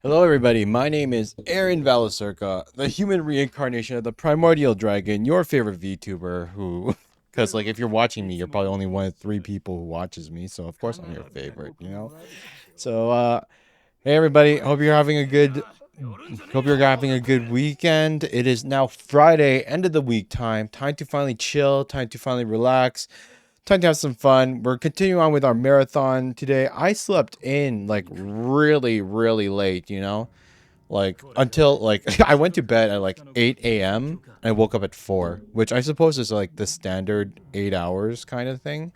Hello, everybody. My name is Aaron Valasurka, the human reincarnation of the primordial dragon, your favorite VTuber. Who, because like if you're watching me, you're probably only one of three people who watches me. So of course I'm your favorite. So hey everybody. Hope you're having a good weekend. It is now Friday, end of the week time. Time to finally chill. Time to finally relax. Time to have some fun. We're continuing on with our marathon today. I slept in like really, really late, like until like I went to bed at like 8 a.m. and I woke up at 4, which I suppose is like the standard 8 hours kind of thing.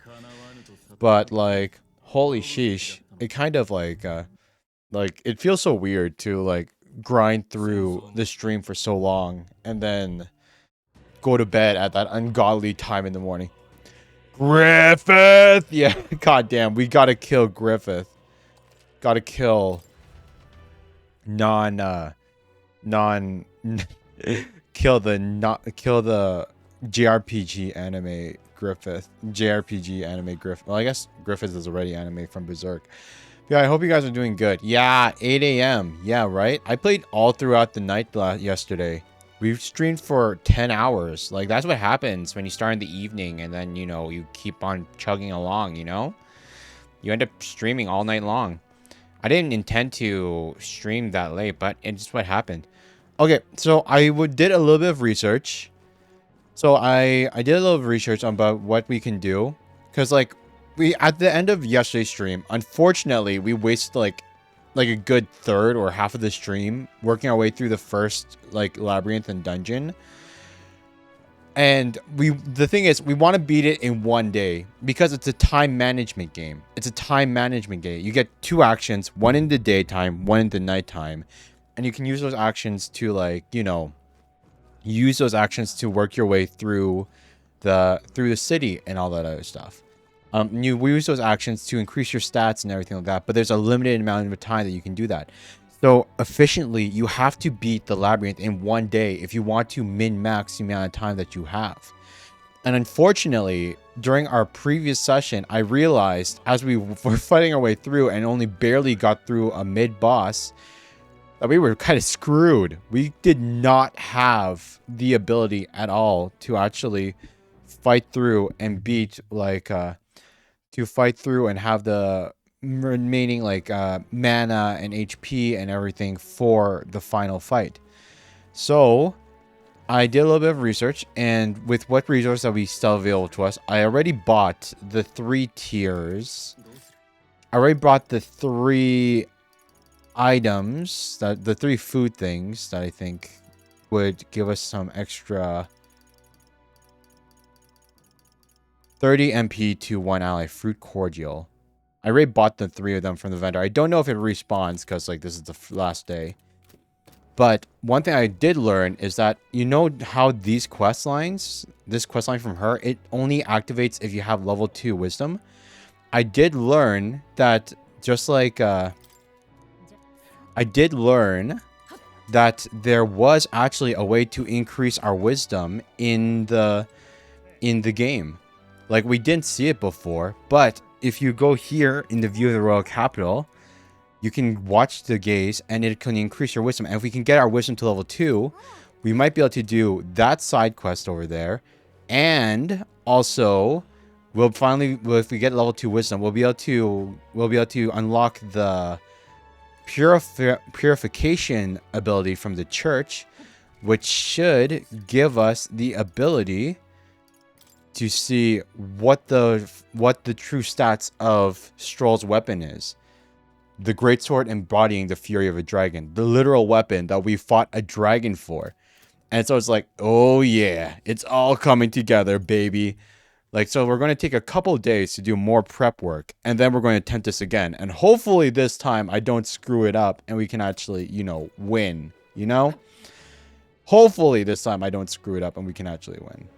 But like, holy sheesh, it kind of like it feels so weird to like grind through the stream for so long and then go to bed at that ungodly time in the morning. Griffith! Yeah, goddamn, we gotta kill Griffith. Gotta kill non non kill the JRPG anime Griffith. JRPG anime Griffith. Well, I guess Griffith is already anime from Berserk. Yeah, I hope you guys are doing good. Yeah, 8 a.m. Yeah, right? I played all throughout the night yesterday. We've streamed for 10 hours. Like, that's what happens when you start in the evening and then, you keep on chugging along, You end up streaming all night long. I didn't intend to stream that late, but it's just what happened. Okay, so I did a little bit of research. So I did a little research about what we can do. Because, like, we at the end of yesterday's stream, unfortunately, we wasted, like a good third or half of the stream working our way through the first, like, labyrinth and dungeon. And the thing is, we want to beat it in one day because it's a time management game. It's a time management game. You get two actions, one in the daytime, one in the nighttime. And you can use those actions to, like, use those actions to work your way through the city and all that other stuff. You use those actions to increase your stats and everything like that, but there's a limited amount of time that you can do that. So efficiently, you have to beat the labyrinth in one day if you want to min-max the amount of time that you have. And unfortunately, during our previous session, I realized as we were fighting our way through and only barely got through a mid-boss, that we were kind of screwed. We did not have the ability at all to actually fight through and beat, like, to fight through and have the remaining, like, mana and HP and everything for the final fight. So I did a little bit of research, and with what resources that we still available to us, I already bought the 3 tiers. I already bought the 3 items, that the 3 food things that I think would give us some extra 30 MP to 1 ally. Fruit cordial. I already bought the 3 of them from the vendor. I don't know if it respawns because, like, this is the last day. But one thing I did learn is that, how these quest lines, this quest line from her, it only activates if you have level 2 wisdom. I did learn that just like, I did learn that there was actually a way to increase our wisdom in the game. Like, we didn't see it before, but if you go here in the view of the royal capital, you can watch the gaze and it can increase your wisdom. And if we can get our wisdom to level 2, we might be able to do that side quest over there. And also, if we get level 2 wisdom, we'll be able to unlock the purification ability from the church, which should give us the ability to see what the true stats of Stroll's weapon is. The greatsword embodying the fury of a dragon, the literal weapon that we fought a dragon for. And so it's like, oh yeah, it's all coming together, baby. Like, so we're going to take a couple days to do more prep work, and then we're going to attempt this again. And hopefully this time I don't screw it up and we can actually, win, Hopefully this time I don't screw it up and we can actually win.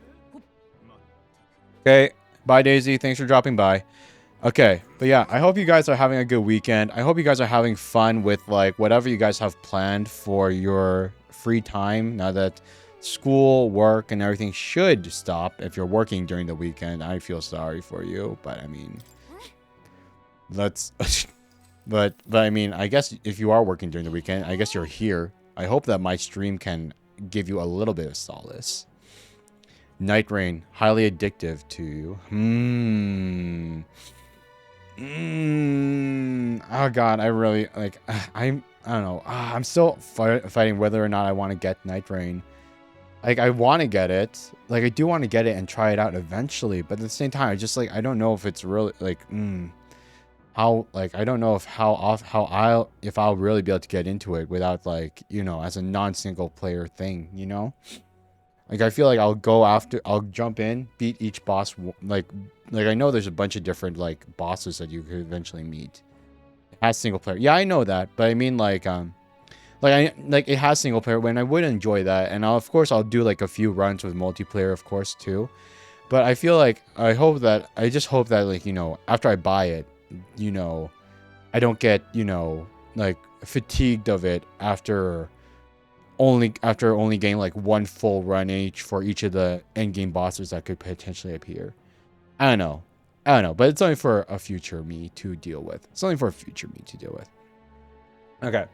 Okay, bye Daisy, thanks for dropping by. Okay, but yeah, I hope you guys are having a good weekend. I hope you guys are having fun with, like, whatever you guys have planned for your free time now that school, work, and everything should stop. If you're working during the weekend, I feel sorry for you, but I mean, let's But I mean, I guess if you are working during the weekend, I guess you're here. I hope that my stream can give you a little bit of solace. Night Rain, highly addictive to you. Oh god, I really like. I don't know. I'm still fighting whether or not I want to get Night Rain. Like, I want to get it. Like, I do want to get it and try it out eventually. But at the same time, I just like, I don't know if it's really like how, like, I don't know if if I'll really be able to get into it without, like, you know, as a non-single player thing, you know. Like, I feel like I'll jump in, beat each boss, like I know there's a bunch of different, like, bosses that you could eventually meet. It has single player. Yeah, I know that, but I mean, like it has single player, when I would enjoy that, and of course, I'll do, like, a few runs with multiplayer, of course, too. But I feel like, I just hope that, like, you know, after I buy it, you know, I don't get, you know, like, fatigued of it after only getting like one full run each for each of the end game bosses that could potentially appear. I don't know, but it's only for a future me to deal with. Okay,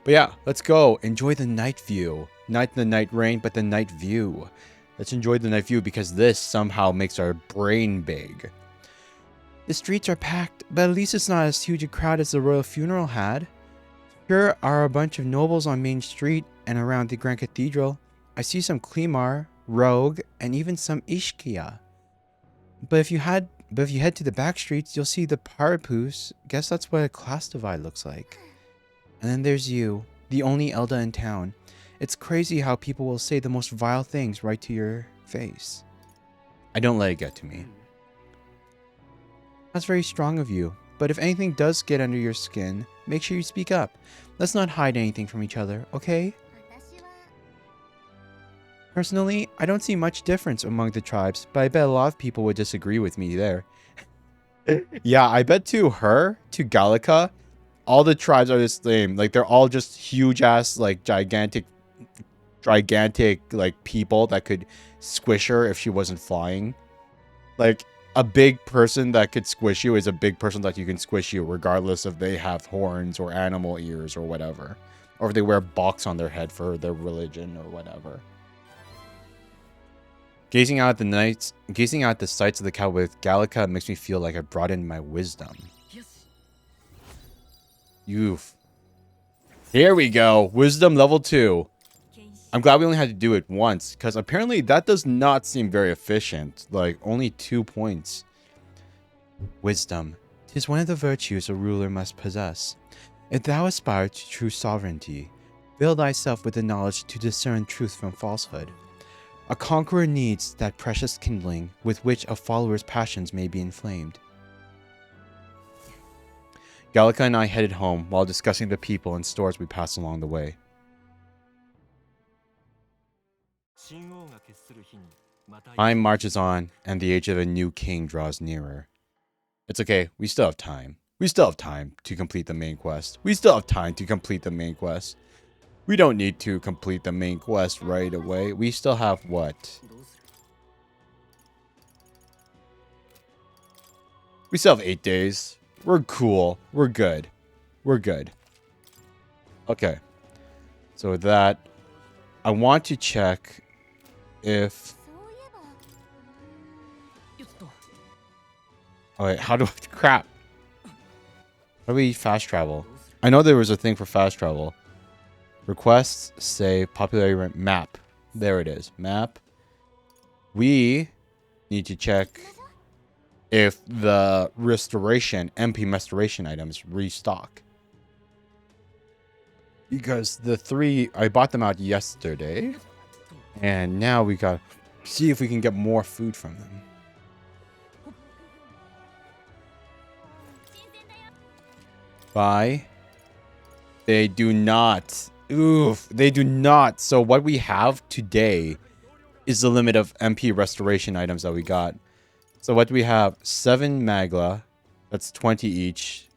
but yeah, let's go enjoy the night view, not the night rain, but the night view. Let's enjoy the night view because this somehow makes our brain big. The streets are packed, but at least it's not as huge a crowd as the royal funeral had. Here are a bunch of nobles on Main Street and around the Grand Cathedral. I see some Klimar, Rogue, and even some Ishkia. But if you head to the back streets, you'll see the Parapus. Guess that's what a class divide looks like. And then there's you, the only Elda in town. It's crazy how people will say the most vile things right to your face. I don't let it get to me. That's very strong of you. But if anything does get under your skin, make sure you speak up. Let's not hide anything from each other, okay? Personally, I don't see much difference among the tribes, but I bet a lot of people would disagree with me there. Yeah, I bet to Gallica, all the tribes are the same. Like, they're all just huge-ass, like, gigantic, like, people that could squish her if she wasn't flying. Like, a big person that could squish you is a big person that you can squish you regardless if they have horns or animal ears or whatever. Or if they wear a box on their head for their religion or whatever. Gazing out at the sights of the cow with Gallica makes me feel like I brought in my wisdom. Oof. Here we go. Wisdom level 2. I'm glad we only had to do it once, because apparently that does not seem very efficient. Like, only 2 points. Wisdom. 'Tis one of the virtues a ruler must possess. If thou aspire to true sovereignty, fill thyself with the knowledge to discern truth from falsehood. A conqueror needs that precious kindling with which a follower's passions may be inflamed. Gallica and I headed home while discussing the people and stores we passed along the way. Time marches on, and the age of a new king draws nearer. It's okay, we still have time. We still have time to complete the main quest. We don't need to complete the main quest right away. We still have what? We still have 8 days. We're cool. We're good. Okay. So with that, I want to check if... Oh wait, how do I... Crap. How do we fast travel? I know there was a thing for fast travel. Requests, save, popularity, map. There it is. Map. We need to check if the MP restoration items restock. Because the 3, I bought them out yesterday. And now we got to see if we can get more food from them. Buy. They do not. Oof, they do not. So what we have today is the limit of MP restoration items that we got. So what do we have? 7 Magla, that's 20 each.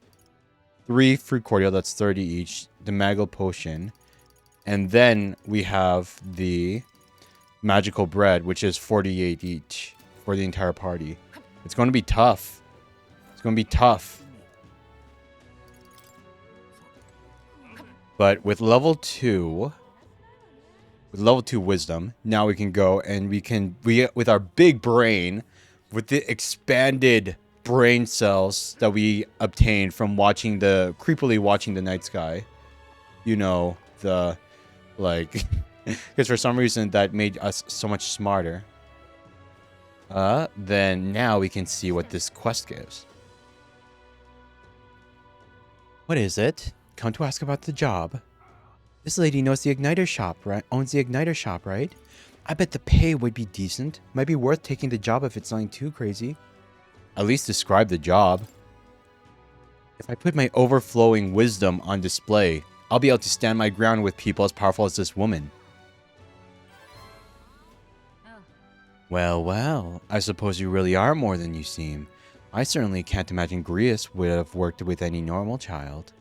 3 Fruit Cordial, that's 30 each. The Magla Potion. And then we have the Magical Bread, which is 48 each for the entire party. It's going to be tough. But with level 2, wisdom, now we can go and we with our big brain, with the expanded brain cells that we obtained from creepily watching the night sky. You know, the, like, because for some reason that made us so much smarter. Then now we can see what this quest gives. What is it? Come to ask about the job. This lady knows the igniter shop, right? Owns the igniter shop, right? I bet the pay would be decent. Might be worth taking the job if it's nothing too crazy. At least describe the job. If I put my overflowing wisdom on display, I'll be able to stand my ground with people as powerful as this woman. Well, well, I suppose you really are more than you seem. I certainly can't imagine Grius would have worked with any normal child.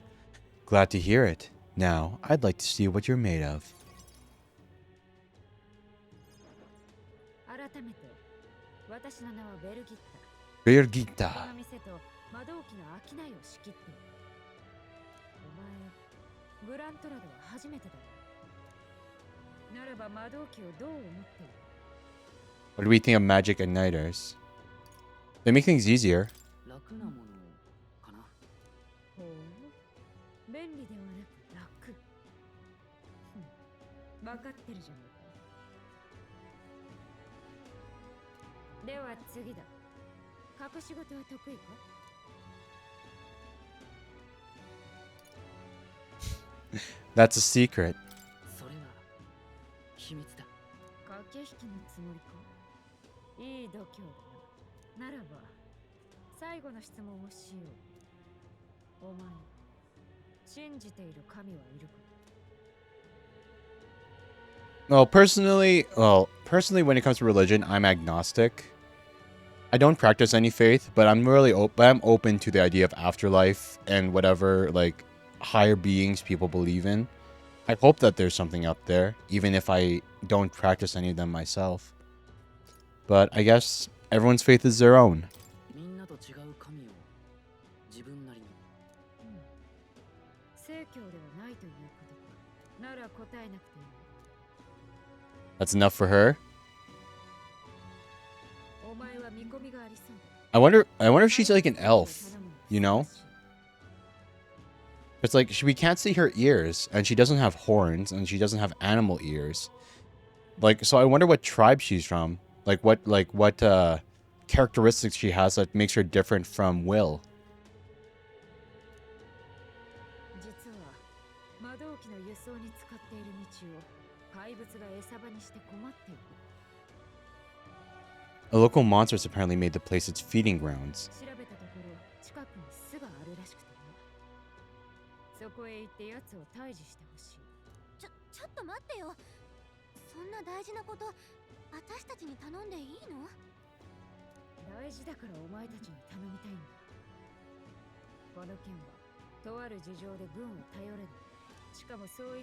Glad to hear it. Now, I'd like to see what you're made of. Birgitta. What do we think of magic igniters? They make things easier. That's a secret. Personally, when it comes to religion, I'm agnostic. I don't practice any faith, but I'm open to the idea of afterlife and whatever, like, higher beings people believe in. I hope that there's something up there, even if I don't practice any of them myself. But I guess everyone's faith is their own. That's enough for her. I wonder if she's like an elf, you know? It's like we can't see her ears, and she doesn't have horns, and she doesn't have animal ears. Like, so I wonder what tribe she's from. Like what characteristics she has that makes her different from Will. A local monsters apparently made the place its feeding grounds.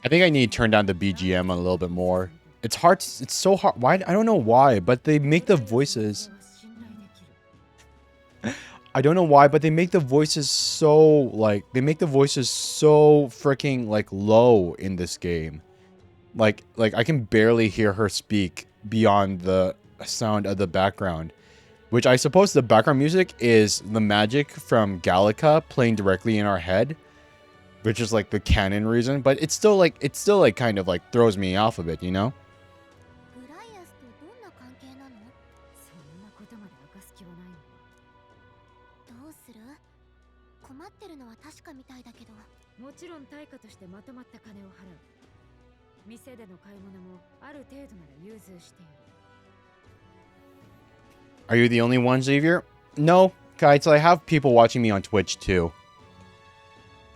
I think I need to turn down the BGM a little bit more. It's hard. It's so hard. Why? I don't know why, but they make the voices. I don't know why, but they make the voices so, like, freaking, like, low in this game. Like I can barely hear her speak beyond the sound of the background. Which I suppose the background music is the magic from Gallica playing directly in our head. Which is, like, the canon reason. But it's still, like, kind of, like, throws me off a bit, you know? Are you the only one, Xavier? No, guys, I have people watching me on Twitch too.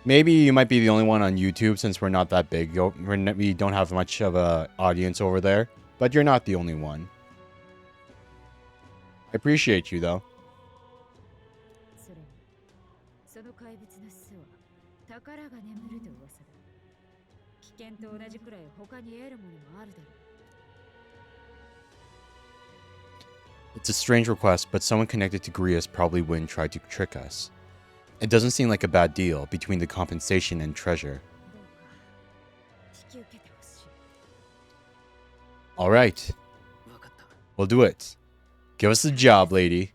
Maybe you might be the only one on YouTube since we're not that big. We don't have much of a audience over there. But you're not the only one. I appreciate you, though. It's a strange request, but someone connected to Grius probably wouldn't try to trick us. It doesn't seem like a bad deal between the compensation and treasure. Alright. We'll do it. Give us the job, lady.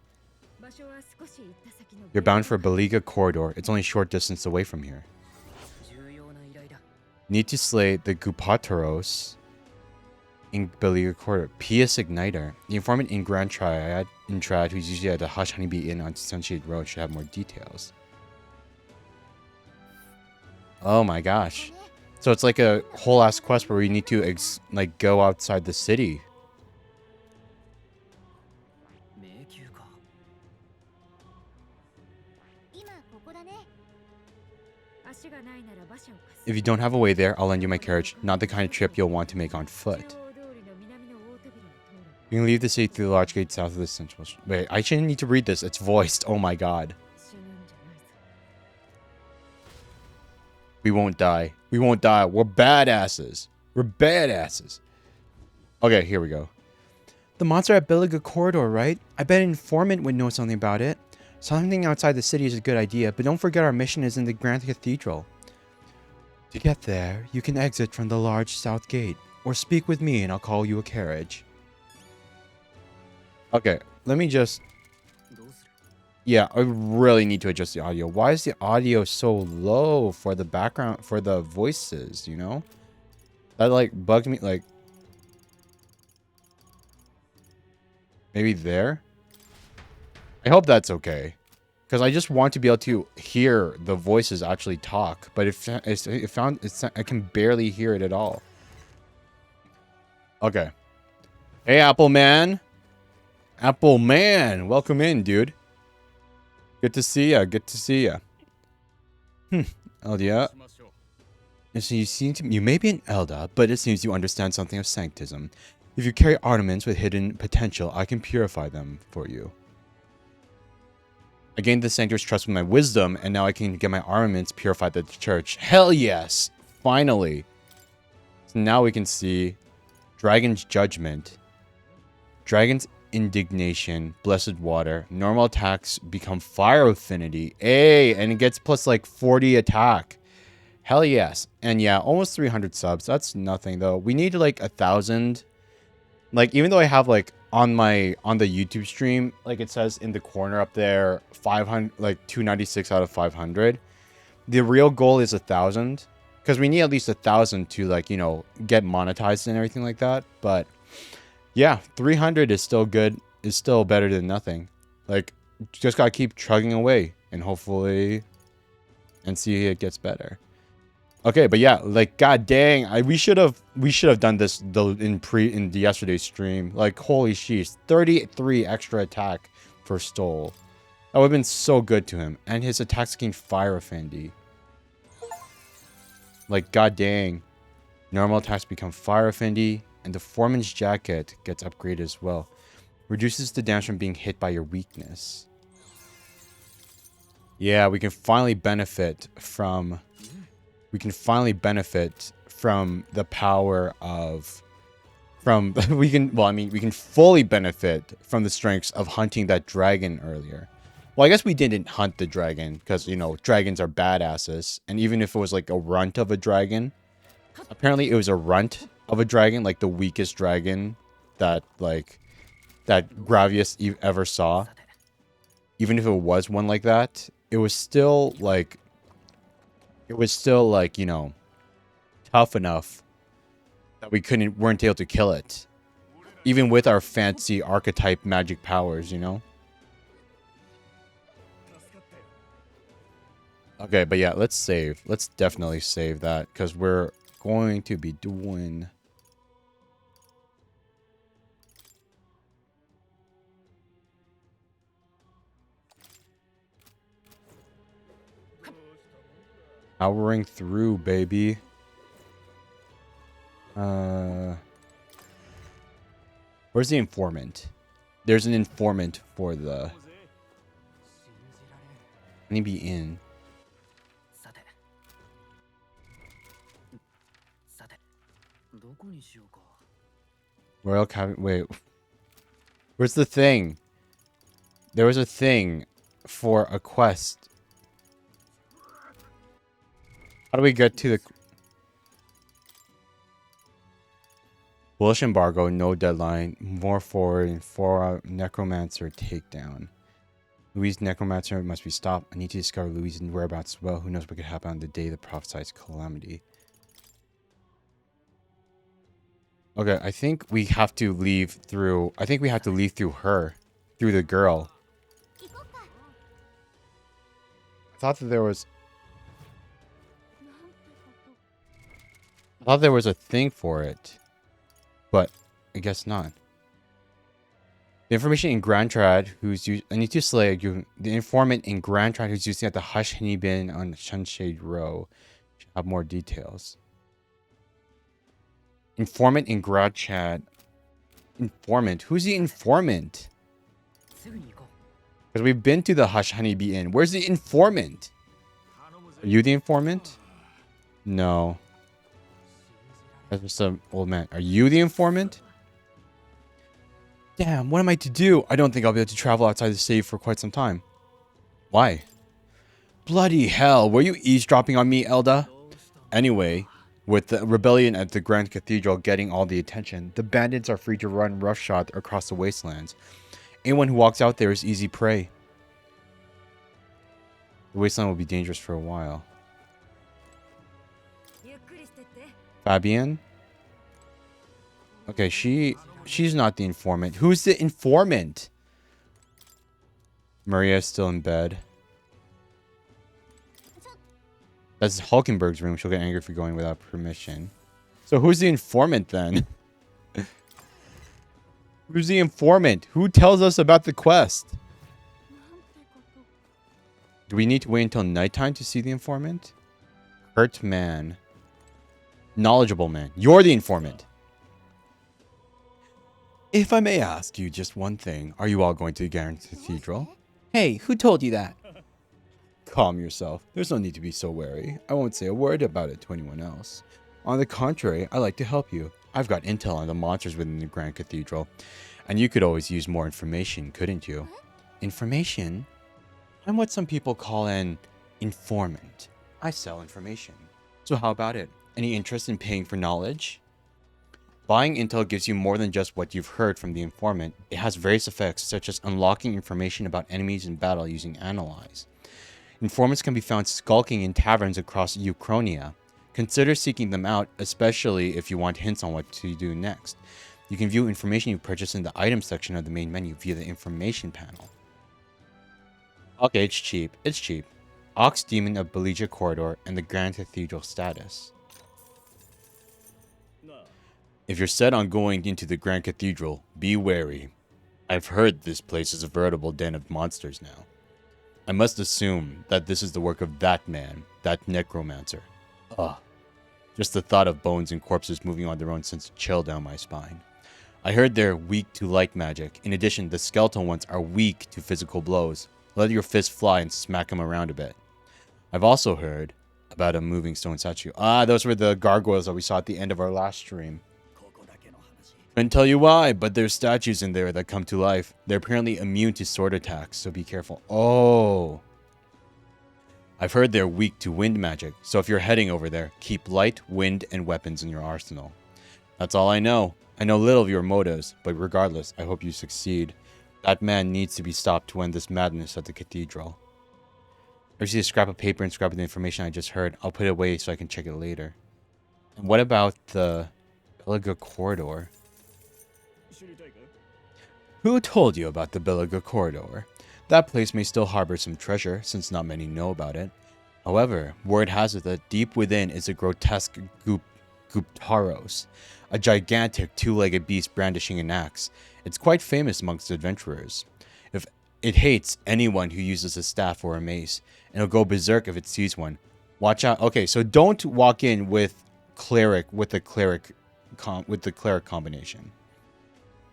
You're bound for Beliga Corridor. It's only a short distance away from here. Need to slay the Gupataros in Beliga Corridor. Pius Igniter. The informant in Grand Triad, who's usually at the Hush Honeybee Inn on Sunshade Road, should have more details. Oh my gosh. So it's like a whole ass quest where we need to like go outside the city. If you don't have a way there, I'll lend you my carriage. Not the kind of trip you'll want to make on foot. You can leave the city through the large gate south of the central... Wait, I shouldn't need to read this. It's voiced. Oh my god. We won't die. We won't die. We're badasses. We're badasses. Okay, here we go. The monster at Beliga Corridor, right? I bet an informant would know something about it. Something outside the city is a good idea, but don't forget our mission is in the Grand Cathedral. To get there, you can exit from the large south gate, or speak with me and I'll call you a carriage. Okay, let me just... Yeah, I really need to adjust the audio. Why is the audio so low for the background, for the voices, you know? That, like, bugged me, like... Maybe there? I hope that's okay. Because I just want to be able to hear the voices actually talk. But I can barely hear it at all. Okay. Hey, Apple Man. Apple Man. Welcome in, dude. Good to see ya. Good to see ya. Elda. So you may be an Elda, but it seems you understand something of sanctism. If you carry ornaments with hidden potential, I can purify them for you. I gained the Sanctor's trust with my wisdom, and now I can get my armaments purified at the church. Hell yes! Finally! So now we can see Dragon's Judgment, Dragon's Indignation, Blessed Water. Normal attacks become Fire Affinity. Hey! And it gets plus like 40 attack. Hell yes. And yeah, almost 300 subs. That's nothing though. We need like 1,000. Like, even though I have like on the YouTube stream, like it says in the corner up there, 500, like 296 out of 500. The real goal is 1,000, because we need at least 1,000 to, like, you know, get monetized and everything like that. But yeah, 300 is still good. Is still better than nothing. Like, just gotta keep chugging away and hopefully and see it gets better. Okay, but yeah, like, god dang, we should have done this though in the yesterday's stream. Like, holy sheesh, 33 extra attack for Stole. That would have been so good to him, and his attacks gain Fire Affinity. Like, god dang, normal attacks become Fire Affinity, and the Foreman's Jacket gets upgraded as well. Reduces the damage from being hit by your weakness. Yeah, we can finally benefit from. We can finally benefit from the power of, we can fully benefit from the strengths of hunting that dragon earlier. Well, I guess we didn't hunt the dragon because, you know, dragons are badasses. And even if it was like a runt of a dragon, apparently it was a runt of a dragon, like the weakest dragon that Gravius ever saw. Even if it was one like that, it was still like, you know, tough enough that we weren't able to kill it. Even with our fancy archetype magic powers, you know? Okay, but yeah, let's save. Let's definitely save that, because we're going to be doing... Powering through, baby. Where's the informant? There's an informant for the... Honeybee Inn. Royal Cabin... Wait. Where's the thing? There was a thing for a quest. How do we get to the... Bullish embargo, no deadline, more forward, and 4 necromancer takedown. Louise necromancer must be stopped. I need to discover Louise's whereabouts as well. Who knows what could happen on the day of the prophesied calamity. Okay, I think we have to leave through... I think we have to leave through her. Through the girl. I thought that there was... I thought there was a thing for it. But I guess not. The information in Grand Trad, who's used... I need to slay the informant in Grand Trad who's using at the Hush Honey Bin on Sunshade Row. Should have more details. Informant in Grand Trad. Informant? Who's the informant? Because we've been to the Hush Honeybee Inn. Where's the informant? Are you the informant? No. That's just some old man. Are you the informant? Damn, what am I to do? I don't think I'll be able to travel outside the city for quite some time. Why? Bloody hell, were you eavesdropping on me, Elda? Anyway, with the rebellion at the Grand Cathedral getting all the attention, the bandits are free to run roughshod across the wastelands. Anyone who walks out there is easy prey. The wasteland will be dangerous for a while. Fabian? Okay, she's not the informant. Who's the informant? Maria's still in bed. That's Hulkenberg's room. She'll get angry if you're going without permission. So who's the informant then? Who's the informant? Who tells us about the quest? Do we need to wait until nighttime to see the informant? Hurt man. Knowledgeable man. You're the informant. If I may ask you just one thing, are you all going to the Grand Cathedral? Hey, who told you that? Calm yourself. There's no need to be so wary. I won't say a word about it to anyone else. On the contrary, I like to help you. I've got intel on the monsters within the Grand Cathedral, and you could always use more information, couldn't you? Information? I'm what some people call an informant. I sell information. So how about it? Any interest in paying for knowledge? Buying intel gives you more than just what you've heard from the informant. It has various effects, such as unlocking information about enemies in battle using Analyze. Informants can be found skulking in taverns across Uchronia. Consider seeking them out, especially if you want hints on what to do next. You can view information you purchased in the item section of the main menu via the information panel. Okay, it's cheap. It's cheap. Ox Demon of Belegia Corridor and the Grand Cathedral status. If you're set on going into the Grand Cathedral, be wary. I've heard this place is a veritable den of monsters now. I must assume that this is the work of that man, that necromancer. Ugh. Just the thought of bones and corpses moving on their own sends a chill down my spine. I heard they're weak to light magic. In addition, the skeletal ones are weak to physical blows. Let your fist fly and smack them around a bit. I've also heard about a moving stone statue. Ah, those were the gargoyles that we saw at the end of our last stream. Couldn't tell you why, but there's statues in there that come to life. They're apparently immune to sword attacks, so be careful. Oh. I've heard they're weak to wind magic, so if you're heading over there, keep light, wind, and weapons in your arsenal. That's all I know. I know little of your motives, but regardless, I hope you succeed. That man needs to be stopped to end this madness at the cathedral. I see a scrap of paper and scrap of the information I just heard. I'll put it away so I can check it later. And what about the Belegia Corridor? Who told you about the Belegia Corridor? That place may still harbor some treasure, since not many know about it. However, word has it that deep within is a grotesque Guptaros, a gigantic two-legged beast brandishing an axe. It's quite famous amongst adventurers. If it hates anyone who uses a staff or a mace, and it'll go berserk if it sees one. Watch out. Okay, so don't walk in with the cleric combination.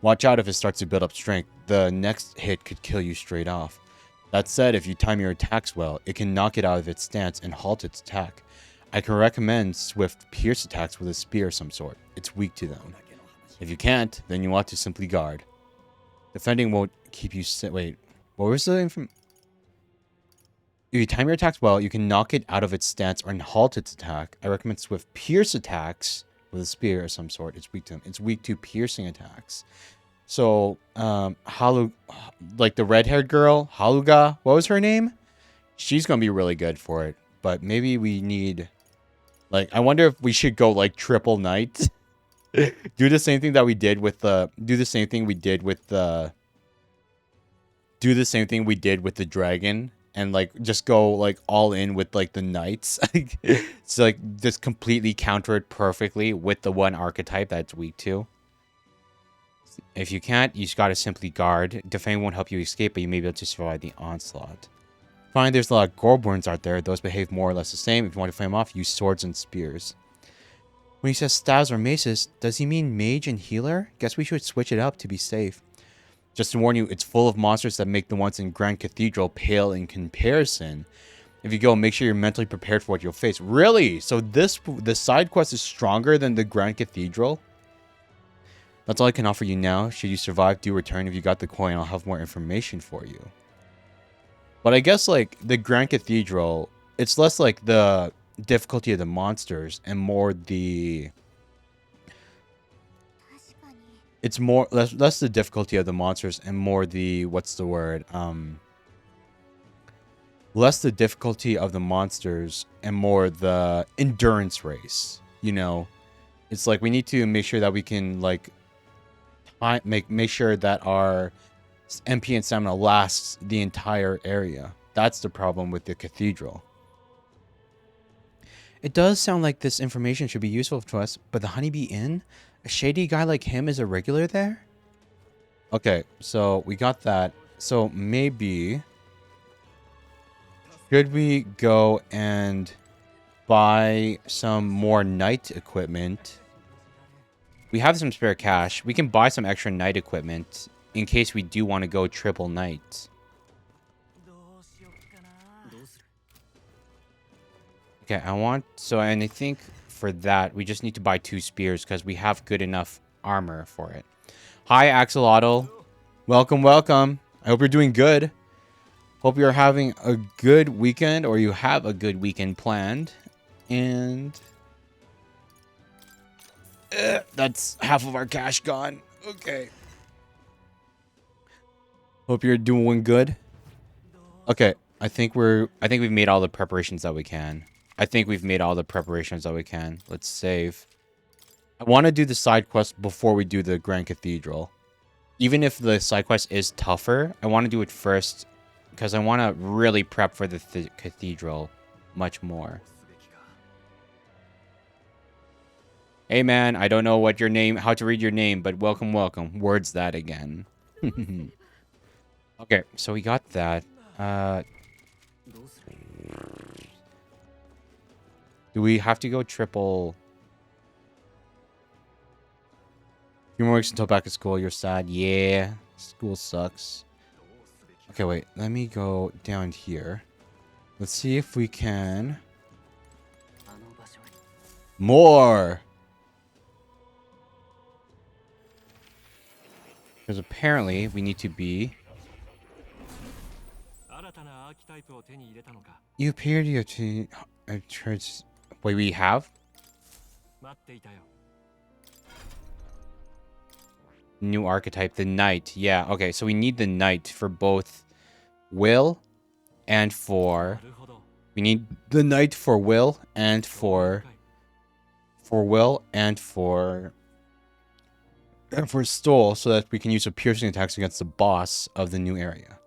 Watch out if it starts to build up strength. The next hit could kill you straight off. That said, if you time your attacks well, it can knock it out of its stance and halt its attack. I can recommend swift pierce attacks with a spear of some sort. It's weak to them. If you can't, then you want to simply guard. Defending won't keep you... Wait, what was the info? If you time your attacks well, you can knock it out of its stance and halt its attack. I recommend swift pierce attacks with a spear of some sort. It's weak to them. It's weak to piercing attacks. So, like the red-haired girl, Haluga, what was her name? She's gonna be really good for it. But maybe we need, like, I wonder if we should go like triple knight. Do the same thing that we did with the. Do the same thing we did with the. Do the same thing we did with the dragon, and like just go like all in with like the knights. It's like just completely counter it perfectly with the one archetype that's weak to. If you can't, you just gotta simply guard. Defending won't help you escape, but you may be able to survive the onslaught. Finally, there's a lot of Gorborns out there. Those behave more or less the same. If you want to fight them off, use swords and spears. When he says staves or maces, does he mean mage and healer? Guess we should switch it up to be safe. Just to warn you, it's full of monsters that make the ones in Grand Cathedral pale in comparison. If you go, make sure you're mentally prepared for what you'll face. Really? So the side quest is stronger than the Grand Cathedral? That's all I can offer you now. Should you survive, do return. If you got the coin, I'll have more information for you. But I guess, like, the Grand Cathedral, it's less like the difficulty of the monsters and more the... It's more less the difficulty of the monsters and more the what's the word? Less the difficulty of the monsters and more the endurance race. You know, it's like we need to make sure that we can like make sure that our MP and stamina lasts the entire area. That's the problem with the cathedral. It does sound like this information should be useful to us, but the Honeybee Inn? A shady guy like him is a regular there? Okay, so we got that. So maybe... should we go and buy some more knight equipment? We have some spare cash. We can buy some extra knight equipment in case we do want to go triple knight. Okay, and I think for that, we just need to buy 2 spears because we have good enough armor for it. Hi, Axolotl. Welcome, welcome. I hope you're doing good. Hope you're having a good weekend, or you have a good weekend planned. And... that's half of our cash gone. Okay. Hope you're doing good. Okay, I think we've made all the preparations that we can. Let's save. I want to do the side quest before we do the Grand Cathedral. Even if the side quest is tougher, I want to do it first because I want to really prep for the cathedral much more. Hey man, I don't know what your name, how to read your name, but welcome, welcome. Words that again. Okay, so we got that. Do we have to go triple? Few more weeks until back to school. You're sad. Yeah, school sucks. Okay, wait. Let me go down here. Let's see if we can. More! Because apparently we need to be... You appear to have church... Wait, we have? New archetype, the knight. Yeah, okay, so we need the knight for both will and for... We need the knight for will and for... And for stole, so that we can use a piercing attacks against the boss of the new area.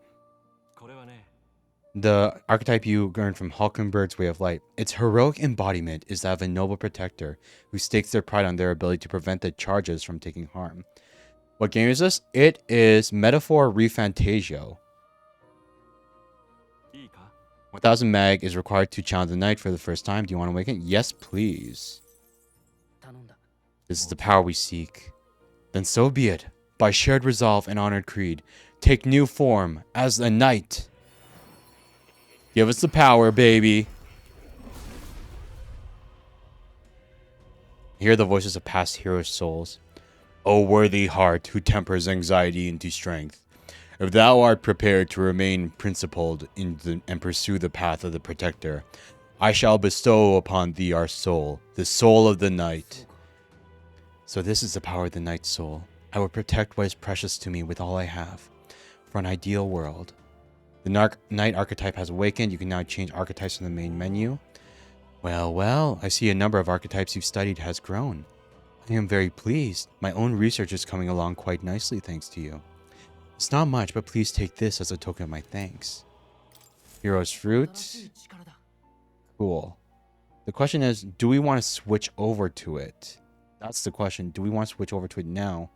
The archetype you learned from Hulkenberg's Way of Light. Its heroic embodiment is that of a noble protector who stakes their pride on their ability to prevent the charges from taking harm. What game is this? It is Metaphor REFANTAZIO. 1000 mag is required to challenge the knight for the first time. Do you want to awaken? Yes, please. This is the power we seek. Then so be it. By shared resolve and honored creed, take new form as a knight. Give us the power, baby. Hear the voices of past heroes' souls. O worthy heart who tempers anxiety into strength. If thou art prepared to remain principled and pursue the path of the protector, I shall bestow upon thee our soul, the soul of the knight. So this is the power of the Night Soul. I will protect what is precious to me with all I have. For an ideal world. The Night archetype has awakened. You can now change archetypes in the main menu. Well, well, I see a number of archetypes you've studied has grown. I am very pleased. My own research is coming along quite nicely thanks to you. It's not much, but please take this as a token of my thanks. Hero's Fruit. Cool. The question is, do we want to switch over to it? That's the question. Do we want to switch over to it now?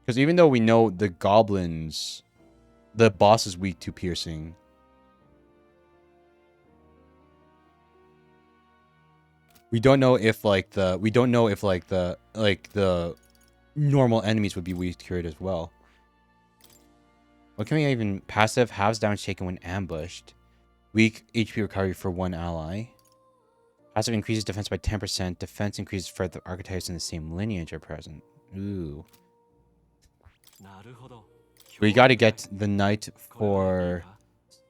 Because even though we know the goblins, the boss is weak to piercing. We don't know if the normal enemies would be weak to it as well. What can we even passive halves damage taken when ambushed? Weak HP recovery for one ally. Passive increases defense by 10%. Defense increases for the archetypes in the same lineage are present. Ooh. We gotta get the knight for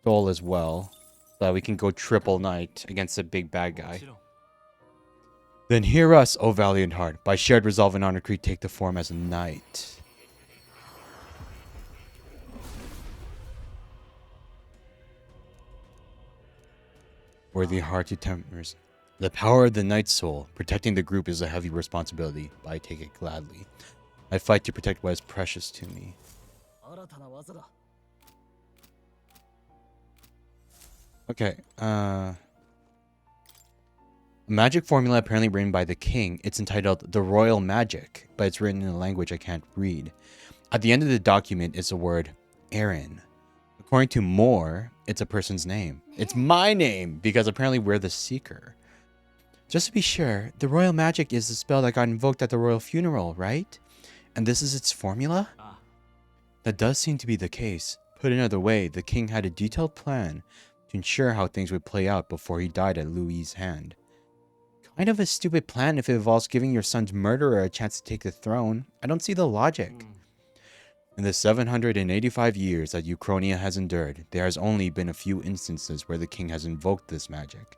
soul as well. So that we can go triple knight against a big bad guy. Then hear us, O valiant heart. By shared resolve and honor creed, take the form as a knight. Worthy heart to tempers. The power of the Night Soul. Protecting the group is a heavy responsibility, but I take it gladly. I fight to protect what is precious to me. Okay, magic formula apparently written by the king. It's entitled The Royal Magic, but it's written in a language I can't read. At the end of the document is the word Aaron. According to Moore, it's a person's name. It's my name, because apparently we're the Seeker. Just to be sure, the Royal Magic is the spell that got invoked at the royal funeral, right? And this is its formula? That does seem to be the case. Put another way, the king had a detailed plan to ensure how things would play out before he died at Louis's hand. Kind of a stupid plan if it involves giving your son's murderer a chance to take the throne. I don't see the logic. In the 785 years that Uchronia has endured, there has only been a few instances where the king has invoked this magic.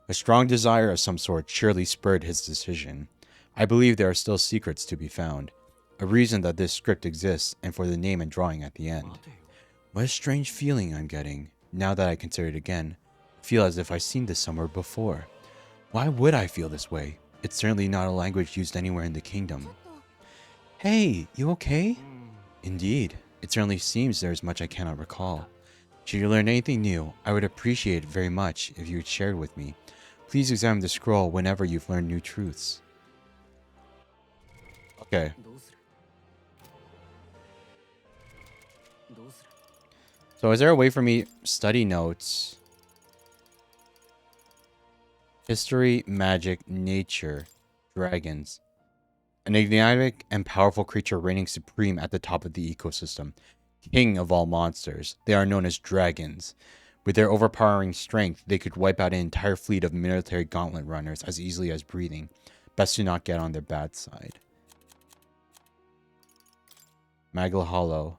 A strong desire of some sort surely spurred his decision. I believe there are still secrets to be found. A reason that this script exists, and for the name and drawing at the end. What a strange feeling I'm getting. Now that I consider it again, I feel as if I've seen this somewhere before. Why would I feel this way? It's certainly not a language used anywhere in the kingdom. Hey, you okay? Indeed. It certainly seems there is much I cannot recall. Should you learn anything new, I would appreciate it very much if you would share it with me. Please examine the scroll whenever you've learned new truths. Okay. So is there a way for me study notes? History, magic, nature, dragons. An enigmatic and powerful creature reigning supreme at the top of the ecosystem. King of all monsters. They are known as dragons. With their overpowering strength, they could wipe out an entire fleet of military gauntlet runners as easily as breathing. Best to not get on their bad side. Magla Hollow.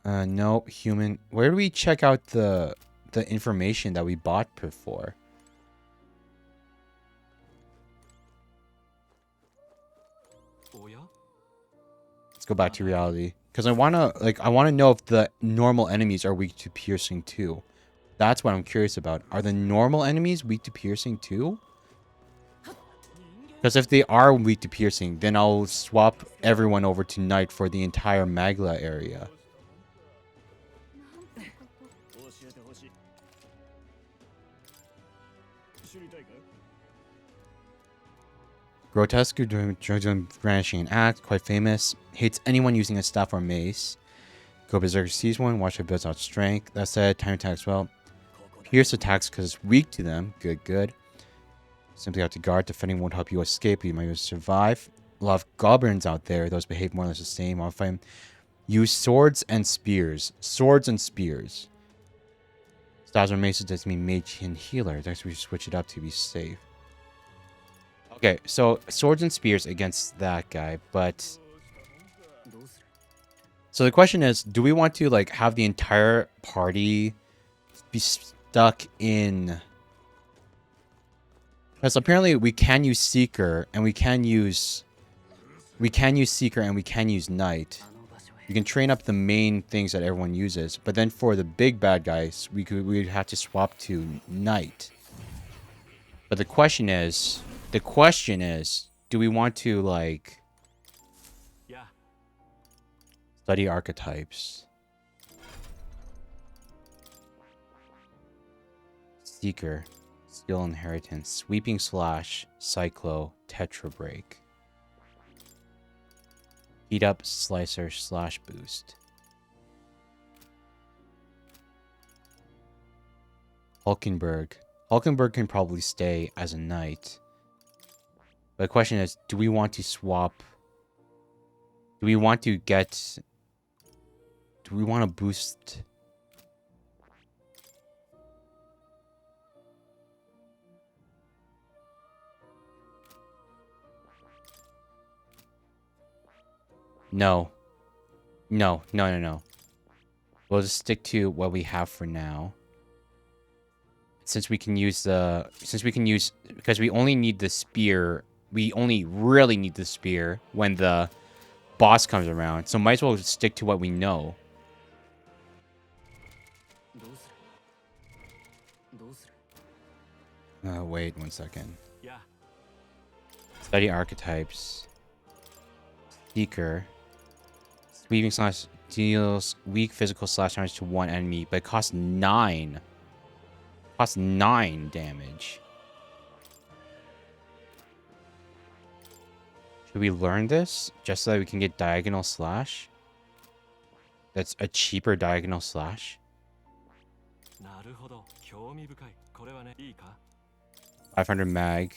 No, human. Where do we check out the information that we bought before? Let's go back to reality. Because I wanna know if the normal enemies are weak to piercing too. That's what I'm curious about. Are the normal enemies weak to piercing too? Because if they are weak to piercing, then I'll swap everyone over to Knight for the entire Magla area. Grotesque brandishing an axe, quite famous. Hates anyone using a staff or mace. Go Berserker sees one, watch it builds out strength. That said, time attacks well. Pierce attacks because it's weak to them. Good, good. Simply have to guard. Defending won't help you escape, but you might survive. A lot of goblins out there. Those behave more or less the same. I'll find. Use swords and spears. Swords and spears. Staves or maces does mean mage and healer. Next we switch it up to be safe. Okay, so swords and spears against that guy, but... So the question is, do we want to, like, have the entire party be stuck in Because apparently we can use Seeker and we can use Seeker and we can use Knight. You can train up the main things that everyone uses, but then for the big bad guys, we'd have to swap to Knight. But the question is, do we want to like study archetypes? Seeker, skill inheritance, sweeping slash, cyclo, tetra break. Heat up, slicer, slash boost. Hulkenberg. Hulkenberg can probably stay as a knight. But the question is, do we want to swap? Do we want to get... Do we want to boost... No. No. We'll just stick to what we have for now. Since we can use the... Because we only need the spear. We only really need the spear when the boss comes around. So might as well stick to what we know. Wait 1 second. Study archetypes. Seeker. Sweeping slash deals weak physical slash damage to one enemy, but it costs 9. Costs 9 damage. Should we learn this just so that we can get diagonal slash? That's a cheaper diagonal slash. 500 mag.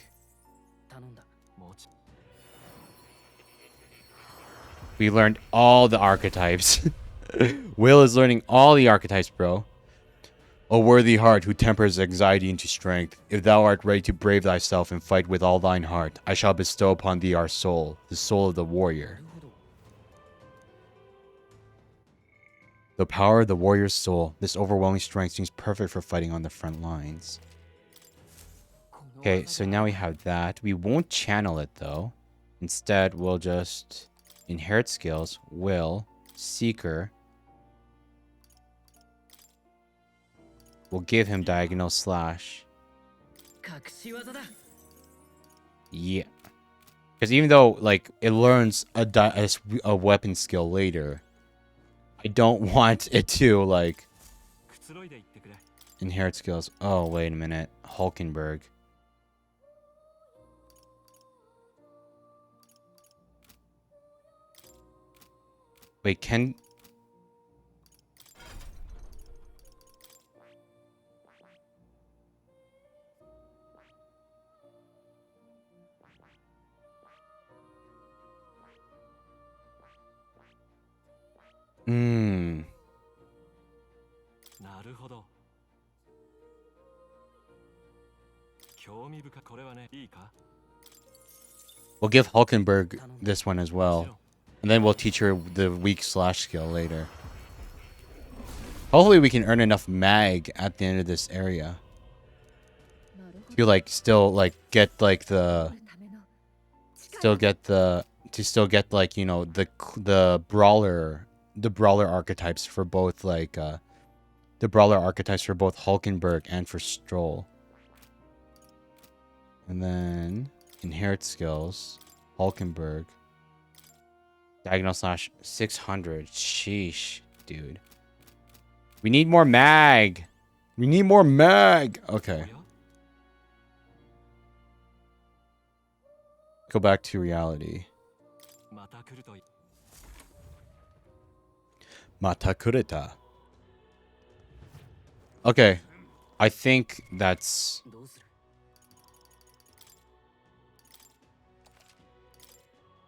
We learned all the archetypes. Will is learning all the archetypes, bro. O worthy heart who tempers anxiety into strength, if thou art ready to brave thyself and fight with all thine heart, I shall bestow upon thee our soul, the soul of the warrior. The power of the warrior's soul. This overwhelming strength seems perfect for fighting on the front lines. Okay, so now we have that. We won't channel it, though. Instead, we'll just... Inherit skills, will, seeker. We'll give him diagonal slash. Yeah. Because even though, like, it learns a weapon skill later, I don't want it to, like... Inherit skills. Oh, wait a minute. Hulkenberg. Wait, can... We'll give Hulkenberg this one as well. And then we'll teach her the weak slash skill later. Hopefully we can earn enough mag at the end of this area. To like still like get like the... Still get the... To still get like, you know, the brawler archetypes for both like the brawler archetypes for both Hulkenberg and for Stroll. And then inherit skills, Hulkenberg. Diagonal slash 600. Sheesh, dude. We need more mag. We need more mag. Okay. Go back to reality. Mata kureta. Okay. I think that's...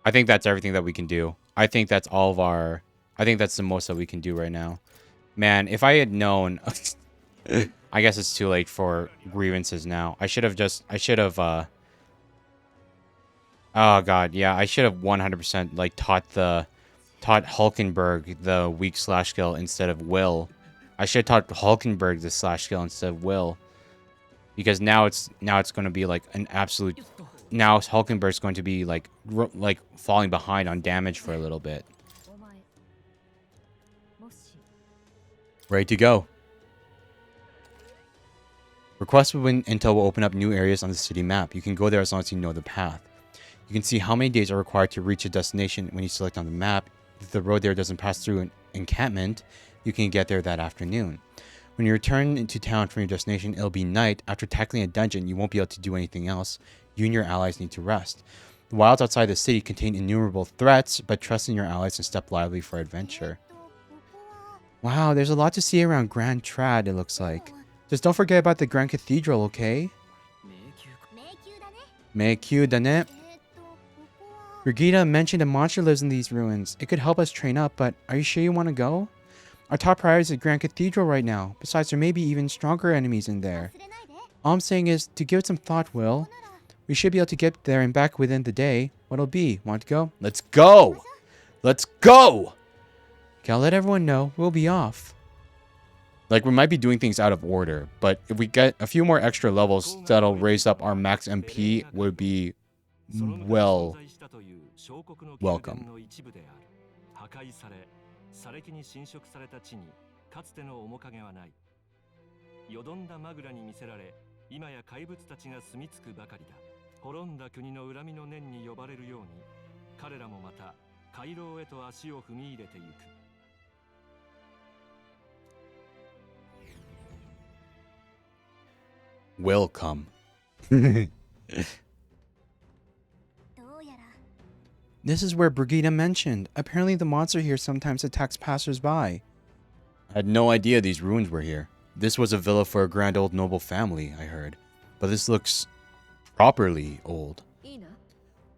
I think that's everything that we can do. I think that's all of our... I think that's the most that we can do right now. Man, if I had known... I guess it's too late for grievances now. I should have just... I should have... Oh, God. Yeah, I should have 100% like taught Hulkenberg the weak slash skill instead of Will. I should have taught Hulkenberg the slash skill instead of Will. because now it's going to be like an absolute. Now Hulkenberg's going to be like falling behind on damage for a little bit. Ready to go. Request win intel will open up new areas on the city map. You can go there as long as you know the path. You can see how many days are required to reach a destination when you select on the map. If the road there doesn't pass through an encampment, you can get there that afternoon. When you return into town from your destination, it'll be night. After tackling a dungeon, you won't be able to do anything else. You and your allies need to rest. The wilds outside the city contain innumerable threats, but trust in your allies and step lively for adventure. Wow, there's a lot to see around Grand Trad, it looks like. Just don't forget about the Grand Cathedral, okay? Meikyu dane. Brigida mentioned a monster lives in these ruins. It could help us train up, but are you sure you want to go? Our top priority is the Grand Cathedral right now. Besides, there may be even stronger enemies in there. All I'm saying is, to give it some thought, Will. We should be able to get there and back within the day. What'll be? Want to go? Let's go! Let's go! Okay, I'll let everyone know. We'll be off. Like, we might be doing things out of order, but if we get a few more extra levels that'll raise up our max MP, would be well welcome. 回廊へと足を踏み入れていく。Welcome. This is where Brigida mentioned. Apparently the monster here sometimes attacks passers-by. I had no idea these ruins were here. This was a villa for a grand old noble family, I heard. But this looks properly old.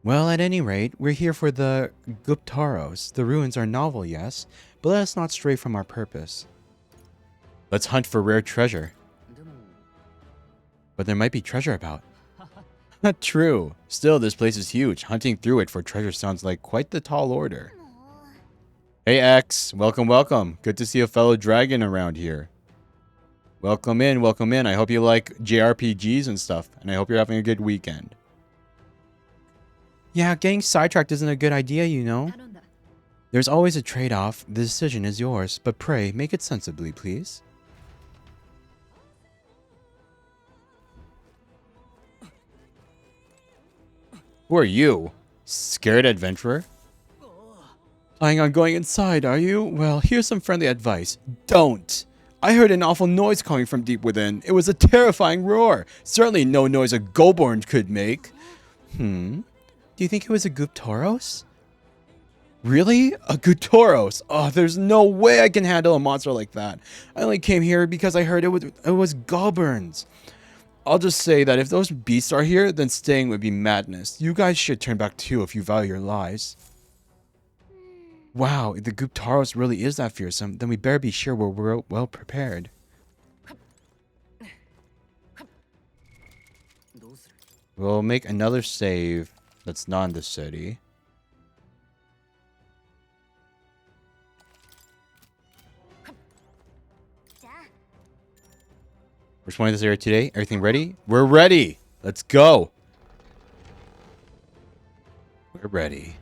Well, at any rate, we're here for the Guptaros. The ruins are novel, yes, but let us not stray from our purpose. Let's hunt for rare treasure. But there might be treasure about. Not true. Still, this place is huge. Hunting through it for treasure sounds like quite the tall order. Hey X, welcome, welcome. Good to see a fellow dragon around here. Welcome in, welcome in. I hope you like JRPGs and stuff, and I hope you're having a good weekend. Yeah, getting sidetracked isn't a good idea, you know. There's always a trade-off. The decision is yours, but pray, make it sensibly, please. Who are you? Scared adventurer? Planning on going inside, are you? Well, here's some friendly advice. Don't! I heard an awful noise coming from deep within. It was a terrifying roar. Certainly no noise a Goborn could make. Do you think it was a Guptaros? Really? A Guptaros? Oh, there's no way I can handle a monster like that. I only came here because I heard it was Goburns. I'll just say that if those beasts are here, then staying would be madness. You guys should turn back too if you value your lives. Wow, if the Guptaros really is that fearsome, then we better be sure we're well prepared. We'll make another save that's not in the city. We're exploring this area today. Everything ready? We're ready! Let's go! We're ready.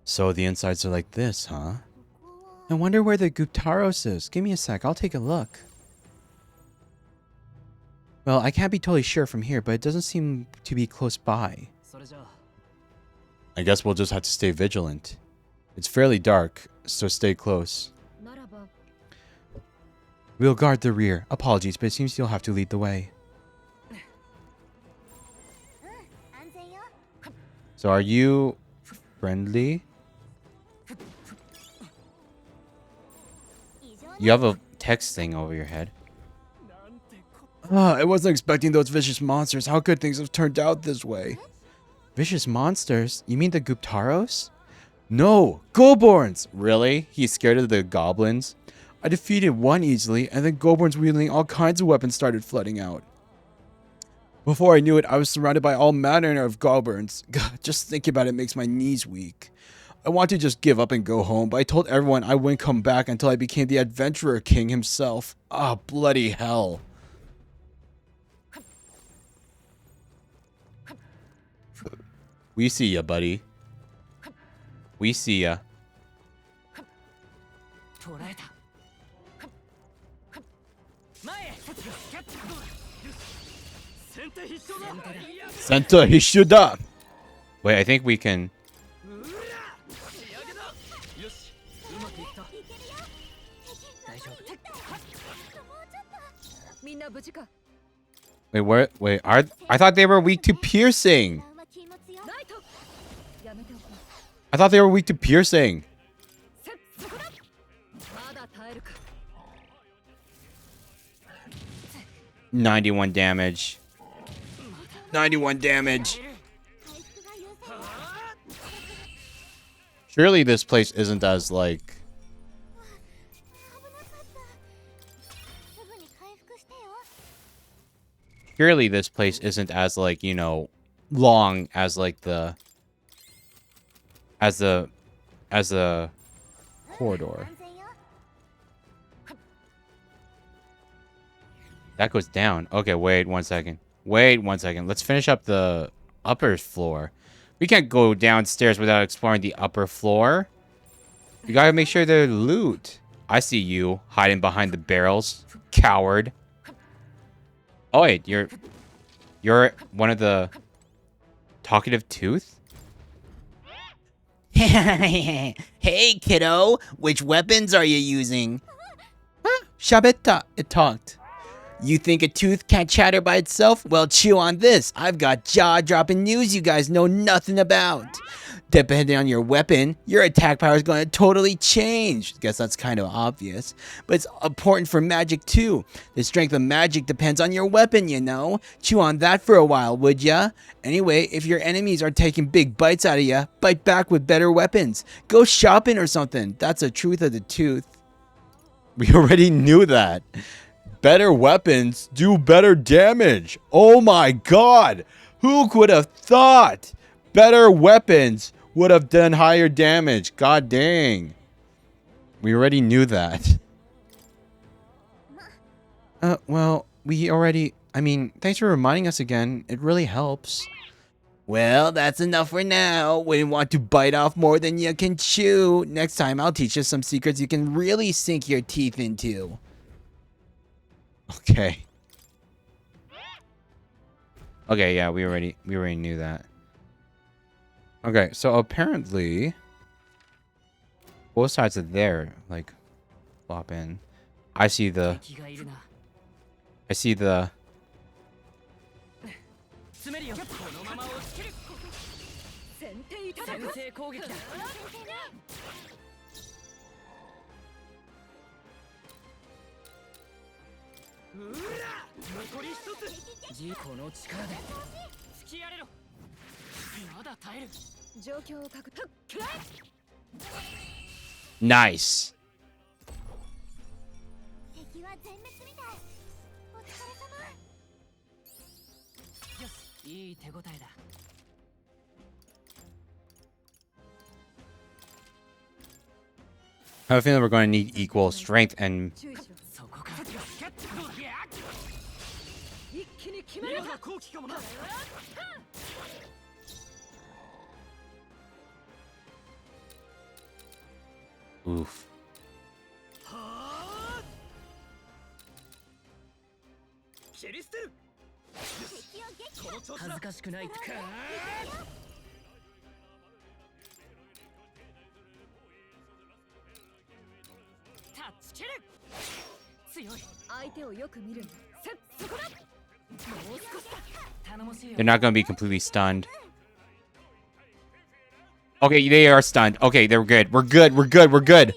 So the insides are like this, huh? I wonder where the Guptaros is. Give me a sec, I'll take a look. Well, I can't be totally sure from here, but it doesn't seem to be close by. I guess we'll just have to stay vigilant. It's fairly dark, so stay close. We'll guard the rear. Apologies, but it seems you'll have to lead the way. So are you friendly? You have a text thing over your head. I wasn't expecting those vicious monsters. How could things have turned out this way? Vicious monsters? You mean the Guptaros? No, Goborns! Really? He's scared of the goblins? I defeated one easily, and then Goborns wielding all kinds of weapons started flooding out. Before I knew it, I was surrounded by all manner of Goborns. God, just thinking about it makes my knees weak. I want to just give up and go home, but I told everyone I wouldn't come back until I became the adventurer king himself. Ah, bloody hell. We see ya, buddy. We see ya. Senta Hishuda. Wait, I think we can. Wait, where? Wait, I thought they were weak to piercing. I thought they were weak to piercing. 91 damage. 91 damage. Surely this place isn't as like. Surely this place isn't as like, you know, long as like the as a corridor. That goes down. Okay, wait 1 second. Wait 1 second. Let's finish up the upper floor. We can't go downstairs without exploring the upper floor. You gotta make sure they're loot. I see you hiding behind the barrels, coward. Oh wait, you're one of the talkative tooth? Hey, kiddo. Which weapons are you using? Shabetta. It talked. You think a tooth can't chatter by itself? Well, chew on this. I've got jaw-dropping news you guys know nothing about. Depending on your weapon, your attack power is going to totally change. Guess that's kind of obvious. But it's important for magic too. The strength of magic depends on your weapon, you know. Chew on that for a while, would ya? Anyway, if your enemies are taking big bites out of ya, bite back with better weapons. Go shopping or something. That's the truth of the tooth. We already knew that. Better weapons do better damage. Oh my god. Who could have thought better weapons would have done higher damage? God dang. We already knew that. Well, we already... I mean, thanks for reminding us again. It really helps. Well, that's enough for now. Wouldn't want to bite off more than you can chew. Next time, I'll teach you some secrets you can really sink your teeth into. Okay. Okay, yeah, we already knew that. Okay, so apparently both sides of there like flop in. I see the nice. I have a feeling we're going to need equal strength and... Oof. They're not going to be completely stunned. Okay, they are stunned. Okay, they're good. We're good. We're good. We're good.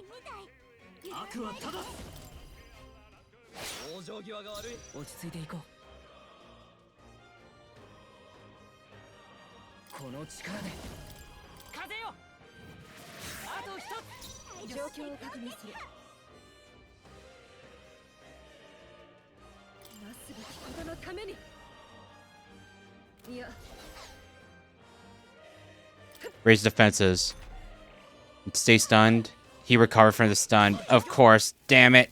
Raise defenses. Stay stunned. He recovered from the stun. Of course. Damn it.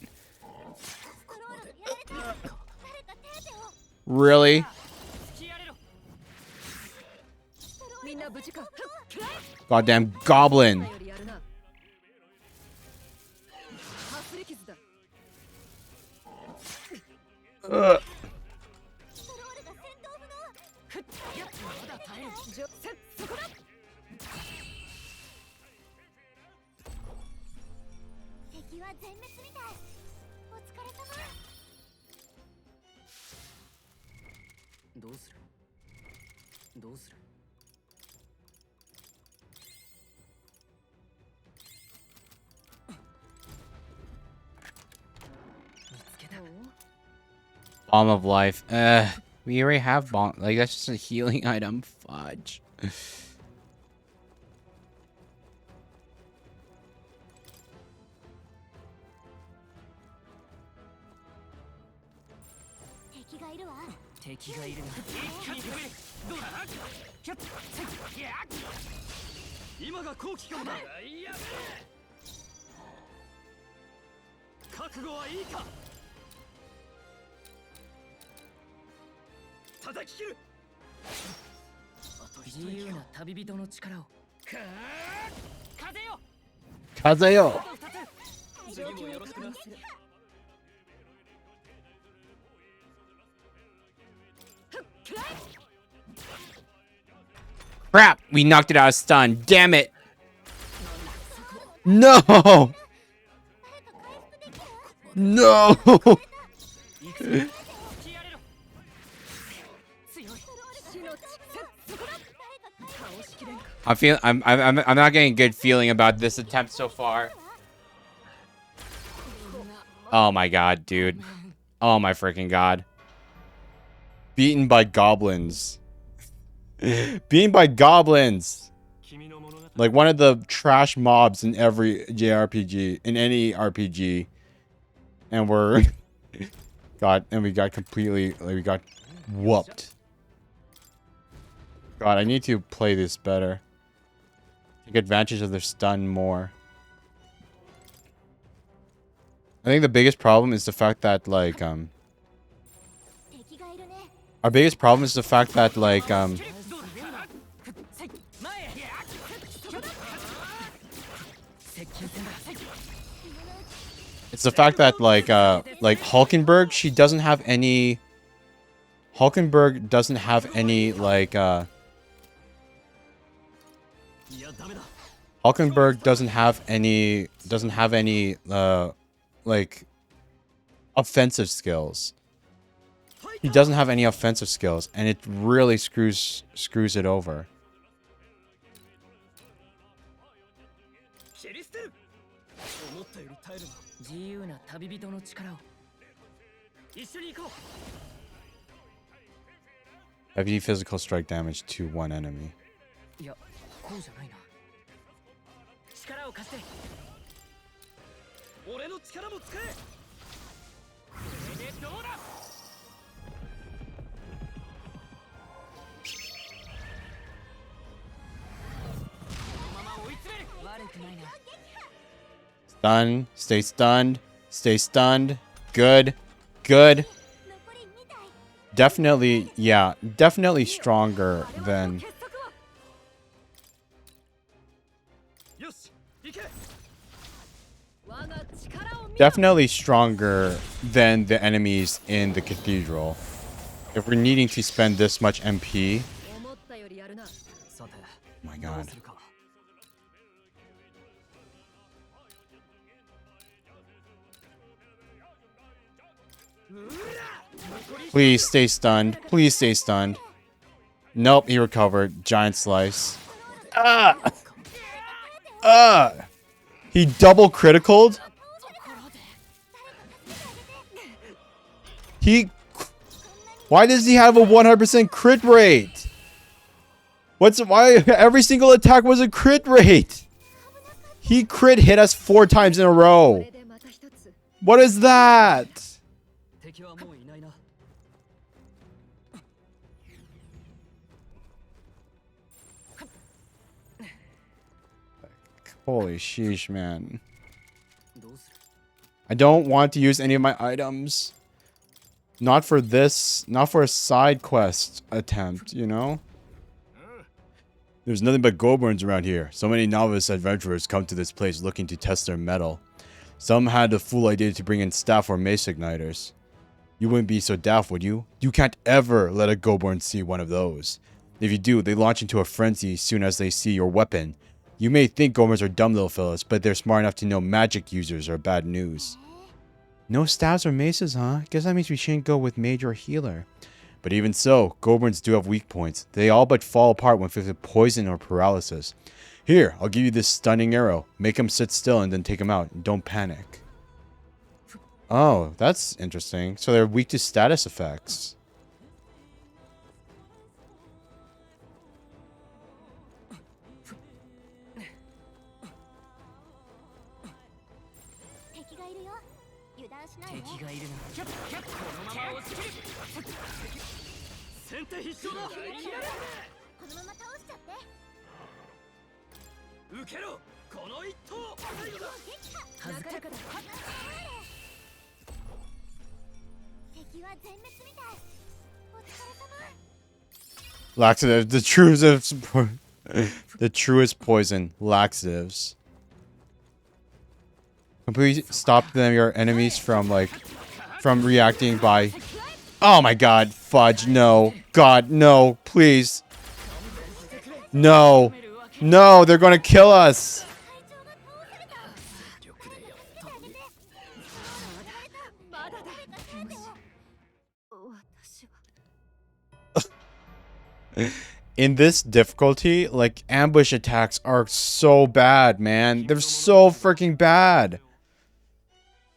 Really? Goddamn goblin. Ugh. Bomb of life. We already have bomb. Like, that's just a healing item. Fudge. Kazeo. Crap! We knocked it out of stun. Damn it! No! No! I'm not getting a good feeling about this attempt so far. Oh my god, dude. Oh my freaking god. Beaten by goblins. Beaten by goblins. Like one of the trash mobs in every JRPG, in any RPG. And we're we got completely, like, we got whooped. God, I need to play this better. Take advantage of their stun more. I think the biggest problem is the fact that, like, our biggest problem is the fact that, like, it's the fact that, like Hulkenberg, she doesn't have any... Hulkenberg doesn't have any, like, Hulkenberg doesn't have any, like, offensive skills. He doesn't have any offensive skills, and it really screws it over. Heavy physical strike damage to one enemy. Stun. Stay stunned. Stay stunned. Good. Good. Definitely, yeah. Definitely stronger than... Definitely stronger than the enemies in the cathedral. If we're needing to spend this much MP... Oh my god. Please stay stunned. Please stay stunned. Nope, he recovered. Giant slice. Ah! Ah! He double criticaled? Why does he have a 100% crit rate? Why every single attack was a crit rate? He crit hit us 4 times in a row. What is that? Holy sheesh, man. I don't want to use any of my items. Not for this, not for a side quest attempt, you know? There's nothing but goblins around here. So many novice adventurers come to this place looking to test their mettle. Some had the fool idea to bring in staff or mace igniters. You wouldn't be so daft, would you? You can't ever let a goblin see one of those. If you do, they launch into a frenzy as soon as they see your weapon. You may think goblins are dumb little fellas, but they're smart enough to know magic users are bad news. No staves or maces, huh? Guess that means we shouldn't go with mage or healer. But even so, goblins do have weak points. They all but fall apart when faced with poison or paralysis. Here, I'll give you this stunning arrow. Make them sit still and then take them out. Don't panic. Oh, that's interesting. So they're weak to status effects. Laxatives, the truest poison, laxatives. Completely stop them, your enemies from reacting by. Oh my god, fudge, no. God, no, please. No. No, they're gonna kill us. In this difficulty, like, ambush attacks are so bad, man. They're so freaking bad.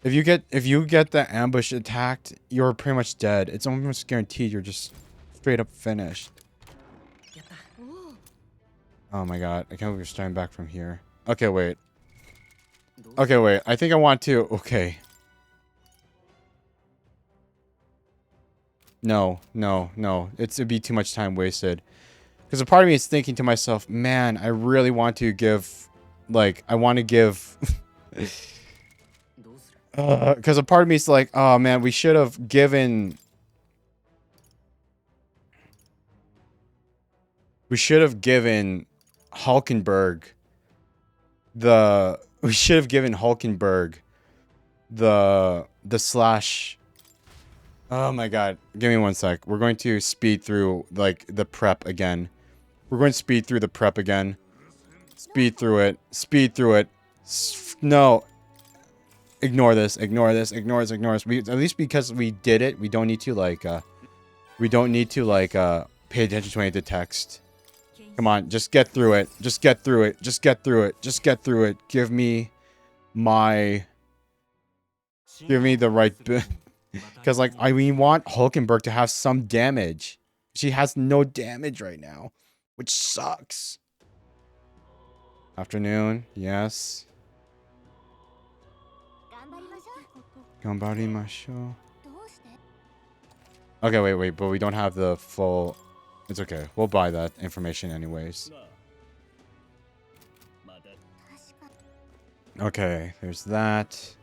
If you get the ambush attacked, you're pretty much dead. It's almost guaranteed you're just straight up finished. Oh my god, I can't believe we're starting back from here. Okay, wait. Okay, wait. I think I want to... Okay. No, no, no. It'd be too much time wasted. Because a part of me is thinking to myself, man, I really want to give... Like, I want to give... Because a part of me is like, oh man, we should have given... We should have given Hulkenberg the... We should have given Hulkenberg the slash... Oh my god. Give me one sec. We're going to speed through, like, the prep again. We're going to speed through the prep again. Speed through it. Speed through it. No. Ignore this. Ignore this. Ignore this. Ignore this. At least because we did it, we don't need to, like, we don't need to, like, pay attention to any of the text. Come on. Just get through it. Just get through it. Just get through it. Just get through it. Give me my... Give me the right bit. Because, like, we want Hulkenberg to have some damage. She has no damage right now, which sucks. Afternoon, yes. Ganbarimashou. Okay, wait, but we don't have the full... It's okay. We'll buy that information anyways. Okay, there's that.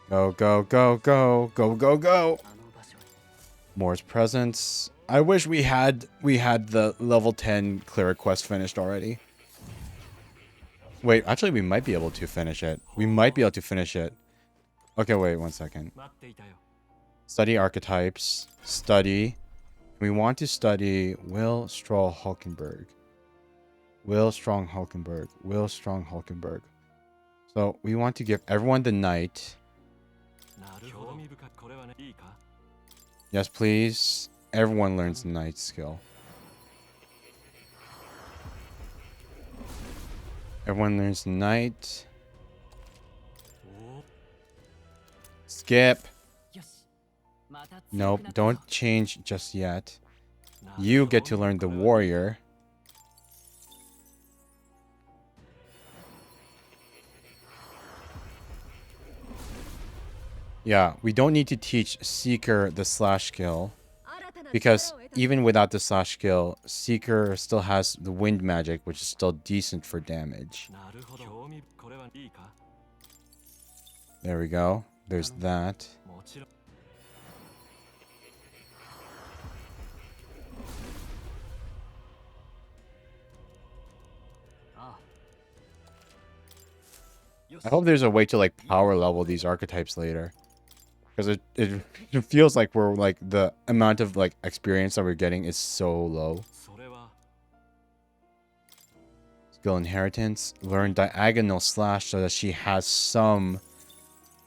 Go, go, go, go, go, go, go. Moore's presence. I wish we had the level 10 cleric quest finished already. Wait, actually we might be able to finish it. We might be able to finish it. Okay, wait one second. Study archetypes. Study. We want to study Will Strong Hulkenberg. Will Strong Hulkenberg. Will Strong Hulkenberg. So we want to give everyone the knight. Yes, please. Everyone learns the knight skill. Everyone learns the knight. Skip. Nope, don't change just yet. You get to learn the warrior. Yeah, we don't need to teach Seeker the slash skill. Because even without the slash skill, Seeker still has the wind magic, which is still decent for damage. There we go. There's that. I hope there's a way to like power level these archetypes later. Because it feels like we're like the amount of like experience that we're getting is so low. Skill inheritance. Learn diagonal slash so that she has some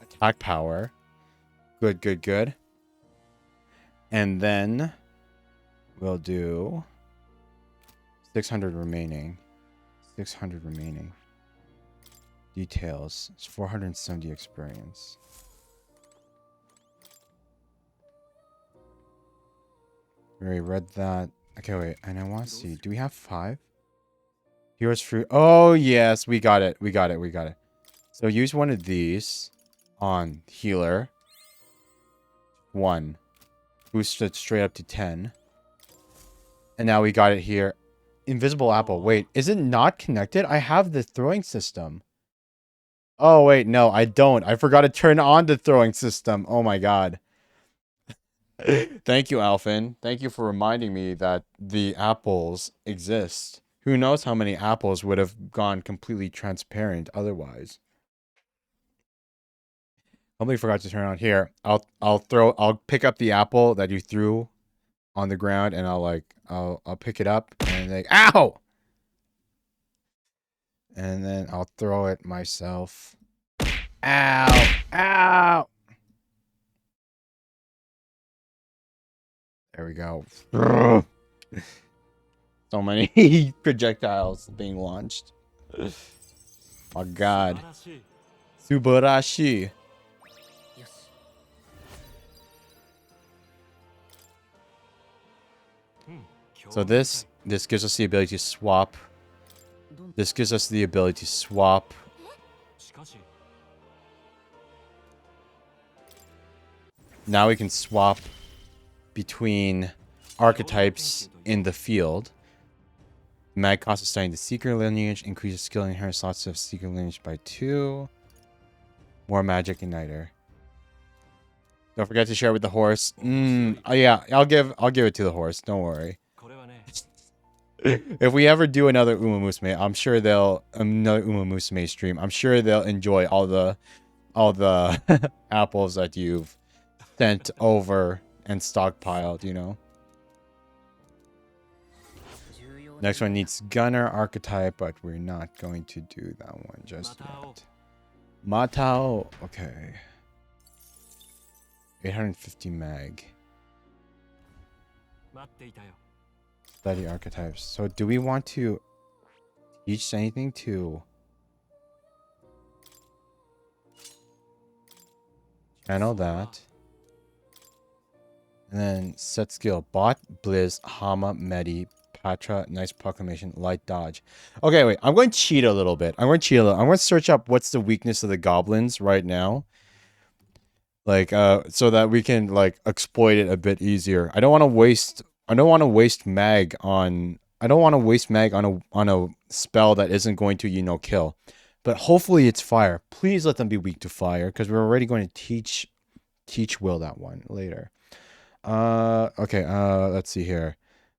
attack power. Good, good, good. And then we'll do 600 remaining. 600 remaining. Details. It's 470 experience. We already read that. Okay, wait. And I want to see. Do we have 5? Hero's fruit. Oh, yes. We got it. We got it. We got it. So use one of these on healer. 1. Boost it straight up to 10. And now we got it here. Invisible apple. Wait, is it not connected? I have the throwing system. Oh, wait. No, I don't. I forgot to turn on the throwing system. Oh, my God. Thank you, Alphin. Thank you for reminding me that the apples exist. Who knows how many apples would have gone completely transparent otherwise. Completely forgot to turn on here. I'll pick up the apple that you threw on the ground and I'll pick it up and like, ow! And then I'll throw it myself. Ow! Ow! There we go. So many projectiles being launched. Oh God. Subarashi. So this gives us the ability to swap. This gives us the ability to swap. Now we can swap between archetypes in the field. Mag cost of studying the Seeker lineage. Increases skill and inherent slots of Seeker lineage by 2. More magic igniter. Don't forget to share with the horse. Oh yeah, I'll give it to the horse. Don't worry. If we ever do another Uma Musume, I'm sure another Uma Musume stream. I'm sure they'll enjoy all the apples that you've sent over and stockpiled, you know. Next one needs Gunner archetype, but we're not going to do that one just yet. Matao, okay. 850 mag. Study archetypes. So do we want to teach anything to channel that? And then set skill. Bot, Blizz, Hama, Medi, Patra, Nice Proclamation, Light Dodge. Okay, wait. I'm going to cheat a little bit. I'm going to search up what's the weakness of the goblins right now. Like, so that we can, like, exploit it a bit easier. I don't want to waste mag on a spell that isn't going to, you know, kill. But hopefully it's fire. Please let them be weak to fire, because we're already going to teach Will that one later. Okay, let's see here.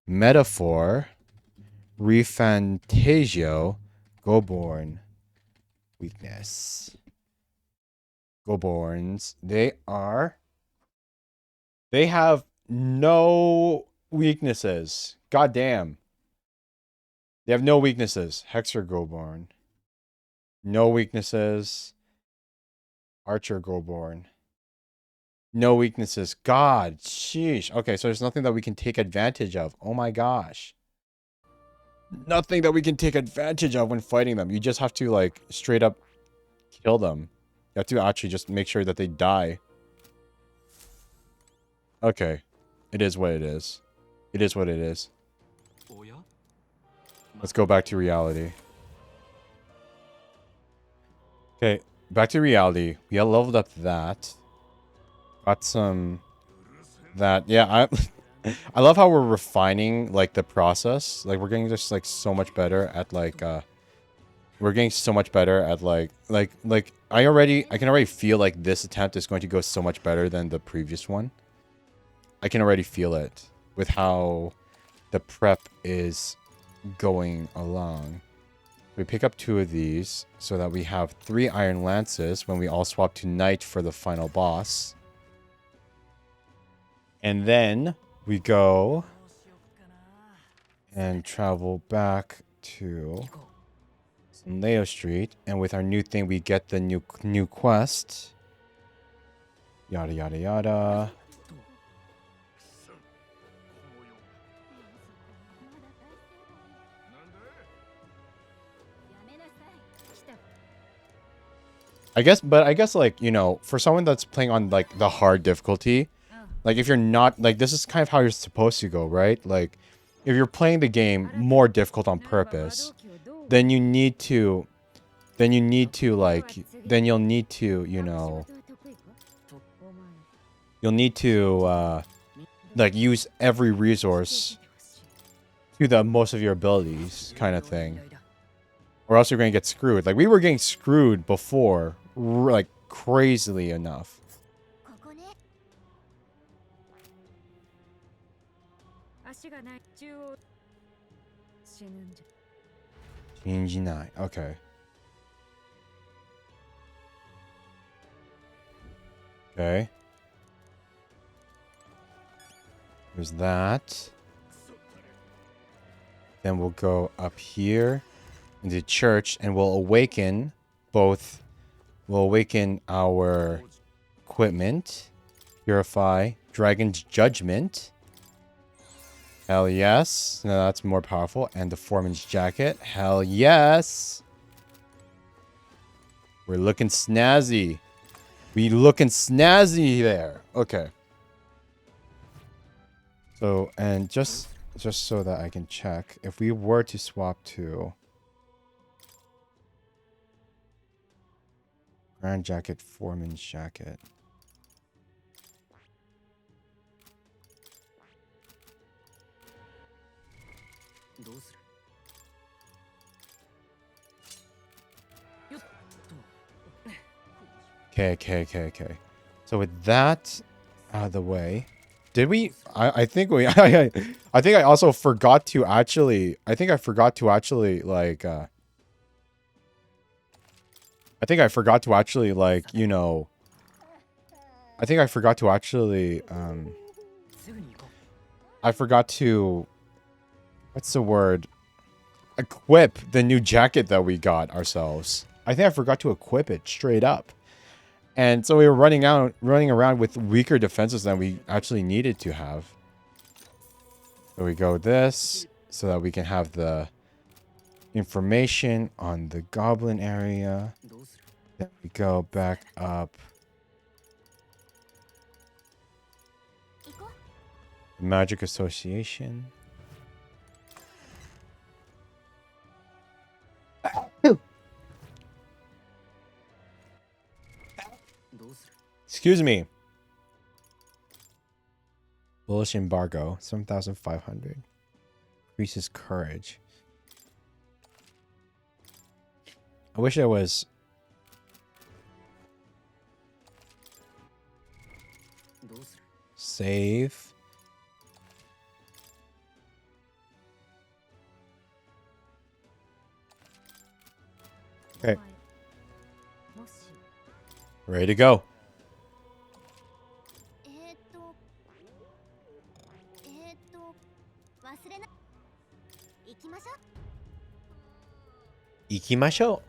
Metaphor, REFANTAZIO, Goborn, weakness. Goborns, they have no weaknesses. God damn. They have no weaknesses. Hexer Goborn. No weaknesses. Archer Goborn. No weaknesses. God, sheesh. Okay, so there's nothing that we can take advantage of. Oh my gosh. Nothing that we can take advantage of when fighting them. You just have to, like, straight up kill them. You have to actually just make sure that they die. Okay. It is what it is. It is what it is. Let's go back to reality. Okay, back to reality. We leveled up that. Got some... That, yeah, I love how we're refining like the process. Like we're getting just like so much better at like we're getting so much better at like I can already feel like this attempt is going to go so much better than the previous one. I can already feel it with how the prep is going along. We pick up 2 of these so that we have 3 iron lances when we all swap to knight for the final boss. And then we go and travel back to Leo Street, and with our new thing we get the new quest. Yada yada yada. I guess like, you know, for someone that's playing on like the hard difficulty, like if you're not like this is kind of how you're supposed to go, right? Like if you're playing the game more difficult on purpose, then you need to like then you'll need to, you know, you'll need to like use every resource to the most of your abilities kind of thing. Or else you're going to get screwed. Like we were getting screwed before, like crazily enough. Nine. Okay. Okay. There's that. Then we'll go up here into church and we'll awaken both. We'll awaken our equipment. Purify. Dragon's Judgment. Hell yes. No, that's more powerful. And the Foreman's Jacket. Hell yes. We're looking snazzy. We looking snazzy there. Okay. So, and just so that I can check, if we were to swap to Grand Jacket, Foreman's Jacket. Okay. So with that out of the way, did we? I think we. I think I also forgot to actually. I think I forgot to actually like. I think I forgot to actually like, you know. I think I forgot to actually. I forgot to. What's the word? Equip the new jacket that we got ourselves. I think I forgot to equip it straight up. And so we were running around with weaker defenses than we actually needed to have. So we go this so that we can have the information on the goblin area. Then we go back up. The Magic Association. Excuse me. Bullish embargo, 7,500. Increases courage. I wish I was. Save. Okay. Ready to go. Ikimashou.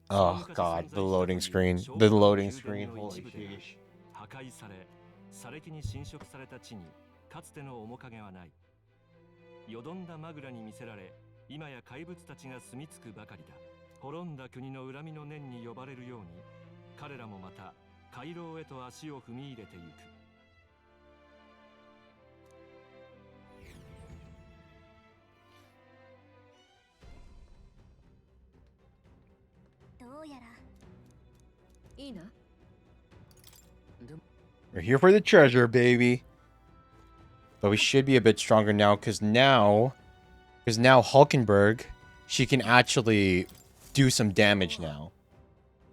Oh god, the loading screen. The loading screen. Holy sheesh. 破壊され、砂礫に侵食された地にかつての面影はない。よどんだマグラに魅せられ、今や怪物たちが住み着くばかりだ。滅んだ国の恨みの念に呼ばれるように、彼らもまた回廊へと足を踏み入れていく。どうやらいいな。We're here for the treasure, baby. But we should be a bit stronger now, because now Hulkenberg, she can actually do some damage now.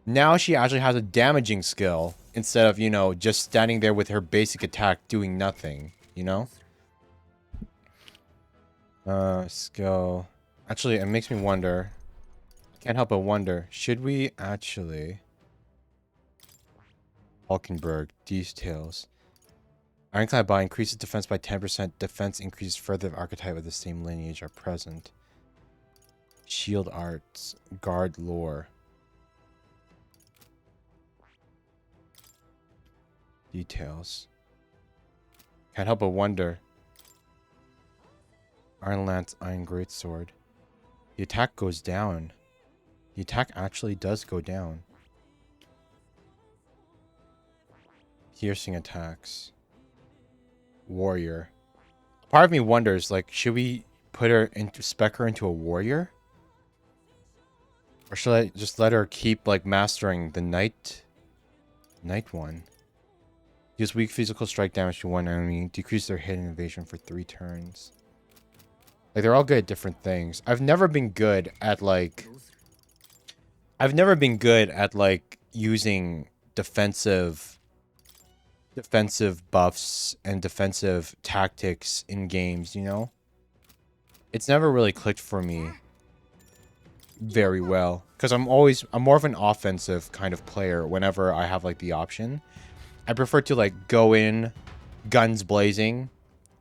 Now she actually has a damaging skill instead of, you know, just standing there with her basic attack doing nothing, you know? Skill. Actually, it makes me wonder. Can't help but wonder. Should we actually... Hulkenberg. Details. Ironclad Body increases defense by 10%. Defense increases further if archetype of the same lineage are present. Shield arts. Guard lore. Details. Can't help but wonder. Iron Lance, Iron Greatsword. The attack goes down. The attack actually does go down. Piercing attacks. Warrior. Part of me wonders, like, should we spec her into a warrior? Or should I just let her keep, like, mastering the knight one? Use weak physical strike damage to one enemy. Decrease their hit and evasion for 3 turns. Like, they're all good at different things. I've never been good at, like, using defensive buffs and defensive tactics in games, you know? It's never really clicked for me very well. Because I'm more of an offensive kind of player whenever I have, like, the option. I prefer to, like, go in guns blazing,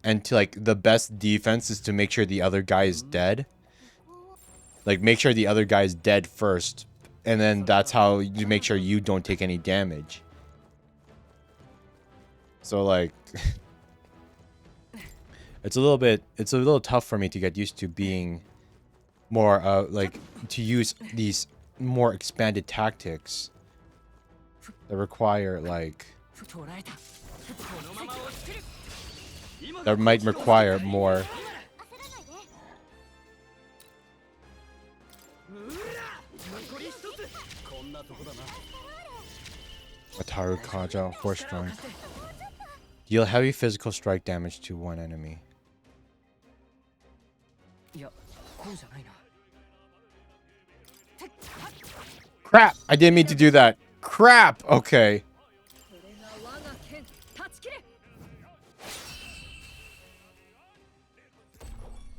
and to, like, the best defense is to make sure the other guy is dead. Like, make sure the other guy is dead first, and then that's how you make sure you don't take any damage. So, like, it's a little tough for me to get used to being more, like, to use these more expanded tactics that require, like, that might require more. Wataru Kaja, Force Strength. Deal heavy physical strike damage to one enemy. Crap! I didn't mean to do that. Crap! Okay.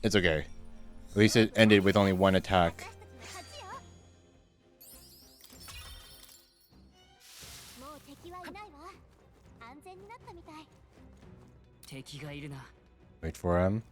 It's okay. At least it ended with only one attack. Wait for him.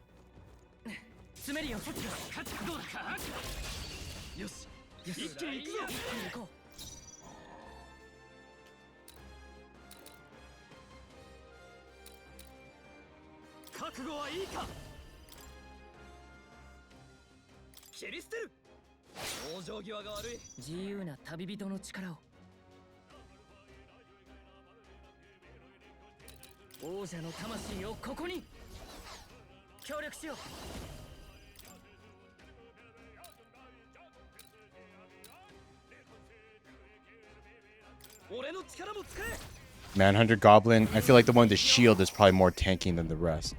Manhunter Goblin. I feel like the one with the shield is probably more tanking than the rest.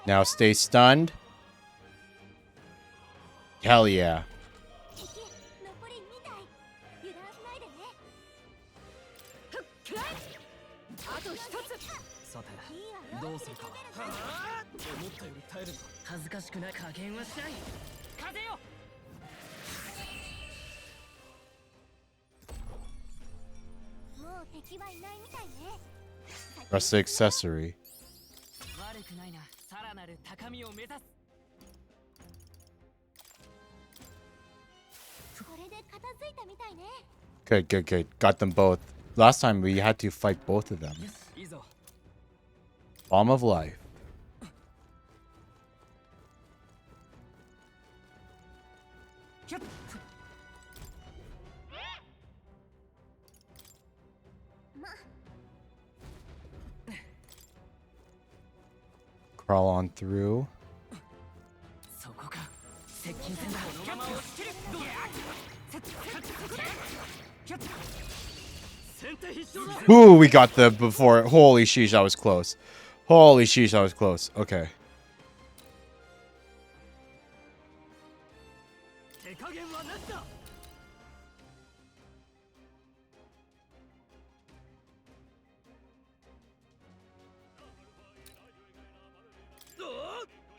Now stay stunned. Hell yeah. Press the accessory. Good, good, good. Got them both. Last time we had to fight both of them. Bomb of Life. Crawl on through. Ooh, we got the before. Holy sheesh, that was close. Holy sheesh, that was close. Okay.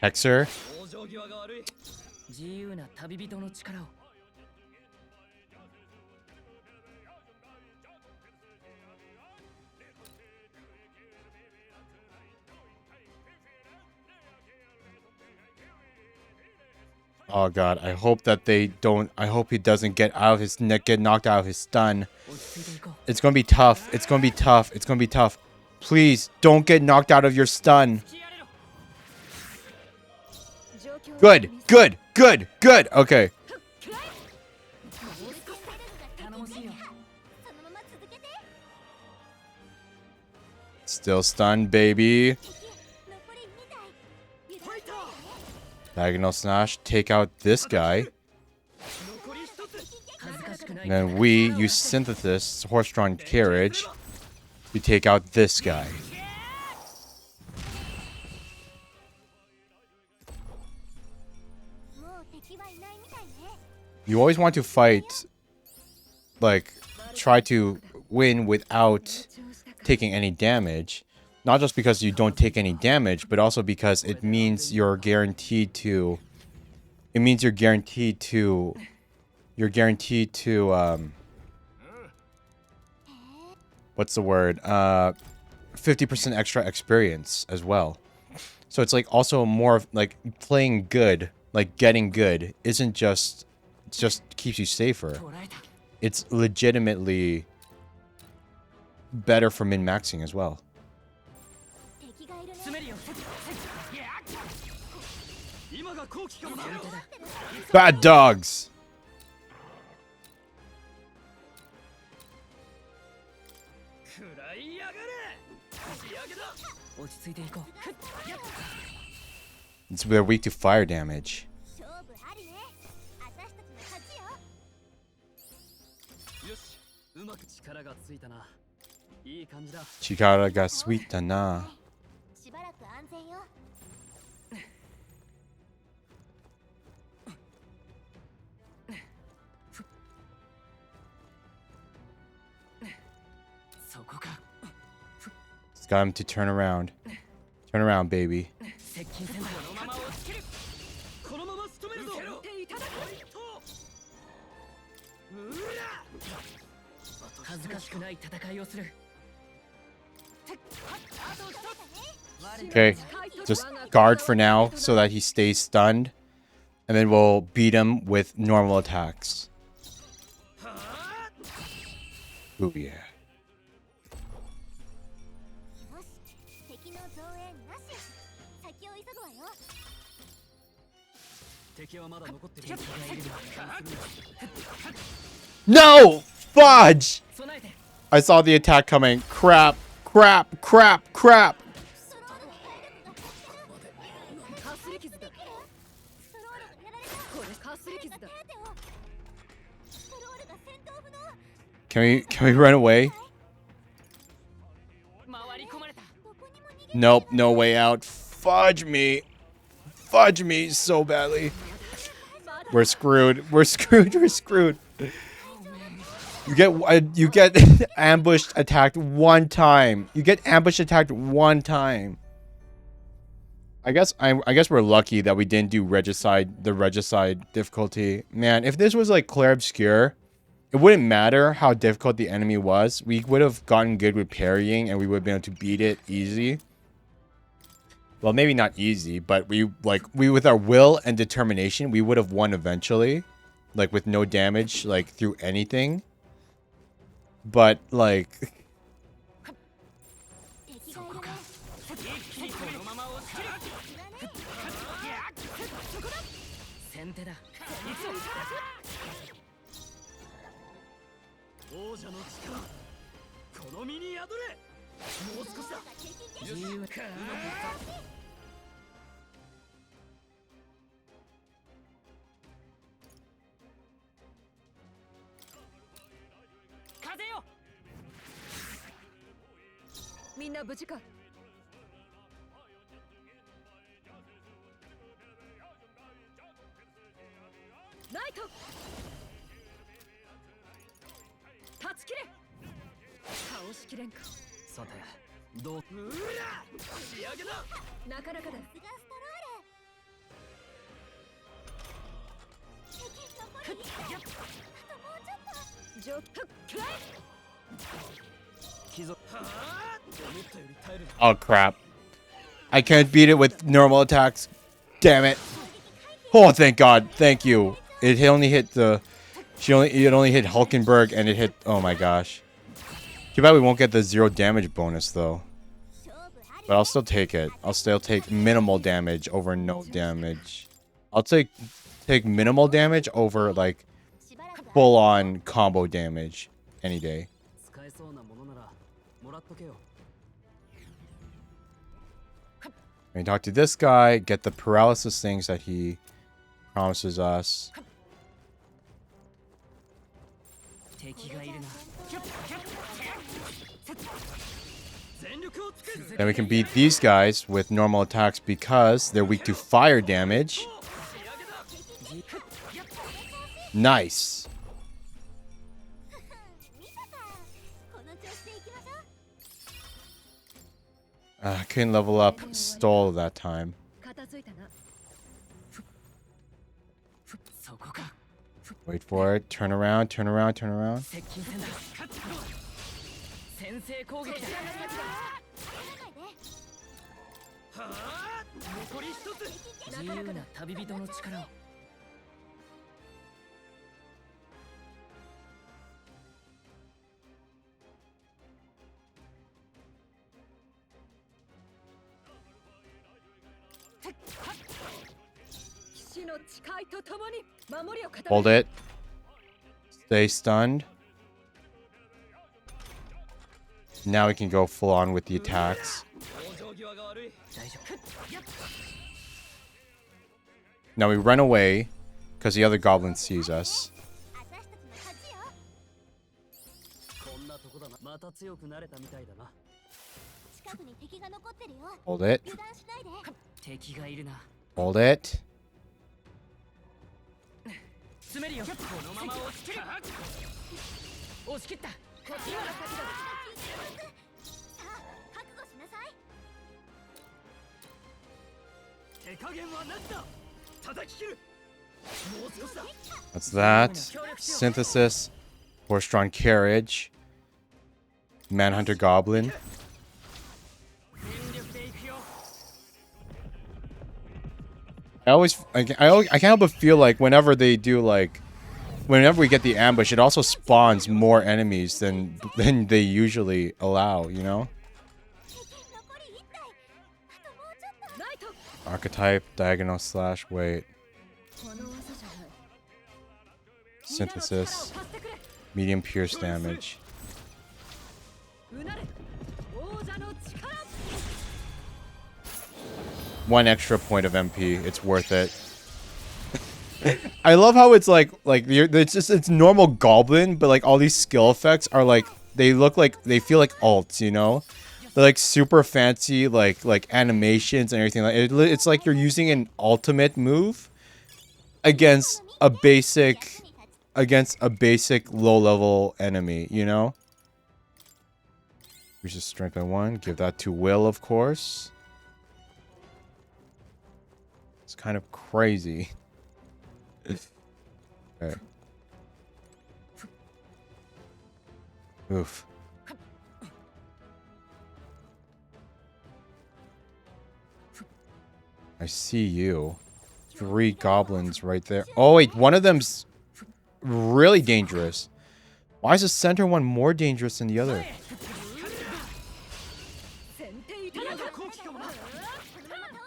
Hexer. Oh god, I hope that they don't. I hope he doesn't get out of his neck, get knocked out of his stun. It's gonna be tough. It's gonna be tough. It's gonna be tough. Please don't get knocked out of your stun. Good, good, good, good. Okay. Still stunned, baby. Diagonal Slash, take out this guy. And then we use Synthesis, Horse-Drawn Carriage, to take out this guy. You always want to fight, like, try to win without taking any damage. Not just because you don't take any damage, but also because it means you're guaranteed to... It means you're guaranteed to... You're guaranteed to, what's the word? 50% extra experience as well. So it's like also more of like playing good, like getting good, isn't just... It just keeps you safer. It's legitimately better for min-maxing as well. Bad dogs! They're weak to fire damage. Chikara ga suita na. It's got him to turn around. Turn around, baby. Okay, just guard for now so that he stays stunned. And then we'll beat him with normal attacks. Ooh, yeah. No! Fudge! I saw the attack coming. Crap, crap, crap, crap. Can we run away? Nope, no way out. Fudge me. Fudge me so badly. We're screwed. We're screwed. We're screwed. You get ambushed attacked one time. You get ambushed attacked one time. I guess we're lucky that we didn't do the regicide difficulty. Man, if this was like Clair Obscure, it wouldn't matter how difficult the enemy was. We would have gotten good with parrying and we would have been able to beat it easy. Well, maybe not easy, but we with our will and determination, we would have won eventually. Like with no damage, like through anything. But like みんな無事か。ライト断ち切れ。倒しきれんか。さてどううら仕上げだ。なかなかだ。ジョットクライ。貴族はあ思ったより耐えるな。 Oh crap. I can't beat it with normal attacks. Damn it. Oh, thank God. Thank you. It only hit the... It only hit Hulkenberg and it hit... Oh my gosh. Too bad we won't get the 0 damage bonus though. But I'll still take it. I'll still take minimal damage over no damage. I'll take minimal damage over like full-on combo damage any day. 使えそうなものならもらっとけよ。 We talk to this guy, get the paralysis things that he promises us. 敵がいるな。 Then we can beat these guys with normal attacks because they're weak to fire damage. Nice. I couldn't level up Stole that time. 片付いたな。 そこか。 Wait for it. Turn around, turn around, turn around. 接近戦だ。先制攻撃だ。はあ残り一つ。自由な旅人の力を。 騎士の誓いとともに守りを固め。 Hold it. Stay stunned. Now we can go full on with the attacks. 往生際が悪い。大丈夫。 Now we run away because the other goblin sees us. こんなとこだな。また強くなれたみたいだな。 Hold it. 敵がいるな。 Hold it. 詰めるよ。このまま押し切る。押し切った。手加減はなしだ。叩き切る。もう少しだ。 That's that. Synthesis. Horse-drawn carriage. Manhunter goblin. 全力で行くよ。 I can't help but feel like whenever they do like, whenever we get the ambush, it also spawns more enemies than they usually allow, you know? Archetype, diagonal slash, wait. Synthesis, medium pierce damage. うなれ王者の力。 One extra point of MP, it's worth it. I love how it's like it's normal goblin, but like all these skill effects are like they feel like alts, you know? They're like super fancy like animations and everything. Like it's like you're using an ultimate move against a basic low level enemy, you know? We should strength by 1, give that to Will, of course. It's kind of crazy. Okay. Oof. I see you. 3 goblins right there. Oh wait, one of them's really dangerous. Why is the center one more dangerous than the other?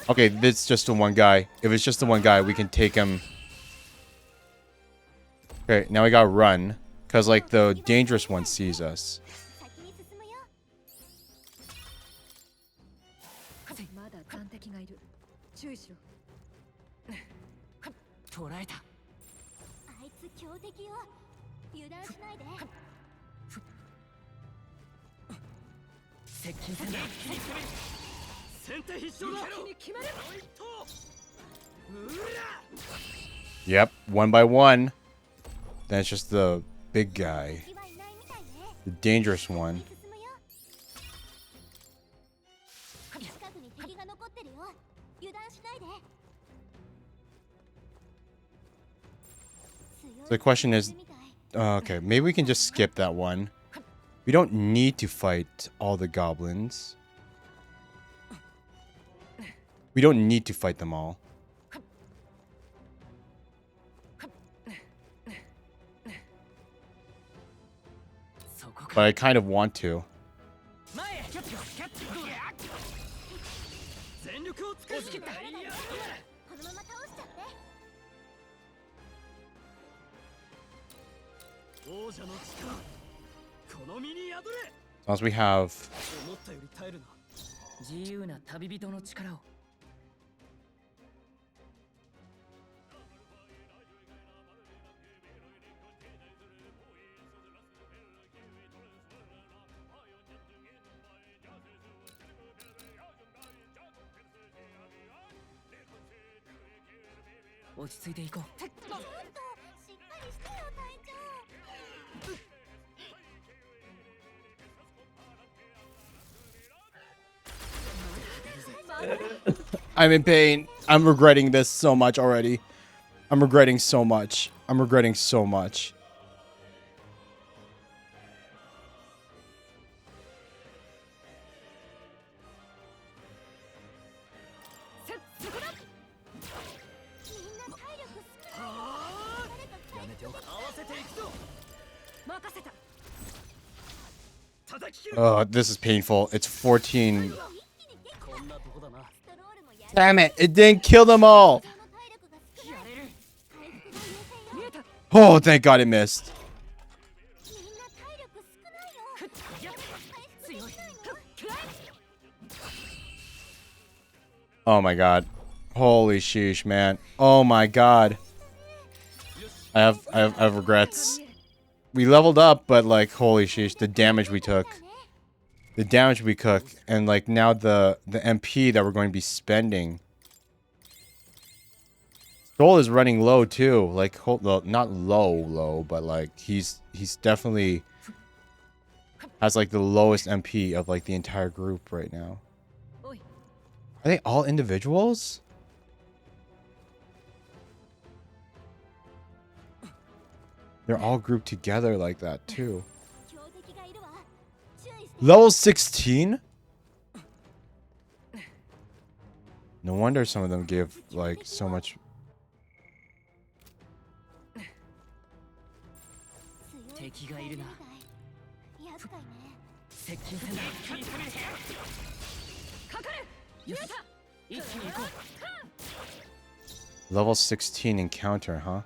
Okay, it's just the one guy. If it's just the one guy, we can take him. Okay, now we gotta run. Because, like, the dangerous one sees us. まだ残敵がいる。注意しろ。捕らえた。接近戦だ先手必勝だ一気に決める Yep, one by one. Then it's just the big guy. The dangerous one. So the question is, okay, maybe we can just skip that one. We don't need to fight all the goblins. We don't need to fight them all. But I kind of want to. 前へキャッチキャッチ全力を尽くしきったこのまま倒しちゃって王者の力この身に宿れ As long as we have 思ったより耐えるな自由な旅人の力を 落ち着いていこうちょっとしっかりしてよ隊長 I'm in pain. I'm regretting this so much already. I'm regretting so much. I'm regretting so much. This is painful. It's 14. Damn it. It didn't kill them all. Oh, thank God it missed. Oh my God. Holy sheesh, man. Oh my God. I have regrets. We leveled up, but like, holy sheesh, the damage we took. The damage we took, and like now the MP that we're going to be spending. Soul is running low too. Like, well, not low, but like he's definitely has like the lowest MP of like the entire group right now. Are they all individuals? They're all grouped together like that too. Level 16? No wonder some of them give like so much. Level 16 encounter, huh?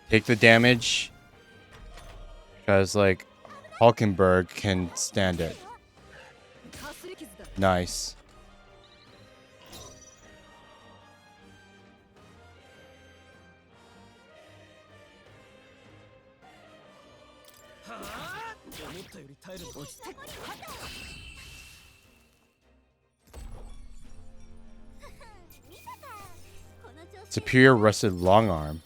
Take the damage. Because, like, Hulkenberg can stand it. Nice. Superior rusted long arm.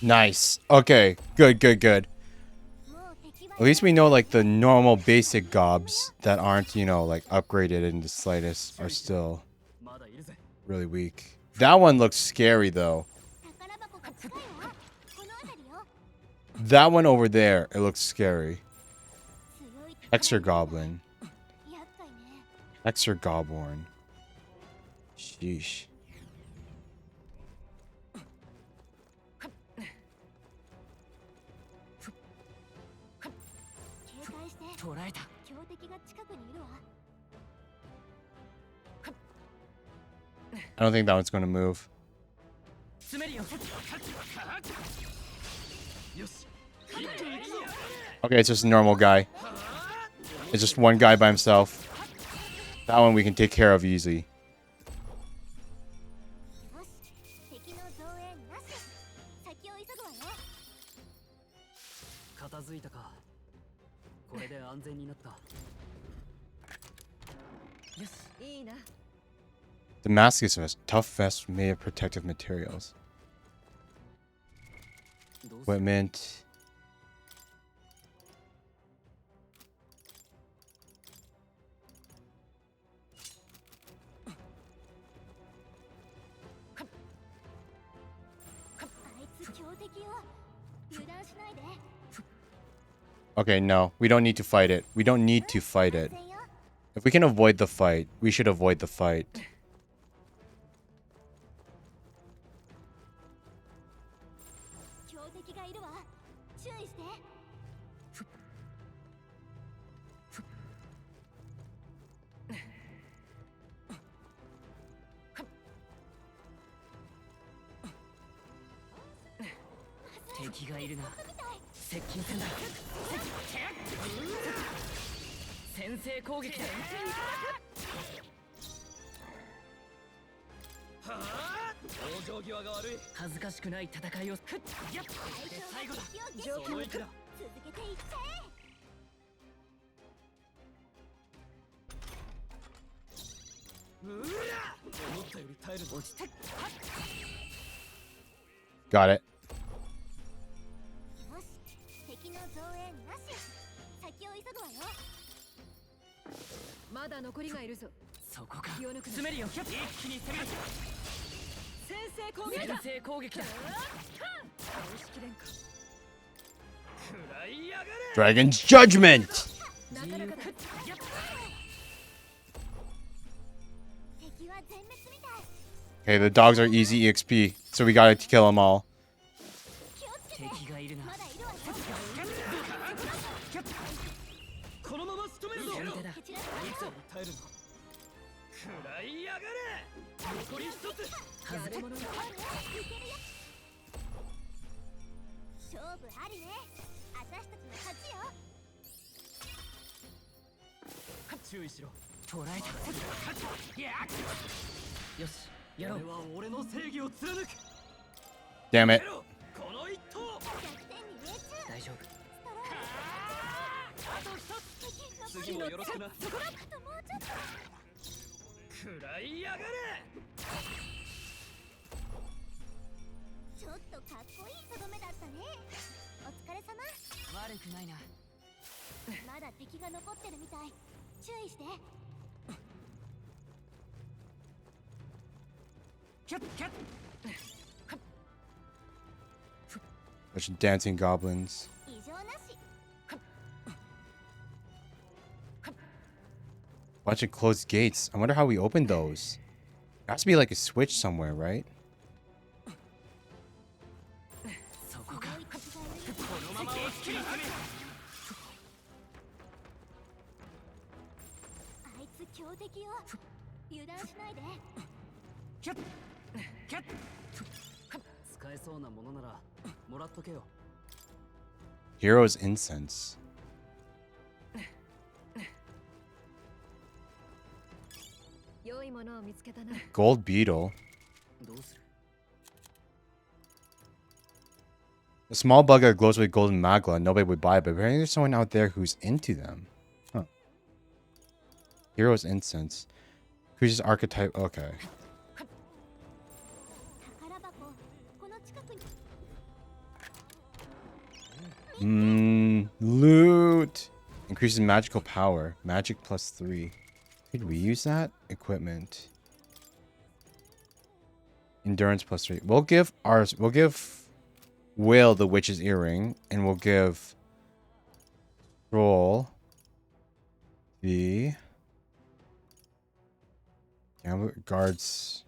Nice. Okay. Good, good, good. もう敵は At least we know like the normal basic gobs that aren't, you know, like upgraded in the slightest are still まだいるぜ really weak. That one looks scary though. 宝箱が近いわこの辺りよ That one over there, it looks scary. 強い Hexer Goblin. 厄介ね Hexer Goblin. Sheesh. 警戒して捕らえた 強敵が近くにいるわ I don't think that one's going to move. 詰めるよよし一気に行くぞ Okay, it's just a normal guy. It's just one guy by himself. That one we can take care of easily. よし敵の増援なし先を急ぐわよ片付いたかこれで安全になった Damascus vest. Tough vest made of protective materials. どうする Equipment. Okay, no. We don't need to fight it. We don't need to fight it. If we can avoid the fight, we should avoid the fight. Got it. まだ残りがいるぞ。そこか気を抜くな詰めるよ一気に攻める先制攻撃だ。先制攻撃だ押し切れんか。食らいやがれ Dragon's Judgment! なかなかだ。 Okay, the dogs are easy EXP, so we gotta kill them all. 敵がいるなこのまま仕留めるぞいつ耐えるの食らいやがれ残り一つ外れ者だ勝負ありね私たちの勝ちよ注意しろ捕らえたよしやろう俺は俺の正義を貫く Damn it. この一投逆転に命中大丈夫あと一つ次もよろしくなあともうちょっと食らいやがれちょっとかっこいいとどめだったねお疲れ様悪くないなまだ敵が残ってるみたい注意して キャッキャッ Bunch of dancing goblins. 異常なし Bunch of closed gates. I wonder how we opened those. There has to be like a switch somewhere, right? そこか強い敵がいるこのまま一気に攻めるあいつ強敵よ油断しないでキャッキャッ使えそうなものならもらっとけよ Hero's Incense. 良いものを見つけたな。 Gold Beetle. どうする A small bug that glows with golden magla. Nobody would buy it, but apparently there's someone out there who's into them. Huh. Hero's Incense. Creature's archetype. Okay. Loot. Increases magical power. Magic +3. Did we use that? Equipment. Endurance +3. We'll give Will the witch's earring, and we'll give Troll the guards.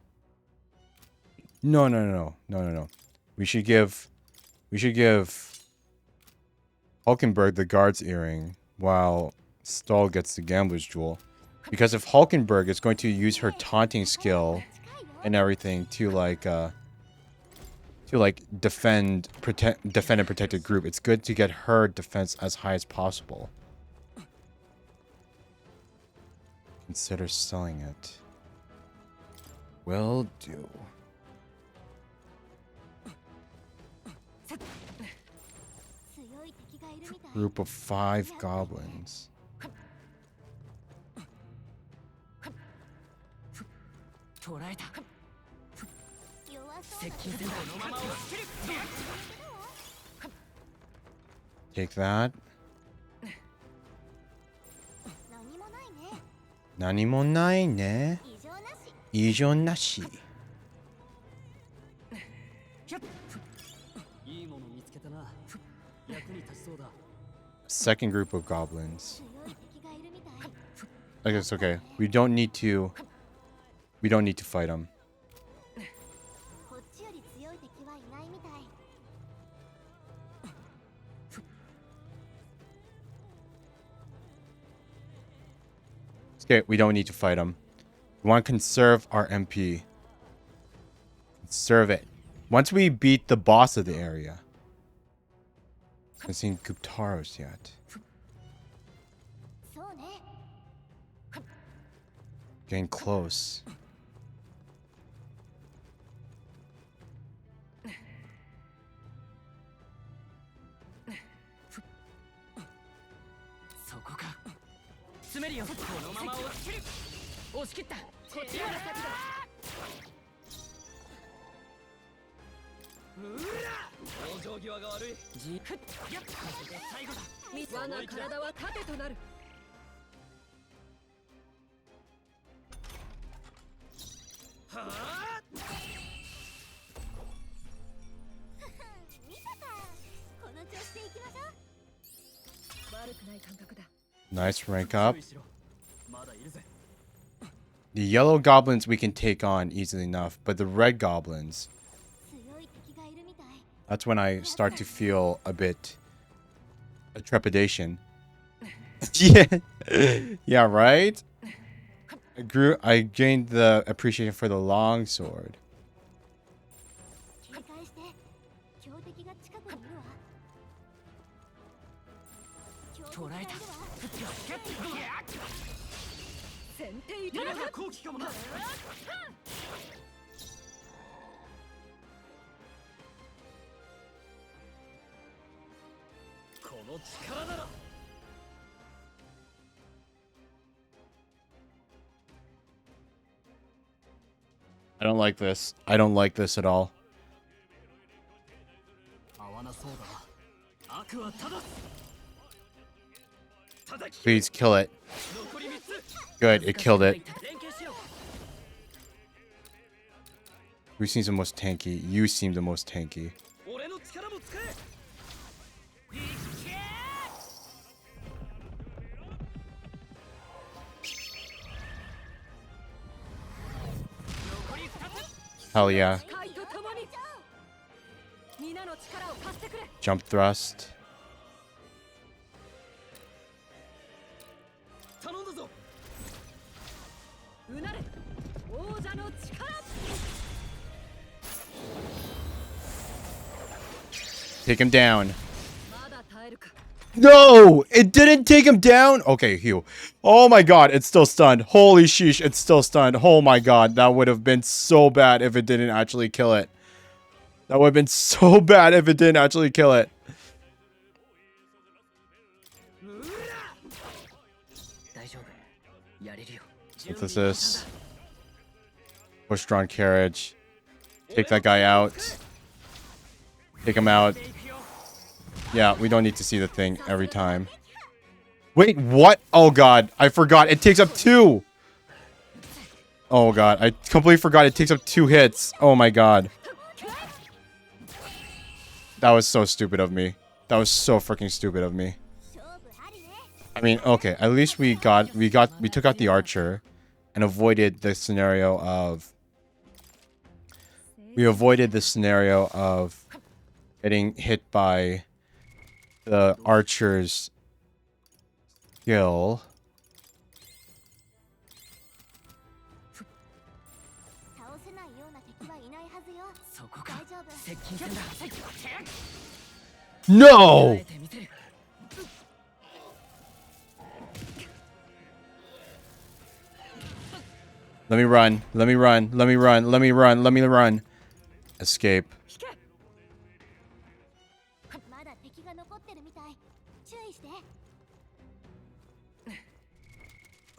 No. We should give Hulkenberg the guard's earring while Stahl gets the gambler's jewel. Because if Hulkenberg is going to use her taunting skill and everything to defend and protect a group, it's good to get her defense as high as possible. Consider selling it. Will do. Group of 5 goblins. Take that. Nanimo nai ne. Ijo nashi. Second group of goblins. I guess okay. We don't need to fight them. Okay, we don't need to fight them. We want to conserve our MP. Conserve it. Once we beat the boss of the area. I haven't seen Guptaros yet. Getting close. Nice rank up. The yellow goblins we can take on easily enough, but the red goblins, that's when I start to feel a bit of trepidation. Yeah, right? I gained the appreciation for the long sword. I don't like this. I don't like this at all. Please kill it. Good, it killed it. Who seems the most tanky? You seem the most tanky. Hell yeah. Jump thrust. Take him down. No! It didn't take him down? Okay, heal. Oh my god, it's still stunned. Holy sheesh, it's still stunned. Oh my god, that would have been so bad if it didn't actually kill it. That would have been so bad if it didn't actually kill it. Synthesis. Push drawn carriage. Take that guy out. Take him out. Yeah, we don't need to see the thing every time. Wait, what? Oh god, I forgot. It takes up 2. Oh god, I completely forgot it takes up 2 hits. Oh my god. That was so stupid of me. That was so freaking stupid of me. I mean, okay, at least we took out the archer and avoided the scenario of getting hit by the archer's skill. No! Let me run. Let me run. Let me run. Let me run. Let me run. Escape.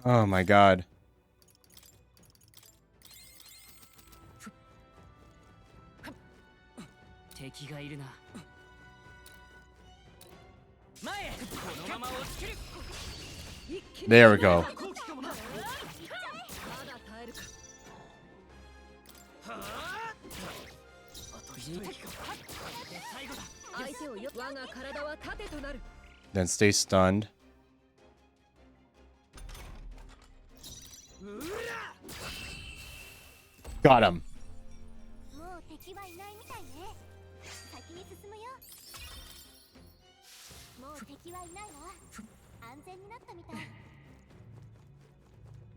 Oh my god. There we go. まだ耐えるか 相手をよ我が体は盾となる Then stay stunned. Got him. もう敵はいないみたいね。先に進むよ。もう敵はいないわ。安全になったみたい。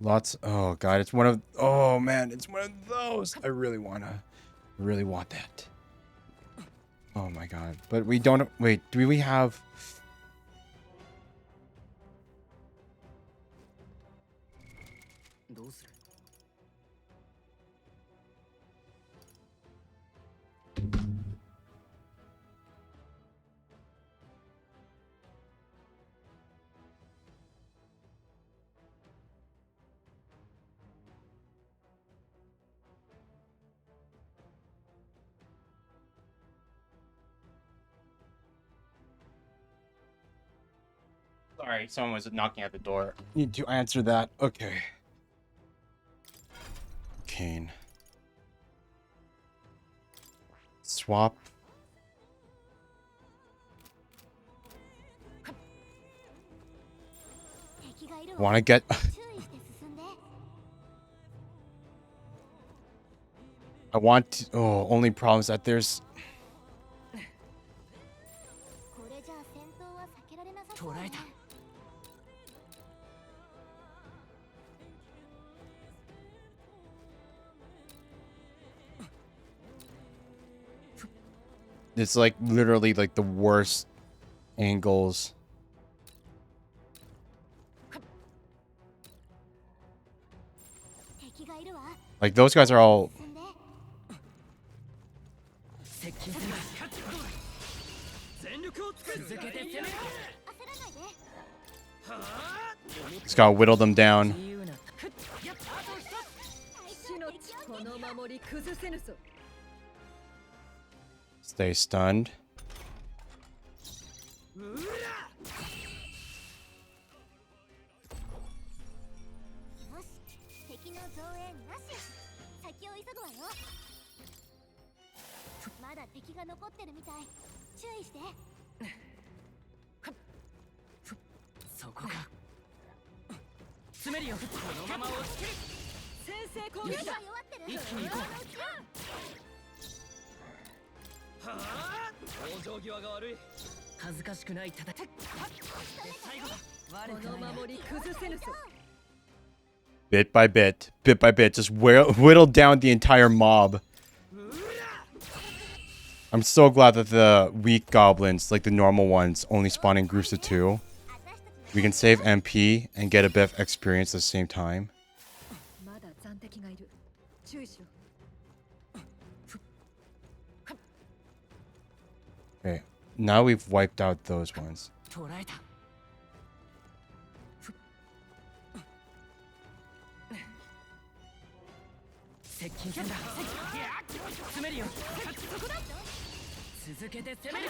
Lots. Oh god, it's one of. Oh man, it's one of those. I really want that. Oh my god, but we don't. Wait, do we have? Sorry, someone was knocking at the door. Need to answer that. Okay. Kane. Swap. Want to get... I want to... Oh, only problem is that there's... It's like literally like the worst angles. Like those guys are all... Just gotta whittle them down. Stay stunned. Bit by bit, just whittle down the entire mob. I'm so glad that the weak goblins, like the normal ones, only spawn in groups of 2. We can save MP and get a bit of experience at the same time. Okay, now we've wiped out those ones. 続けて攻める。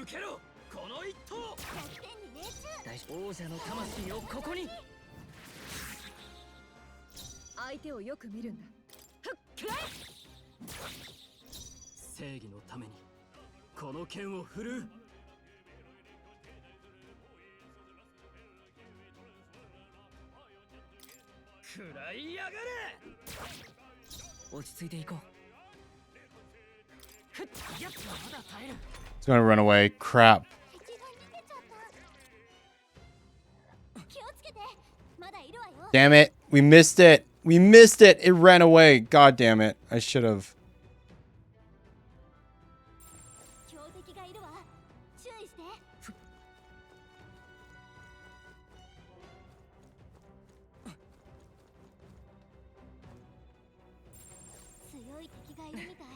受けろこの一投。100点に命中。大丈夫。王者の魂をここに。相手をよく見るんだ。ふっくら正義のためにこの剣を振るう。食らいやがれ。落ち着いていこう。ふっやっまだ耐える。 It's gonna run away. Crap. 敵が逃げちゃった。気をつけて。まだいるわよ。 Damn it. We missed it. We missed it. It ran away. God damn it. I should have. 強敵がいるわ。注意して。強い敵がいるみたい。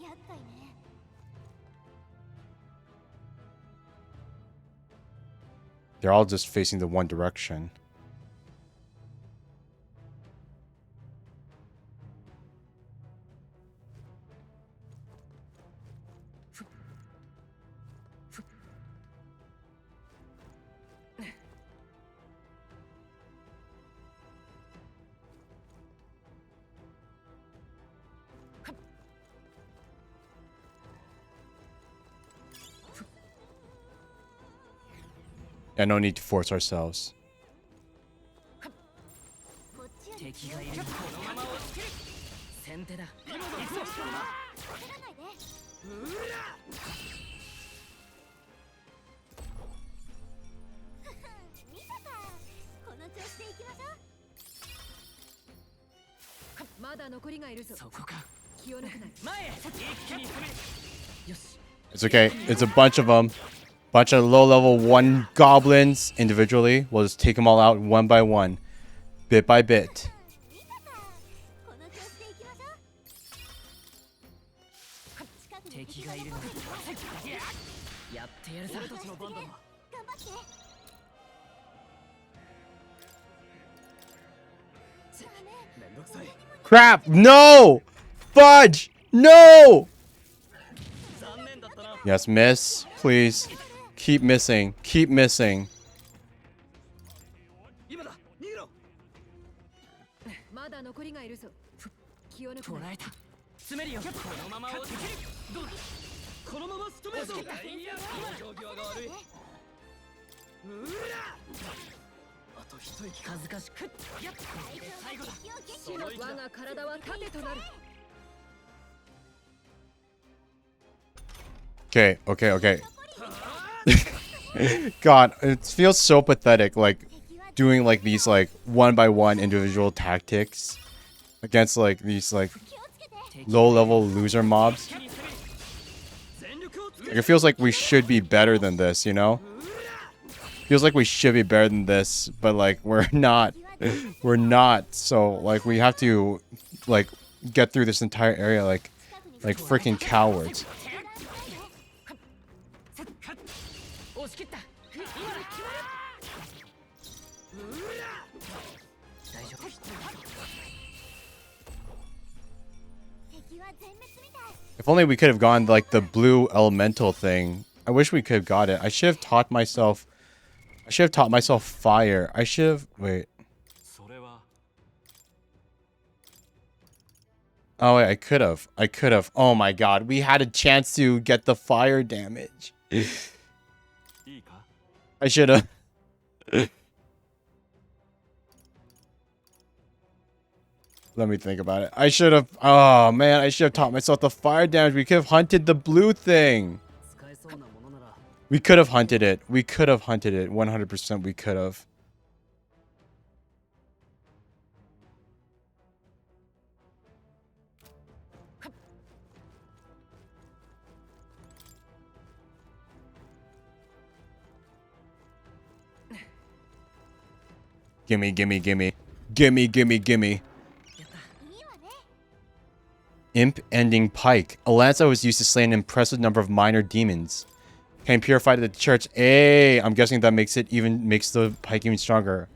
厄介ね。 They're all just facing the one direction. Yeah, no need to force ourselves. こっちより敵がいる。このまま押し切る。先手だ。今のいつも焦らないで。見たか。この調子でいきましょう。まだ残りがいるぞ。そこか。気を抜くな。前へ一気に攻める。よし。 It's okay. It's a bunch of them. Bunch of low-level 1 goblins individually. We'll just take them all out one by one. Bit by bit. 見たか。この調子でいきましょう。近くに敵がいるのだ。やってやるさ。俺たちの番だ。頑張って。 めんどくさい。 Crap! No! Fudge! No! 残念だったな。 Yes, miss. Please. Keep missing. Keep missing. 今だ。逃げろ。まだ残りがいるぞ。気を抜くな。捕らえた。詰めるよ。このまま押し切る。どうだ。このまま仕留めるぞ。いや、状況が悪い。うら。あと一息。恥ずかしく。やっ。最後だ。その息だ。我が体は盾となる。 Okay, okay, okay. God, it feels so pathetic, like, doing, like, these, like, one-by-one individual tactics against, like, these, like, low-level loser mobs. Like, it feels like we should be better than this, you know? Feels like we should be better than this, but, like, we're not. We're not. So, like, we have to, like, get through this entire area like freaking cowards. 押し切った。今だ。大丈夫。敵は全滅みたい。 If only we could have gone like the blue elemental thing. I wish we could have got it. I should have taught myself fire. I should have wait. それは Oh wait, I could have. Oh my god, we had a chance to get the fire damage. いいか I should have. Let me think about it. I should have. Oh man, I should have taught myself the fire damage. We could have hunted the blue thing. 使えそうなものなら。 We could have hunted it. 100% we could have. Gimme. いいわね。 Imp ending pike. A lance that was used to slay an impressive number of minor demons. Can purify the church. Hey, I'm guessing that makes the pike even stronger.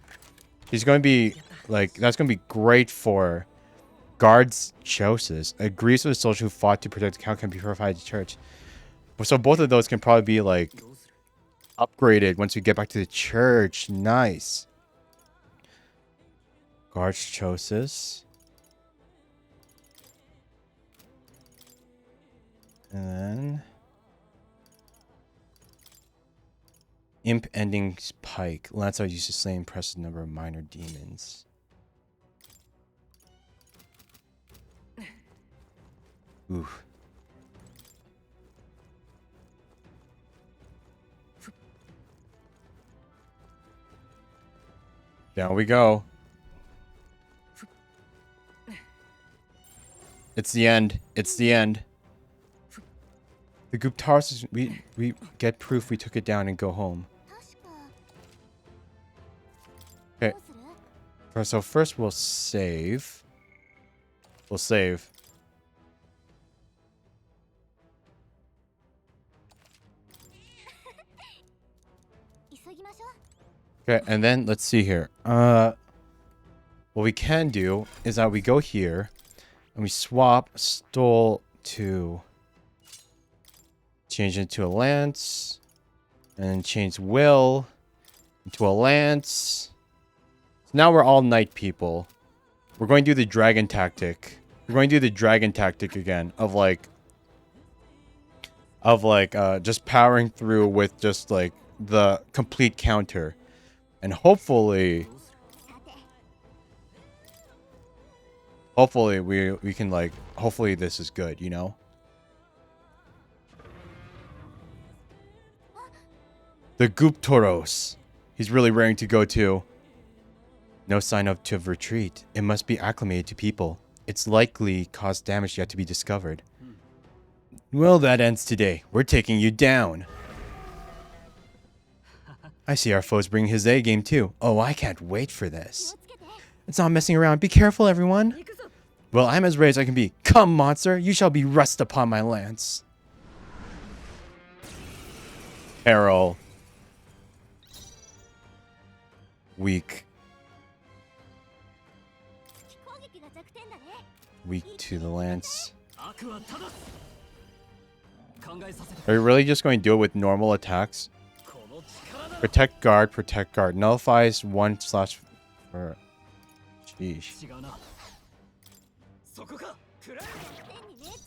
He's going to be like, that's going to be great for Guards Chosis. Agrees with a soldier who fought to protect the cow can be purified to church. So both of those can probably be like upgraded once we get back to the church. Nice. Guards Chosis. And then Imp Ending Pike. Lancelot used to slay impressive number of minor demons. Ooh. Down we go. It's the end. It's the end. The Guptaros, we get proof we took it down and go home. 確か Okay. どうする So first we'll save. We'll save. 急ぎましょう Okay, and then let's see here. What we can do is that we go here and we swap stole to change it to a lance and change will into a lance. So now we're all knight people. We're going to do the dragon tactic. We're going to do the dragon tactic again of like just powering through with just like the complete counter. And hopefully さて we can like hopefully this is good, you know? The Guptoros. He's really raring to go too. No sign of retreat. It must be acclimated to people. It's likely caused damage yet to be discovered. Well, that ends today. We're taking you down. I see our foe's bringing his A game too. Oh, I can't wait for 気 this. をつけて It's not messing around. Be careful, everyone. 行くぞ Well, I'm as ready as I can be. Come, monster. You shall be rust upon my lance. Peril. Weak. 攻撃が弱点だね Weak to the lance. 悪は正す考えさせて Are you really just going to do it with normal attacks? この力だ Protect guard, protect guard. Nullifies 1 slash for. Sheesh. 違うなそこかくらえ弱点に命中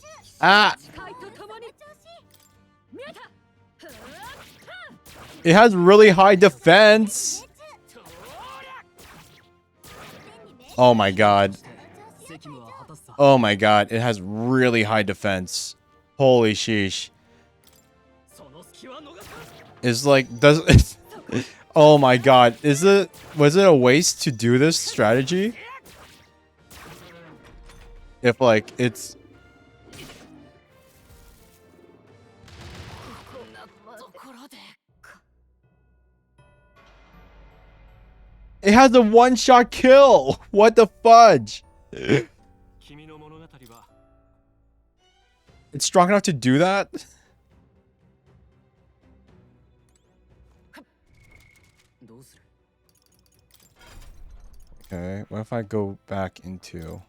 Ah! 誓いとともに調子 見えたふわっ It has really high defense. とりゃ 弱点に命中 Oh my god. 責務は果たすさ Oh my god. It has really high defense. Holy sheesh. その隙は逃さ It's like does oh my god. Was it a waste to do this strategy? If like it's こんなところで it has a one-shot kill. What the fudge? 君の物語は It's strong enough to do that? どうする Okay, what if I go back into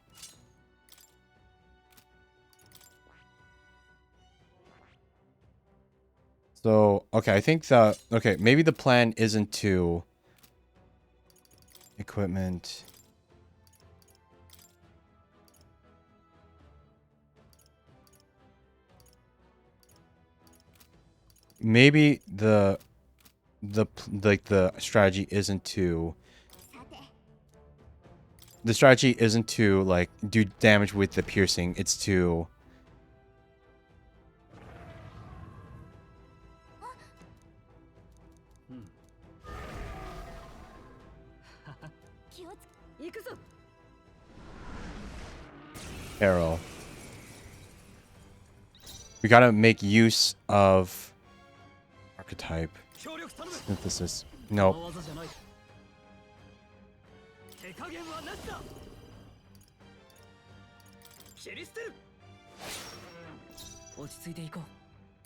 So, okay, I think that okay, maybe the plan isn't to equipment. Maybe the strategy isn't to さて the strategy isn't to like do damage with the piercing, it's to 気をつけ行くぞ arrow. We gotta make use of archetype 協力頼む synthesis. こ Nope. の技じゃない手加減はなしだ切り捨てる落ち着いていこ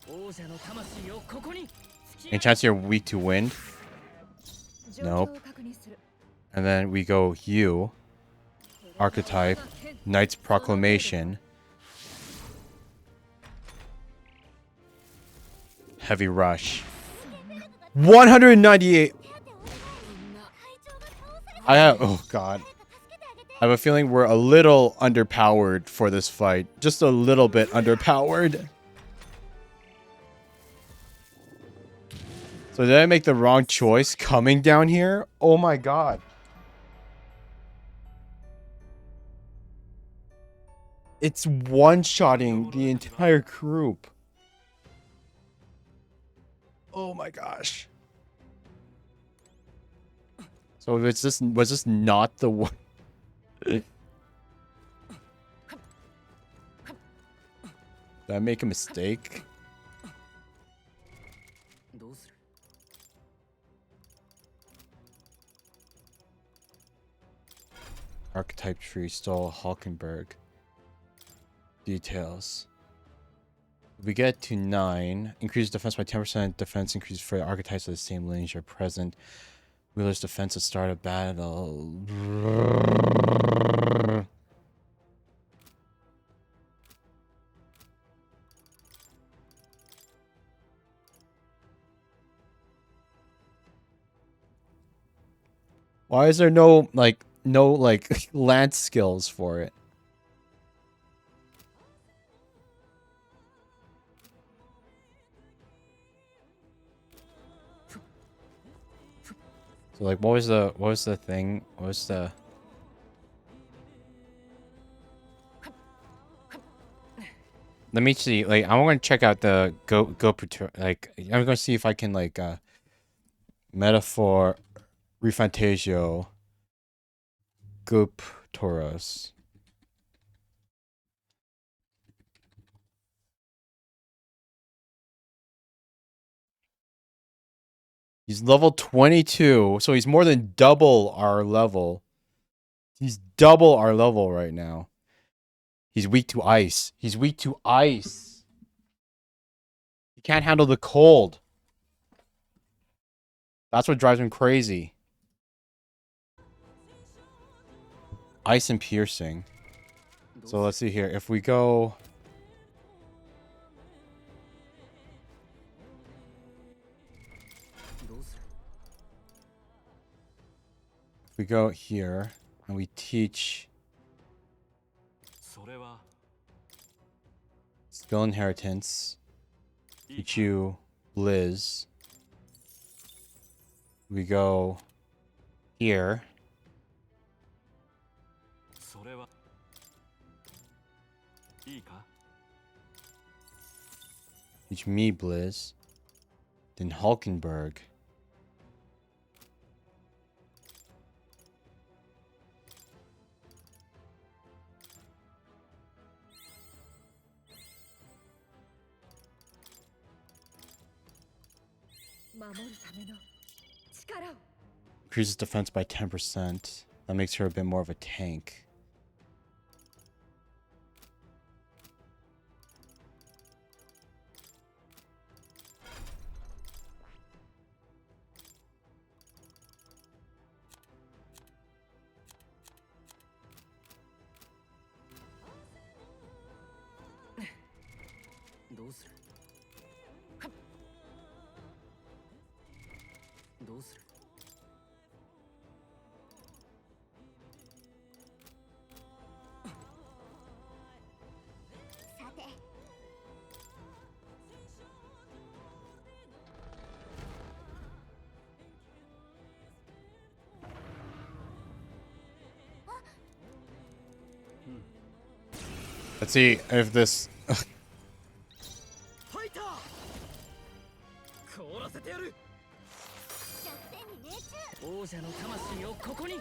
う王者の魂をここに Any chance you're weak to wind? 状況を確認する And then we go you archetype. 剣 Knight's Proclamation. Heavy Rush. 198. I have. Oh god. I have a feeling we're a little underpowered for this fight. Just a little bit underpowered. So did I make the wrong choice coming down here? Oh my god. It's one-shotting the entire group. Oh my gosh. So was this not the one? Did I make a mistake? Archetype tree stole Hulkenberg. Details. We get to 9. Increase defense by 10%. Defense increases for archetypes of the same lineage are present. Wheeler's defense at start of battle. Why is there no lance skills for it? So like what was the thing? What was the Let me see, like I'm gonna check out the like I'm gonna see if I can like metaphor REFANTAZIO Goop Tauros. He's level 22, so he's more than double our level. He's double our level right now. He's weak to ice. He's weak to ice. He can't handle the cold. That's what drives him crazy. Ice and piercing. So let's see here. If we go... If we go here and we teach skill inheritance, teach you Blizz. We go here. Teach me Blizz. Then Hulkenberg. Increases defense by 10%. That makes her a bit more of a tank. Let's see if this... 王者の魂をここに。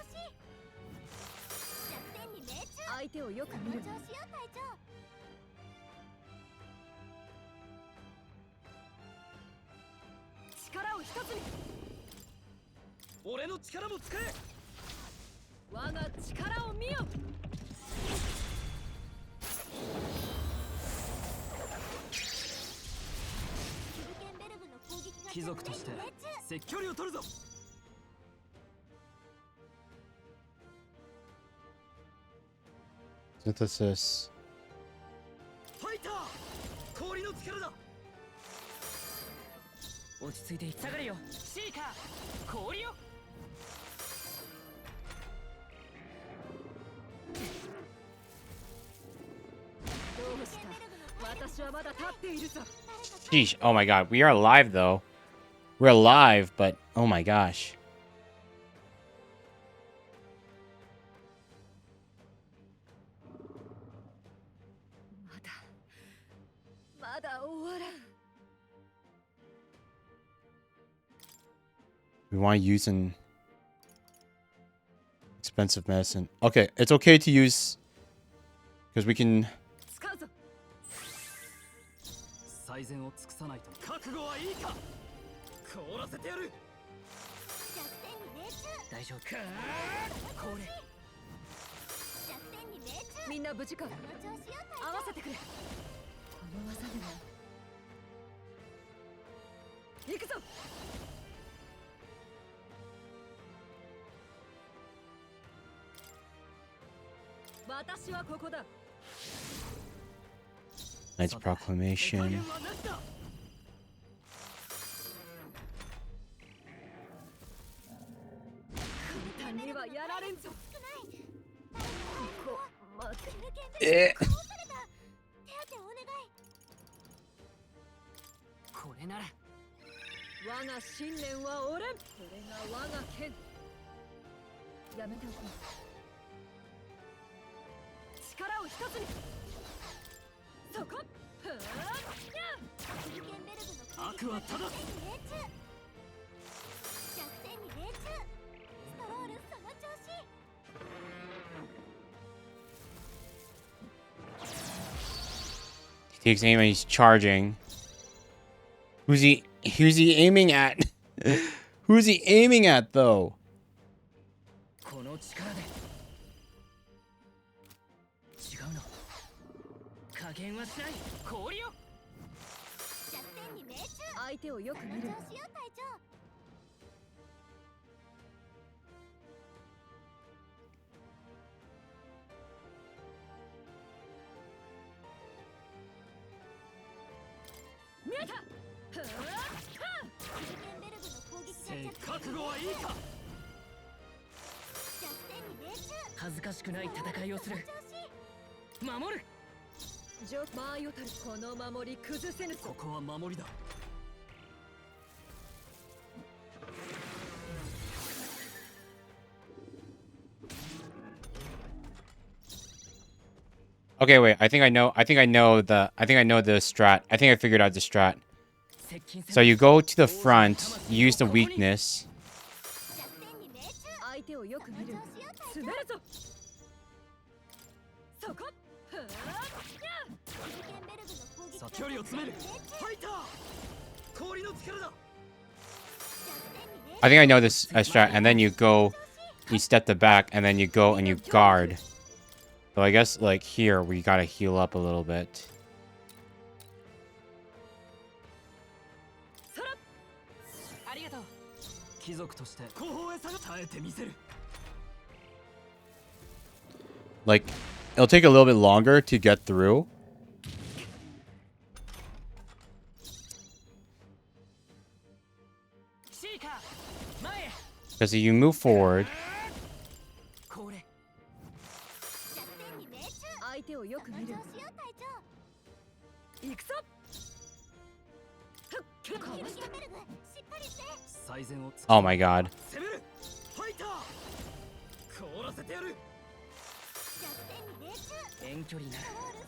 相手をよく見る。力を一つに。俺の力も使え。我が力を見よ。貴族として積距離を取るぞ。This Synthesis. ファイター氷の力だ落ち着いて下がれよシーカー氷よどうした私はまだ立っているぞ Sheesh. Oh my god. We are alive though. We're alive, but oh my gosh. まだ終わらん We want to use an expensive medicine. Okay, it's okay to use because we can. 使うぞ最善を尽くさないと覚悟はいいか凍らせてやる弱点に命中大丈夫かこれ弱点に命中みんな無事かその調子よ合わせてくれこの技でも行くぞ私はここだ Knight's Proclamation. 加減はなしだ簡単にはやられんぞこ待ってえ倒された手当てお願いこれなら我が信念は折れんこれが我が剣やめておこう力を一つにそこふーヒルケンベルグの悪は正す弱点に命中ストロールその調子 He takes aim and he's charging. Who's he aiming at? Who's he aiming at though? この力で違うの加減はしない氷よ弱点に命中相手をよくその見る調子よ隊長 見えたふーヒルケンベルグの攻撃せいが覚悟はいいか弱点に命中恥ずかしくない戦いをするその調子守るジョマーヨタルこの守り崩せぬぞここは守りだ Okay, wait. I think I know the strat. I think I figured out the strat. 接近戦 So you go to the front, use the weakness. 弱点に命中相手をよく見るその調子よ隊詰めるぞそこふー長ヒルケンベルグの攻撃がさ距離を詰める命中ファイター氷の力だ 弱点に命中 I think I know this strat. And then you go, you step the back, and then you go and you guard. So I guess like here we gotta heal up a little bit. そらありがとう貴族として後方へ下が耐えてみせる Like it'll take a little bit longer to get through. シーカー前へ Because if you move forward, これ弱点に命中相手をよく見るその調子よ隊長行くぞふっヒルケンベルグしっかりして最善を oh my god. 攻めるファイター凍らせてやる弱点に命中遠距離ならストロール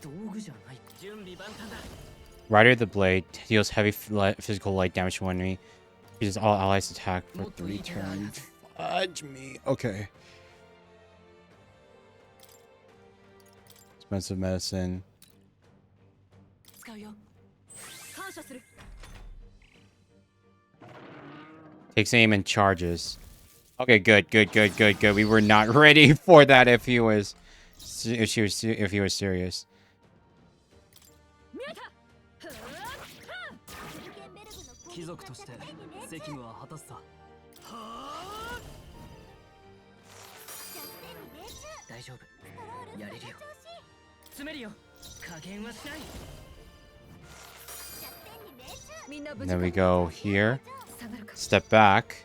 その調子 道具じゃない準備万端だ Rider of the Blade deals heavy physical light damage to one enemy. Uses all allies attack for 3 turns. Fudge me. Okay. Expensive medicine. 使うよ感謝する Takes aim and charges. Okay, good. We were not ready for that if he was serious. 見えたふーヒルケンベルグの攻撃が貴族として弱点に命中責務は果たすさはあ大丈夫やれるよ詰めるよ加減はしない And then we go here. Step back.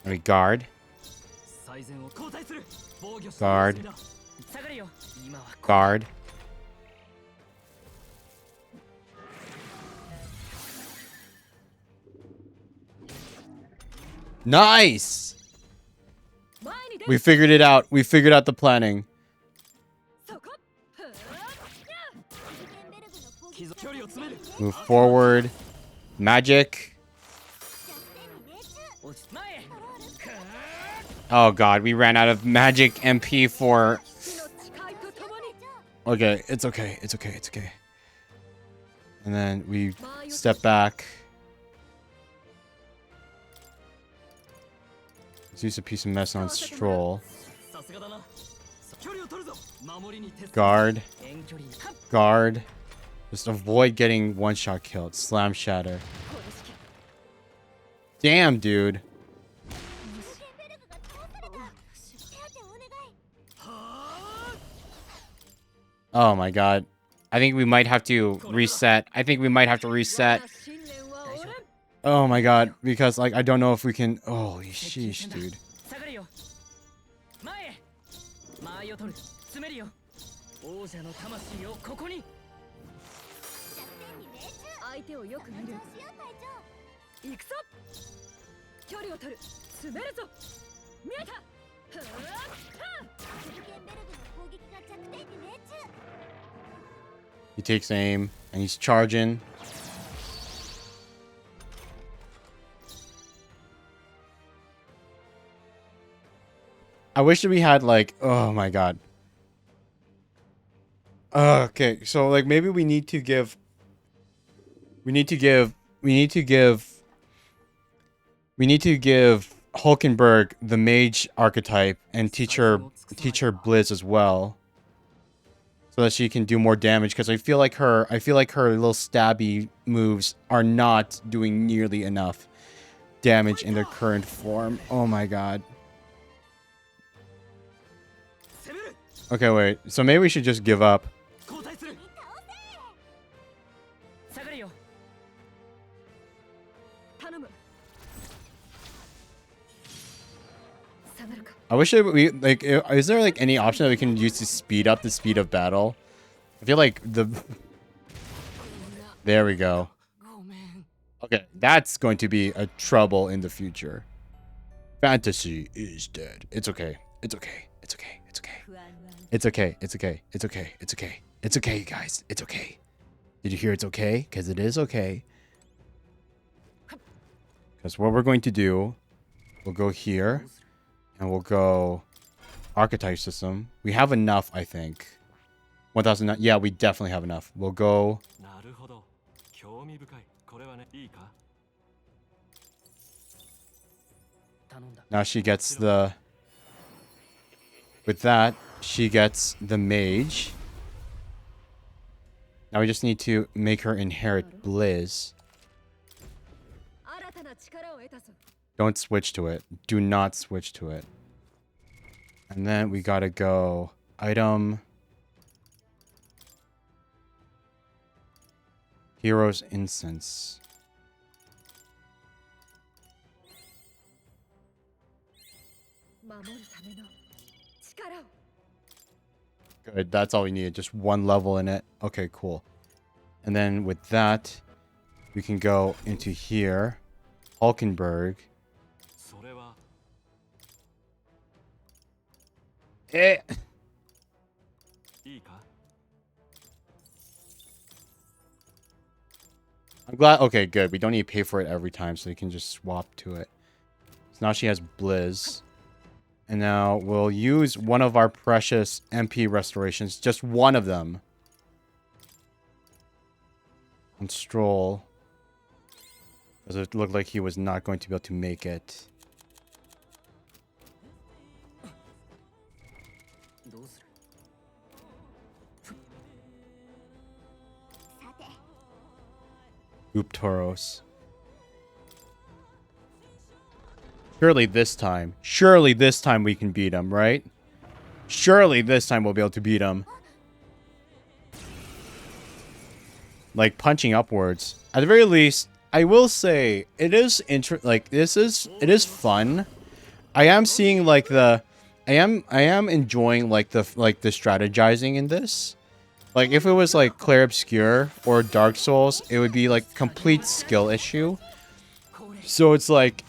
And we guard. 最善を交代する防御して Guard. 下がるよ今は Guard. Nice! We figured it out. We figured out the planning. そこ 距離を詰める Move forward. Magic. 落ち前へ Oh god, we ran out of magic MP for... 死の誓いとともに Okay, it's okay. It's okay. It's okay. And then we step back. Let's use a piece of mess on Stroll. さすがだな距離を取るぞ守りに徹する Guard. 遠距離に Guard. Just avoid getting one-shot killed. Slam Shatter. Damn, dude. Oh my god. I think we might have to reset. I think we might have to reset. 信念は折れん Oh my god. Because, like, I don't know if we can... Holy sheesh, dude. 下がるよ前へ間合いを取る詰めるよ王者の魂をここに相手をよく見る行くぞ距離を取る詰めるぞ見えたふーっはっ He takes aim, and he's charging. I wish that we had, like... Oh my god. Okay, so, like, maybe we need to give... We need to give Hulkenberg the mage archetype and teach her Blizz as well, so that she can do more damage. Because I feel like her little stabby moves are not doing nearly enough damage in their current form. Oh my god. Okay, wait. So maybe we should just give up. 交代する下がるよ頼む下がるか I wish that we like. Is there like any option that we can use to speed up the speed of battle? I feel like the. There we go. ごめん Okay, that's going to be a trouble in the future. Fantasy is dead. It's okay. It's okay. It's okay. It's okay. It's okay. It's okay. It's okay. It's okay. It's okay, guys. It's okay. Did you hear it's okay? Because it is okay. Because what we're going to do, we'll go here. And we'll go archetype system. We have enough, I think. 1,000. Yeah, we definitely have enough. We'll go. なるほど興味深いこれはねいいか 頼んだ Now she gets the... With that, she gets the mage. Now we just need to make her inherit Blizz. 新たな力を得たぞ Don't switch to it. Do not switch to it. And then we gotta go... Item... Hero's Incense. 守るための力を Good, that's all we needed. Just one level in it. Okay, cool. And then with that, we can go into here. Hulkenberg. それは Eh. いいか I'm glad. Okay, good. We don't need to pay for it every time, so you can just swap to it. So now she has Blizz. And now we'll use one of our precious MP restorations. Just one of them. On Stroll. Because it looked like he was not going to be able to make it. どうする Oop Tauros. Surely this time we can beat him, right? Surely this time we'll be able to beat him. Like punching upwards. At the very least, I will say it is it is fun. I am seeing like I am enjoying like the strategizing in this. Like if it was like Clair Obscure or Dark Souls, it would be like complete skill issue. So it's like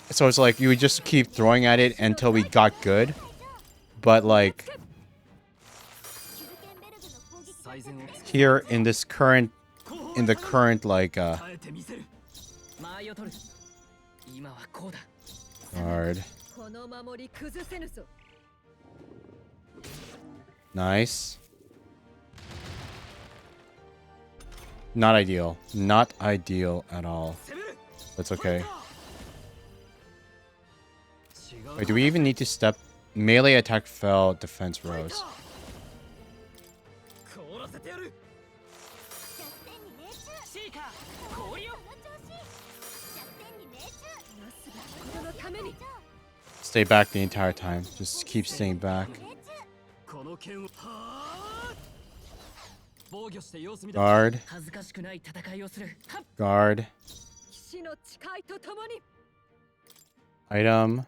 you would just keep throwing at it until we got good. But like here in the current like guard. Nice. Not ideal. Not ideal at all. That's okay. Wait, do we even need to step? Melee attack fell, defense rose. Stay back the entire time. Just keep staying back. Guard. Guard. Item.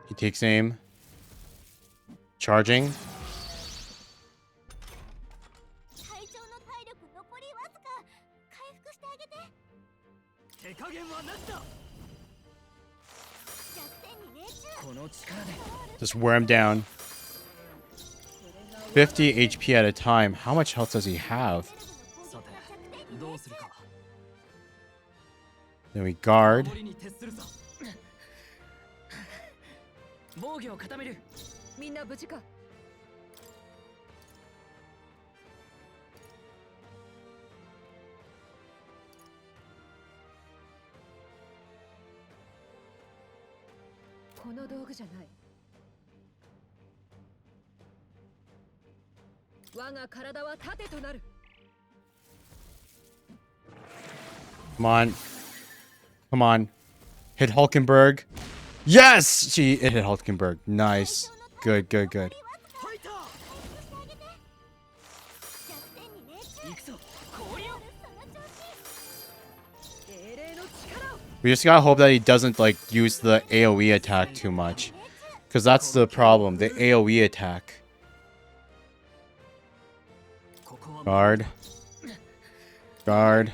He takes aim. Charging. Just wear him down. 50 HP at a time. How much health does he have? Then we guard. Come on. Come on. Hit Hulkenberg. Yes! She hit Hulkenberg. Nice. Good, good, good. We just gotta hope that he doesn't like use the AoE attack too much. Because that's the problem, the AoE attack. Guard. Guard.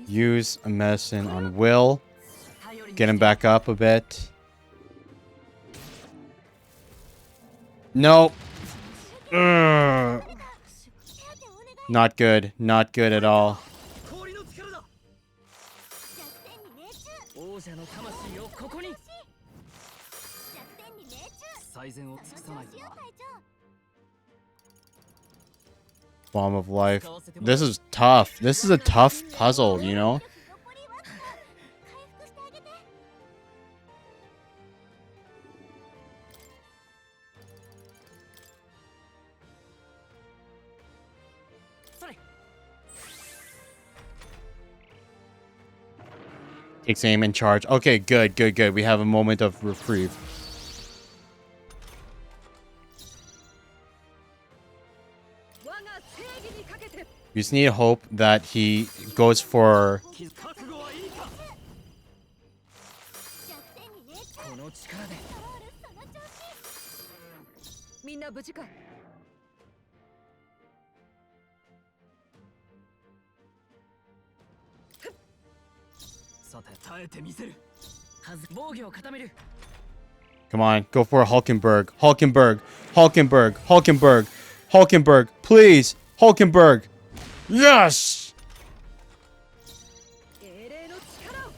Use a medicine on Will. Get him back up a bit. No. Ugh. Not good. Not good at all. Bomb of life. This is tough. This is a tough puzzle, you know? Takes aim and charge. Okay, good, good, good. We have a moment of reprieve. We just need to hope that he goes for... Come on, go for a Hulkenberg. Hulkenberg. Hulkenberg. Hulkenberg. Hulkenberg, please. Hulkenberg. Yes. 英霊の力を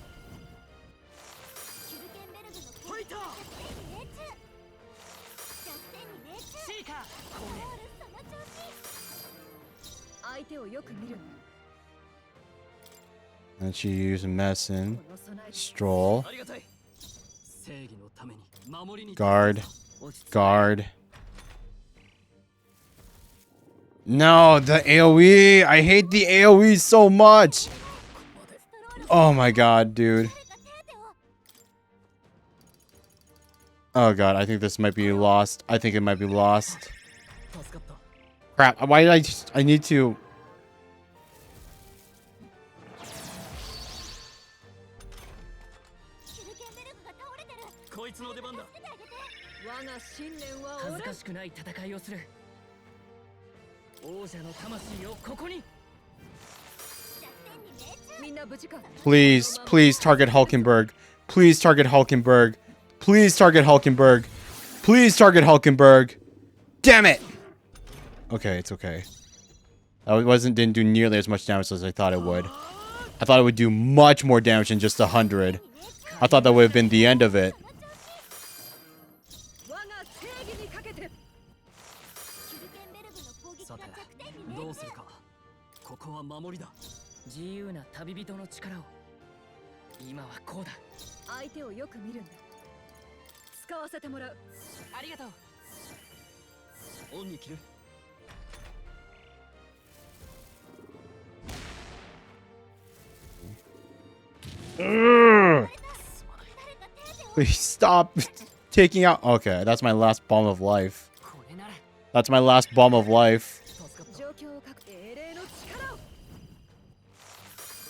キュルケンベルグの攻撃ファイターが弱点に命中。弱点に命中。シーカーゴールその調子。相手をよく見る And she used medicine. この備え Stroll. ありがたい正義のために守りに Guard. 落ち着け Guard. No, the AoE. I hate the AoE so much. Oh my god, dude. 誰か手当てを。 Oh god, I think this might be lost. I think it might be lost. 助かった Crap. Why did I just... I need to... キュルケンベルグが倒れてる。こいつの出番だ助けてあげて。我が信念は恥ず折れんかしくない戦いをする王者の魂をここに弱点に命中。みんな無事か Please, please target Hulkenberg. Please target Hulkenberg. Please target Hulkenberg. Please target Hulkenberg. Damn it! Okay, it's okay. That didn't do nearly as much damage as I thought it would. I thought it would do much more damage than just 100. I thought that would have been the end of it. 我が正義にかけてキュルケンベルグの攻撃さてが弱点に命中。どうするかここは守りだ自由な旅人の力を今はこうだ相手をよく見るんだ使わせてもらうありがとうオンに切る Please stop taking out... Okay, that's my last bomb of life. これなら That's my last bomb of life. 助かった状況をかく英霊の力を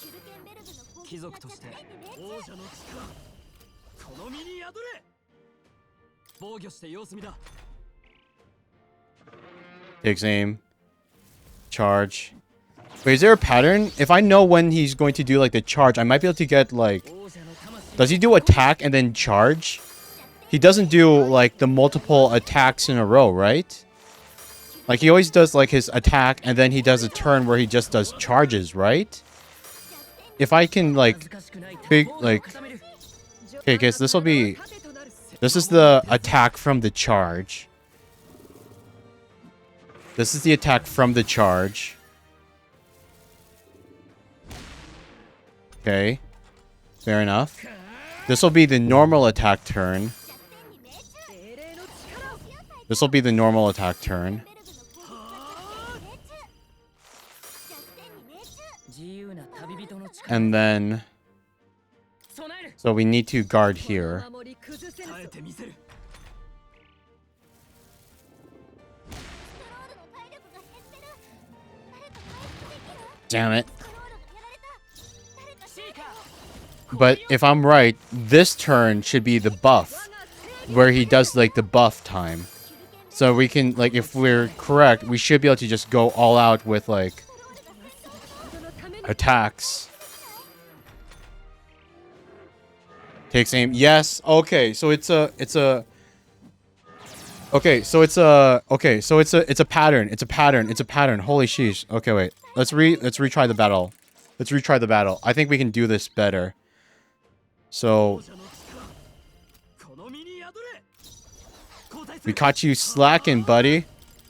キュルケンベルグの攻撃が弱貴族として点に命中。王者の力この身に宿れ防御して様子見だ Takes aim. Charge. Wait, is there a pattern? If I know when he's going to do like the charge, I might be able to get like... 王者の魂 Does he do attack and then charge? He doesn't do like the multiple attacks in a row, right? Like he always does like his attack and then he does a turn where he just does charges, right? If I can 恥 like ずかしくない big 防御を like 固める Okay, guys, this will be 盾となる this is the attack from the charge. This is the attack from the charge. Okay. Fair enough. This will be the normal attack turn. 英霊の力を This will be the normal attack turn. 自由な旅人の力 And then 備える so we need to guard here. この守り崩せぬ耐えてみせる Damn it. ストロールがやられた。誰かシーカー But if I'm right, this turn should be the buff, where he does like the buff time. So we can, like, if we're correct, we should be able to just go all out with like 人のために attacks. Takes aim. Yes. Okay. So it's a Okay, so it's a pattern. It's a pattern. Holy sheesh. Okay, wait. Let's retry the battle. Let's retry the battle. I think we can do this better. So 王者の力この身に宿れ交代す we る caught you slacking, buddy.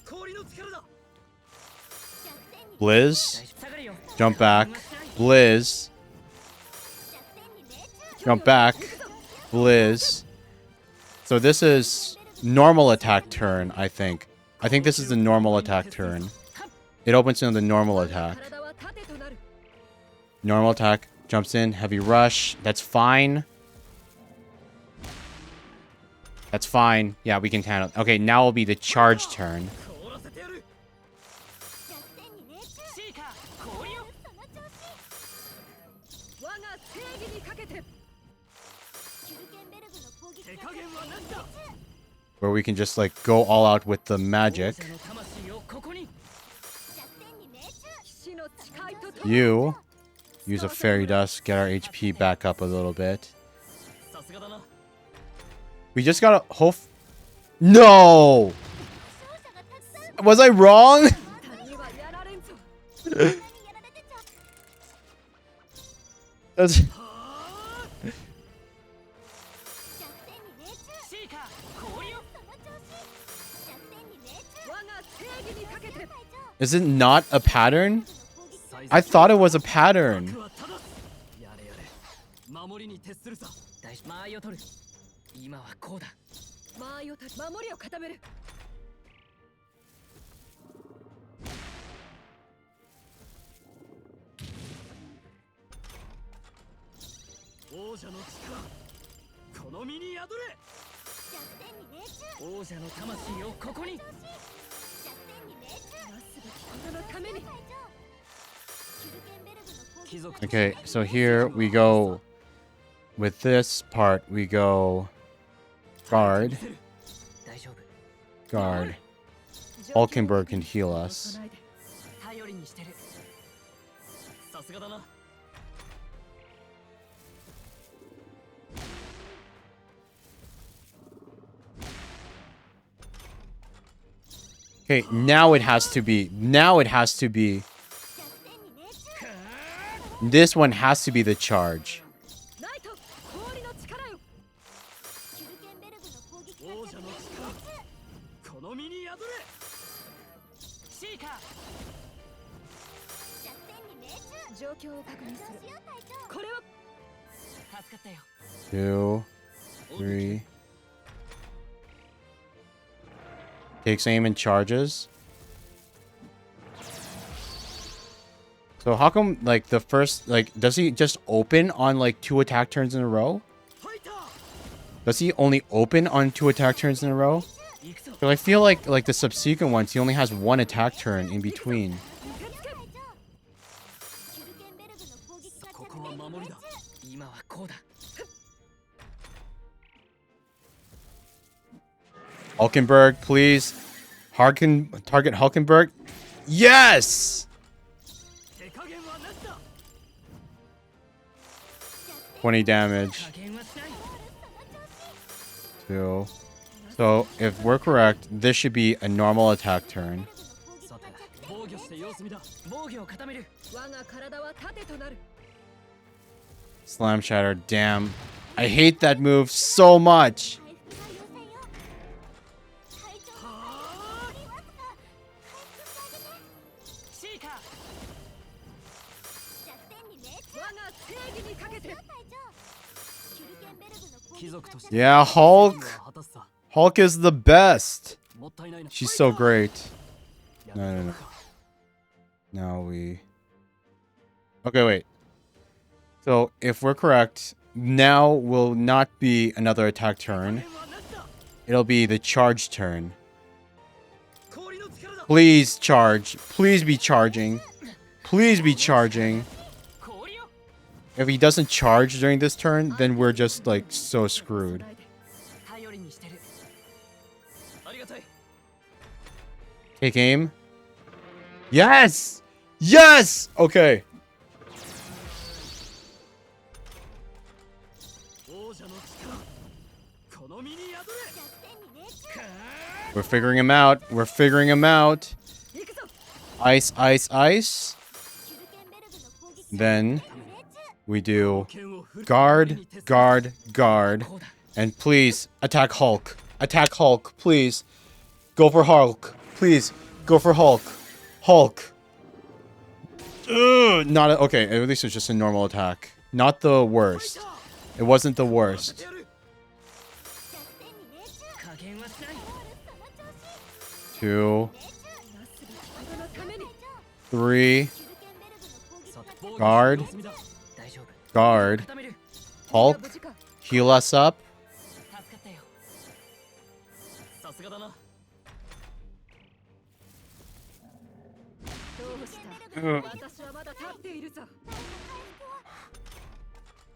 氷の力だ Blizz. 下がれよ Jump back. Blizz. Jump back. Blizz. So this is normal attack turn, I think. I think this is the normal attack turn. It opens in the normal attack. 体は盾となる Normal attack. Jumps in. Heavy rush. That's fine. That's fine. Yeah, we can handle it. Okay, now will be the charge turn. 凍らせてやるシーカー氷よ我が正義にかけて手加減は何だ Where we can just like go all out with the 王 magic. 者の魂をここに騎士の誓いとともに You use a fairy dust. Get our HP back up a little bit. さすがだな We just gotta hope. No! Was I wrong? 単にはやられんぞ。やられてちゃ That's 弱点に命中シーカー氷をその調子弱点に命中我が正義にかけて。 is it not a pattern? I thought it was a pattern. は正すやれやれ守りに徹するさ大間合いを取る今はこうだ間合いを立ち守りを固める。王者の力この身に宿れ弱点に命中王者の魂をここに弱点に命中なすべきことのために。キュルケンベルグの攻撃貴族 Okay, so here we go. With this part, we go guard, 大丈夫 guard. Hulkenberg can heal us. 頼りにしてるさすがだな Okay, now it has to be. Now it has to be. 弱点に命中 This one has to be the charge. ナイト氷の力よ。キュルケンベルグの攻撃が王者の力この身に宿れシーカー弱点に命中状況を確認する。どうしよう隊長これは助かったよ Two, three. Takes aim and charges. So how come like the first like does he just open on like 2 attack turns in a row? ファイター Does he only open on 2 attack turns in a row? 行くぞ Because I feel like the subsequent ones he only has 1 attack turn in between. 隊長キュルケンベルグの攻撃がここは守りだ今はこうだ Hulkenberg, please. Target Hulkenberg. Yes! 手加減はなしだ 20 damage. 加減はしない 2. So if we're correct, this should be a normal attack turn. さて防御して様子見だ防御を固める我が体は盾となる。 Slam Shatter, damn. I hate that move so much. 回復が優先よ隊長残りわずか回復してあげてシーカー弱点に命中我が正義にかけて。隊長キュルケンベルグの攻撃貴族として Yeah, Hulk. 果たすさ Hulk is the best. もったいないな She's so great. や No, no, め no. とくか Now we... Okay, wait. So if we're correct, now will not be another attack 加 turn. 減はなしだ It'll be the charge turn. 氷の力だ Please charge. Please be charging. Please be charging. 氷よ If he doesn't charge during this turn, then we're just like so screwed. 頼りにしてるありがたい Take aim. Yes! Yes! Okay. 王者の力この身に宿れ弱点に命中 We're figuring him out. We're figuring him out. 行くぞ。 Ice, ice, ice. キュルケンベルグの攻撃 Then 命中 we do 剣を振る guard, guard, guard. こうだ And please attack Hulk. Attack Hulk, please. Go for Hulk. Please go for Hulk. Hulk. Ugh, not a, okay. At least it's just a normal attack. Not the worst. It wasn't the worst. やる弱点に命中加減はしないその調子 2, なすべきことのために。 3, キュルケンベルグの攻撃さてが防御 Guard して様子見だ大丈夫 guard, 固める Hulk. 無事か。 Heal us up. 助かったよさすがだなどうした。 Ugh. 私はまだ立っているぞ。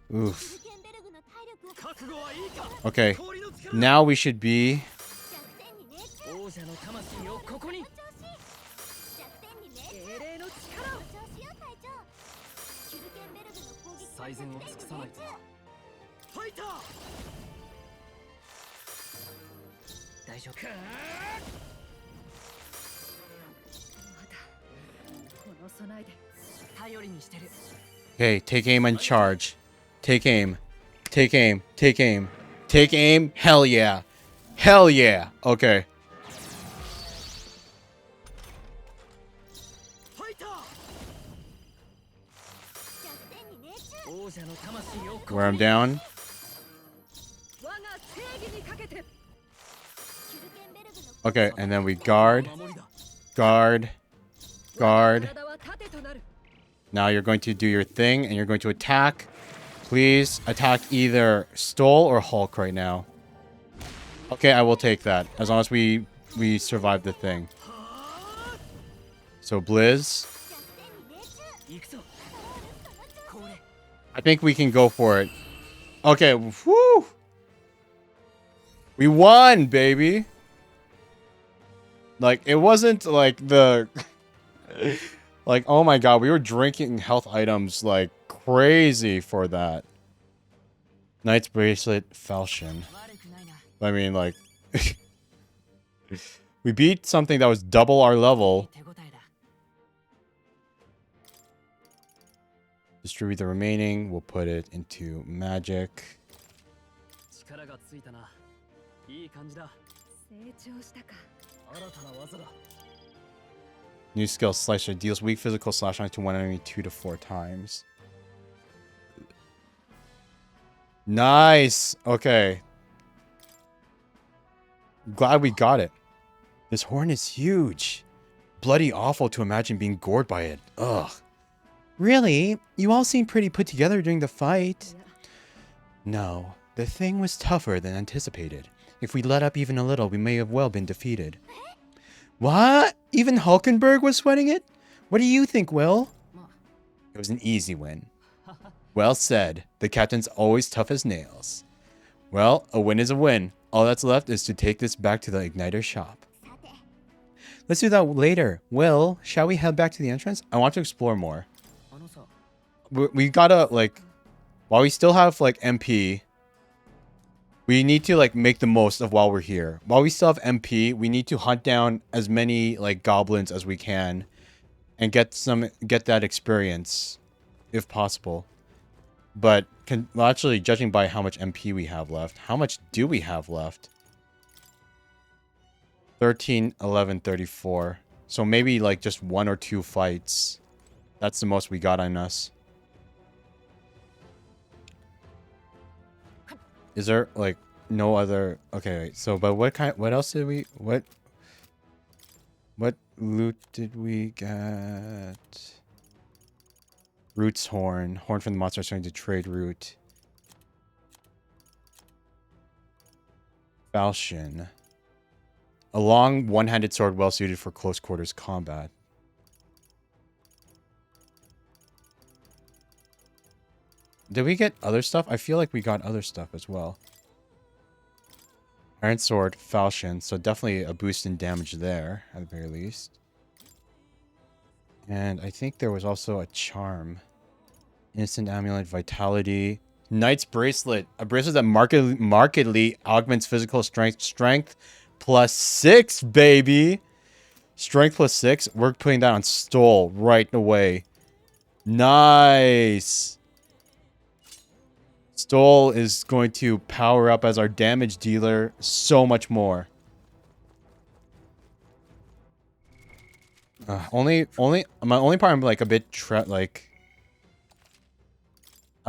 キュ Oof. ルケンベルグの体力を覚悟はいいか Okay. 氷の力 Now we should be. 弱点に命中王者の魂をここにその調子弱点に命中精霊の力を。その調子よ隊長キュルケンベルグの攻撃が最善を尽くさないとなファイター大丈夫備えで頼りにしてる。 Okay, take aim and charge. Take aim. Take aim. Take aim. Take aim. Hell yeah. Hell yeah. Okay. ファイター。弱点に命中。王者の魂を Wear him down. 我が正義にかけて。キュルケンベルグの Okay, and then we guard. 守りだ。 Guard. Guard. 体は盾となる。 Now you're going to do your thing and you're going to attack. Please attack either Stoll or Hulk right now. Okay, I will take that as long as we survive the thing. So Blizz, 弱点に命中。行くぞ。これ。 I think we can go for it. Okay, whew. We won, baby. Like it wasn't like the like oh my god, we were drinking health items like crazy for that. Knight's Bracelet, Falchion. 悪くないな。 I mean, like, we beat something that was double our level. 手応えだ。 Distribute the remaining. We'll put it into magic. 力がついたな。いい感じだ。成長したか。新たな技だ。 New skill, Slicer, deals weak physical slash damage to one enemy 2 to 4 times. Nice. Okay. Glad we got it. This horn is huge. Bloody awful to imagine being gored by it. Ugh. Really? You all seem pretty put together during the fight. No, the thing was tougher than anticipated. If we let up even a little, we may have well been defeated. What? Even Hulkenberg was sweating it? What do you think, Will? It was an easy win. Well said. The captain's always tough as nails. Well, a win is a win. All that's left is to take this back to the Igniter shop. さて Let's do that later. Will, shall we head back to the entrance? I want to explore more. あのさ。 We gotta, like, while we still have, like, MP, we need to, like, make the most of while we're here. While we still have MP, we need to hunt down as many, like, goblins as we can and get that experience, if possible. But, well, actually, judging by how much MP we have left, how much do we have left? 13, 11, 34. So maybe, like, just 1 or 2 fights. That's the most we got on us. Is there, like, no other... Okay, wait. So, but what else did we... What loot did we get? Root's Horn. Horn from the monster starting to trade root. Falchion. A long, one-handed sword well suited for close quarters combat. Did we get other stuff? I feel like we got other stuff as well. Iron Sword, Falchion, so definitely a boost in damage there, at the very least. And I think there was also a charm. Instant Amulet, Vitality. Knight's Bracelet. A bracelet that markedly augments physical strength. Strength plus 6, baby! Strength plus 6. We're putting that on Stoll right away. Nice! Stoll is going to power up as our damage dealer so much more. My only part I'm like a bit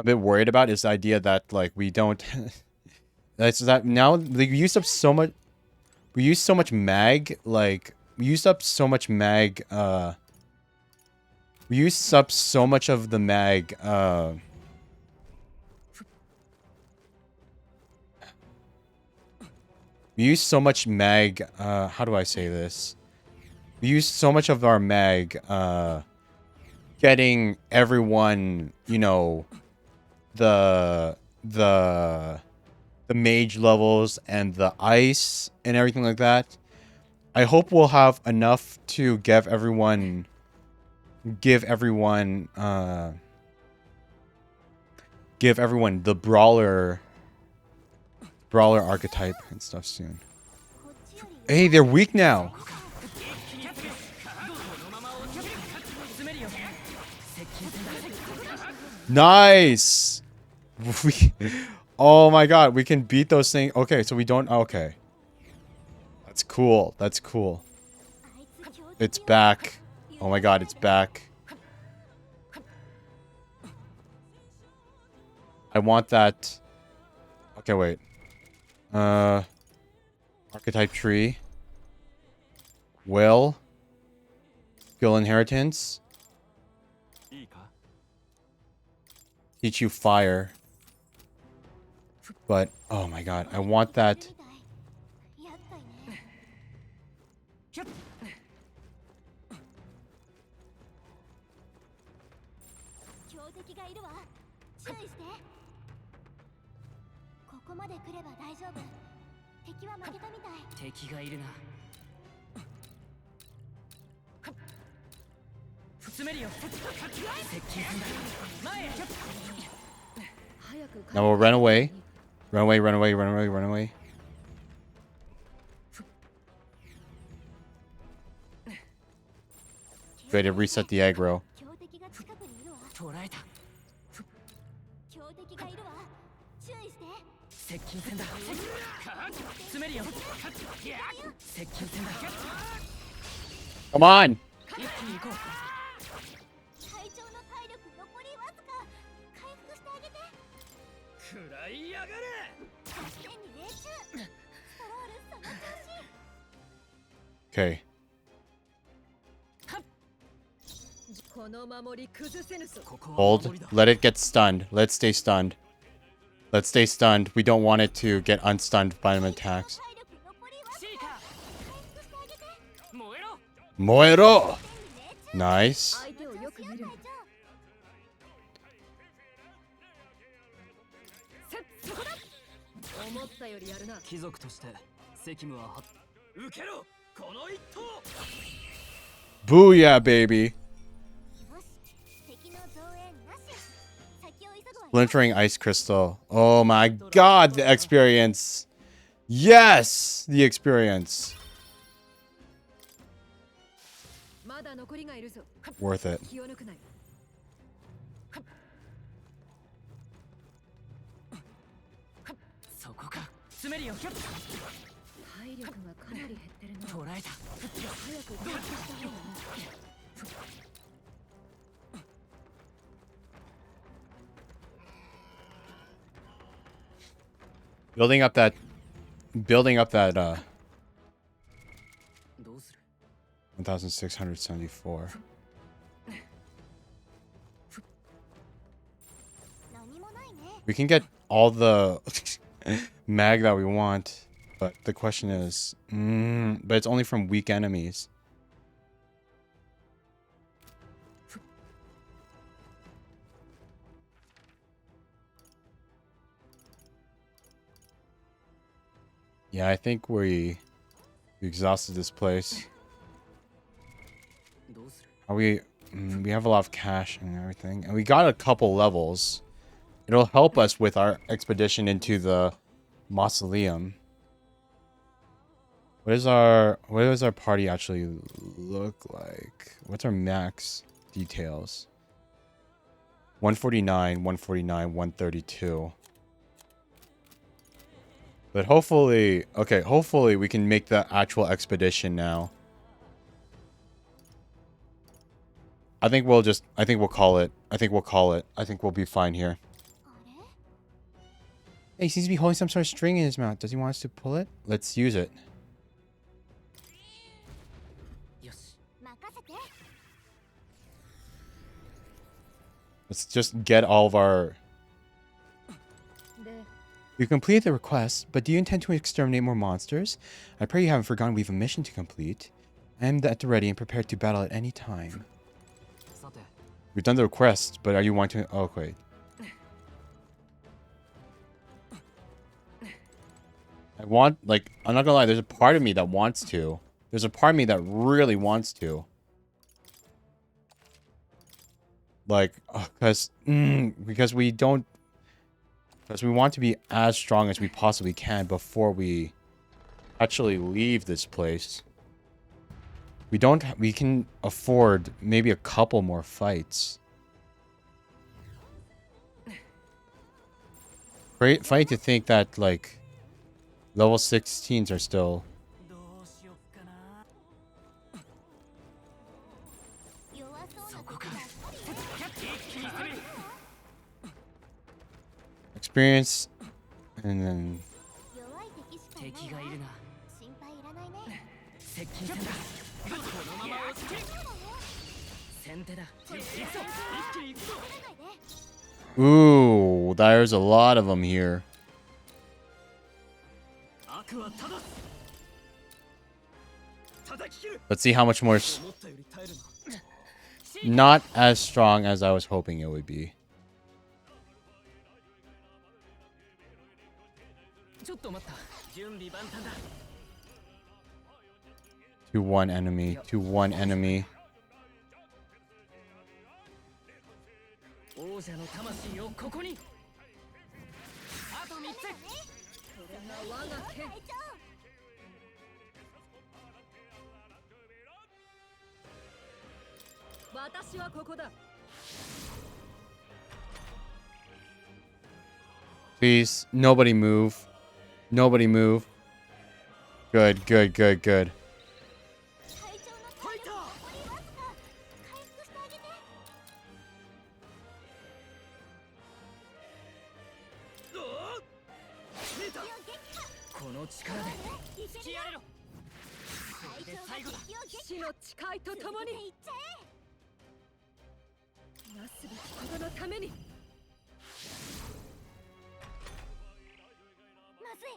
worried about is the idea that like we don't that's that now we used up so much mag, like we used up so much mag we used up so much of the mag we used so much mag how do I say this? We used so much of our mag getting everyone, you know, the mage levels and the ice and everything like that. I hope we'll have enough to give everyone the brawler archetype and stuff soon. こっちより Hey, they're weak now. 詰めるよ。Nice. We, oh my god, we can beat those things. Okay, so we don't. Okay, that's cool. That's cool. It's back. Oh my god, it's back. I want that. Okay, wait. Archetype tree. Will. Skill inheritance. いいか Teach you fire. But, oh my god, I want that. やったいね。強敵がいるわ。注意して。ここまで来れば大丈夫。敵は負けたみたい。敵がいるな詰めるよ接近戦だ前へ早く Now we'll run away. Run away, run away, run away, run away. Ready to reset the aggro. 強敵が近くにいるわ。捉えた強敵がいるわ。注意して。接近戦だ詰めるよ接近戦だ Come on! 一気に行こう隊長の体力残りわずか。回復してあげて。食らいやがれ試験に命中。ストロールその調子。 Okay. この守り崩せぬぞ。ここは Hold. 守りだ Let it get stunned. Let's stay stunned. Let's stay stunned. We don't want it to get unstunned by them attacks. 体力残りわずシーカか。回復してあげて。ー燃えろ Moero! Nice. 相手をよく見る。そこだ。思ったよりやるな。貴族として責務は受けろこの一投 Booyah, baby. よし。敵の増援なし。先を急ぐわよ。 Splintering ice crystal. Oh my god, the experience. Yes, the experience. まだ残りがいるぞ。 Worth it. 気を抜くなよ。そこか詰めるよ体力がかなり減ってるな。捉えた早く回復した方がいい。 Building up that どうする 1674. 何もないね。 We can get all the mag that we want, but the question is, but it's only from weak enemies. Yeah, I think we exhausted this place. どうする Are we? We have a lot of cash and everything, and we got a couple levels. It'll help us with our expedition into the mausoleum. What does our party actually look like? What's our max details? 149, 149, 132. But hopefully, okay, hopefully we can make the actual expedition now. I think we'll call it. I think we'll be fine here. あれ？ Hey, he seems to be holding some sort of string in his mouth. Does he want us to pull it? Let's use it. よし任せて。 Let's just get all of our... で、 You completed the request, but do you intend to exterminate more monsters? I pray you haven't forgotten we have a mission to complete. I am at the ready and prepared to battle at any time. さて We've done the request, but are you wanting to... Oh, wait. I want, like, I'm not gonna lie, there's a part of me that wants to. There's a part of me that really wants to. Like, because we don't... Because we want to be as strong as we possibly can before we actually leave this place. We can afford maybe a couple more fights. Funny to think that like level 16s are still どうしよっかな。弱そうなそこか。時ばっかり一気に攻める。 experience and then 弱い敵しかいない敵がいるな。心配いらないね接近戦だ。このまま押し切る。先手だ。行くぞ。一気に行くぞ。 ooh, there's a lot of them here. 悪は正す。叩き切る。 Let's see how much more 思ったより耐えるな。 not as strong as I was hoping it would be. ちょっと待った。準備万端だ。 To one enemy, to one enemy. 王者の魂をここに。あと3つ。それが我が剣。私はここだ。 Please, nobody move. Nobody move. Good, good, good, good. 隊長の体力残りわずか回復してあげて この力で突きやれろ。隊長が最後だ。敵を撃死の誓いとともにいっちゃえなすべきことのために。まずい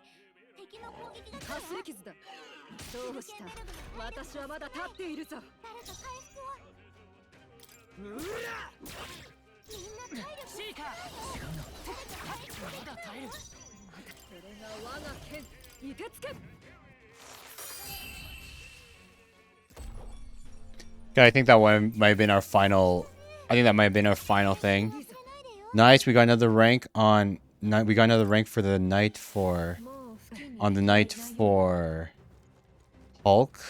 敵の攻撃が来たかすり傷だ。どうした。私はまだ立っているぞ。誰か回復をうら。みんな体力シーカー。違うの。まだ耐える。それが我が剣。いてつけ。 Okay, I think that one might have been our final. I think that might have been our final thing. Nice, we got another rank on. We got another rank for the night for. もう付近に On the night for. Hulk.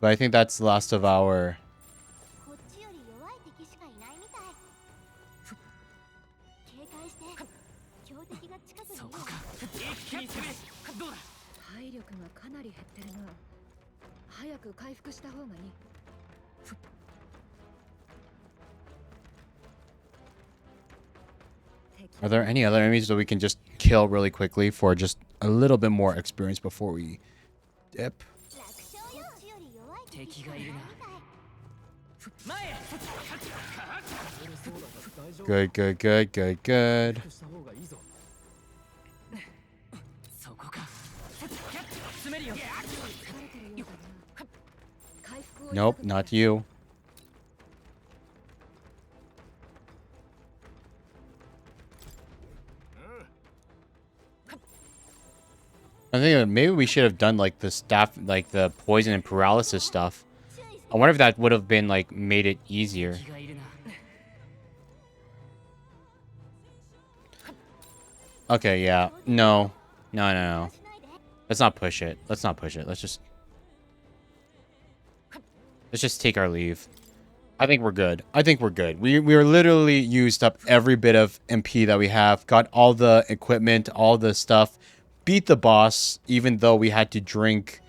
But I think that's the last of our. こっちより弱い敵しかいないみたい警戒して強敵が近くにいるわそこか。一気に攻める。どうだ。体力がかなり減ってるな。早く回復した方がいい。 Are there any other enemies that we can just kill really quickly for just a little bit more experience before we dip? 楽勝よこっちより弱い敵し敵がいるな。かいないみたい前へ。 Good, good, good, good, good. そこか。詰めるよ。疲れてるようだな。回復を Nope, not you. I think that maybe we should have done like the staff, like the poison and paralysis stuff. I wonder if that would have been like made it easier. 敵がいるな。 Okay, yeah. No. No, no, no. Let's not push it. Let's not push it. Let's just take our leave. I think we're good. I think we're good. We are literally used up every bit of MP that we have. Got all the equipment, all the stuff. Beat the boss, even though we had to drink.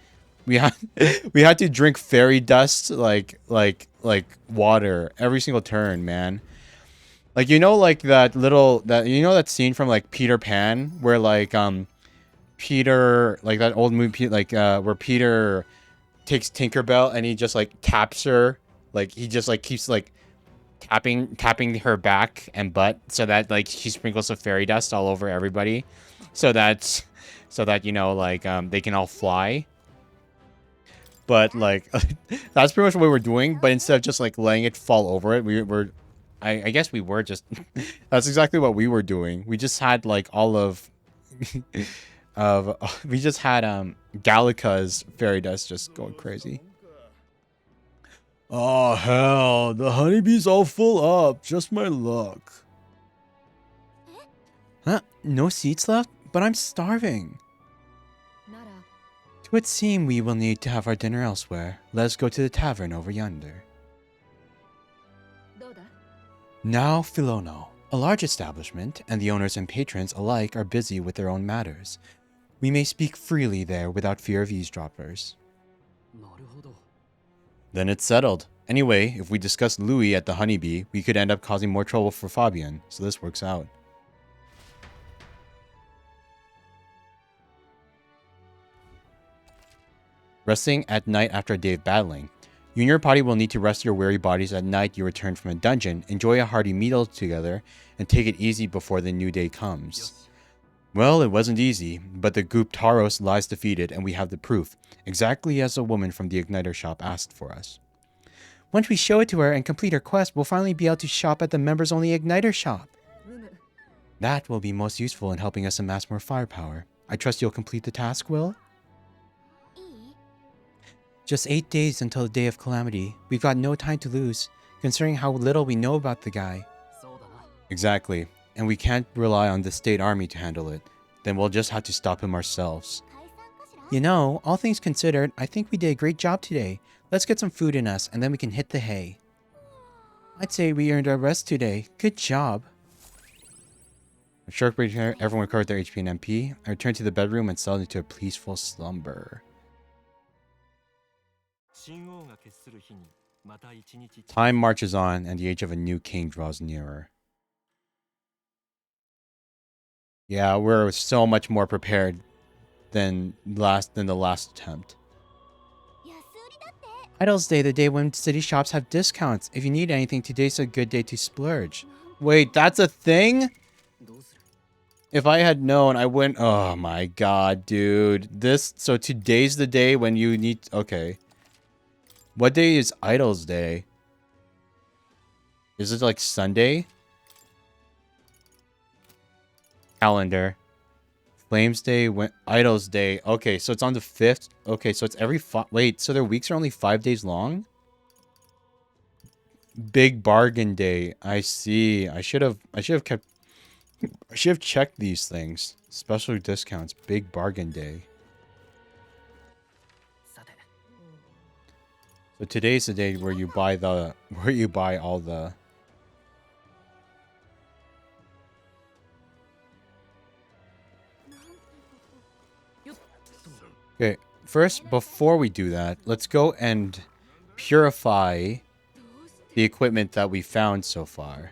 We had to drink fairy dust like water every single turn, man. Like, you know, like that scene from like Peter Pan where like Peter, like that old movie, like where Peter takes Tinkerbell and he just like taps her, like he just like keeps like tapping her back and butt so that like she sprinkles the fairy dust all over everybody, so that you know, like they can all fly. But like that's pretty much what we're doing. But instead of just like letting it fall over it, I guess we were just that's exactly what we were doing. We just had like all of we just had Gallica's fairy dust just going crazy. Oh hell, the honeybee's all full up. Just my luck. Huh? No seats left? But I'm starving. なら It would seem we will need to have our dinner elsewhere. Let's go to the tavern over yonder. どうだ。Now Philono, a large establishment, and the owners and patrons alike are busy with their own matters. We may speak freely there without fear of eavesdroppers. なるほど。 Then it's settled. Anyway, if we discuss Louis at the Honeybee, we could end up causing more trouble for Fabian, so this works out. Resting at night after a day of battling. You and your party will need to rest your weary bodies at night you return from a dungeon, enjoy a hearty meal together, and take it easy before the new day comes. Well, it wasn't easy, but the goop Taros lies defeated, and we have the proof, exactly as the woman from the Igniter shop asked for us. Once we show it to her and complete her quest, we'll finally be able to shop at the members-only Igniter shop. That will be most useful in helping us amass more firepower. I trust you'll complete the task, Will? Just 8 days until the day of calamity. We've got no time to lose, considering how little we know about the guy. そうだな。 Exactly. And we can't rely on the state army to handle it. Then we'll just have to stop him ourselves. You know, all things considered, I think we did a great job today. Let's get some food in us, and then we can hit the hay. I'd say we earned our rest today. Good job. A short break here, everyone recovered their HP and MP. I returned to the bedroom and settled into a peaceful slumber. 神王が決する日にまた一日 Time marches on, and the age of a new king draws nearer. Yeah, we're so much more prepared than the last attempt. 安売りだって。 Idol's Day, the day when city shops have discounts. If you need anything, today's a good day to splurge. Wait, that's a thing? どうする？ If I had known, I wouldn't. Oh my god, dude. So today's the day when you need. Okay. What day is Idol's Day? Is it like Sunday? Calendar. Flames Day, Idol's Day. Okay, so it's on the 5th. Okay, so it's every wait, so their weeks are only 5 days long? Big Bargain Day. I see. I should have checked these things. Special discounts. Big Bargain Day. さて。 So today's the day where you buy all the Okay, first before we do that, let's go and purify the equipment that we found so far.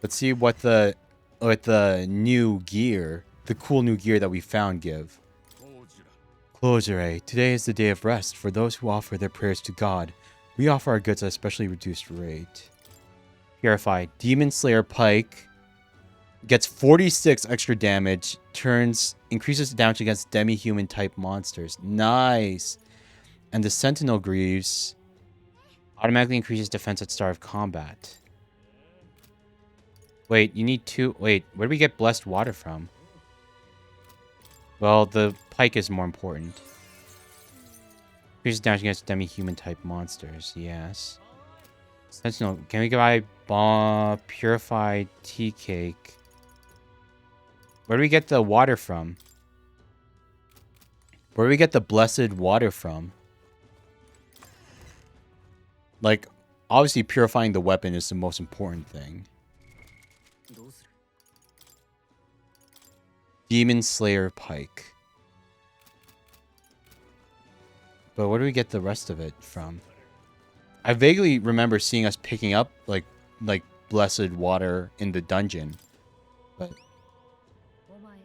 Let's see what the new gear, the cool new gear that we found give. Closure. Today is the day of rest for those who offer their prayers to God. We offer our goods at a specially reduced rate. Purify. Demon Slayer Pike gets 46 extra damage, increases damage against demi-human type monsters. Nice. And the Sentinel Greaves automatically increases defense at start of combat. Wait, you need two. Wait, where do we get blessed water from? Well, the pike is more important. Increases damage against demi-human type monsters. Yes. Sentinel, can we buy purified tea cake? Where do we get the water from? Where do we get the blessed water from? Like, obviously purifying the weapon is the most important thing. どうする？ Demon Slayer Pike. But where do we get the rest of it from? I vaguely remember seeing us picking up like blessed water in the dungeon. But お前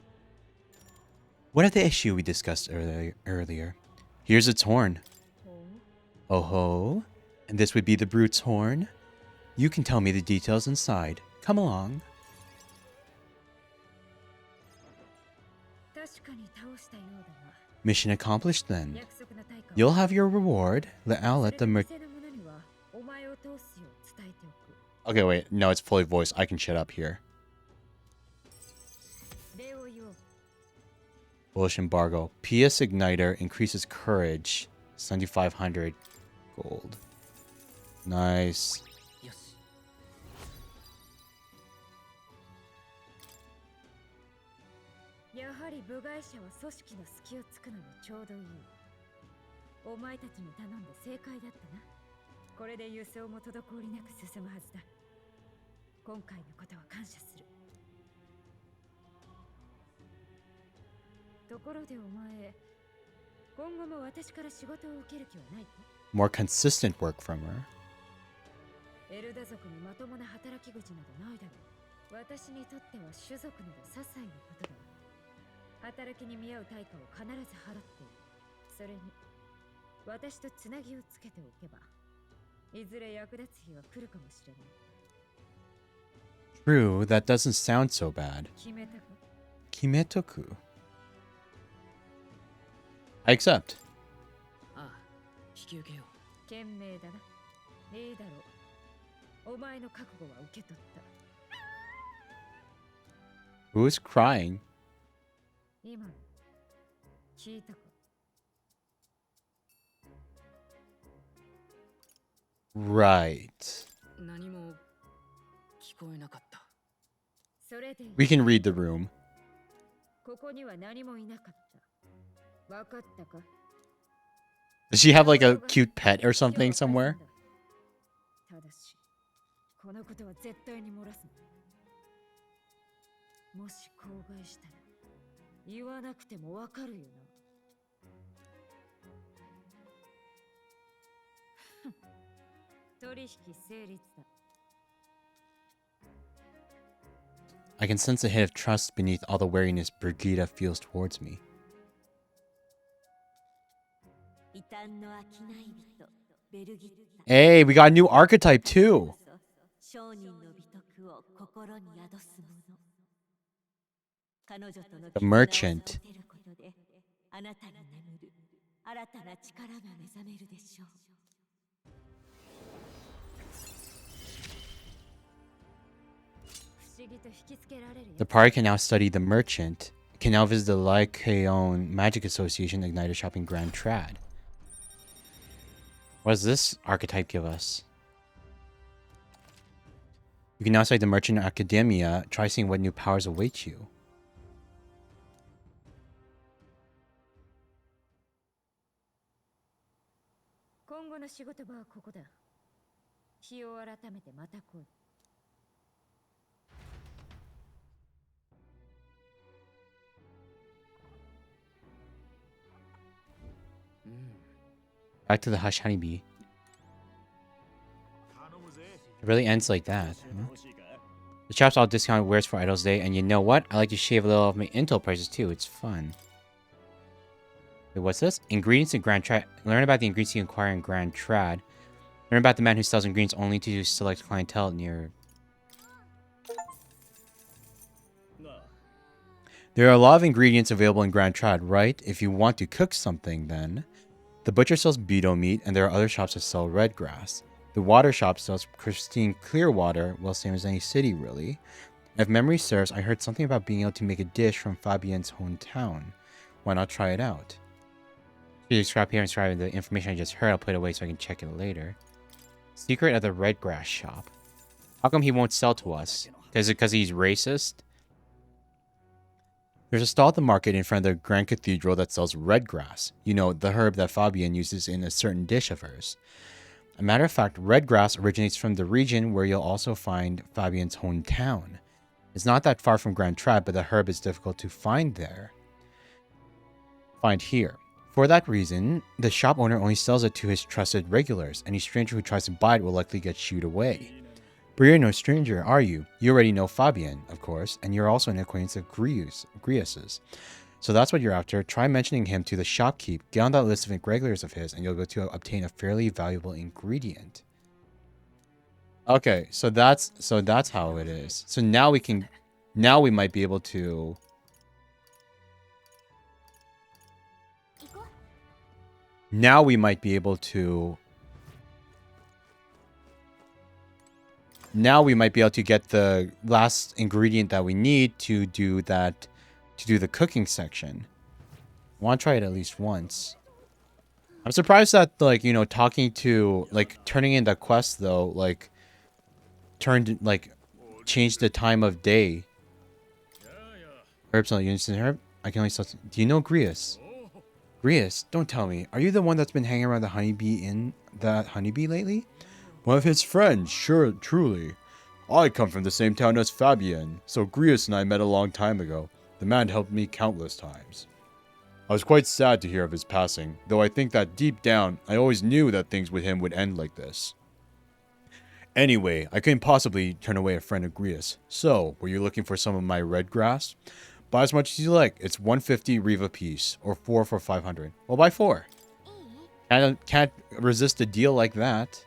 what of the issue we discussed earlier? Here's its horn. ほう Oh ho. And this would be the brute's horn? You can tell me the details inside. Come along. 確かに倒したようだが Mission accomplished then. 約束の対価 You'll have your reward. I'll let the 偽の者にはお前を通すよう伝えておく Okay, wait. No, it's fully voiced. I can shut up here. 礼を言おう Bullish embargo. PS Igniter increases courage. 7,500 gold. Nice. よし。やはり部外者は組織の隙をつくのにちょうどいいお前たちに頼んで正解だったなこれで輸送も滞りなく進むはずだ今回のことは感謝する。ところでお前、今後も私から仕事を受ける気はないか？ More consistent work from her. エルダ族にまともな働き口などないだろう。私にとっては種族など些細なことだ。働きに見合う対価を必ず払っている。それに私とつなぎをつけておけば、いずれ役立つ日が来るかもしれない。 True, that doesn't sound so bad. 決めたか？ Kimetoku. I accept. ああ、引き受けよう。賢明だな。いいだろう。お前の覚悟は受け取った。 Who is crying? 今の聞いたか？ Right. 何も聞こえなかった。それでいい。 We can read the room. ここには何もいなかった。わかったか？ Does she have like a cute pet or something somewhere? ただし、このことは絶対に漏らすな。もし口外したら、言わなくてもわかるよな。取引成立だ。 I can sense a hint of trust beneath all the wariness Brigida feels towards me. 異端の商い人ベルギッタ。 Hey, we got a new archetype too. 商人の美徳を心に宿す者。彼女との The merchant. 絆を育てることで、あなたに眠る新たな力が目覚めるでしょう。 不思議と引きつけられるよ。 The party can now study the merchant. Can now visit the Lycaon Magic Association Igniter Shop in Grand Trad. What does this archetype give us? You can now study the Merchant Academia. Try seeing what new powers await you. Back to the Hush Honeybee. It really ends like that. Huh? The shop's all discounted wares for Idol's Day, and you know what? I like to shave a little off my Intel prices too. It's fun. Wait, what's this? Ingredients in Grand Trad. Learn about the ingredients you acquire in Grand Trad. Learn about the man who sells ingredients only to select clientele near. There are a lot of ingredients available in Grand Trad, right? If you want to cook something, then. The butcher sells beetle meat, and there are other shops that sell red grass. The water shop sells pristine clear water, well, same as any city, really. If memory serves, I heard something about being able to make a dish from Fabien's hometown. Why not try it out? Please subscribe here and subscribe to the information I just heard. I'll put it away so I can check it later. Secret of the red grass shop. How come he won't sell to us? Is it because he's racist? There's a stall at the market in front of the Grand Cathedral that sells red grass. You know, the herb that Fabien uses in a certain dish of hers. A matter of fact, red grass originates from the region where you'll also find Fabien's hometown. It's not that far from Grand Trad, but the herb is difficult to find there. Find here. For that reason, the shop owner only sells it to his trusted regulars. Any stranger who tries to buy it will likely get shooed away. But you're no stranger, are you? You already know Fabien, of course, and you're also an acquaintance of Grius's. So that's what you're after. Try mentioning him to the shopkeep. Get on that list of regulars of his, and you'll go to obtain a fairly valuable ingredient. Okay, so that's how it is. So now we might be able to. Now we might be able to. Now we might be able to get the last ingredient that we need to do that, to do the cooking section. I want to try it at least once. I'm surprised that, like, you know, talking to, like, turning in the quest, though, like, changed the time of day. Herbs, herb? I can only sell. Do you know Grius? Grius, don't tell me. Are you the one that's been hanging around the honeybee lately? One of his friends, sure, truly. I come from the same town as Fabian, so Grius and I met a long time ago. The man helped me countless times. I was quite sad to hear of his passing, though I think that deep down, I always knew that things with him would end like this. Anyway, I couldn't possibly turn away a friend of Grius. So, were you looking for some of my red grass? Buy as much as you like. It's 150 Rev a piece, or 4 for 500. Well, buy 4. Can't resist a deal like that.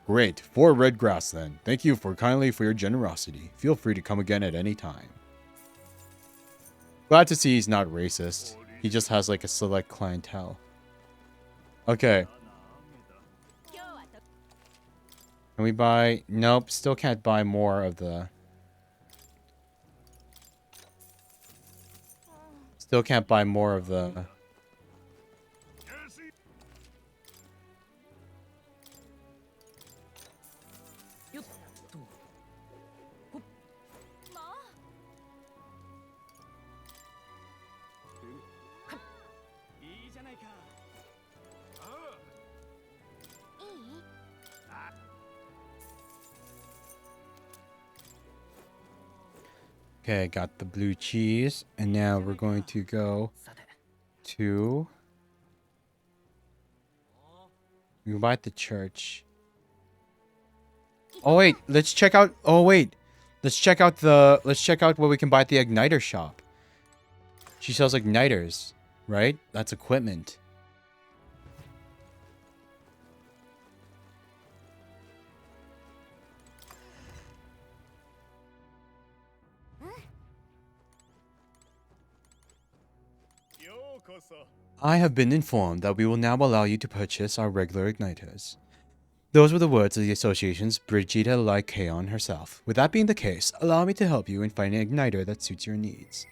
Great. 4 red grass then. Thank you kindly for your generosity. Feel free to come again at any time. Glad to see he's not racist. He just has like a select clientele. Okay. Can we buy... Nope, still can't buy more of the... Still can't buy more of the... Okay, got the blue cheese. And now we're going to go to... We can buy at the church. Oh wait, let's check out... Oh wait. Let's check out what we can buy at the igniter shop. She sells igniters, right? That's equipment. I have been informed that we will now allow you to purchase our regular igniters. Those were the words of the association's Brigida Lycaon herself. With that being the case, allow me to help you in finding an igniter that suits your needs.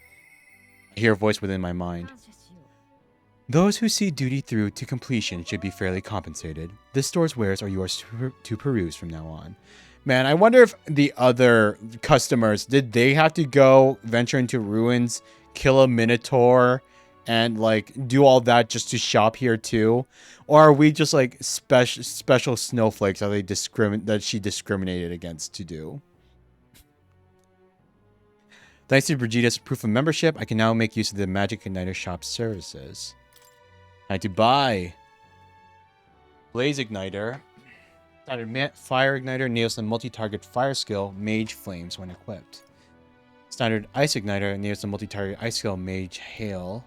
I hear a voice within my mind. Those who see duty through to completion should be fairly compensated. This store's wares are yours to peruse from now on. Man, I wonder if the other customers, did they have to go venture into ruins, kill a minotaur, and like do all that just to shop here too? Or are we just like special snowflakes that she discriminated against to do? Thanks to Brigida's proof of membership, I can now make use of the Magic Igniter shop services. I had to buy Blaze Igniter, Standard Fire Igniter, nails the multi-target fire skill, Mage Flames when equipped. Standard Ice Igniter, nails the multi-target ice skill, Mage Hail.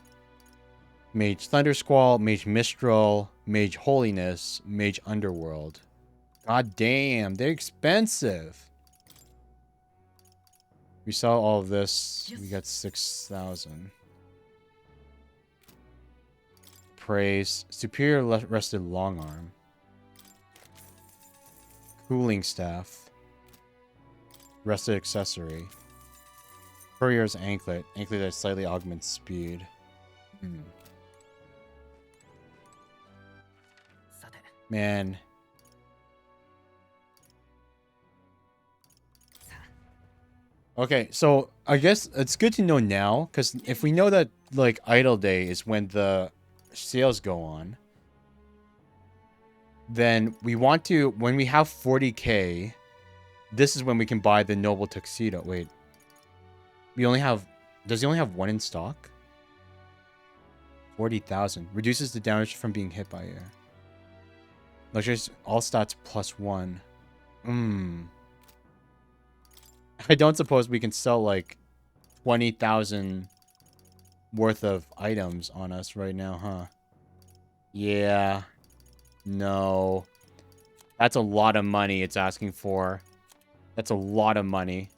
Mage Thunder Squall, Mage Mistral, Mage Holiness, Mage Underworld. God damn, they're expensive. We sell all of this, we got 6,000. Praise. Superior Rested Long Arm. Cooling Staff. Rested Accessory. Courier's Anklet. Anklet that slightly augments speed. Man. Okay, so I guess it's good to know now, because if we know that, like, Idle Day is when the sales go on, then we want to, when we have 40k, this is when we can buy the Noble Tuxedo. Wait. We only have, does he only have one in stock? 40,000. Reduces the damage from being hit by air. Luxurious all stats +1. I don't suppose we can sell like 20,000 worth of items on us right now, huh? Yeah. No. That's a lot of money it's asking for. That's a lot of money.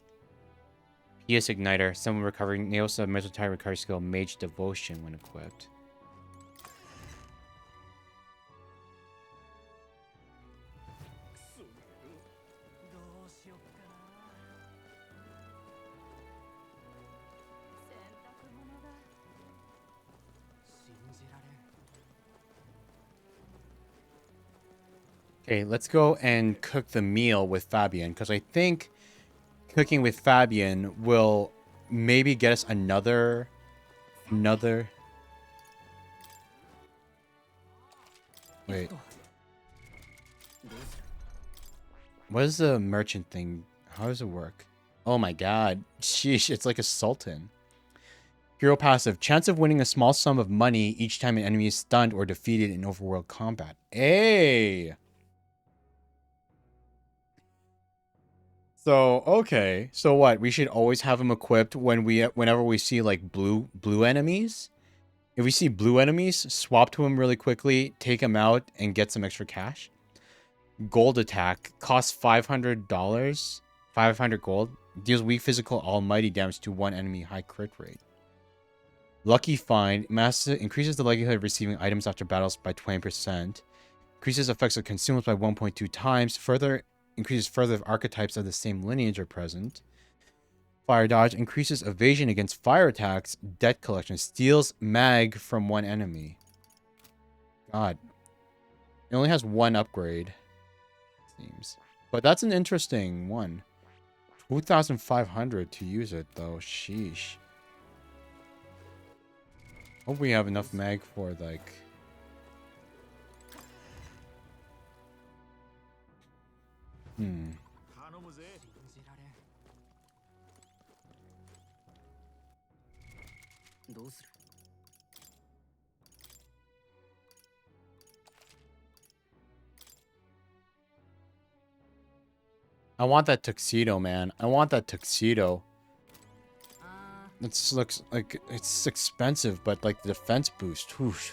PS Igniter. Someone recovering. Nails of Mental Tire recovery skill. Mage Devotion when equipped. Okay, let's go and cook the meal with Fabian, because I think cooking with Fabian will maybe get us another... Wait. What is the merchant thing? How does it work? Oh my god. Sheesh, it's like a sultan. Hero passive. Chance of winning a small sum of money each time an enemy is stunned or defeated in overworld combat. Hey! So, okay. So what? We should always have him equipped whenever we see like blue enemies? If we see blue enemies, swap to him really quickly, take him out, and get some extra cash. Gold attack. Costs $500. 500 gold. Deals weak physical almighty damage to one enemy. High crit rate. Lucky find. Increases the likelihood of receiving items after battles by 20%. Increases effects of consumables by 1.2 times. Increases further if archetypes of the same lineage are present. Fire dodge. Increases evasion against fire attacks. Debt collection. Steals mag from one enemy. God. It only has one upgrade. Seems. But that's an interesting one. 2,500 to use it, though. Sheesh. Hope we have enough mag for, like... I want that tuxedo, man. I want that tuxedo. It looks like it's expensive, but like the defense boost. Whoosh.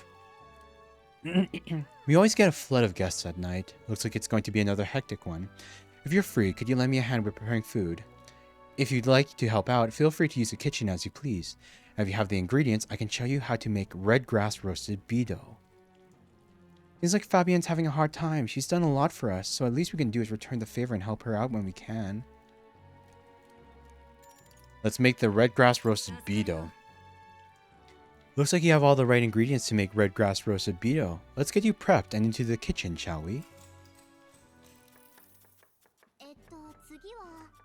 We always get a flood of guests at night. Looks like it's going to be another hectic one. If you're free, could you lend me a hand with preparing food? If you'd like to help out, feel free to use the kitchen as you please. If you have the ingredients, I can show you how to make red grass roasted bido. Seems like Fabienne's having a hard time. She's done a lot for us, so at least we can do is return the favor and help her out when we can. Let's make the red grass roasted bido. Looks like you have all the right ingredients to make red grass roasted bido. Let's get you prepped and into the kitchen, shall we?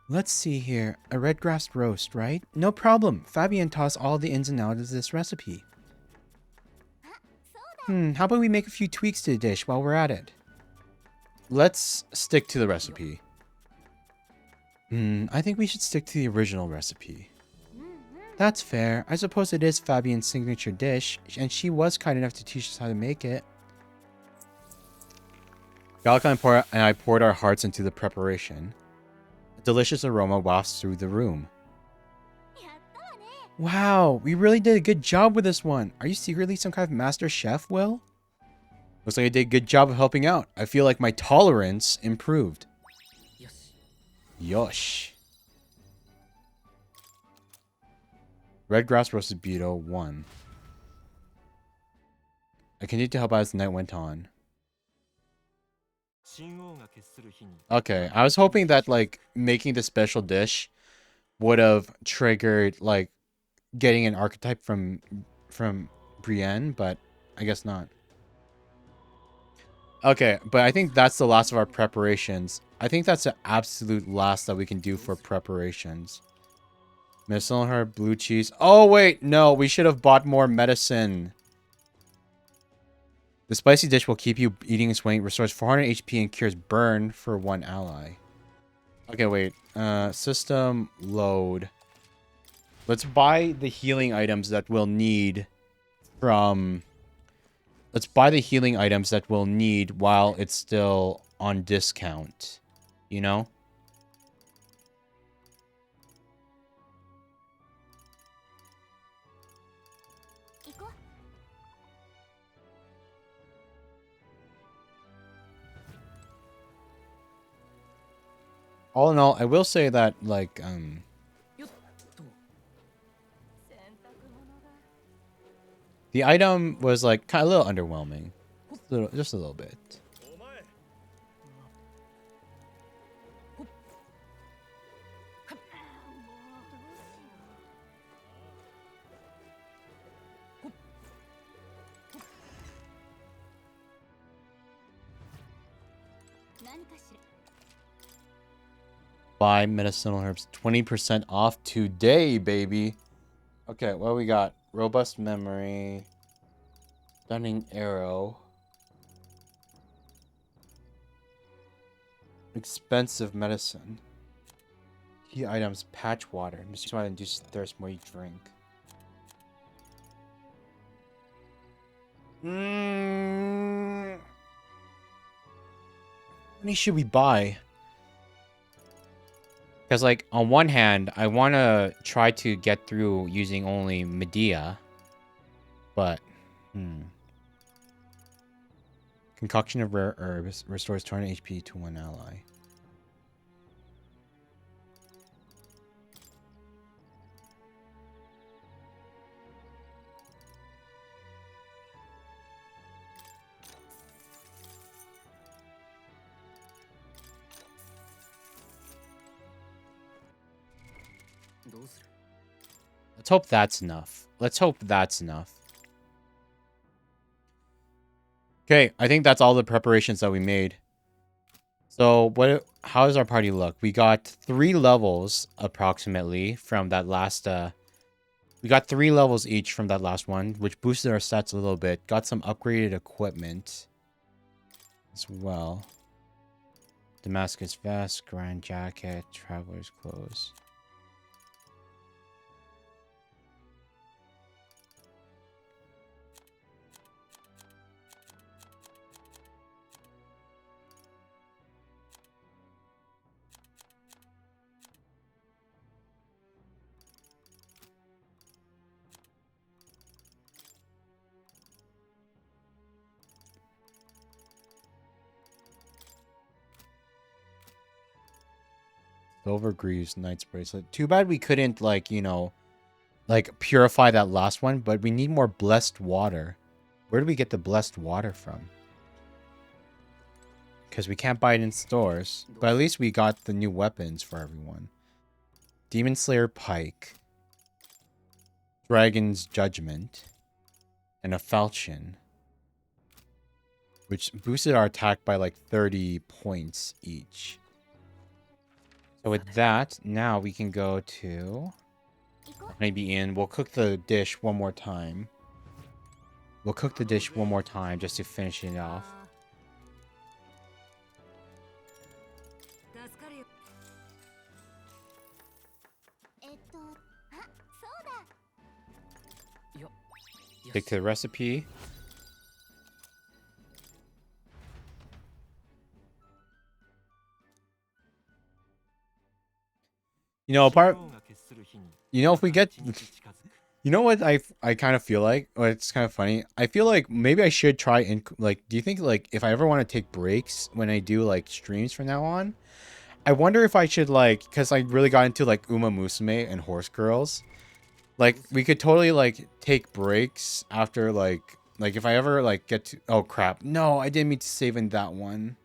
Let's see here. A red grass roast, right? No problem. Fabienne taught us all the ins and outs of this recipe. How about we make a few tweaks to the dish while we're at it? Let's stick to the recipe. I think we should stick to the original recipe. That's fair. I suppose it is Fabienne's signature dish, and she was kind enough to teach us how to make it. Galka and I poured our hearts into the preparation. A delicious aroma wafts through the room. Wow, we really did a good job with this one. Are you secretly some kind of master chef, Will? Looks like I did a good job of helping out. I feel like my tolerance improved. Yosh. Red grass roasted bido 1. I continued to help out as the night went on. Okay, I was hoping that like making the special dish would have triggered like getting an archetype from Brienne, but I guess not. Okay, but I think that's the last of our preparations. I think that's the absolute last that we can do for preparations. Medicinal herb, blue cheese. Oh, wait. No, we should have bought more medicine. The spicy dish will keep you eating and sweating. Restores 400 HP and cures burn for one ally. Okay, wait. System load. Let's buy the healing items that we'll need from... Let's buy the healing items that we'll need while it's still on discount. You know? All in all, I will say that, like, the item was, like, kind of a little underwhelming. Just a little bit. Buy medicinal herbs. 20% off today, baby. Okay, what we got? Robust memory. Stunning arrow. Expensive medicine. Key items, patch water. Mr. Smart induces thirst more you drink. How many should we buy? Because, like, on one hand, I want to try to get through using only Medea. But, Concoction of rare herbs restores 200 HP to one ally. Let's hope that's enough. Let's hope that's enough. Okay, I think that's all the preparations that we made. So how does our party look? We got 3 levels approximately from that last we got 3 levels each from that last one, which boosted our stats a little bit. Got some upgraded equipment as well. Damascus vest, grand jacket, traveler's clothes. Silver Greaves, Knight's Bracelet. Too bad we couldn't, like, you know, like, purify that last one, but we need more blessed water. Where do we get the blessed water from? Because we can't buy it in stores. But at least we got the new weapons for everyone. Demon Slayer Pike. Dragon's Judgment. And a Falchion. Which boosted our attack by like 30 points each. So with that, now we can go to maybe we'll cook the dish one more time. We'll cook the dish one more time just to finish it off. Stick to the recipe. You know, if we get, you know what I kind of feel like, or it's kind of funny. I feel like maybe I should try and like, do you think like if I ever want to take breaks when I do like streams from now on, I wonder if I should like, because I really got into like Uma Musume and Horse Girls. Like we could totally like take breaks after like if I ever like get to, oh crap, no, I didn't mean to save in that one.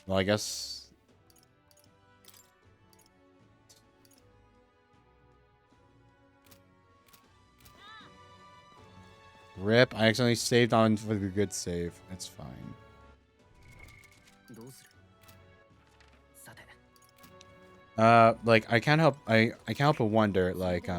Well, I guess. Rip, I accidentally saved on for the good save. It's fine. Like I can't help but wonder, like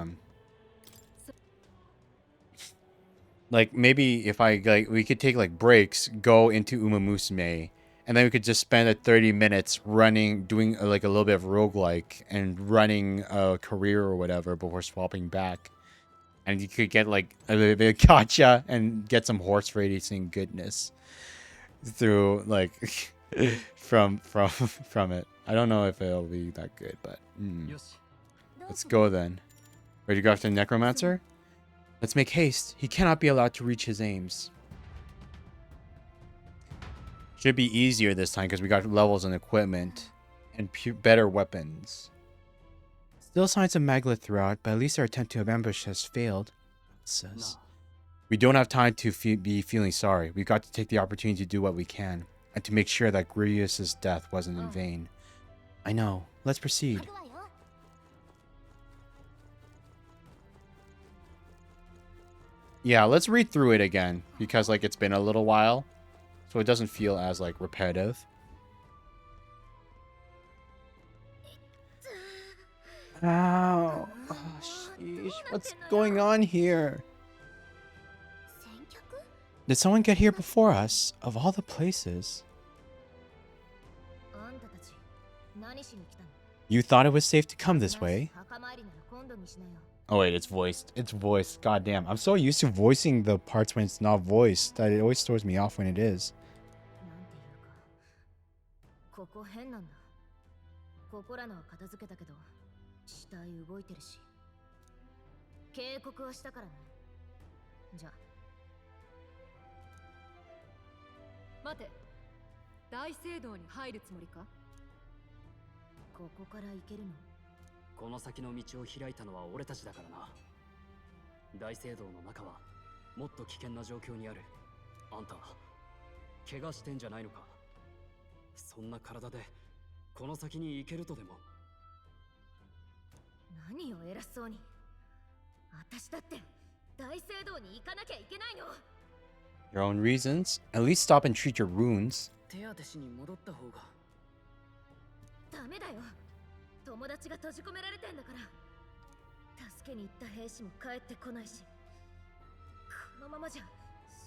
maybe if we could take like breaks, go into Uma Musume, and then we could just spend 30 minutes doing like a little bit of roguelike and running a career or whatever before swapping back. And you could get like a little bit of gacha and get some horse racing goodness through like from it. I don't know if it'll be that good, but let's go then. Ready to go after the Necromancer? Let's make haste. He cannot be allowed to reach his aims. Should be easier this time because we got levels and equipment and better weapons. Still signs of Maglet throughout, but at least our attempt to ambush has failed, it says. We don't have time to be feeling sorry. We've got to take the opportunity to do what we can, and to make sure that Grievous's death wasn't in vain. I know. Let's proceed. Yeah, let's read through it again, because like it's been a little while, so it doesn't feel as like repetitive. Ow. Oh, sheesh. What's going on here? Did someone get here before us? Of all the places. 何しに来たの？ You thought it was safe to come this way? 墓参りなら今度にしなよ。 Oh wait, it's voiced. It's voiced. God damn. I'm so used to voicing the parts when it's not voiced that it always throws me off when it is. なんていうか、ここ変なんだ。ここらのは片付けたけど、死体動いてるし。警告はしたからね。じゃあ。待て、大聖堂に入るつもりか？ここから行けるの？この先の道を開いたのは俺たちだからな。大聖堂の中はもっと危険な状況にある。あんた怪我してんじゃないのか？そんな体でこの先に行けるとでも？何を偉そうに。私だって大聖堂に行かなきゃいけないの。 Your own reasons? At least stop and treat your wounds. 手当てしに戻った方が。ダメだよ。友達が閉じ込められてんだから。助けに行った兵士も帰ってこないし、このままじゃ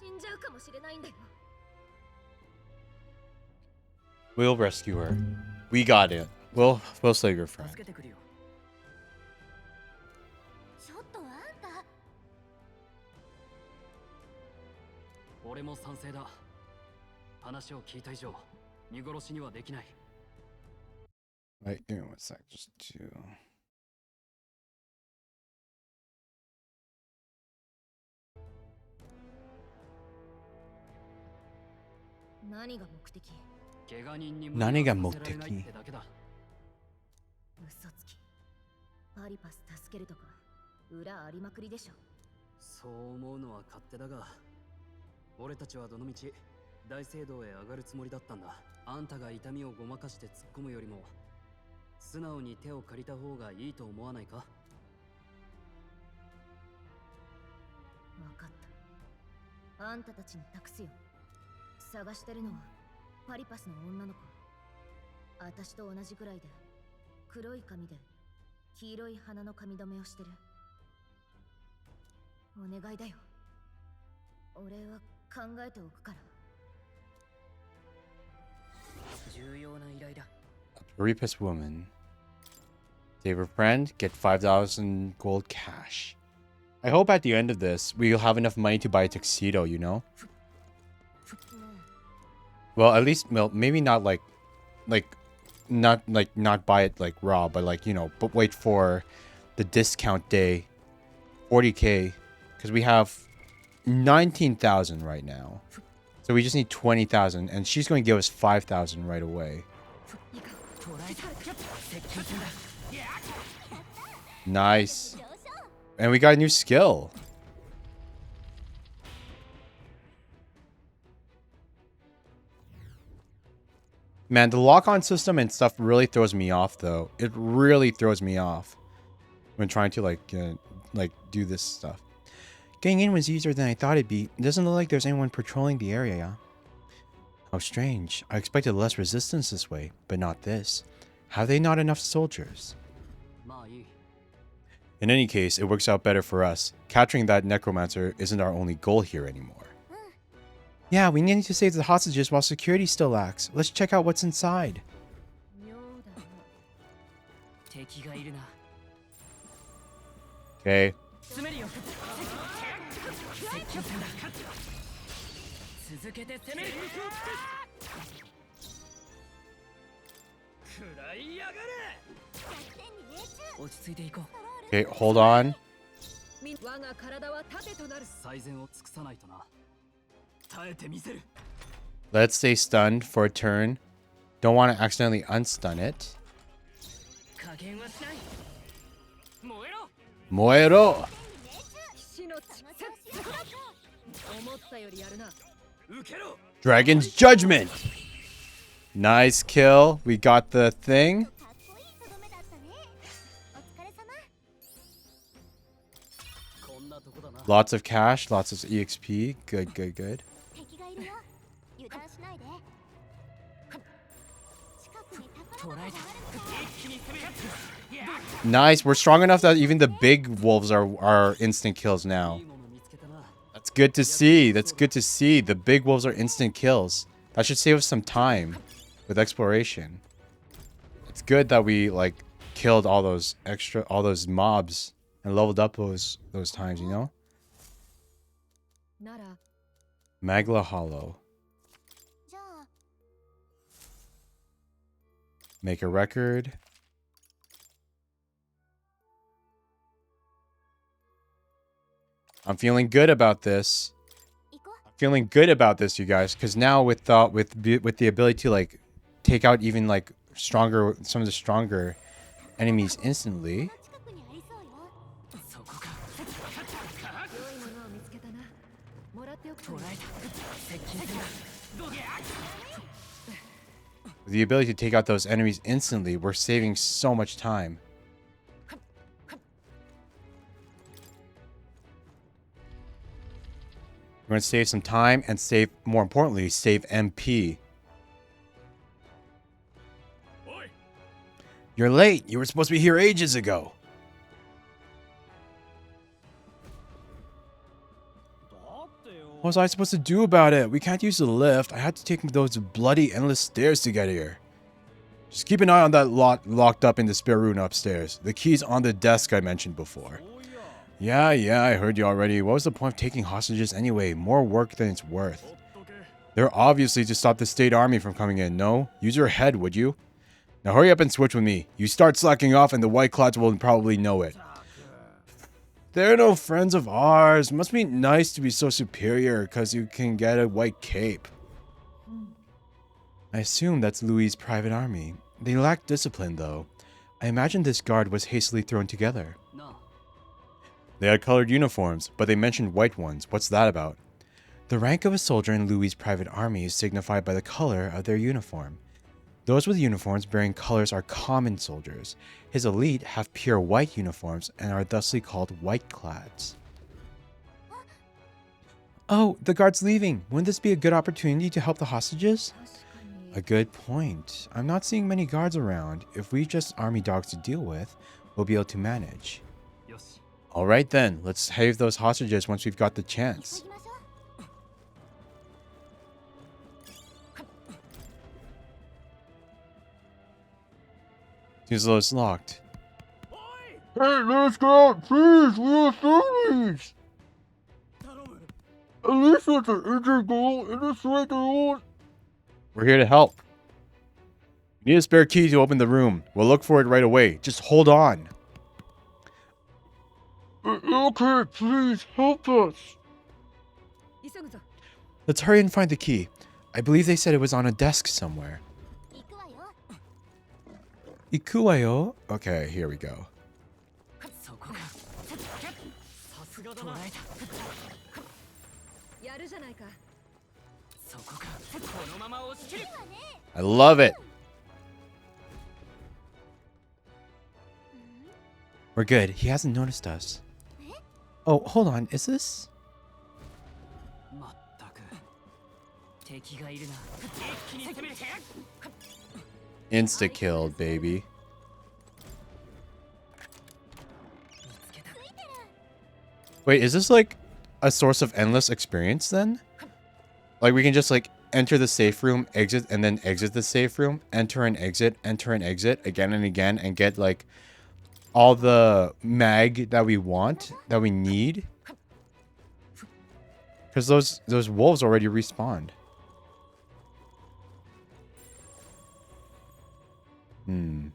死んじゃうかもしれないんだよ。 We'll rescue her. We got it. We'll save your friend. 助けてくるよ。ちょっとあんた。俺も賛成だ。話を聞いた以上見殺しにはできない。 Wait, give me one sec. Just to... 何が目的？怪我人に何が目的？無理はさせられないってだけだ。嘘つき。パリパス助けるとか裏ありまくりでしょ。そう思うのは勝手だが、俺たちはどのみち大聖堂へ上がるつもりだったんだ。あんたが痛みをごまかして突っ込むよりも素直に手を借りた方がいいと思わないか？わかった。あんたたちに託すよ。探してるのはパリパスの女の子。私と同じくらいで黒い髪で黄色い花の髪留めをしてる。お願いだよ。俺は考えておくから。重要な依頼だ。 A rapist woman. Save a friend, get 5,000 gold cash. I hope at the end of this, we'll have enough money to buy a tuxedo, you know? Well, at least, well, maybe not not buy it like raw, but like, you know, but wait for the discount day, 40k, because we have 19,000 right now. So we just need 20,000, and she's going to give us 5,000 right away. Nice. And we got a new skill. Man, the lock-on system and stuff really throws me off, though. It really throws me off when trying to, like do this stuff. Getting in was easier than I thought it'd be. It doesn't look like there's anyone patrolling the area. How strange. I expected less resistance this way, but not this. Have they not enough soldiers? In any case, it works out better for us. Capturing that necromancer isn't our only goal here anymore. Yeah, we need to save the hostages while security still lacks. Let's check out what's inside. Okay. Okay, hold on. Let's stay stunned for a turn. Don't want to accidentally unstun it. Moero! Dragon's Judgment! Nice kill. We got the thing. Lots of cash, lots of EXP. Good, good, good. Nice. We're strong enough that even the big wolves are instant kills now. That's good to see. That's good to see. The big wolves are instant kills. That should save us some time with exploration. it's good that we like killed all those mobs and leveled up those times, you know? なら Magla Hollow. じゃあ Make a record. I'm feeling good about this. 行こう Feeling good about this, you guys, because now with the ability to like take out even like some of the stronger enemies instantly. 近くにありそうよそこか。良いものを見つけたな。もらっておくといい。捉えた。接近戦だ。どけ。 With the ability to take out those enemies instantly, we're saving so much time. We're going to save some time and save, more importantly, save MP. You're late. You were supposed to be here ages ago. What was I supposed to do about it? We can't use the lift. I had to take those bloody endless stairs to get here. Just keep an eye on that lot locked up in the spare room upstairs. The key's on the desk I mentioned before. Yeah, I heard you already. What was the point of taking hostages anyway? More work than it's worth. They're obviously to stop the state army from coming in, no? Use your head, would you? Now hurry up and switch with me. You start slacking off and the White Clods will probably know it. They're no friends of ours. Must be nice to be so superior because you can get a white cape. I assume that's Louis' private army. They lack discipline, though. I imagine this guard was hastily thrown together. No. They had colored uniforms, but they mentioned white ones. What's that about? The rank of a soldier in Louis' private army is signified by the color of their uniform. Those with uniforms bearing colors are common soldiers. His elite have pure white uniforms and are thusly called white-clads. Oh, the guard's leaving. Wouldn't this be a good opportunity to help the hostages? 確かに。 A good point. I'm not seeing many guards around. If we just army dogs to deal with, we'll be able to manage. よし Alright then, let's save those hostages once we've got the 急 chance. ぎましょう Seems as though it's locked. Hey, let's go out, please! We're authorities! At least that's an integral in this way to We're here to help. We need a spare key to open the room. We'll look for it right away. Just hold on. Okay, please help us. 急ぐぞ。 Let's hurry and find the key. I believe they said it was on a desk somewhere. 行くわよ Ikuwayo? Okay, here we go. そこか。さすがだな。捉えた。やるじゃないか。そこか。このまま押し切る。 I love it. We're good. He hasn't noticed us. Oh, hold on. Is this? まったく。敵がいるな。一気に攻める。 Insta killed, baby. 見つけた。 Wait, is this like a source of endless experience then? Like we can just like enter the safe room, exit, and then exit the safe room, enter and exit again and again, and get like all the mag that we want, that we need. Because those wolves already respawned. Hmm.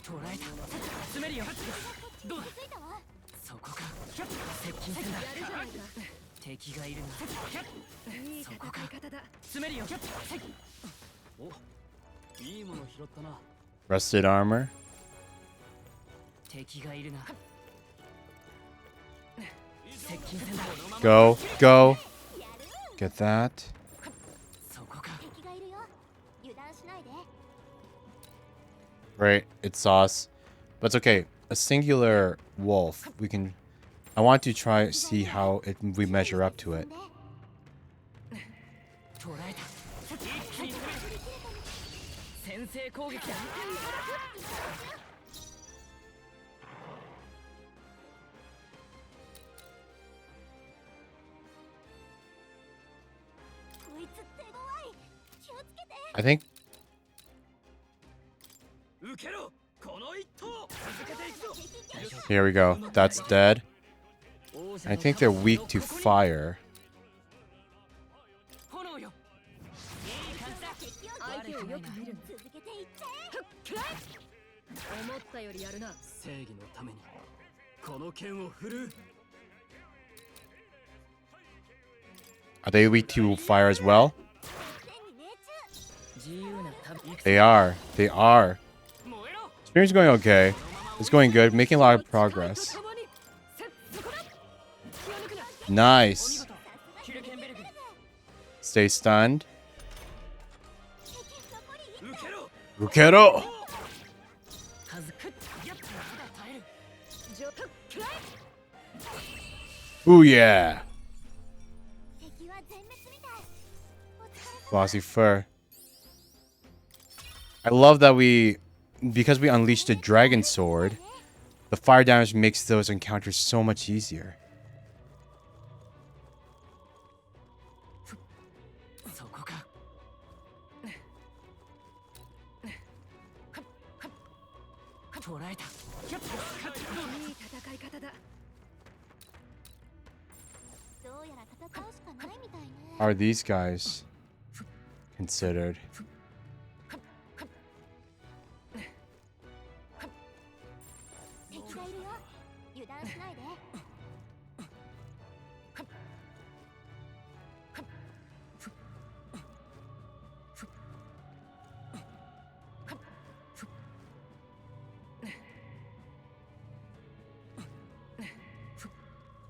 捉えた。詰めるよ。どうだ。そこか。接近戦だ。やるじゃないか。敵がいるな。いい戦い方だ。詰めるよ。お、いいもの拾ったな。 Rusted armor. 敵がいるな。接近戦だ。 Go, go. Get that. そこか。敵がいるよ油断しないで Right, it's sauce. But it's okay. A singular wolf. We can... I want to try see how we measure up to it. 捉えた。一気に攻める。先制攻撃だ。 Alright, I think 受けろこの一投続けていくぞ here we go. That's dead. I think they're weak to fire. 炎よ相手をよく見るの。思ったよりやるな。正義のためにこの剣を振るう Are they weak to fire as well? 自由な旅。 They are. They are. 燃えろ Stream's going okay. It's going good. Making a lot of progress. 共にせそこだ。気を抜くな。 Nice. ヒルケンベルグ Stay stunned. 受けろ Ukero. はずくやっと耐える上くらえ。 Ooh yeah. Glossy fur. I love that because we unleashed the dragon sword, the fire damage makes those encounters so much easier. そこか捕らえたやっいい戦い方だ。 Are these guys considered? 敵がいるよ。油断しないで。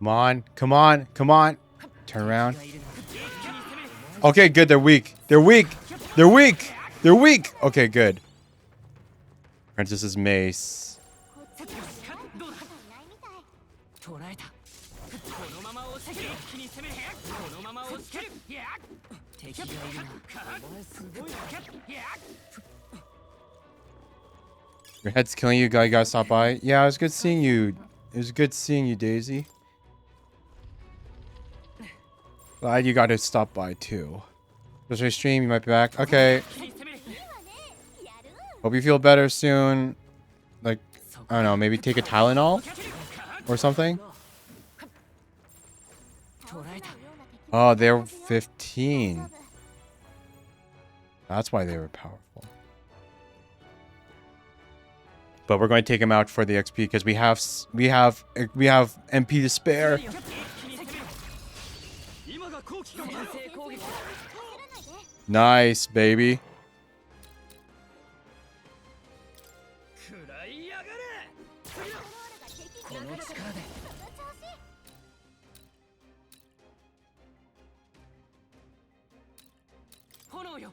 Come on, come on, come on. Turn around. Okay, good. They're weak. They're weak. They're weak. They're weak. Okay, good. Princess's mace. 捕らえたこのまま押し切る気に攻めへこのまま押し切るやっ敵がいるなお前すごいやっ Your head's killing you. You gotta stop by. Yeah, it was good seeing you. It was good seeing you, Daisy. Glad you got to stop by too. Just your stream, you might be back. Okay. Hope you feel better soon. Like, I don't know, maybe take a Tylenol or something. Oh, they're 15. That's why they were powerful. But we're going to take them out for the XP because we have MP to spare. Nice, baby. 食らいやがれこの力で炎よ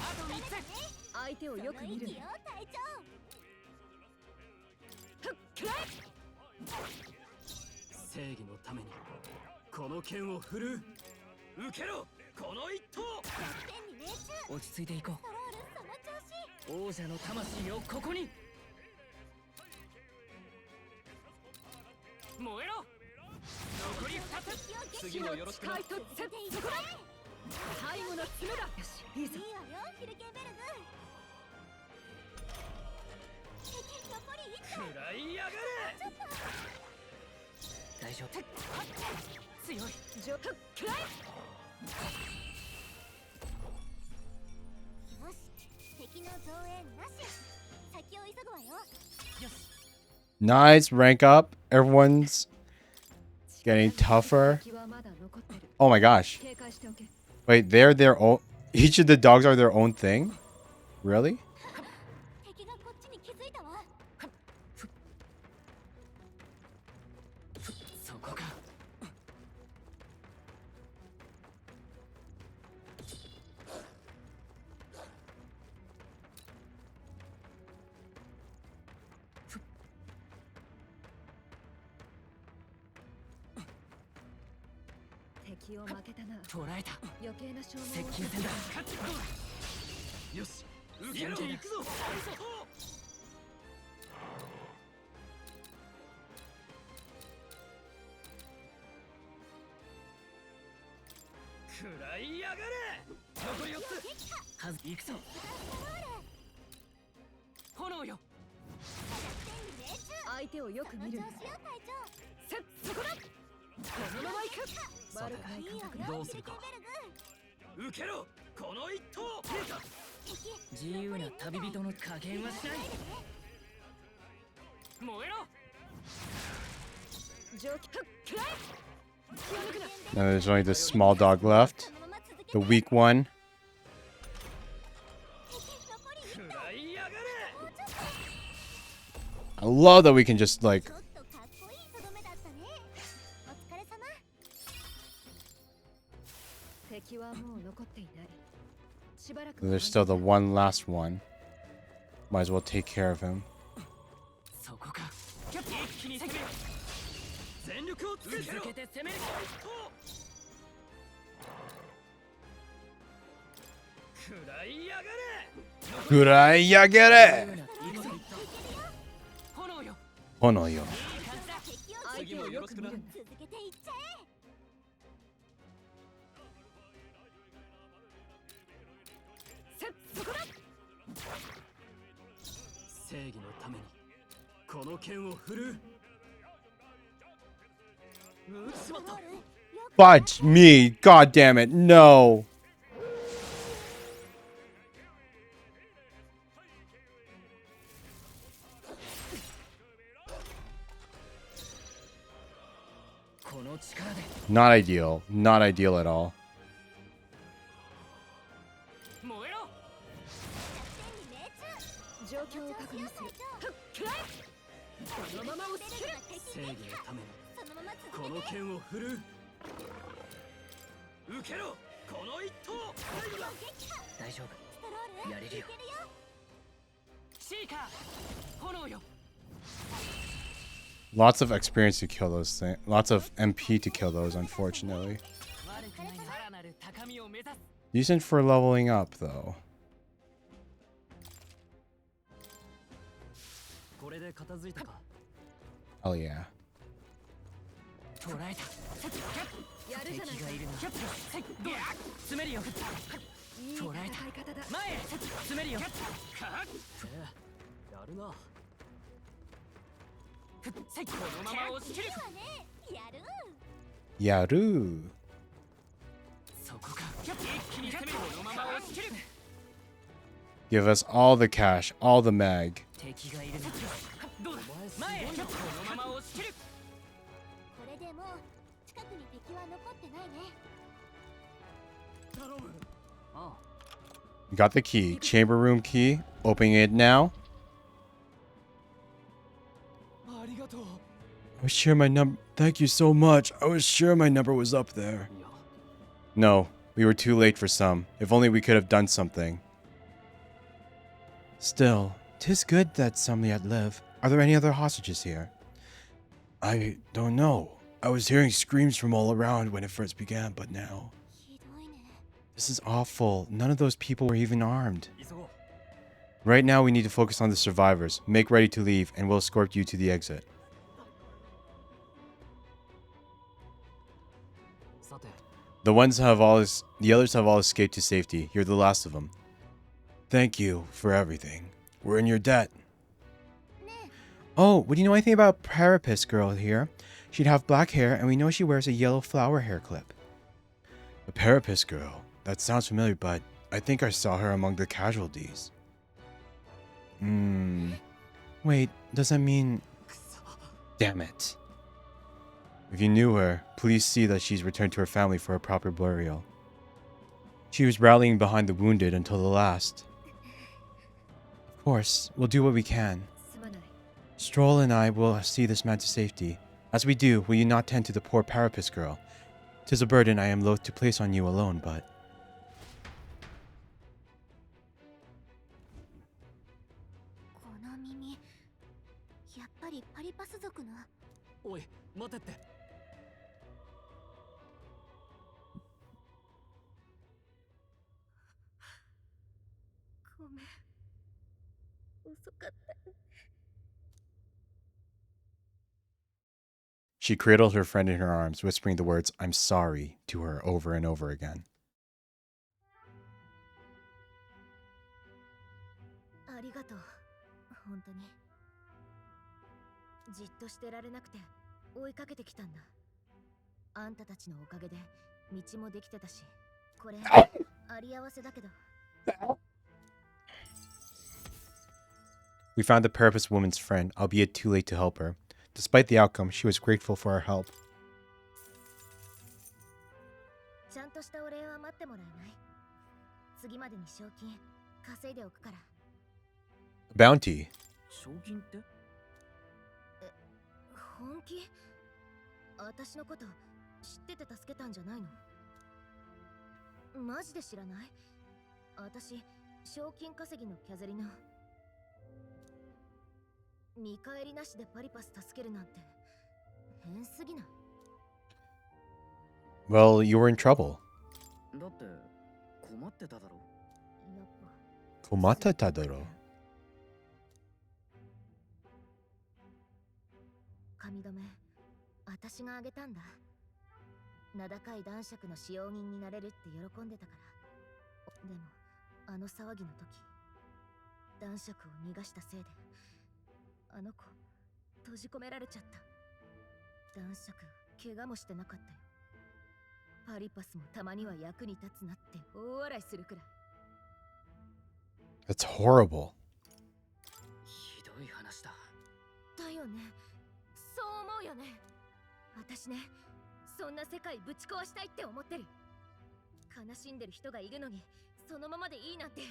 あと3つ相手をよく見るの。正義のためにこの剣を振るう受けろこの一投落ち着いていこう王者の魂をここに燃えろ残り2つ次もよろしくな使いとせそこだ。最後の爪だ。よし、いいぞ。食らいやがれ大丈夫強い上くらえ。 Nice, rank up. Everyone's getting tougher. 敵はまだ残ってる。 Oh my gosh. 警戒しておけ。 Wait, they're their own. Each of the dogs are their own thing? Really? 敵がこっちに気づいたわ。そこか敵を負けたな。捕らえた余計な消耗を。接近戦だよし受けろ行くぞ食らいやが残り4つはず行くぞ炎よ相手をよく見るんだ。さそこだ。このまま行く。さて悪くない感覚だ。どうするか受けろこの一投自由な旅人の加減はしない燃えろ Now there's only this small dog left. The weak one. I love that we can just like... There's still the one last one. Might as well take care of him. そこか一気に攻める全力を続けて攻める食らいやがれ Kurayagere! 炎よ Honoyo. 相手をよく見るんだ。 正義のためにこの剣を振るうしまった Fudge me! God damn it! No! この力で Not ideal. Not ideal at all. 燃えろ状況を確認する。そのまま押し切る。正義のためにこの剣を振るう受けろこの一投大丈夫やれるよシーカー炎よ Lots of experience to kill those things. Lots of MP to kill those, unfortunately. 悪くないさらなる高みを目指す Decent for leveling up, though. これで片付いたか Hell yeah. 捕らえたやるじゃないか。敵がいるな詰めるよいい戦い方だ。前へ詰めるよやるなこのまま押し切る Yaru. そこか一気に攻めるこのまま押し切る Give us all the cash, all the mag. 敵がいるなどうだ前へこのまま押し切るこれでもう近くに敵は残ってないね。頼むあ We got the key. Chamber room key. Opening it now. ありがとう I was sure my number... Thank you so much. I was sure my number was up there. いや No, we were too late for some. If only we could have done something. Still, 'tis good that some yet live. Are there any other hostages here? I don't know. I was hearing screams from all around when it first began, but now... ひどいね。 This is awful. None of those people were even armed. 急ごう Right now, we need to focus on the survivors. Make ready to leave, and we'll escort you to the exit. さて The others have all escaped to safety. You're the last of them. Thank you for everything. We're in your debt. Oh, would you know anything about Parapus girl here? She'd have black hair, and we know she wears a yellow flower hair clip. The Parapus girl. That sounds familiar, but I think I saw her among the casualties. Wait, does that mean... Damn it. If you knew her, please see that she's returned to her family for a proper burial. She was rallying behind the wounded until the last. Of course, we'll do what we can. すまない。 Stroll and I will see this man to safety. As we do, will you not tend to the poor Parapus girl? 'Tis a burden I am loath to place on you alone, but... この耳、やっぱりパリパス族の。おい待てってごめん。遅かった。 She cradled her friend in her arms, whispering the words, "I'm sorry," to her over and over again. りがとう。本当に。じっとしてられなくて追いかけてきたんだ。あんたたちのおかげで道もできてたし、これあり合わせだけど。We found the purpose woman's friend, albeit too late to help her. Despite the outcome, she was grateful for our help. ちゃんとしたお礼は待ってもらえない？次までに賞金稼いでおくから。Bounty. 賞金って？本気？私のこと知ってて助けたんじゃないの？マジで知らない？私、賞金稼ぎのキャゼリナ。見返りなしでパリパス助けるなんて変すぎない？ Well, you were in trouble. だって困ってただろ。やっぱ Komatata-daro. 髪留め、私があげたんだ。名高い男爵の使用人になれるって喜んでたから。でも、あの騒ぎの時、男爵を逃がしたせいで、あの子、閉じ込められちゃった。男爵、怪我もしてなかったよ。パリパスもたまには役に立つなって大笑いするくらい。That's horrible. ひどい話だ。だよね。そう思うよね。私ね、そんな世界ぶち壊したいって思ってる。悲しんでる人がいるのに、そのままでいいなんて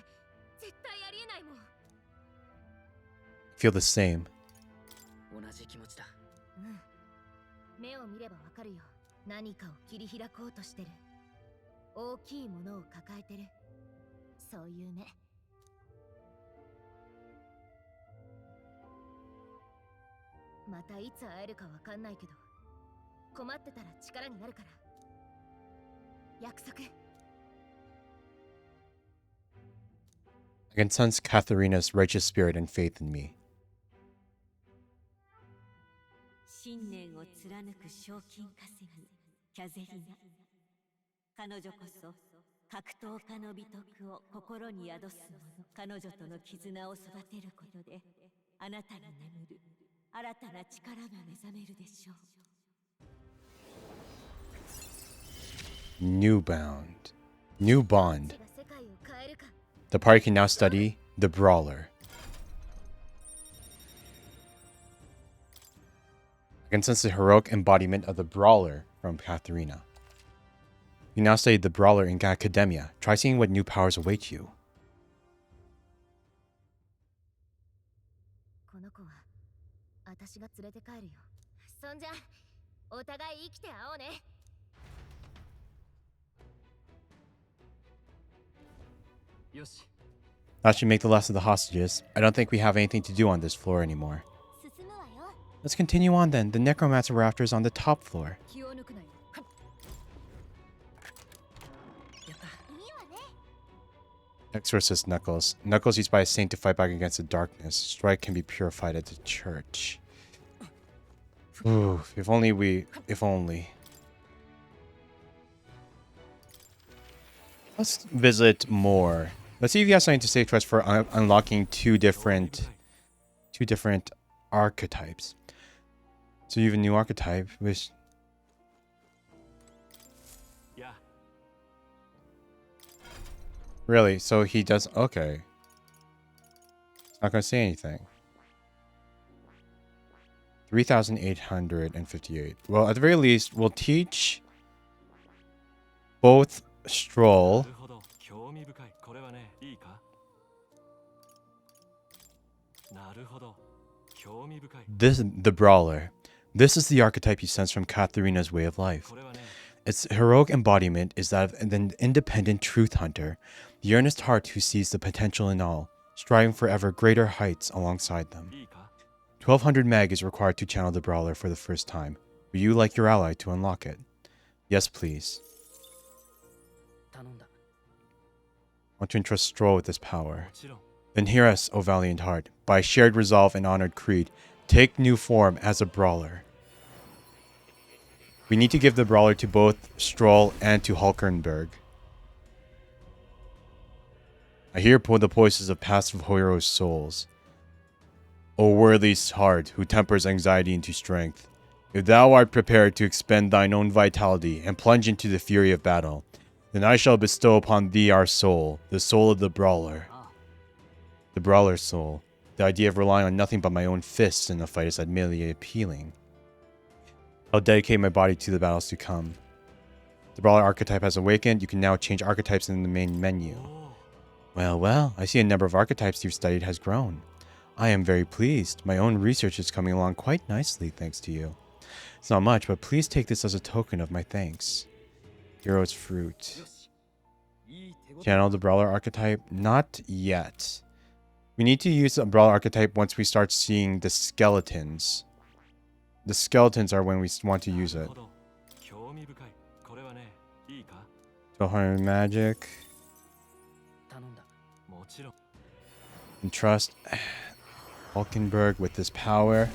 絶対ありえないもん。Feel the same. 同じ気持ちだ。うん。目を見ればわかるよ。何かを切り開こうとしてる。大きいものを抱えてる。そういう目。またいつ会えるかわかんないけど、困ってたら力になるから。約束。I can sense Katharina's righteous spirit and faith in me. 信念を貫く賞金稼ぎキャゼリナ。彼女こそ格闘家の美徳を心に宿す者。彼女との絆を育てることで、あなたに眠る新たな力が目覚めるでしょう。New bond. The party can now study the Brawler. I can sense the heroic embodiment of the Brawler from Katharina. You now study the Brawler in Academia. Try seeing what new powers await you. この子は私が連れて帰るよ。そんじゃお互い生きて会おうね。よし。 That should make the last of the hostages. I don't think we have anything to do on this floor anymore. 進むわよ。 Let's continue on then. The necromancer we're after is on the top floor. 気を抜くなよ。やった。いいわね。Exorcist Knuckles. Knuckles used by a saint to fight back against the darkness. Strike can be purified at the church. Ooh, if only. Let's visit more. Let's see if you have something to say to us for unlocking two different archetypes. So you have a new archetype, which... Yeah. Really? So he does... Okay. It's not going to say anything. 3,858. Well, at the very least, we'll teach both Stroll... なるほど、興味深い。これはね、いいか？なるほど、興味深い。 the Brawler. This is the archetype you sense from Katharina's way of life. これはね、 Its heroic embodiment is that of an independent truth hunter, the earnest heart who sees the potential in all, striving for ever greater heights alongside them. いいか？ 1200 meg is required to channel the Brawler for the first time. Would you like your ally to unlock it? Yes, please. 頼んだ。 Want to entrust Stroll with this も power. ちろん。 Then hear us, O valiant heart. By shared resolve and honored creed, take new form as a Brawler. We need to give the Brawler to both Stroll and to Hulkenberg. I hear the voices of passive heroes' souls. O worthy heart, who tempers anxiety into strength, if thou art prepared to expend thine own vitality and plunge into the fury of battle, then I shall bestow upon thee our soul, the soul of the brawler. The brawler's soul. The idea of relying on nothing but my own fists in a fight is admittedly appealing. I'll dedicate my body to the battles to come. The brawler archetype has awakened. You can now change archetypes in the main menu. Well, well, I see a number of archetypes you've studied has grown. I am very pleased. My own research is coming along quite nicely thanks to you. It's not much, but please take this as a token of my thanks. Hero's Fruit. Channel the brawler archetype? Not yet. We need to use the brawler archetype once we start seeing the skeletons. The skeletons are when we want to use it. So Harmony Magic. And trust Valkenberg with this power.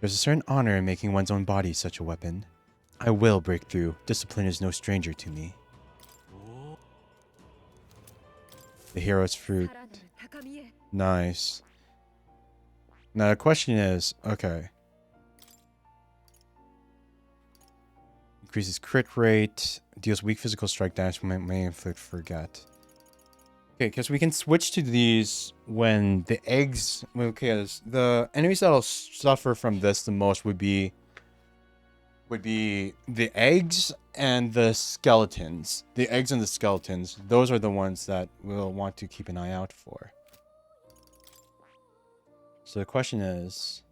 There's a certain honor in making one's own body such a weapon. I will break through. Discipline is no stranger to me. The Hero's Fruit. Nice. Now the question is, okay. Increases crit rate. Deals weak physical strike damage when may inflict forget. Okay, because we can switch to these when the eggs... Okay, the enemies that'll suffer from this the most would be the eggs and the skeletons. The eggs and the skeletons. Those are the ones that we'll want to keep an eye out for. So the question is...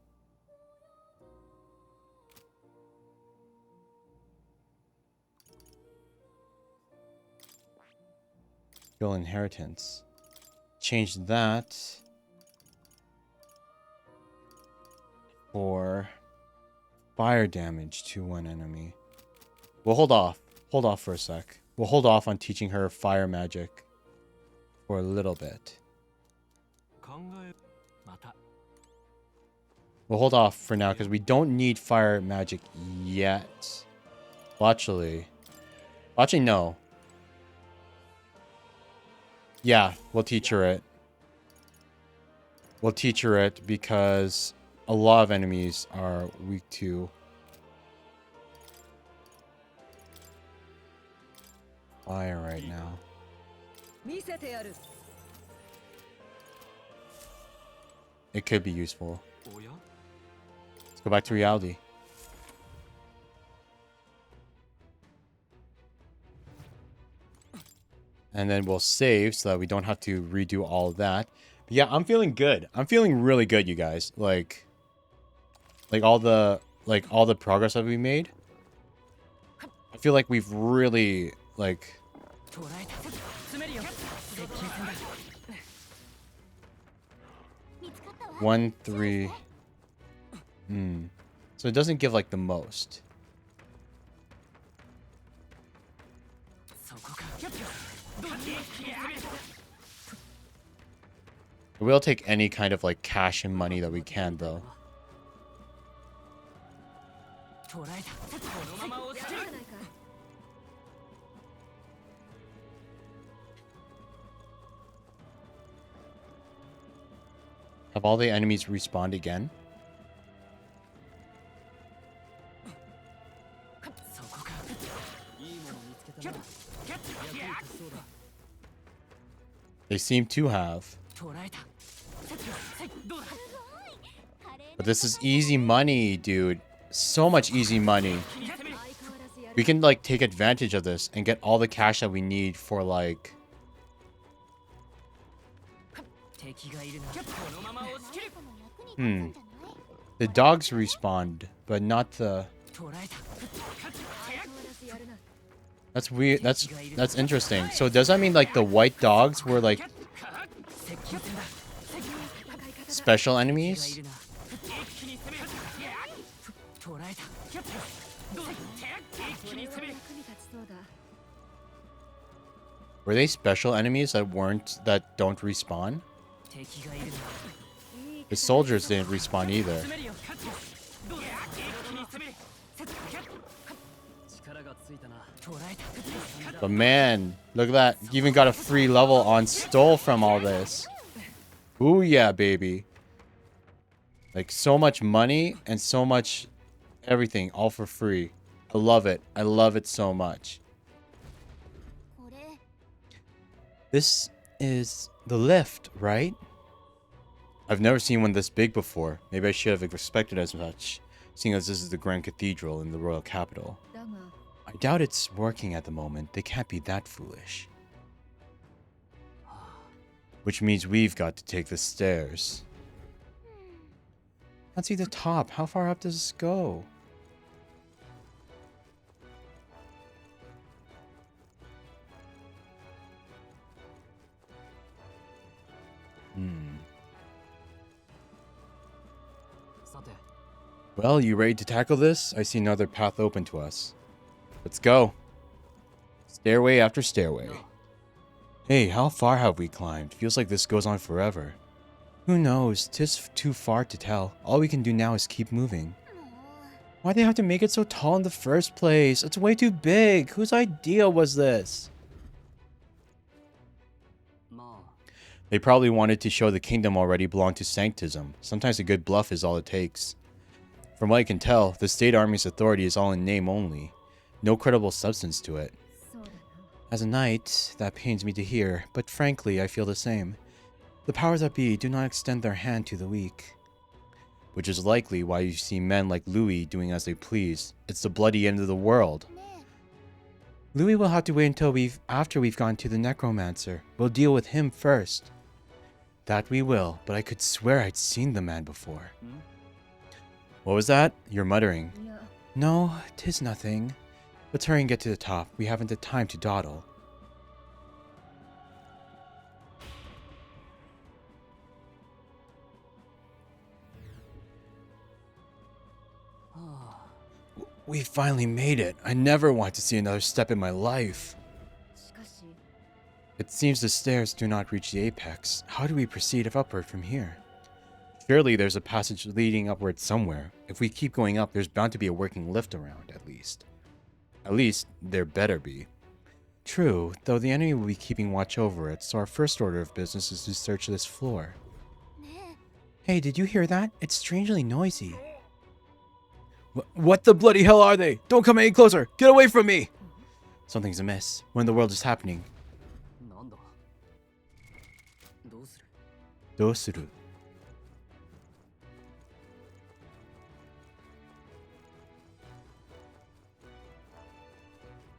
Skill Inheritance. Change that for fire damage to one enemy. We'll hold off. Hold off for a sec. We'll hold off on teaching her fire magic for a little bit. We'll hold off for now because we don't need fire magic yet. Well, actually, no. Yeah, we'll teach her it. We'll teach her it because a lot of enemies are weak to fire right now. It could be useful. Let's go back to reality. And then we'll save so that we don't have to redo all of that. But yeah, I'm feeling good. I'm feeling really good, you guys. Like all the progress that we made. I feel like we've really 1, 3. So it doesn't give like the most. We'll take any kind of like cash and money that we can though. Have all the enemies respawned again? They seem to have. But this is easy money, dude. So much easy money. We can like take advantage of this and get all the cash that we need for like... The dogs respawned, but not the... That's weird. That's interesting. So does that mean like the white dogs were like special enemies? Were they special enemies that don't respawn? The soldiers didn't respawn either. But man, look at that. You even got a free level on Stole from all this. Ooh yeah, baby. Like so much money and so much everything all for free. I love it. I love it so much. This is the lift, right? I've never seen one this big before. Maybe I should have expected as much, seeing as this is the Grand Cathedral in the royal capital. I doubt it's working at the moment. They can't be that foolish. Which means we've got to take the stairs. Can't see the top. How far up does this go? Well, you ready to tackle this? I see another path open to us. Let's go. Stairway after stairway. Hey, how far have we climbed? Feels like this goes on forever. Who knows? 'Tis too far to tell. All we can do now is keep moving. Why'd they have to make it so tall in the first place? It's way too big. Whose idea was this? They probably wanted to show the kingdom already belonged to Sanctism. Sometimes a good bluff is all it takes. From what I can tell, the state army's authority is all in name only. No credible substance to it. As a knight, that pains me to hear, but frankly, I feel the same. The powers that be do not extend their hand to the weak. Which is likely why you see men like Louis doing as they please. It's the bloody end of the world. Louis will have to wait until after we've gone to the necromancer. We'll deal with him first. That we will, but I could swear I'd seen the man before. What was that? You're muttering. No, 'tis nothing. Let's hurry and get to the top. We haven't the time to dawdle. We finally made it. I never want to see another step in my life. It seems the stairs do not reach the apex. How do we proceed upward from here? Surely there's a passage leading upward somewhere. If we keep going up, there's bound to be a working lift around, at least. At least, there better be. True, though the enemy will be keeping watch over it, so our first order of business is to search this floor. Hey, did you hear that? It's strangely noisy. What the bloody hell are they? Don't come any closer! Get away from me! Something's amiss. What in the world is happening? Dosuru.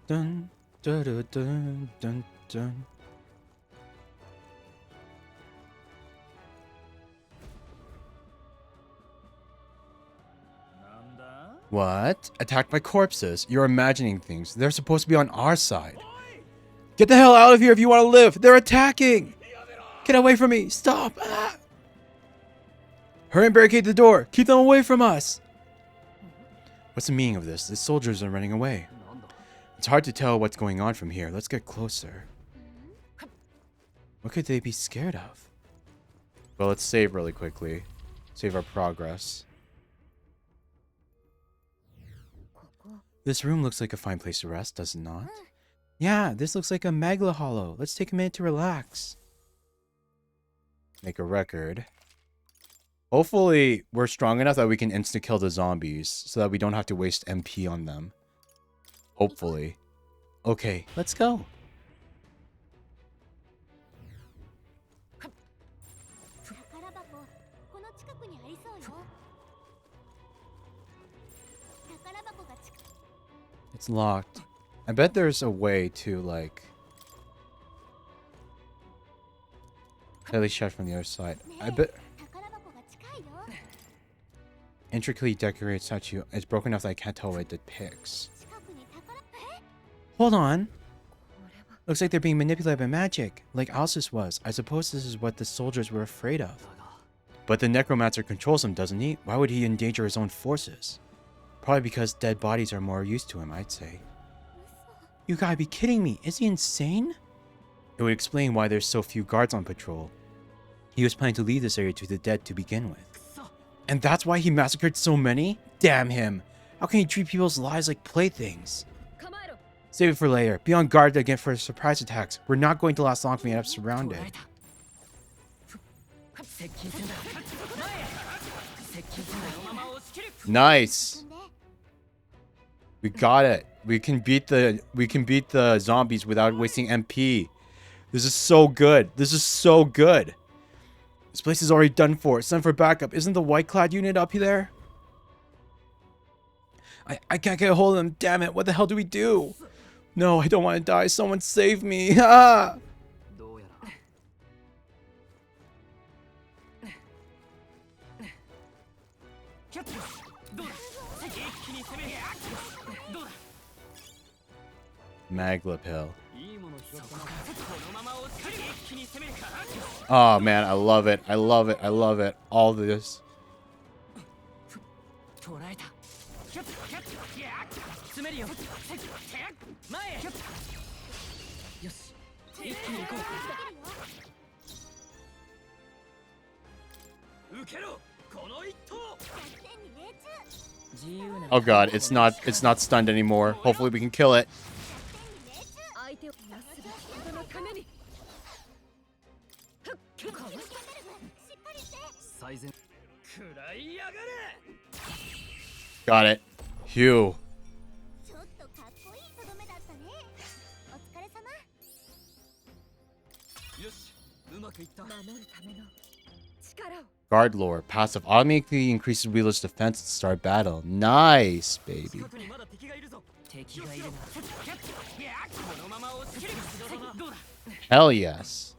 Dun dun dun dun dun dun. What? Attacked by corpses. You're imagining things. They're supposed to be on our side. Get the hell out of here if you want to live. They're attacking. Get away from me. Stop. Ah. Hurry and barricade the door. Keep them away from us. What's the meaning of this? The soldiers are running away. It's hard to tell what's going on from here. Let's get closer. What could they be scared of? Well, let's save really quickly. Save our progress. This room looks like a fine place to rest, does it not? Yeah, this looks like a Magla Hollow. Let's take a minute to relax. Make a record. Hopefully, we're strong enough that we can insta-kill the zombies, so that we don't have to waste MP on them. Hopefully. Okay, let's go. It's locked. I bet there's a way to, like... at least shut from the other side. I bet... Intricately decorated statue. It's broken enough that I can't tell what it depicts. Hold on. Looks like they're being manipulated by magic, like Alsus was. I suppose this is what the soldiers were afraid of. But the necromancer controls him, doesn't he? Why would he endanger his own forces? Probably because dead bodies are more used to him, I'd say. You gotta be kidding me. Is he insane? It would explain why there's so few guards on patrol. He was planning to leave this area to the dead to begin with. And that's why he massacred so many? Damn him. How can he treat people's lives like playthings? Save it for later. Be on guard again for surprise attacks. We're not going to last long if we end up surrounded. Nice. We got it. We can beat the zombies without wasting MP. This is so good. This is so good. This place is already done for. Send for backup. Isn't the white clad unit up there? I can't get a hold of them. Damn it. What the hell do we do? No, I don't want to die. Someone save me. Ah! どうやら Magla pill. いいもの拾ったな。 Oh man, I love it. I love it. I love it. All this. 捕らえた。詰めるよ。前へ。よし。一気に行こう。受けろ。この一投。自由な。 Oh god, it's not stunned anymore. Hopefully we can kill it. 相手をなすべきことのために。 最善。食らいやがれ。 Got it. Hugh. ちょっとかっこいいとどめだったね。お疲れ様。よし。うまくいった。守るための力を。 Guard lore. Passive. Automatically increases wheeler's defense to start battle. Nice, baby. 近くにまだ敵がいるぞ。敵がいるな。このまま押し切る。どうだ。 Hell yes.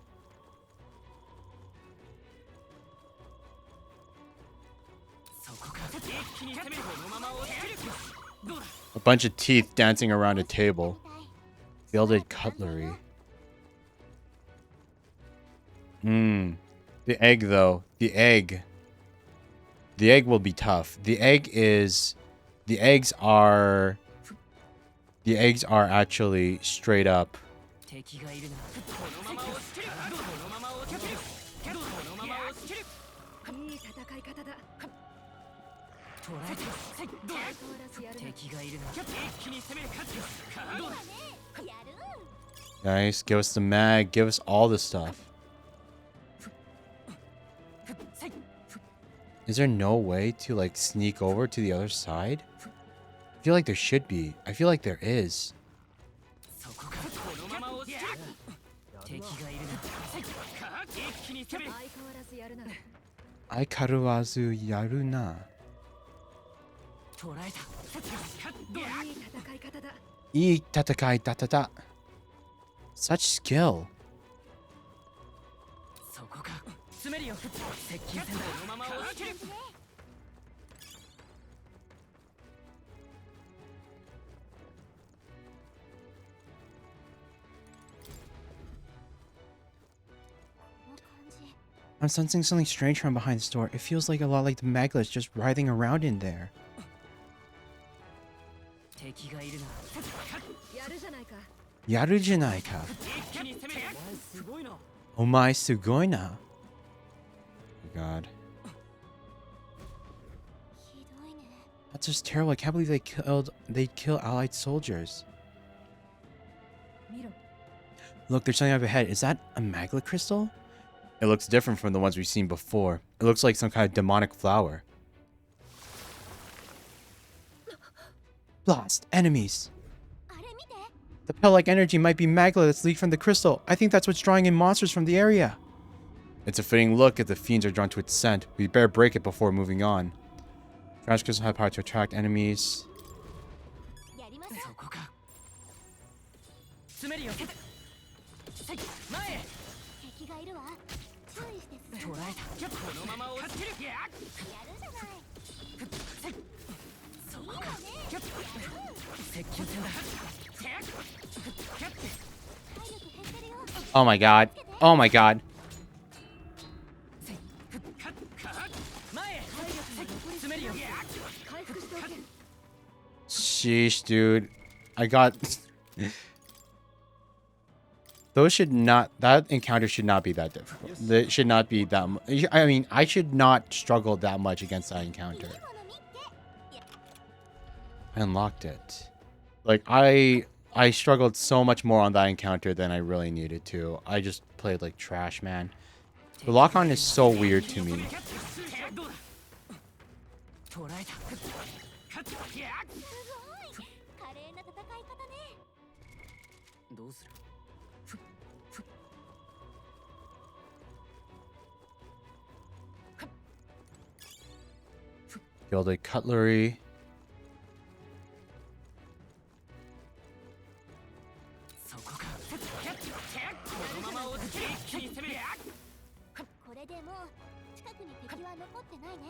そこか。一気に攻める。このまま押し切る。どうだ。 A bunch of teeth dancing around a table. Gilded cutlery. The egg, though. The egg. The egg will be tough. The eggs are actually straight up. 敵がいるな。このまま押し切る。このまま押し切る。このまま押し切る。いい戦い方だ。捕らえた。どうだ。敵がいるな。一気に攻める。どうだ。 Nice. Give us the mag. Give us all the stuff. Is there no way to like sneak over to the other side? I feel like there should be. I feel like there is. そこか。このまま押し切る。敵がいるな。一気に攻める。相変わらずやるな。 Aikaruwazu yaruna. 捕らえた。いい戦い方だ。 Ii tatakai tatata. Such skill. そこか。詰めるよ。接近戦だ。このまま押し切る。 I'm sensing something strange from behind this door. It feels like a lot like the Maglas just writhing around in there. 敵がいるな。やるじゃないか。 Yaru janai ka. 一気に攻める。お前すごいな。 Omae sugoi na. Oh god. ひどいね。 That's just terrible. I can't believe they'd kill allied soldiers. 見ろ。 Look, there's something up ahead. Is that a Magla crystal? It looks different from the ones we've seen before. It looks like some kind of demonic flower. Blast! Enemies! あれ見て。 The pill-like energy might be Magla that's leaked from the crystal. I think that's what's drawing in monsters from the area. It's a fitting look if the fiends are drawn to its scent. We better break it before moving on. Trash crystal have power to attract enemies. やります。そこか。詰めるよ。前へ。敵がいるわ。注意して進捕らえた。このまま押し切る。やるじゃない。そこか。接近戦だ。 体力減ってるよ。 Oh my god. Oh my god. 前へ。詰めるよ。回復しておけ。 Sheesh, dude. I got... That encounter should not be that difficult. It should not be that much. I mean, I should not struggle that much against that encounter. いいもの見て。 I unlocked it. Like, I I struggled so much more on that encounter than I really needed to. I just played like trash, man. The lock-on is so weird to me. 捉えた。華麗な戦い方ね。どうする？ Gilded cutlery. そこか。このまま落ちて一気に攻める。これでもう近くに敵は残ってないね。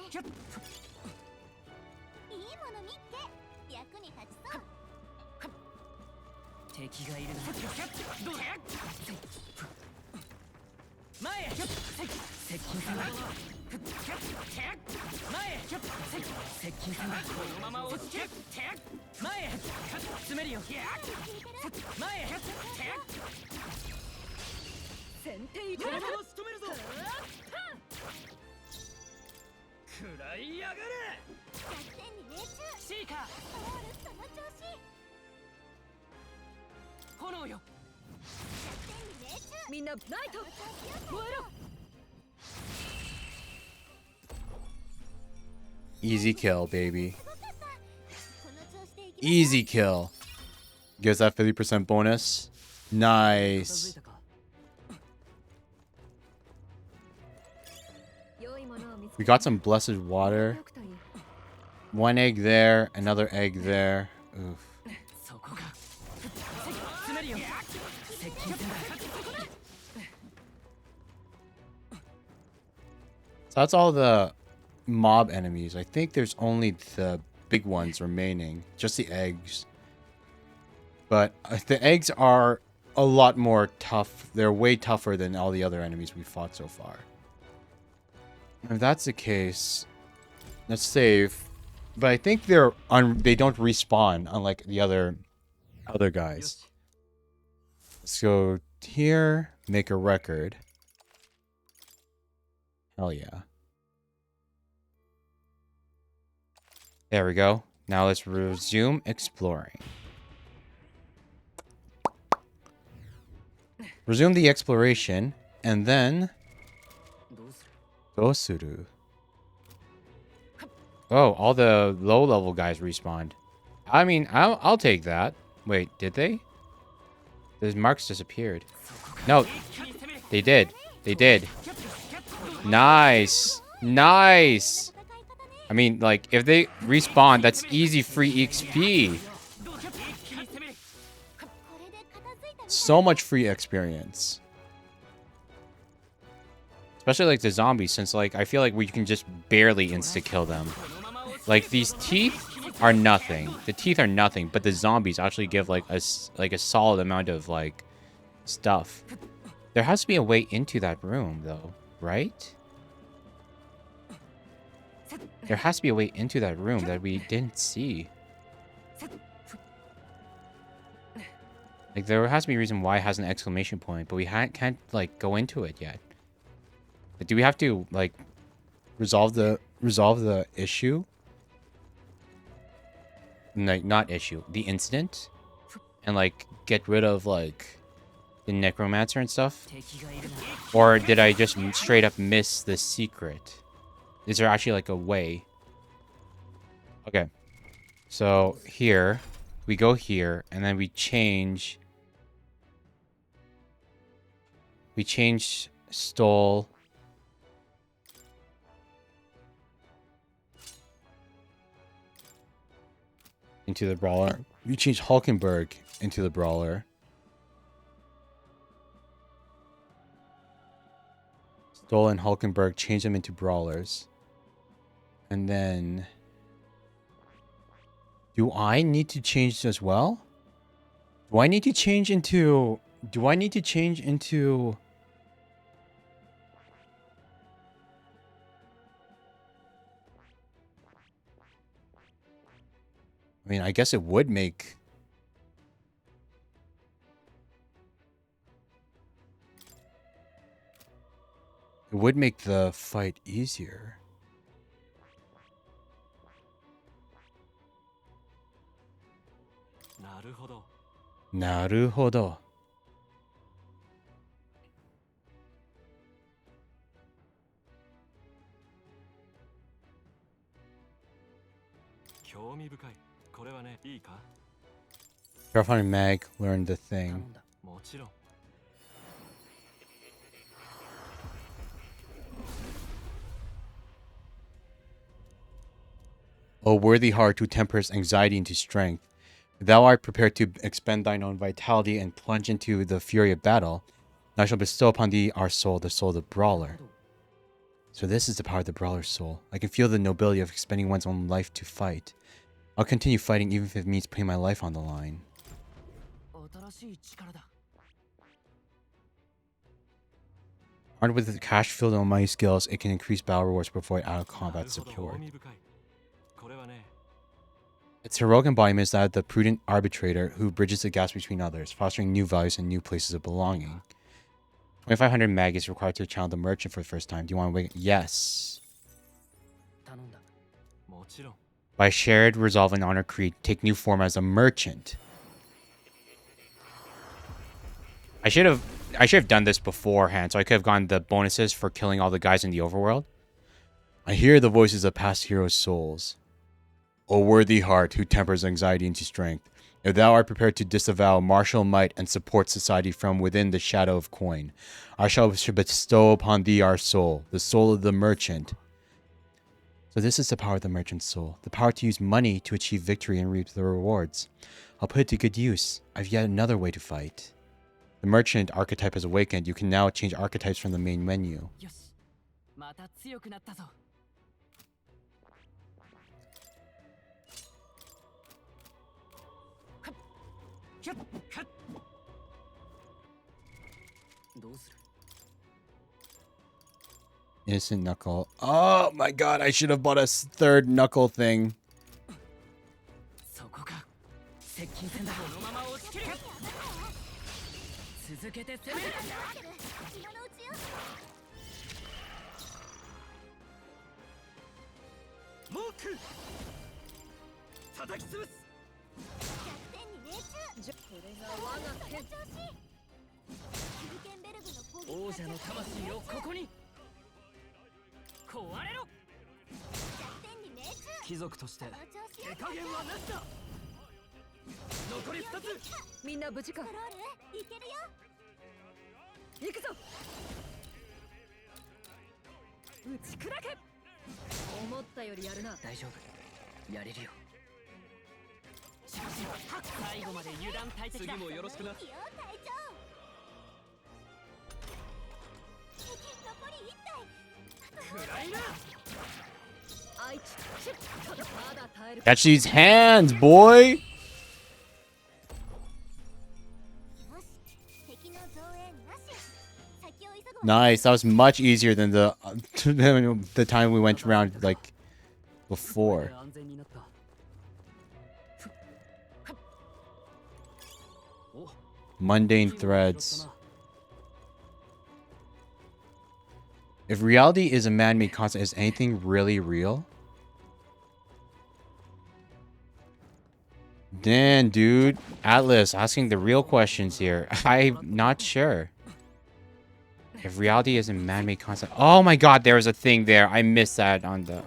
いいもの見っけ。役に立ちそう。敵がいるな。前へ。接近戦だ。前へ。接近戦だ。このまま落ちて。前へ。詰めるよ。前へ。先手いくらでも仕留めるぞ。食らいやがれ。作戦に命中。シーカー。オールその調子。炎よ。作戦に命中。みんなナイト燃えろ。 Easy kill, baby. この調子でいき Easy kill. Gives that 50% bonus. Nice. 良いものを見つ We け got some blessed water. おくといい。 One egg there, another egg there. Oof. そこか。詰めるよ。接近戦だ。 So that's all the mob enemies. I think there's only the big ones remaining. Just the eggs. But the eggs are a lot more tough. They're way tougher than all the other enemies we fought so far. If that's the case, let's save. But I think they don't respawn unlike the other guys. Let's go here, make a record. Hell yeah. There we go. Now let's resume exploring. Resume the exploration, and then... どうする？ Dosuru. Oh, all the low-level guys respawned. I mean, I'll take that. Wait, did they? Those marks disappeared. No, they did. They did. Nice. Nice. I mean, like, if they respawn, that's easy free XP. So much free experience. Especially, like, the zombies, since, like, I feel like we can just barely insta-kill them. Like, these teeth are nothing. The teeth are nothing, but the zombies actually give, like, a solid amount of, like, stuff. There has to be a way into that room, though, right? There has to be a way into that room that we didn't see. Like, there has to be a reason why it has an exclamation point, but we can't, like, go into it yet. Like, do we have to, like, resolve the issue? Like, not issue, the incident? And, like, get rid of, like, the necromancer and stuff? Or did I just straight up miss the secret? Is there actually, like, a way? Okay. So, here. We go here, and then we change... We change Stole... into the brawler. We change Hulkenberg into the brawler. Stoll and Hulkenberg, change them into brawlers. And then... Do I need to change as well? Do I need to change into... Do I need to change into... I mean, I guess it would make... It would make the fight easier. Naruhodo. 興味深い。これはね、いいか？ Girlfriend and Meg learned the 頼 thing. んだ。もちろん。 O worthy heart who tempers anxiety into strength, thou art prepared to expend thine own vitality and plunge into the fury of battle. And I shall bestow upon thee our soul, the soul of the brawler. So this is the power of the brawler's soul. I can feel the nobility of expending one's own life to fight. I'll continue fighting even if it means putting my life on the line. 新しい力だ。 Armed with the cash-filled and almighty skills, it can increase battle rewards before out of combat なるほど、 secured. 興味深い。これはね、 Its heroic embodiment is that of the prudent arbitrator who bridges the gaps between others, fostering new values and new places of belonging. 2500 mag is required to channel the merchant for the first time. Do you want to wait? Yes. 頼んだ。もちろん。 By shared resolve and honor creed, take new form as a merchant. I should have done this beforehand, so I could have gotten the bonuses for killing all the guys in the overworld. I hear the voices of past heroes' souls. O worthy heart who tempers anxiety into strength, if thou art prepared to disavow martial might and support society from within the shadow of coin, I shall bestow upon thee our soul, the soul of the merchant. So this is the power of the merchant's soul, the power to use money to achieve victory and reap the rewards. I'll put it to good use. I've yet another way to fight. The merchant archetype has awakened. You can now change archetypes from the main menu. よし。また強くなったぞ。はっひゃっはっどうする？ Innocent knuckle. Oh my god, I should have bought a third knuckle thing. そこか。接近戦だ。このまま落ちきる。続けて攻める。モーク。叩き潰す。王者の魂をここに。壊れろ。貴族として手加減はなしだ。残り2つ。みんな無事か？行くぞ。打ち砕け。思ったよりやるな。大丈夫。やれるよ。しかし最後まで油断大敵だ。次もよろしくな。暗いな。 Catch these hands, boy! Nice. That was much easier than the time we went around like before. 安全になった。お、 Mundane threads. If reality is a man-made concept, is anything really real? Damn, dude. Atlas asking the real questions here. I'm not sure. If reality is a man-made concept. Oh my god, there was a thing there. I missed that on the...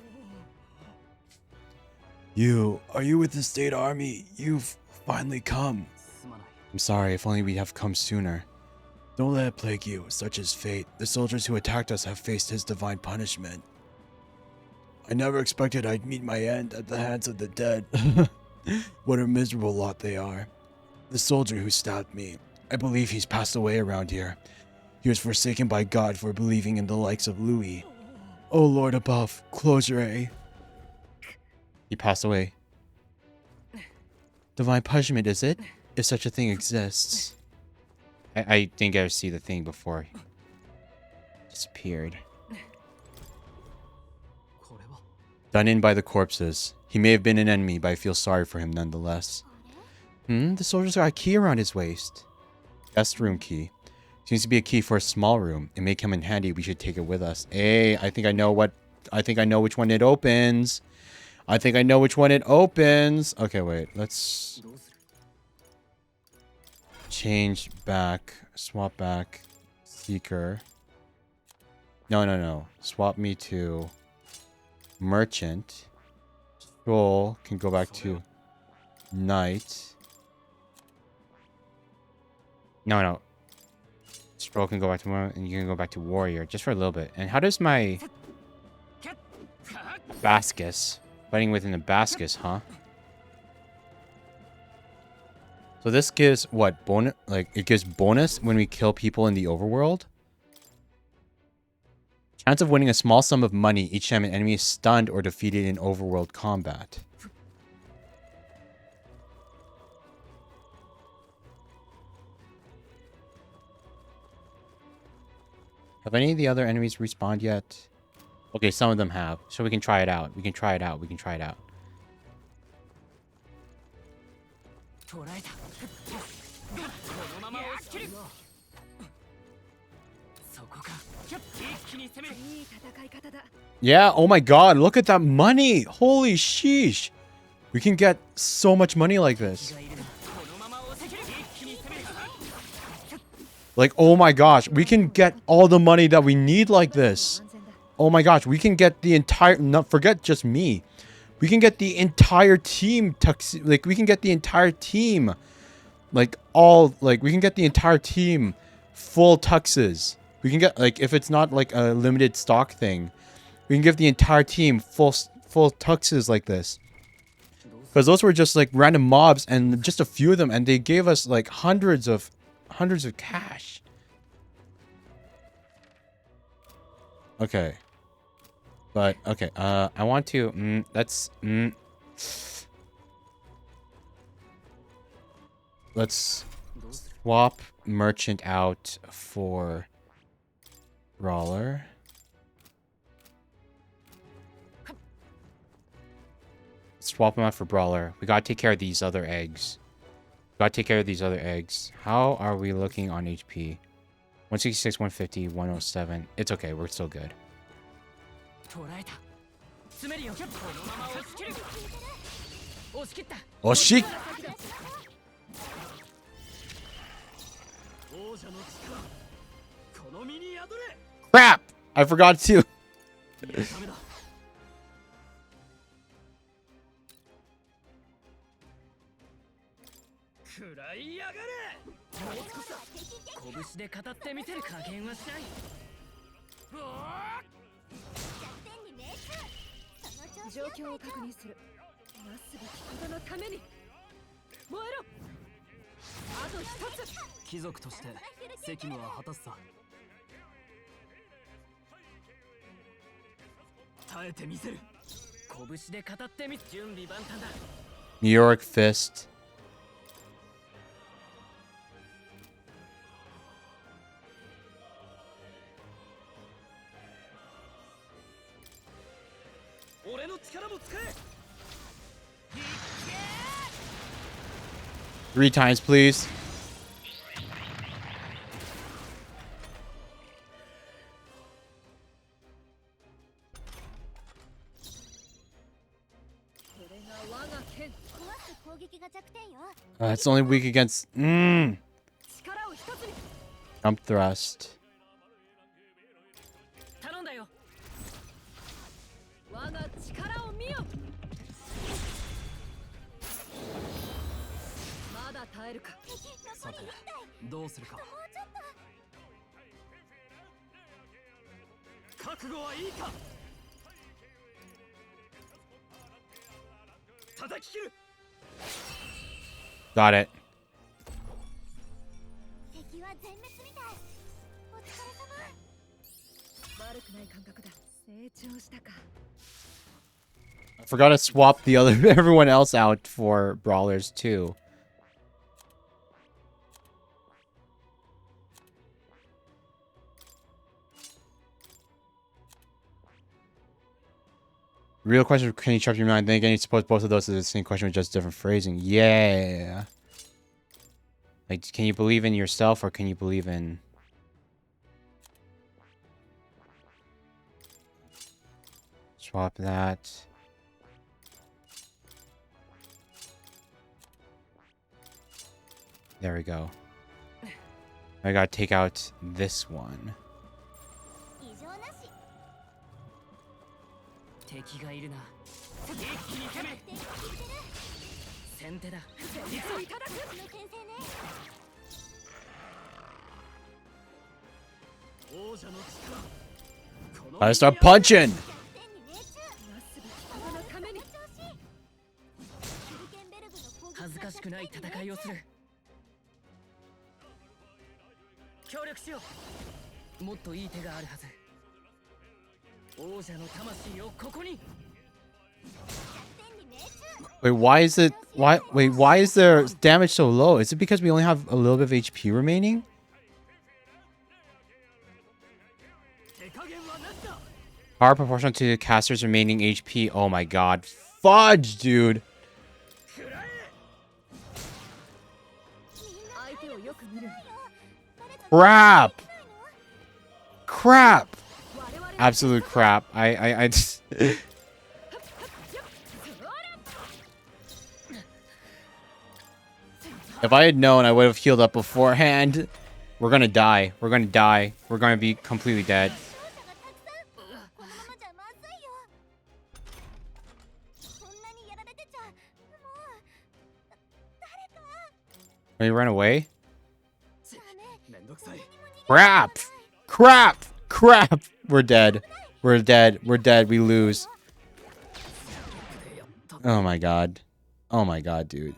Are you with the State Army? You've finally come. すまない。 I'm sorry, if only we'd have come sooner. Don't let it plague you, such is fate. The soldiers who attacked us have faced his divine punishment. I never expected I'd meet my end at the hands of the dead. What a miserable lot they are. The soldier who stabbed me, I believe he's passed away around here. He was forsaken by God for believing in the likes of Louis. Oh Lord above, close your eye. He passed away. Divine punishment, is it? If such a thing exists. I didn't get to see the thing before he disappeared. これは。 Done in by the corpses. He may have been an enemy, but I feel sorry for him nonetheless. The soldier's got a key around his waist. Guest room key. Seems to be a key for a small room. It may come in handy. We should take it with us. Hey, I think I know which one it opens. Okay, wait. Let's... どうする？ Change back. Swap back. Seeker. No. Swap me to merchant. Scroll can go back to knight. No. Scroll can go back to one, and you can go back to warrior just for a little bit. And how does my Bascus fighting within the Bascus, huh? So this gives what bonus? Like it gives bonus when we kill people in the overworld. Chance of winning a small sum of money each time an enemy is stunned or defeated in overworld combat. Have any of the other enemies respawned yet? Okay, some of them have. So we can try it out. We can try it out. Yeah, oh my god, look at that money! Holy sheesh! We can get so much money like this. Like, oh my gosh, we can get all the money that we need like this. Oh my gosh, we can get the entire, not forget just me. We can get the entire team like we can get the entire team like we can get the entire team full tuxes. We can get like if it's not like a limited stock thing, we can give the entire team full tuxes like this. Because those were just like random mobs and just a few of them, and they gave us like hundreds of cash. Okay. But okay, I want to let's swap merchant out for brawler. Swap them out for brawler. We gotta take care of these other eggs. How are we looking on HP? 166, 150, 107. It's okay, we're still good. Oh shit! Crap! I forgot to. Meteoric fist. Three times, please. It's only weak against. Jump thrust. Got it. I forgot to swap the other everyone else out for brawlers too. Real question, can you trust your mind? Then again, you suppose both of those are the same question with just different phrasing. Yeah. Like, can you believe in yourself or can you believe in... Swap that. There we go. I gotta take out this one. 異常なし。敵がいるな。一気に攻め。先手だ。実をいただく。うちの先生ね。王者の力。この I start punching. 100点に命中。なすべきことのために。調子。シュルケンベルグの攻撃が恥ずかしくない戦いをする。協力しよう。もっといい手があるはず。王者の魂をここに。100点に命中。 Wait, why is it? Why is their damage so low? Is it because we only have a little bit of HP remaining? 手加減はなしだ。 Power proportional to the caster's remaining HP. Oh my god. Fudge, dude. 相手をよく見る。 Crap. Crap. 我々 Absolute crap. I just... If I had known, I would have healed up beforehand. We're gonna die. We're gonna die. We're gonna be completely dead. このままじゃまずいよ。こんなにやられてちゃもう誰か。 Will you run away? めんどくさい。 Crap. Crap. Crap. We're dead. We're dead. We're dead. We lose. Oh my god. Oh my god, dude.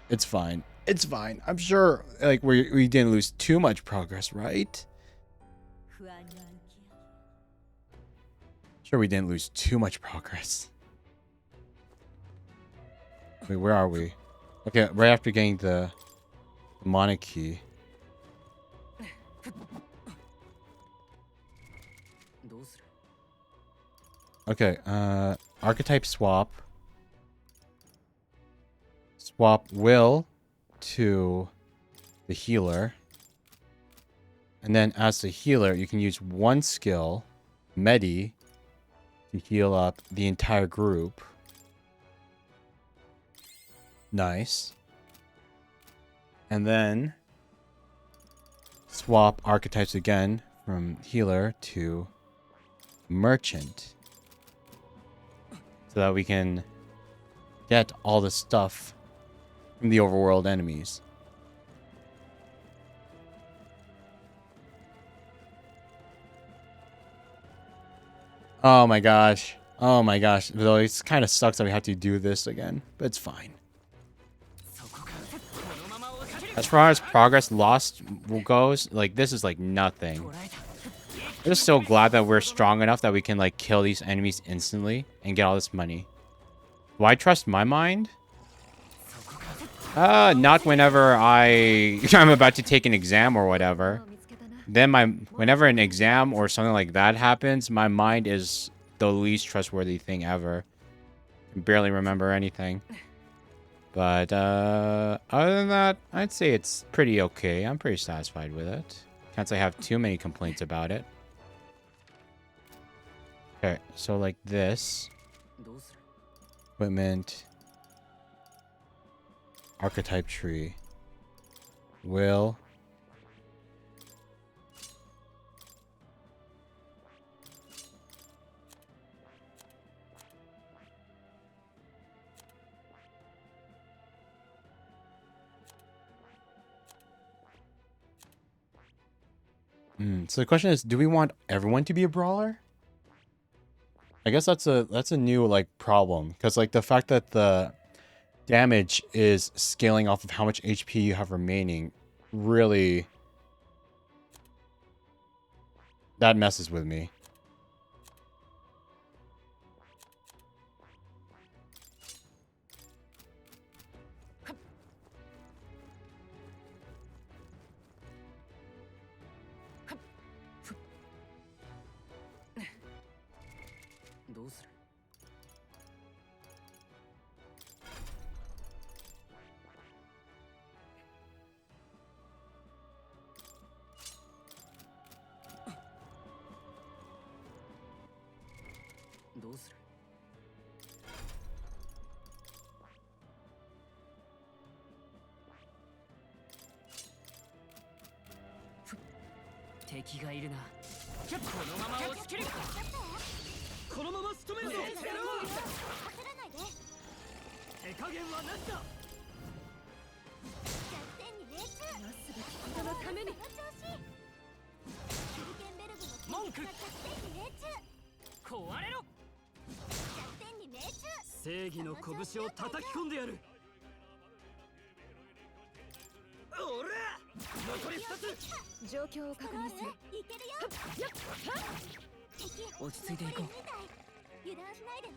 It's fine. It's fine. I'm sure like we didn't lose too much progress, right? 不安に向き合う Sure we didn't lose too much progress. Wait, where are we? Okay, right after getting the demonic key. どうする？ Okay, archetype swap. Swap Will to the healer. And then as the healer, you can use one skill, Medi, to heal up the entire group. Nice. And then swap archetypes again from healer to merchant. So that we can get all the stuff from the overworld enemies. Oh my gosh. Oh my gosh. Though it kind of sucks that we have to do this again, but it's fine. そこか。このまま追いかける。 As far as progress lost goes, like this is like nothing. 捉えた。 I'm just so glad that we're strong enough that we can like kill these enemies instantly and get all this money. Do I trust my mind? Not whenever I'm about to take an exam or whatever. 見つけたな。 Then whenever an exam or something like that happens, my mind is the least trustworthy thing ever. I barely remember anything. But other than that, I'd say it's pretty okay. I'm pretty satisfied with it. Can't say I have too many complaints about it. Okay, so like this. どうする？ Equipment. Archetype tree. Will. So the question is, do we want everyone to be a brawler? I guess that's a new like problem, because like the fact that the damage is scaling off of how much HP you have remaining really that messes with me. 敵がいるな。このまま押し切る。このまま仕留めるぞ。手加減はなしだ。このために文句壊れろ。正義の拳を叩き込んでやる。おら残り2つ。状況を確認する。落ち着いていこう。油断しないでね。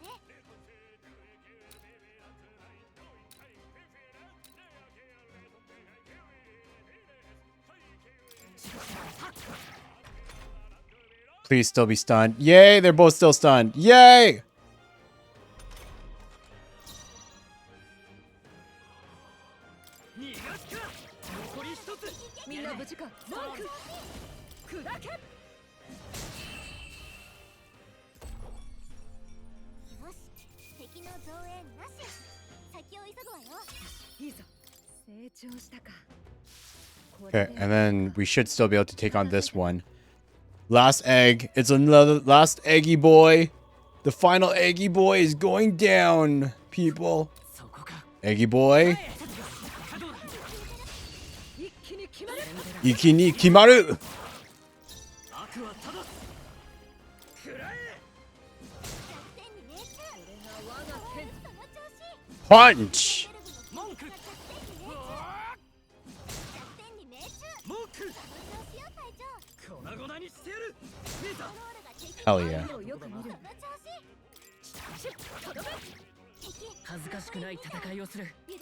Please still be stunned. Yay, they're both still stunned. Yay! みんな無事か。文句砕け。よし、敵の増援なし。先を急ぐわよ。いいぞ。成長したか。 Okay, and then we should still be able to take on this one. Last egg. It's another last eggy boy. The final eggy boy is going down, people. Eggy boy. 一気に決まる. Punch. Hell yeah. 恥ずかしくない戦いをする。ま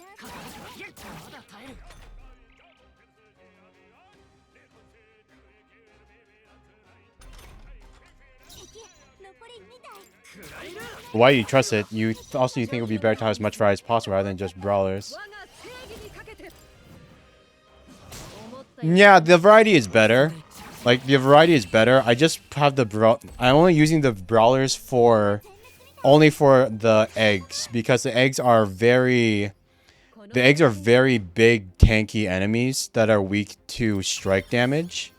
だ耐える。Why do you trust it? You also you think it would be better to have as much variety as possible rather than just brawlers. Yeah, the variety is better. Like the variety is better. I just have the I'm only using the brawlers for only for the eggs because the eggs are very big tanky enemies that are weak to strike damage.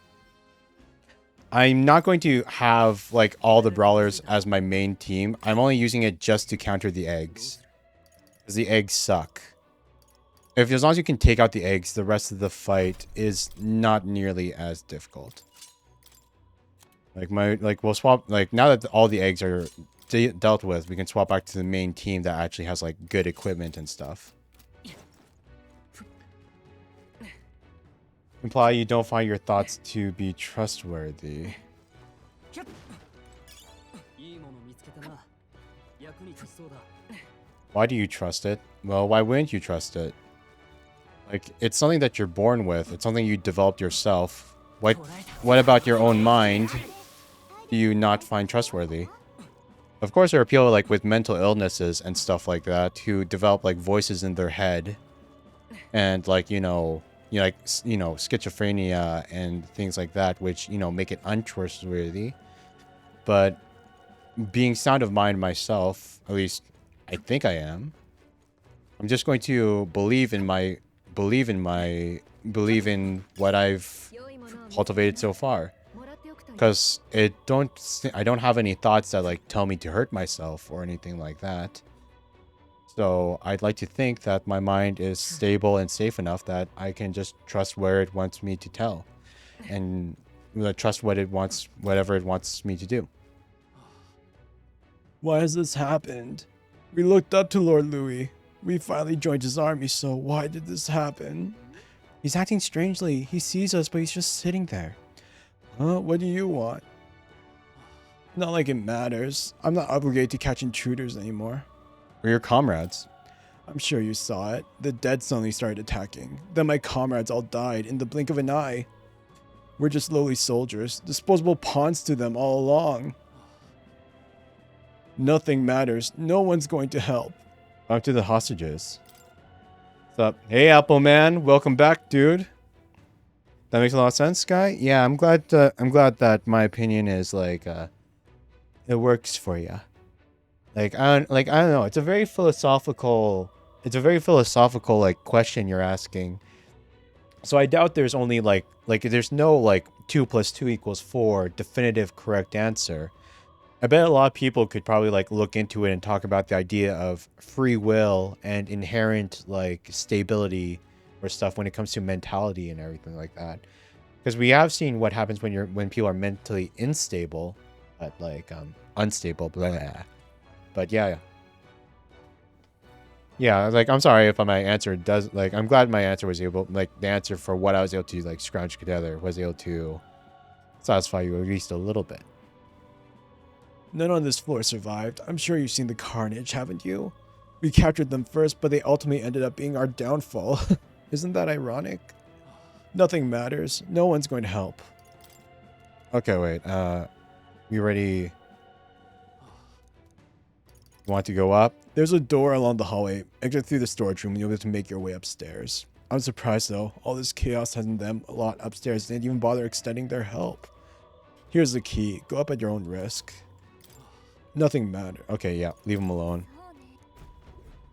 I'm not going to have like all the brawlers as my main team. I'm only using it just to counter the eggs. Because the eggs suck. As long as you can take out the eggs, the rest of the fight is not nearly as difficult. We'll swap, now that all the eggs are dealt with, we can swap back to the main team that actually has like good equipment and stuff. Imply you don't find your thoughts to be trustworthy. Why do you trust it? Well, why wouldn't you trust it? Like, it's something that you're born with. It's something you developed yourself. What about your own mind do you not find trustworthy? Of course, there are people like with mental illnesses and stuff like that who develop like voices in their head and schizophrenia and things like that, which, make it untrustworthy. But being sound of mind myself, at least I think I am, I'm just going to believe in what I've cultivated so far. Because I don't have any thoughts that like tell me to hurt myself or anything like that. So I'd like to think that my mind is stable and safe enough that I can just trust where it wants me to tell, and trust whatever it wants me to do. Why has this happened? We looked up to Lord Louis. We finally joined his army, so why did this happen? He's acting strangely. He sees us, but he's just sitting there. Huh? What do you want? Not like it matters. I'm not obligated to catch intruders anymore. We're your comrades. I'm sure you saw it. The dead suddenly started attacking. Then my comrades all died in the blink of an eye. We're just lowly soldiers, disposable pawns to them all along. Nothing matters. No one's going to help. Back to the hostages. What's up? Hey, Apple Man. Welcome back, dude. That makes a lot of sense, Guy. Yeah, I'm glad that my opinion is like it works for you. I don't know. It's a very philosophical like question you're asking. So I doubt there's only like there's no like 2 + 2 = 4 definitive correct answer. I bet a lot of people could probably like look into it and talk about the idea of free will and inherent like stability or stuff when it comes to mentality and everything like that. Because we have seen what happens when people are mentally unstable, but like unstable, blah. But yeah. Yeah, like I'm sorry if my answer does like I'm glad my answer was able like the answer for what I was able to like scrounge together was able to satisfy you at least a little bit. None on this floor survived. I'm sure you've seen the carnage, haven't you? We captured them first, but they ultimately ended up being our downfall. Isn't that ironic? Nothing matters. No one's going to help. Okay, wait. You ready? You want to go up? There's a door along the hallway. Exit through the storage room and you'll be able to make your way upstairs. I'm surprised though. All this chaos has them a lot upstairs. They didn't even bother extending their help. Here's the key. Go up at your own risk. Nothing matters. Okay, yeah. Leave him alone.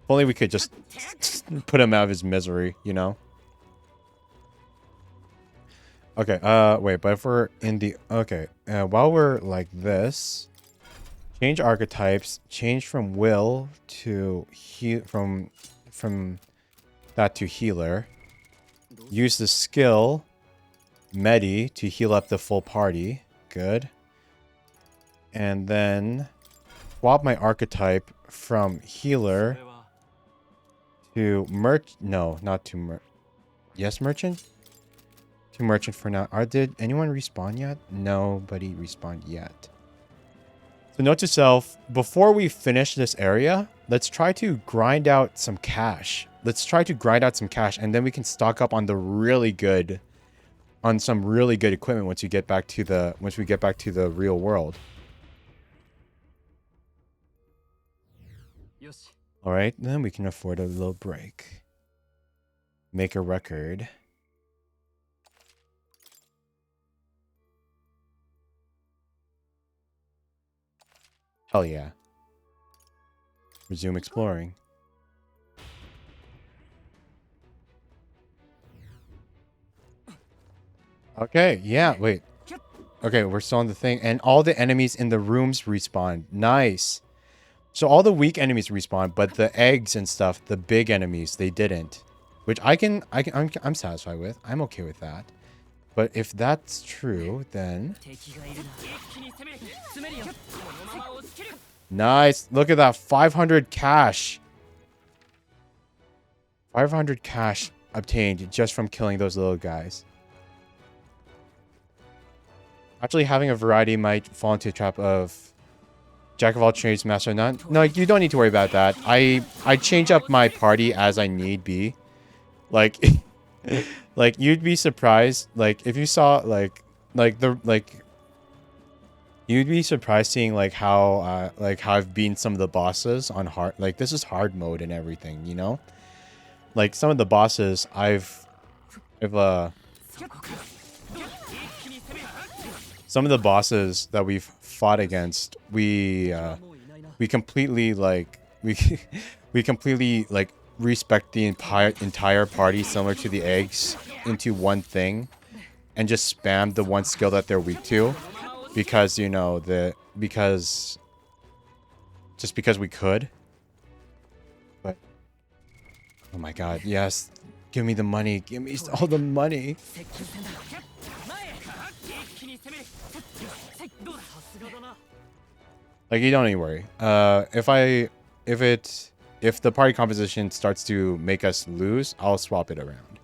If only we could just put him out of his misery, you know? Okay, wait, but if we're in the... Okay, while we're like this... Change archetypes. Change from will to from that to healer. Use the skill Medi to heal up the full party. Good. And then swap my archetype from healer to no, not to yes, merchant? To merchant for now. Did anyone respawn yet? Nobody respawned yet. So note to self, before we finish this area, let's try to grind out some cash. And then we can stock up on some really good equipment once we get back to the real world. All right, then we can afford a little break. Make a record. Hell yeah. Resume exploring. Okay, yeah, wait. Okay, we're still on the thing. And all the enemies in the rooms respawn. Nice. So all the weak enemies respawn, but the eggs and stuff, the big enemies, they didn't. Which I'm satisfied with. I'm okay with that. But if that's true, then... Nice. Look at that. 500 cash. 500 cash obtained just from killing those little guys. Actually, having a variety might fall into a trap of jack of all trades, master of none. No, you don't need to worry about that. I change up my party as I need be. Like... like you'd be surprised like if you saw you'd be surprised seeing like how I've beaten some of the bosses on hard, like this is hard mode and everything, you know, like some of the bosses some of the bosses that we've fought against, we completely respect the entire party similar to the eggs into one thing and just spam the one skill that they're weak to because, you know, because we could. But oh my god, yes, give me the money, give me all the money. Like, you don't need to worry. If the party composition starts to make us lose, I'll swap it around.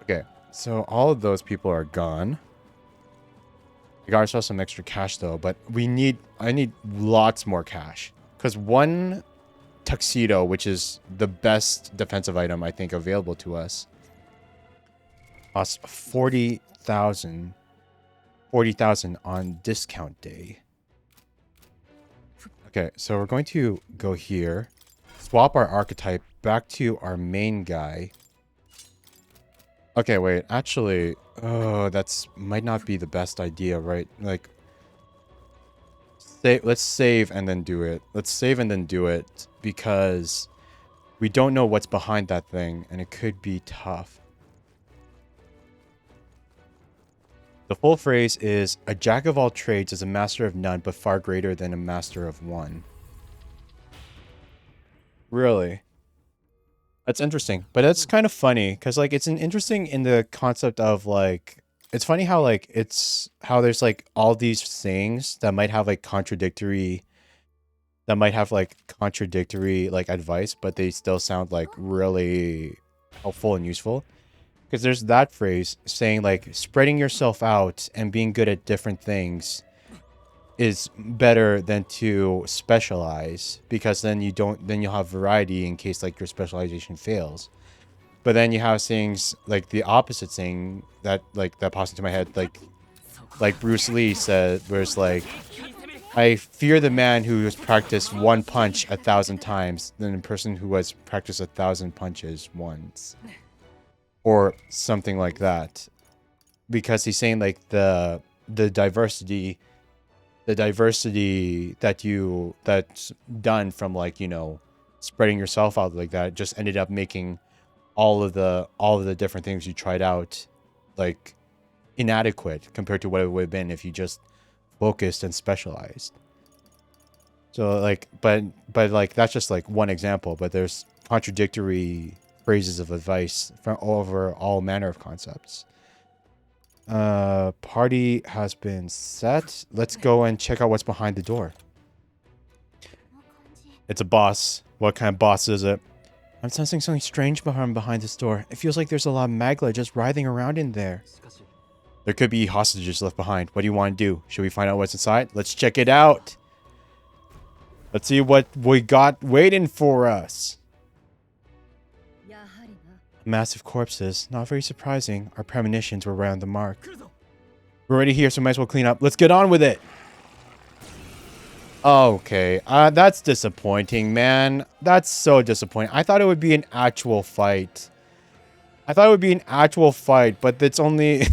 Okay, so all of those people are gone. We got ourselves some extra cash though, but I need lots more cash. Because one tuxedo, which is the best defensive item I think available to us, costs 40,000 on discount day. Okay, so we're going to go here, swap our archetype back to our main guy. Okay, wait, actually, oh, that's might not be the best idea, right? Like, let's save and then do it. Let's save and then do it because We don't know what's behind that thing, and it could be tough. The full phrase is, a jack of all trades is a master of none, but far greater than a master of one. Really? That's interesting. But that's kind of funny, because, like, it's an interesting in the concept of, like, it's funny how, like, it's how there's, like, all these things that might have, like, contradictory, like, advice, but they still sound, like, really helpful and useful. Because there's that phrase saying, like, spreading yourself out and being good at different things is better than to specialize, because then you'll have variety in case, like, your specialization fails. But then you have things like the opposite thing that, like, that pops into my head, like Bruce Lee said, where it's like, I fear the man who has practiced one punch 1,000 times than the person who has practiced 1,000 punches once. Or something like that. Because he's saying, like, the diversity that's done from, like, you know, spreading yourself out like that just ended up making all of the different things you tried out, like, inadequate compared to what it would have been if you just focused and specialized. So, like, but like, that's just, like, one example, but there's contradictory phrases of advice from over all manner of concepts. Party has been set. Let's go and check out what's behind the door. It's a boss. What kind of boss is it? I'm sensing something strange behind this door. It feels like there's a lot of magla just writhing around in there. There could be hostages left behind. What do you want to do? Should we find out what's inside? Let's check it out. Let's see what we got waiting for us. Massive corpses. Not very surprising. Our premonitions were right on the mark. We're already here, so might as well clean up. Let's get on with it. Okay, that's disappointing, man. That's so disappointing. I thought it would be an actual fight. But it's only...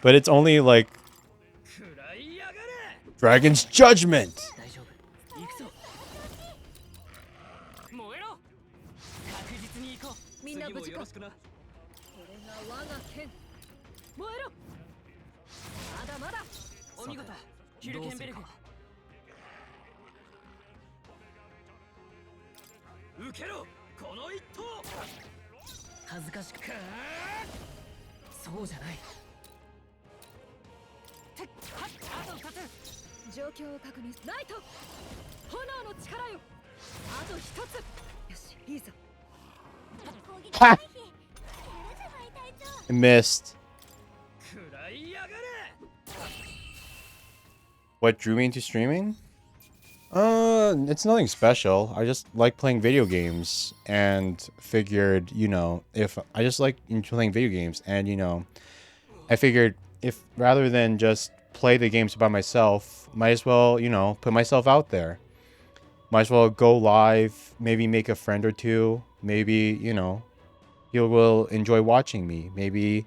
but it's only, like... Dragon's Judgment! Ha! I missed. What drew me into streaming? It's nothing special. I just like playing video games and figured, you know, if I just like playing video games and, you know, I figured if rather than just play the games by myself, might as well, you know, put myself out there. Might as well go live, maybe make a friend or two, maybe, you know, you will enjoy watching me. Maybe,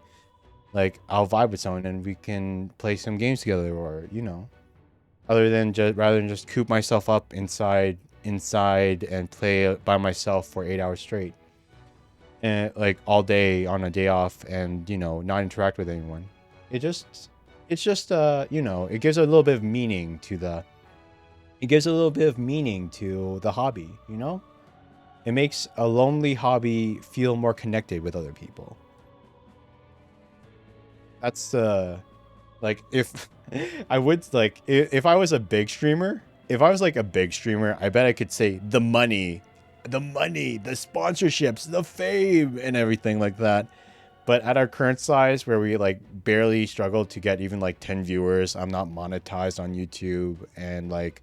like, I'll vibe with someone and we can play some games together, or, you know, rather than just coop myself up inside and play by myself for 8 hours straight, and like all day on a day off, and, you know, not interact with anyone. It's just you know, it gives a little bit of meaning to the hobby, you know? It makes a lonely hobby feel more connected with other people. That's like, if I would, like, if I was a big streamer, I bet I could say the money, the sponsorships, the fame, and everything like that. But at our current size, where we, like, barely struggle to get even, like, 10 viewers, I'm not monetized on YouTube, and, like,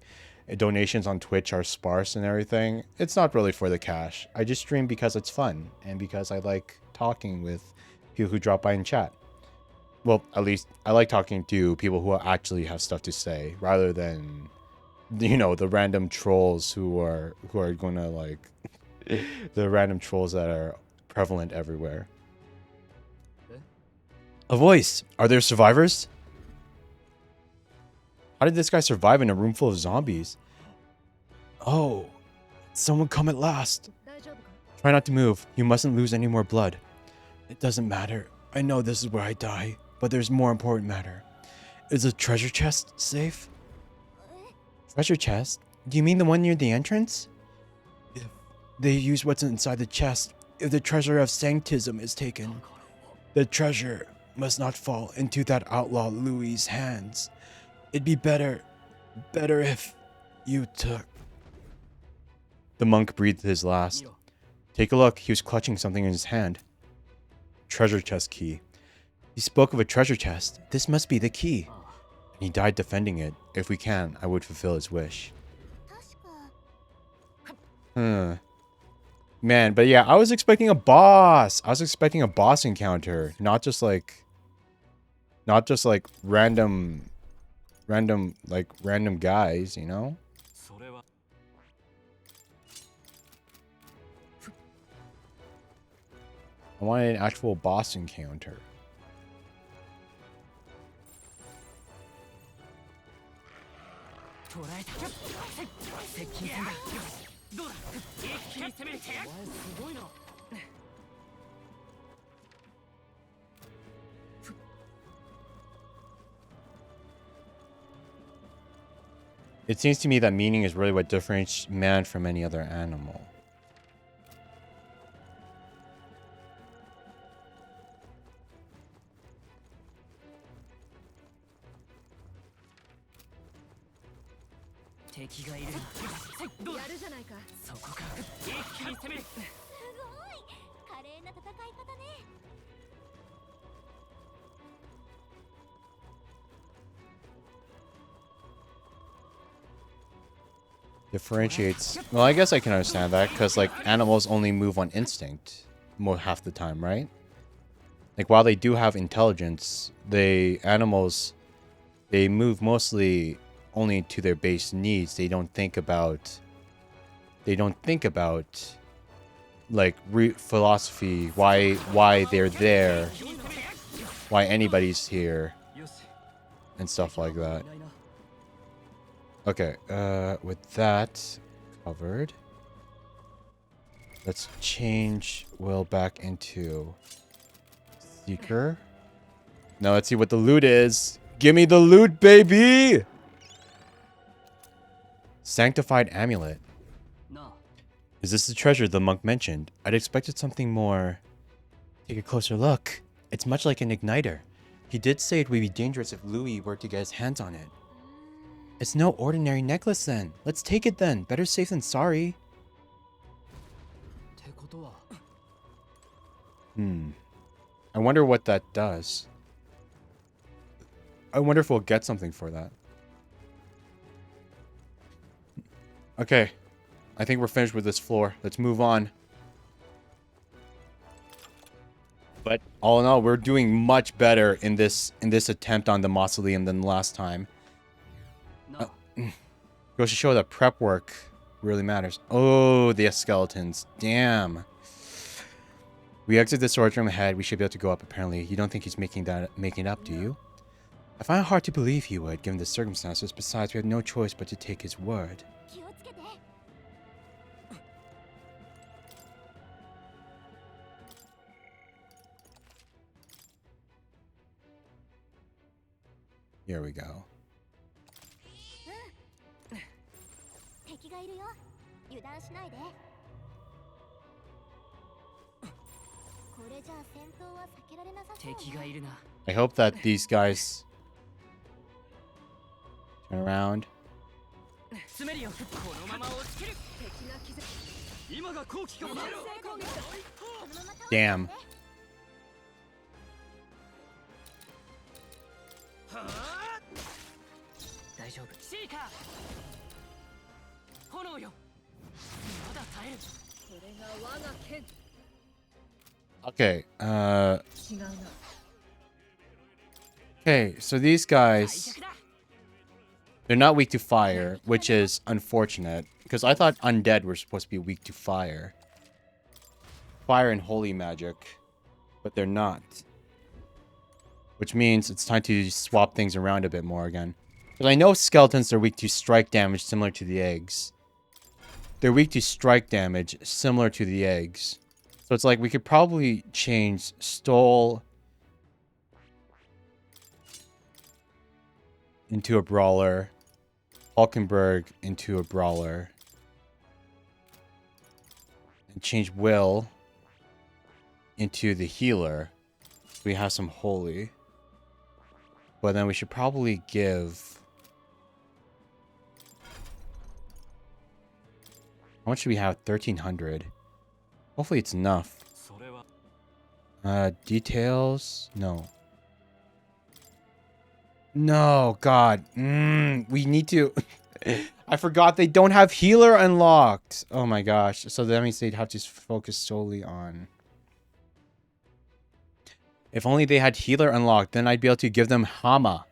donations on Twitch are sparse and everything, it's not really for the cash. I just stream because it's fun, and because I like talking with people who drop by and chat. Well, at least I like talking to people who actually have stuff to say, rather than, you know, the random trolls who are gonna, like, the random trolls that are prevalent everywhere. A voice. Are there survivors? How did this guy survive in a room full of zombies? Oh, someone come at last. 大丈夫か？ Try not to move. You mustn't lose any more blood. It doesn't matter. I know this is where I die, but there's more important matter. Is the treasure chest safe? Treasure chest? Do you mean the one near the entrance? If they use what's inside the chest, if the treasure of sanctism is taken, the treasure must not fall into that outlaw Louis's hands. It'd be better if you took... The monk breathed his last. Take a look. He was clutching something in his hand. Treasure chest key. He spoke of a treasure chest. This must be the key. He died defending it. If we can, I would fulfill his wish. 確か Man, but yeah, I was expecting a boss. I was expecting a boss encounter, not just like random guys, you know? それは I wanted an actual boss encounter. 捉えた。接近戦だ。どうだ。一気に攻める。お前すごいな。 It seems to me that meaning is really what differentiates man from any other animal. Differentiates. Well, I guess I can understand that because like animals only move on instinct half the time, right? Like while they do have intelligence, animals move mostly only to their base needs. They don't think about like philosophy, why they're there, why anybody's here, and stuff like that. Okay, with that covered, let's change Will back into Seeker. Now let's see what the loot is. Give me the loot, baby! Sanctified amulet. Is this the treasure the monk mentioned? I'd expected something more. Take a closer look. It's much like an igniter. He did say it would be dangerous if Louis were to get his hands on it. It's no ordinary necklace then. Let's take it then. Better safe than sorry. I wonder what that does. I wonder if we'll get something for that. Okay. I think we're finished with this floor. Let's move on. But all in all, we're doing much better in this attempt on the mausoleum than last time. Goes to show that prep work really matters. Oh, the skeletons. Damn. We exit the storage room ahead. We should be able to go up, apparently. You don't think he's making it up, do you? I find it hard to believe he would, given the circumstances. Besides, we have no choice but to take his word. 気をつけて Here we go. 敵がいるよ油断しないでこれじゃあ戦闘は避けられなさそうね 敵がいるな。 I hope that these guys turn around. 詰めるよ。このまま押し切る。敵が気づ今が好機かもな。 Damn. 大丈夫。シーカー。炎よ。まだ耐える。これが我が剣。 Okay, 違うな okay, so these guys, they're not weak to fire, which is unfortunate, because I thought undead were supposed to be weak to fire. Fire and holy magic, but they're not. Which means it's time to swap things around a bit more again. Because I know skeletons are weak to strike damage similar to the eggs. They're weak to strike damage, similar to the eggs. So it's like we could probably change Stole into a brawler, Hulkenberg into a brawler, and change Will into the healer. We have some holy. But then we should probably give... How much do we have? 1,300. Hopefully it's enough. Details? No. No, God. We need to... I forgot they don't have healer unlocked. Oh my gosh. So that means they'd have to focus solely on... If only they had healer unlocked, then I'd be able to give them Hama.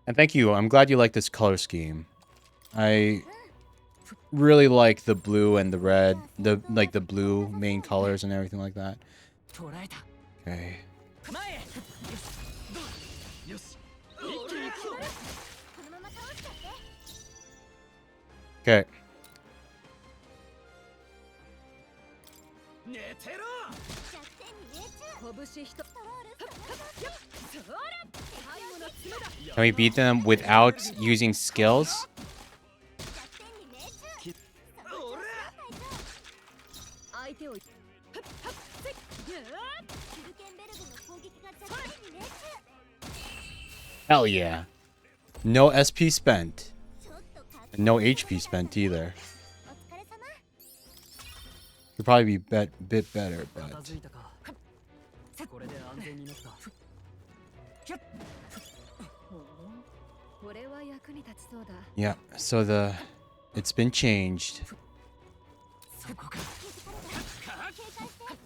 And thank you. I'm glad you like this color scheme. I really like the blue and the red, the blue main colors and everything like that. Okay. Okay. Can we beat them without using skills? Hell yeah. No SP spent. And no HP spent either. Could probably be bit better, but... Yeah, so it's been changed.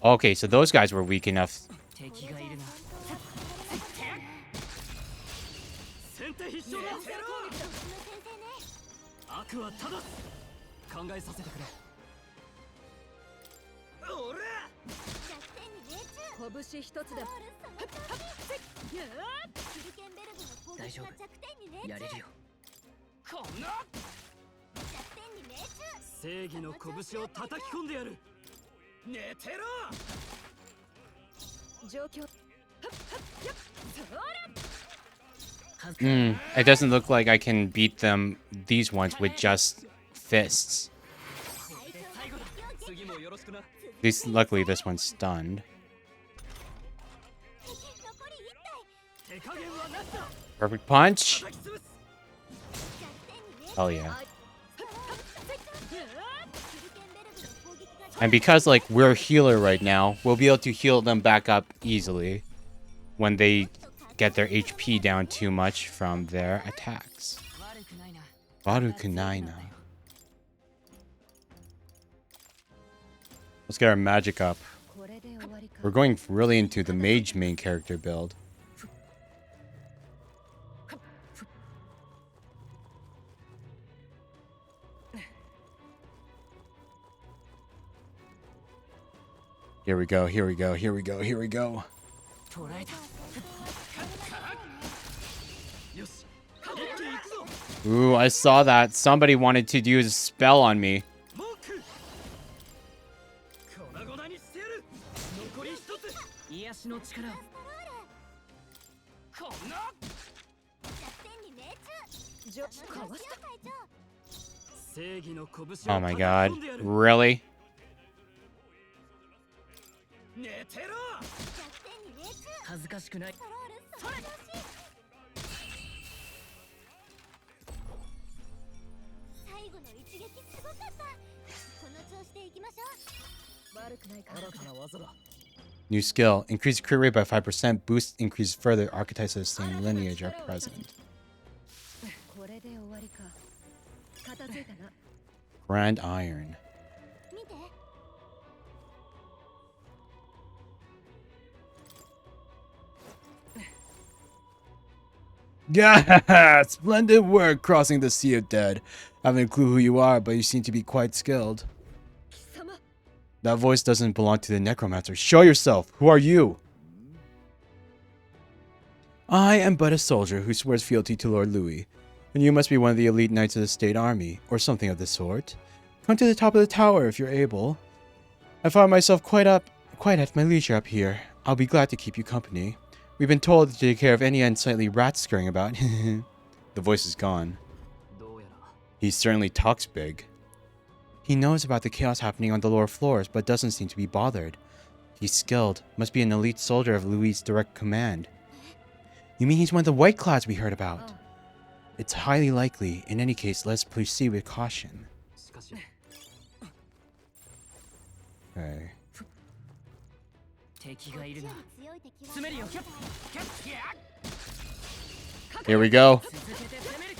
Okay, so those guys were weak enough. It doesn't look like I can beat them, these ones, with just fists. At least, luckily, this one's stunned. Perfect punch. Oh yeah. And because, like, we're a healer right now, we'll be able to heal them back up easily when they get their HP down too much from their attacks. Warukunaina. Let's get our magic up. We're going really into the mage main character build. Here we go, here we go, here we go, here we go. Ooh, I saw that. Somebody wanted to use a spell on me. Oh my god. Really? New skill. Increase crit rate by 5%. Boost increase further. Archetypes of the same lineage are present. Grand Iron. Yeah, splendid work crossing the Sea of Dead. I haven't a clue who you are, but you seem to be quite skilled. That voice doesn't belong to the necromancer. Show yourself. Who are you? I am but a soldier who swears fealty to Lord Louis, and you must be one of the elite knights of the state army, or something of the sort. Come to the top of the tower if you're able. I find myself quite at my leisure up here. I'll be glad to keep you company. We've been told to take care of any unsightly rats scurrying about. The voice is gone. どうやら He certainly talks big. He knows about the chaos happening on the lower floors, but doesn't seem to be bothered. He's skilled. Must be an elite soldier of Louis' direct command. You mean he's one of the White Clouds we heard about? It's highly likely. In any case, let's proceed with caution. しかし Okay. 敵がいるな 強い敵は詰めるよ Here we go. 続けて攻める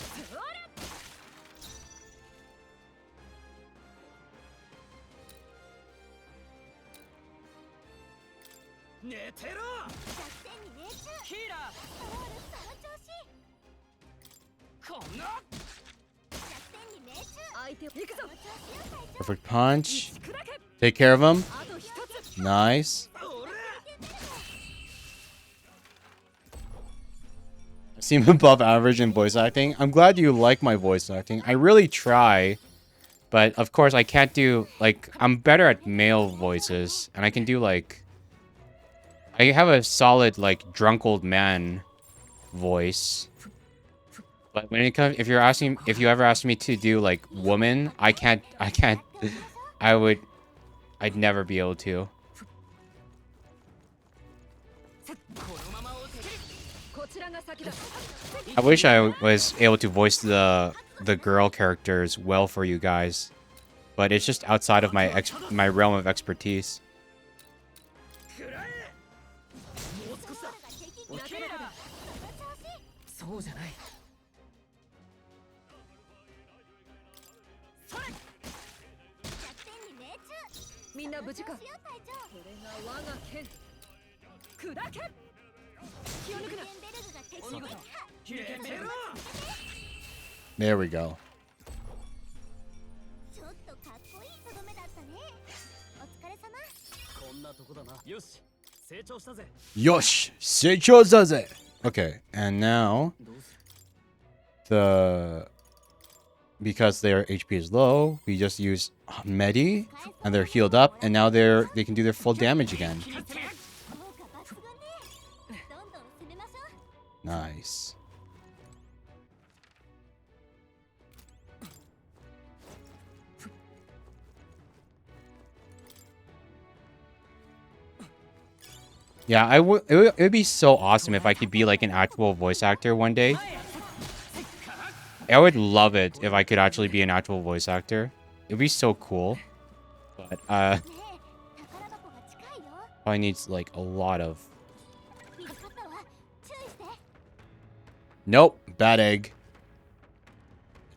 寝てろ 作戦に命中。ヒーラーこんな 作戦に命中。相手を行くぞ。 Perfect punch. 砕け。 Take care of him. あと一つ。 Nice. Seem above average in voice acting. I'm glad you like my voice acting. I really try. But of course I can't do like I'm better at male voices and I can do like I have a solid like drunk old man voice. But when it comes if you ever ask me to do like woman, I can't I'd never be able to. このまま落ちる こちらが先だ。 I wish I was able to voice the girl characters well for you guys, but it's just outside of my realm of expertise. 食らえもう少しだヒーラーそうじゃないそれ作戦に命中。みんな無事か。こよ隊長。れが我が剣。砕け。気を抜くな。ベンベルグが敵お見事寝てろ There we go. ちょっとかっこいいとどめだったね。お疲れ様。こんなとこだなよし成長したぜ Yosh, seichouzaze. Okay, and now どうする because their HP is low, we just use Medi, and they're healed up, and now they can do their full damage again. 効果抜群ね。どんどん攻めましょう。 Nice. Yeah, it would be so awesome if I could be like an actual voice actor one day. I would love it if I could actually be an actual voice actor. It'd be so cool. But ねえ、宝箱が近いよ。 probably needs like a lot of 見つかったわ。注意して。 Nope, bad egg.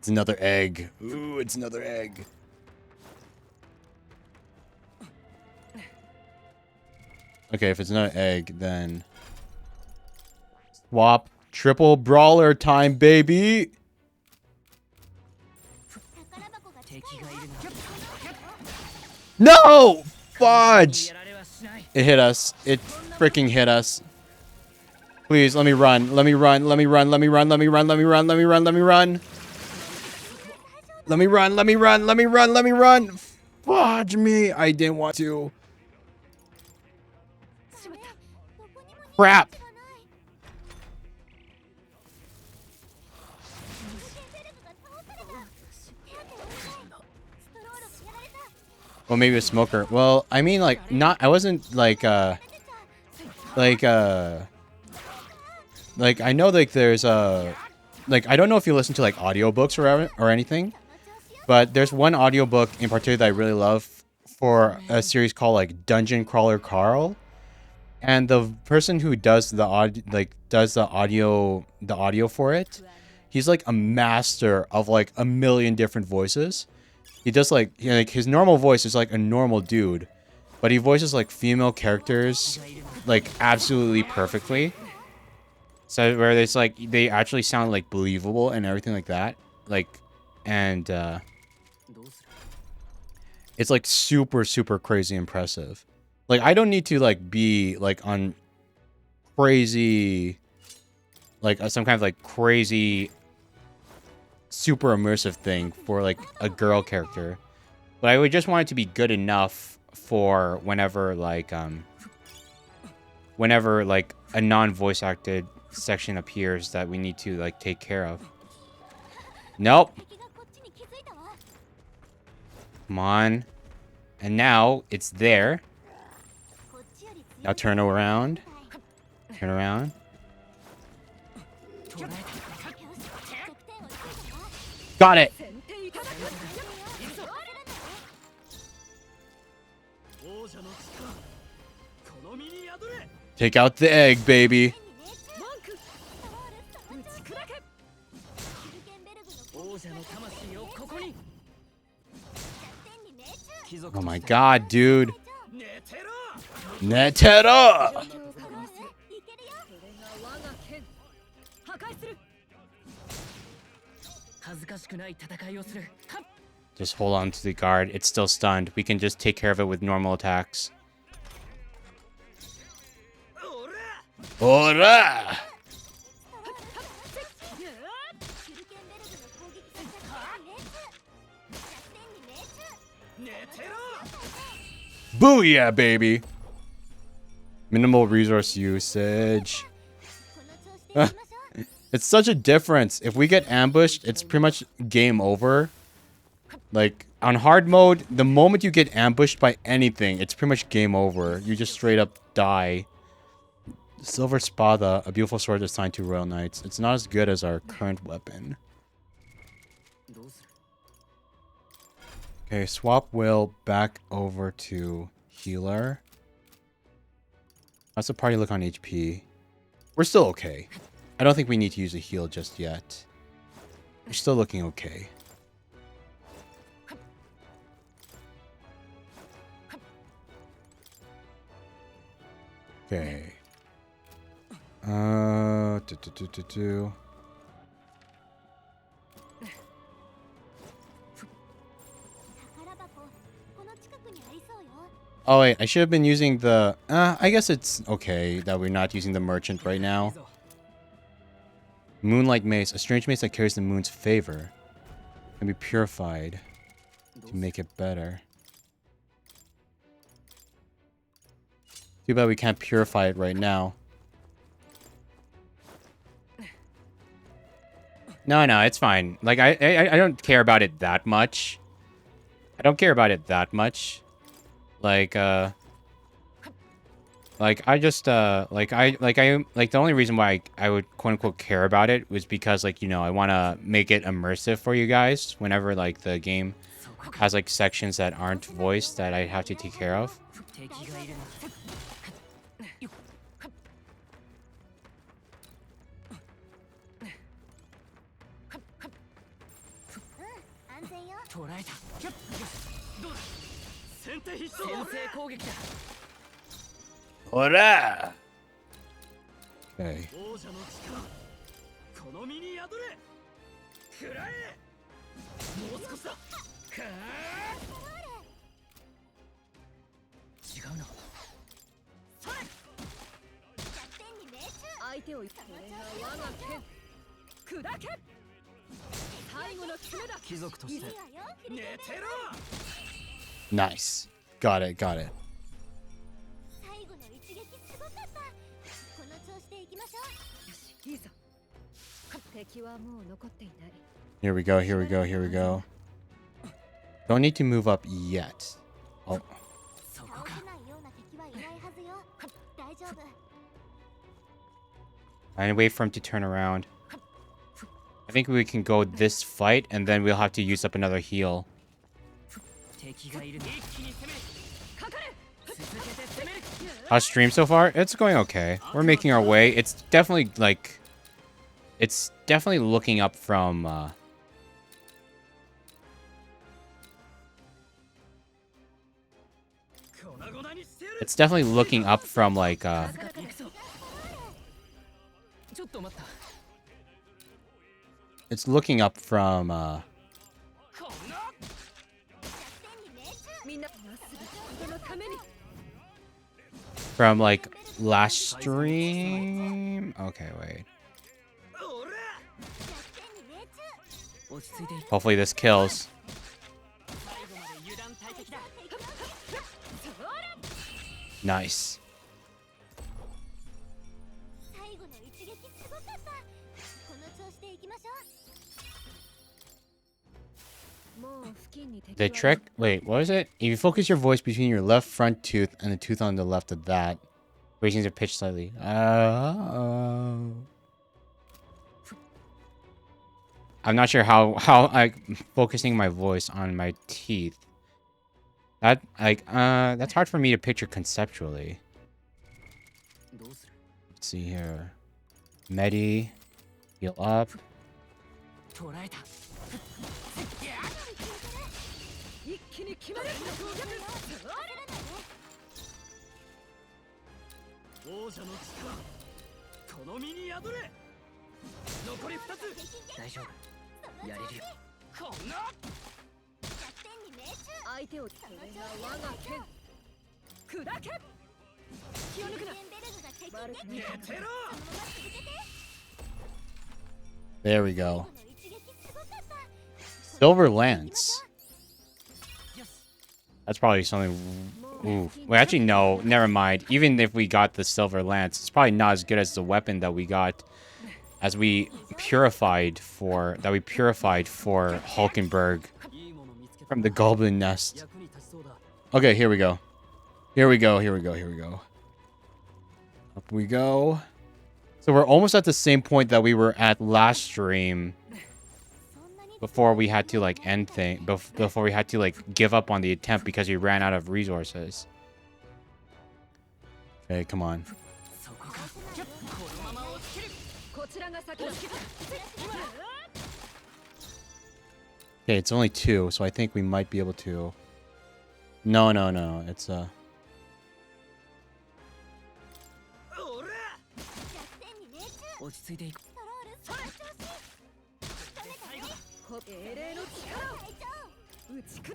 It's another egg. Ooh, it's another egg. Okay, if it's not an egg, then swap triple brawler time, baby. 宝箱が近い敵よ。がいるな No! Fudge! やられはしない It hit us. It freaking hit us. Please, let me run. Let me run. Let me run. Let me run. Let me run. Let me run. Let me run. Let me run. Let me run. Let me run. Let me run. Let me run. Fudge me. I didn't want to. どこにも Crap. 逃げ場がない。ベンベルグが倒された。手当てをお願い。ストロールがやられた。 Well, maybe a smoker. Well, I mean, like, not. I wasn't like, like I know like there's like I don't know if you listen to like audiobooks or anything, but there's one audiobook in particular that I really love for a series called like Dungeon Crawler Carl, and the person who does the audio for it, he's like a master of like a million different voices. He does like his normal voice is like a normal dude, but he voices like female characters like absolutely perfectly. So where it's like they actually sound like believable and everything like that. Like and どうする it's like super crazy impressive. Like I don't need to like be like on crazy like some kind of like crazy, super immersive thing for like a girl character. But I would just want it to be good enough for whenever like a non-voice acted section appears that we need to like take care of. Nope. Come on. And now it's there. Now turn around. Turn around. Got it. Take out the egg, baby. Oh my god, dude. Netera! Just hold on to the guard. It's still stunned. We can just take care of it with normal attacks. Ora! Booyah, baby! Minimal resource usage. It's such a difference. If we get ambushed, it's pretty much game over. Like, on hard mode, the moment you get ambushed by anything, it's pretty much game over. You just straight up die. Silver Spada, a beautiful sword assigned to Royal Knights. It's not as good as our current weapon. Okay, swap Will back over to healer. How's the party look on HP? We're still okay. I don't think we need to use a heal just yet. We're still looking okay. Okay. Oh wait, I should have been using the... I guess it's okay that we're not using the merchant right now. Moonlight Mace, a strange mace that carries the moon's favor. Can be purified to make it better. Too bad we can't purify it right now. No, it's fine. Like, I don't care about it that much. I don't care about it that much. Like, the only reason why I would quote-unquote care about it was because, like, you know, I want to make it immersive for you guys whenever, like, the game has, like, sections that aren't voiced that I have to take care of. Ora! Okay. Nice. Got it. Here we go. Don't need to move up yet. Oh. And wait for him to turn around. I think we can go this fight, and then we'll have to use up another heal. How's stream so far? It's going okay. We're making our way. It's definitely, like... It's definitely looking up from, It's definitely looking up from, like, It's looking up from, from, like, last stream? Okay, wait. Hopefully this kills. Nice. 最後の一撃すごかった。この調子でいきましょう。もう付近に敵 The は trick? Wait, what is it? If you focus your voice between your left front tooth and the tooth on the left of that, raising the pitch slightly. I'm not sure how I'm focusing my voice on my teeth. That's hard for me to picture conceptually. Let's see here. Medi, heal up. 一気に決まる王者の力この身に宿れ残り2つ大丈夫やれるよこんな弱点に命中。相手をそれが我が剣砕け気を抜くなベルグが敵に悪くない寝てろ There we go. 最後の一撃すごかった。 Silver Lance. That's probably something. Ooh. Wait, actually, no. Never mind. Even if we got the Silver Lance, it's probably not as good as the weapon that we got, as we purified for Hulkenberg from the Goblin Nest. 役に立ちそうだ Okay, here we go. Here we go. Here we go. Here we go. Up we go. So we're almost at the same point that we were at last stream. Before we had to like end thing, before we had to like give up on the attempt because we ran out of resources. Okay, come on. そこかこのまま押し切るこちらが先だ Okay, it's only 2, so I think we might be able to. No, it's おら弱点に命中。落ち着いていくトロールその調子。最後だこ英霊の力を隊長。打ち砕けキ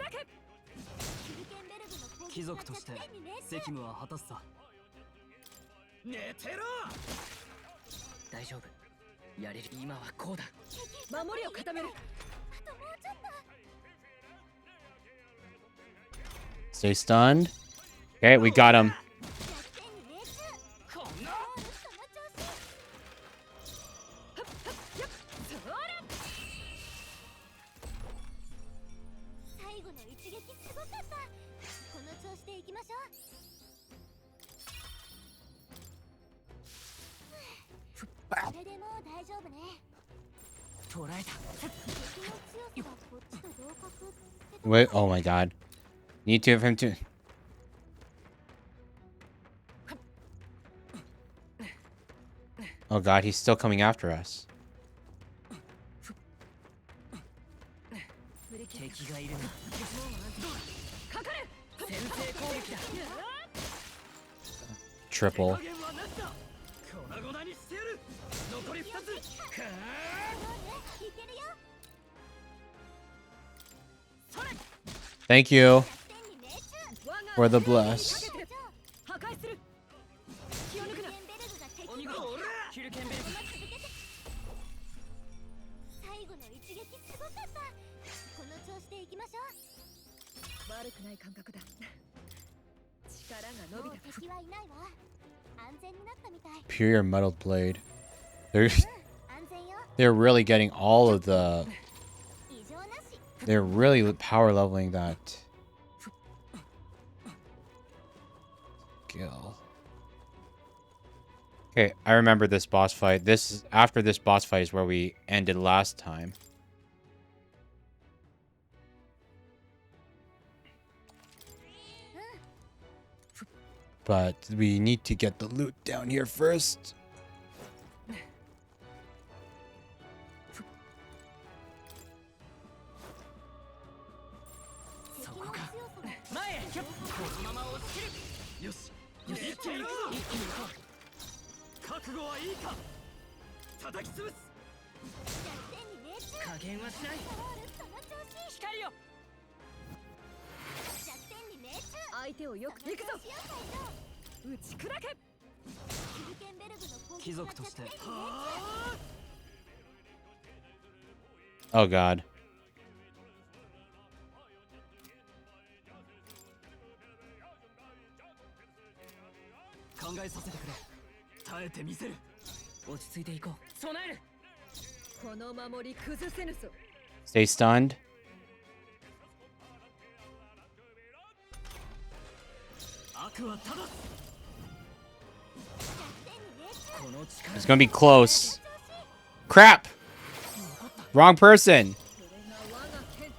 ルケンベルグの攻撃貴族としてが弱点に命中。責務は果たすさ寝てろ大丈夫やれる今はこうだ守りを固める あともうちょっと。 stay stunned. Okay, we got him. 弱点に命中。こんなトロールその調子。最後の一撃すごかった。この調子でいきましょう。これでもう大丈夫ね。捕らえた敵の強さがこっちと同格ってとこ Wait, oh my god. Need to have him to. Oh god, he's still coming after us. 敵がいるなかかれ先制攻撃だ Triple. 加減はなしだ粉々にしてやる残り2つかいけるよ。 Thank you 弱点に命中。 for the bless. 破壊する気を抜くなキルケンベルグが敵にお見事キルケンベルグ最後の一撃すごかった。この調子でいきましょう。悪くない感覚だ力が伸もうびた敵はいないわ。安全になったみたい。 Pure metal blade. They're 安全よ。 they're really getting all of the. 異常なし。 They're really power leveling that. Skill. Okay, I remember this boss fight. After this boss fight is where we ended last time. But we need to get the loot down here first. そこか前へこのまま押し切るよしよし一気に行こう覚悟はいいか叩き潰す弱点に命中。加減はしないトロールその調子。光よ弱点に命中。相手をよく行くぞその調子よ隊長。打ち砕けキルケンベルグの攻撃が貴族として弱点に命中。はあ Oh god. 考えさせてくれ。耐えてみせる。落ち着いていこう。備える。この守り崩せぬぞ。 Stay stunned. 悪はただ。この力 It's gonna be close. Crap! Wrong person. これが我が剣。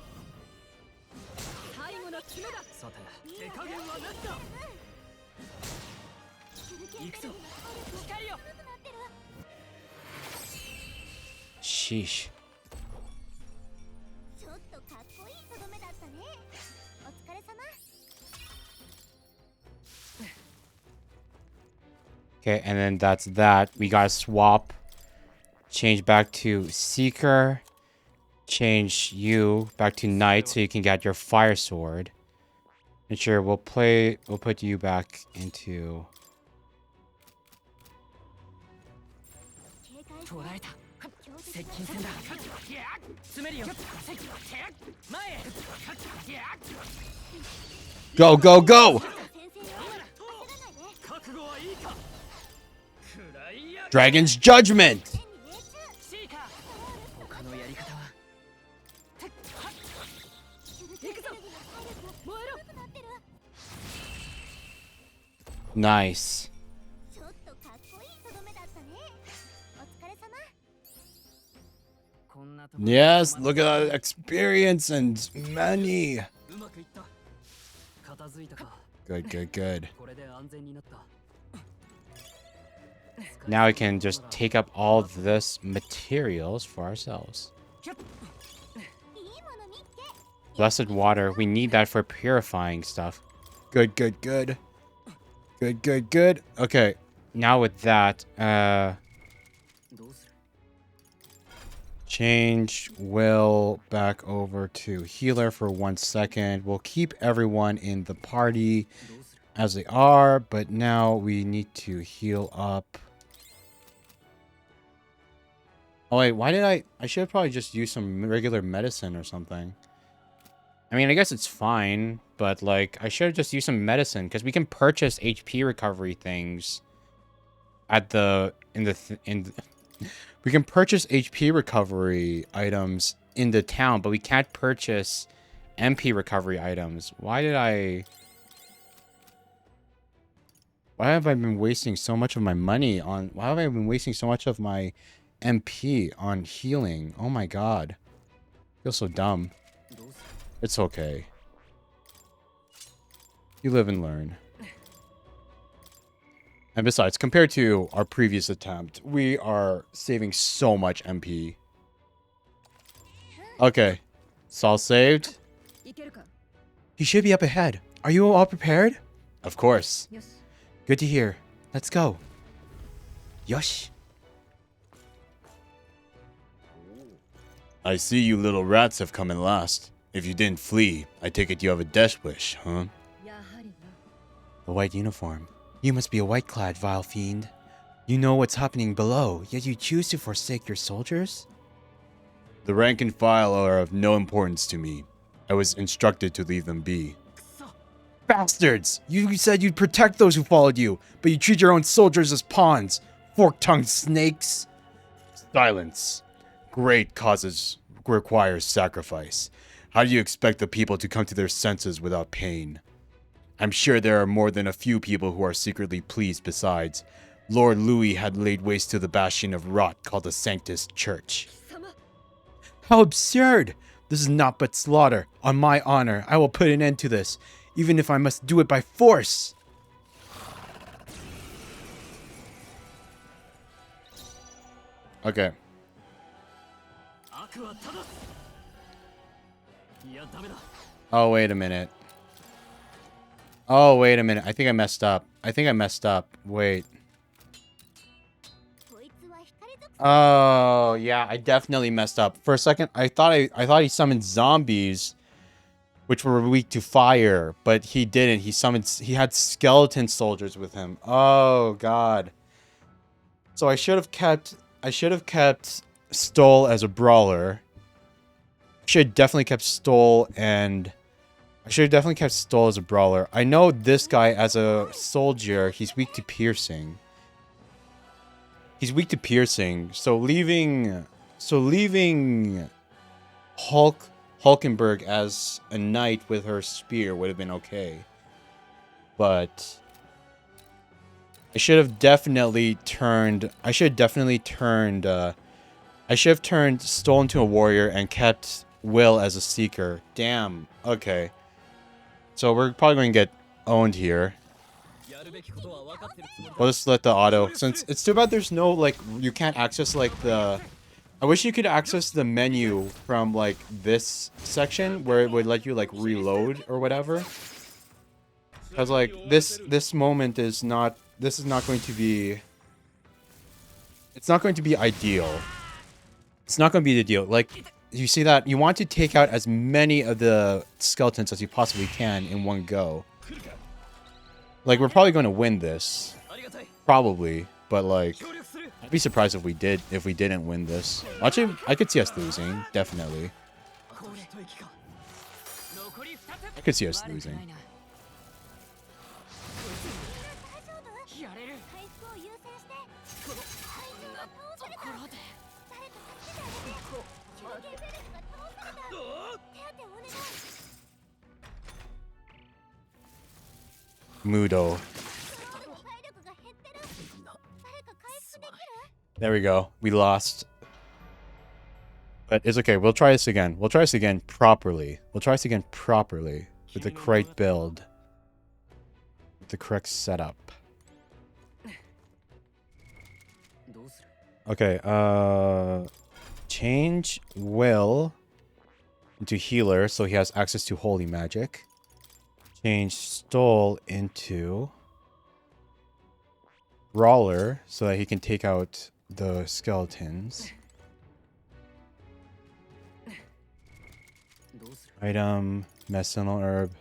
最後の爪だ。さて、手加減はなしだ。行くぞ。光よ。 Sheesh. ちょっとかっこいいとどめだったね。お疲れ様。 Okay, and then that's that. We gotta swap. Change back to Seeker. Change you back to Knight so you can get your Fire Sword. And sure, we'll put you back into... 捉えた。接近戦だ。詰めるよ。前へ。 Go, go, go! 覚悟はいいか。食らいや。 Dragon's Judgment! シーカー。他のやり方は。行くぞ。燃えろ。 Nice. ちょっとかっこいいとどめだったね。お疲れ様。 こんなとこ Yes, look at that experience and money. うまくいった。片付いたか。 Good, good, good. これで安全になった。 Now we can just take up all this materials for ourselves. いいもの見っけ。 Blessed water. We need that for purifying stuff. Good, good, good. Good, good, good. Okay. Now with that, どうする。 change Will back over to healer for 1 second. We'll keep everyone in the party どうする。 as they are, but now we need to heal up. Oh wait, why did I should have probably just used some regular medicine or something. I mean, I guess it's fine, but like I should have just used some medicine because we can purchase HP recovery things at we can purchase HP recovery items in the town, but we can't purchase MP recovery items. Why have I been wasting so much of my money on... Why have I been wasting so much of my MP on healing? Oh my god. I feel so dumb. どうする。 It's okay. You live and learn. And besides, compared to our previous attempt, we are saving so much MP. Okay. It's all saved. いけるか。 He should be up ahead. Are you all prepared? Of course. よし。 Good to hear. Let's go. Yosh. I see you little rats have come in last. If you didn't flee, I take it you have a death wish, huh? やはりな。 The white uniform. You must be a white-clad, vile fiend. You know what's happening below, yet you choose to forsake your soldiers? The rank and file are of no importance to me. I was instructed to leave them be. Bastards! You said you'd protect those who followed you, but you treat your own soldiers as pawns. Fork-tongued snakes! Silence. Great causes require sacrifice. How do you expect the people to come to their senses without pain? I'm sure there are more than a few people who are secretly pleased besides. Lord Louis had laid waste to the bastion of rot called the Sanctus Church. 貴様。 How absurd! This is not but slaughter. On my honor, I will put an end to this, even if I must do it by force. Okay. 悪はただす。いや、ダメだ。 Oh, wait a minute. Oh, wait a minute. I think I messed up. Wait. こいつは光属性。 Oh, yeah, I definitely messed up. For a second, I thought he summoned zombies, which were weak to fire, but he didn't. He had skeleton soldiers with him. Oh god. So I should have kept Stoll as a brawler, should have definitely kept Stole and... I should have definitely kept Stole as a brawler. I know this guy as a soldier, he's weak to piercing. He's weak to piercing, so leaving Hulkenberg as a knight with her spear would have been okay. But I should have definitely turned Stole into a warrior and kept Will as a seeker. Damn. Okay. So we're probably going to get owned here. We'll just let the auto, since it's too bad there's no, like, you can't access, like, the... I wish you could access the menu from, like, this section where it would let you, like, reload or whatever. Because, like, this moment is not... This is not going to be... It's not going to be ideal. It's not going to be the deal. Like, you see that? You want to take out as many of the skeletons as you possibly can in one go. Like, we're probably going to win this. Probably. But, like, I'd be surprised if we didn't win this. Actually, I could see us losing. Definitely. I could see us losing. Mudo. There we go. We lost. But it's okay. We'll try this again. We'll try this again properly. We'll try this again properly. With the correct build. With the correct setup. Okay, change Will into healer so he has access to holy magic. Change Stole into brawler so that he can take out the skeletons. Item, medicinal herb.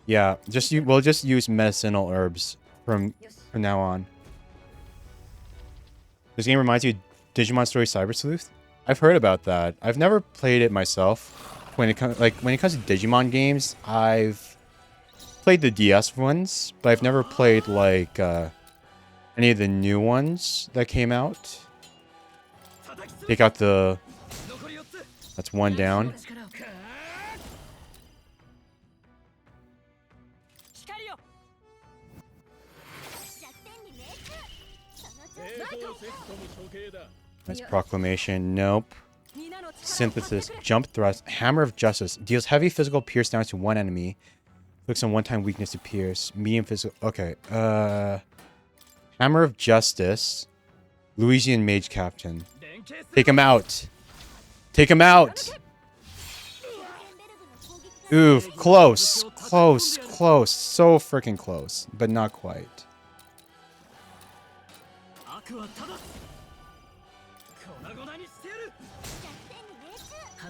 Yeah, we'll just use medicinal herbs from now on. This game reminds you of Digimon Story Cyber Sleuth? I've heard about that. I've never played it myself. When it comes to Digimon games, I've played the DS ones, but I've never played like any of the new ones that came out. Take out the... That's one down. Nice proclamation. Nope. Synthesis. Jump thrust. Hammer of Justice. Deals heavy physical pierce damage to one enemy. Looks on one-time weakness to pierce. Medium physical. Okay. Hammer of Justice. Louisian Mage Captain. Take him out. Take him out. Oof. Close. Close. Close. So freaking close. But not quite.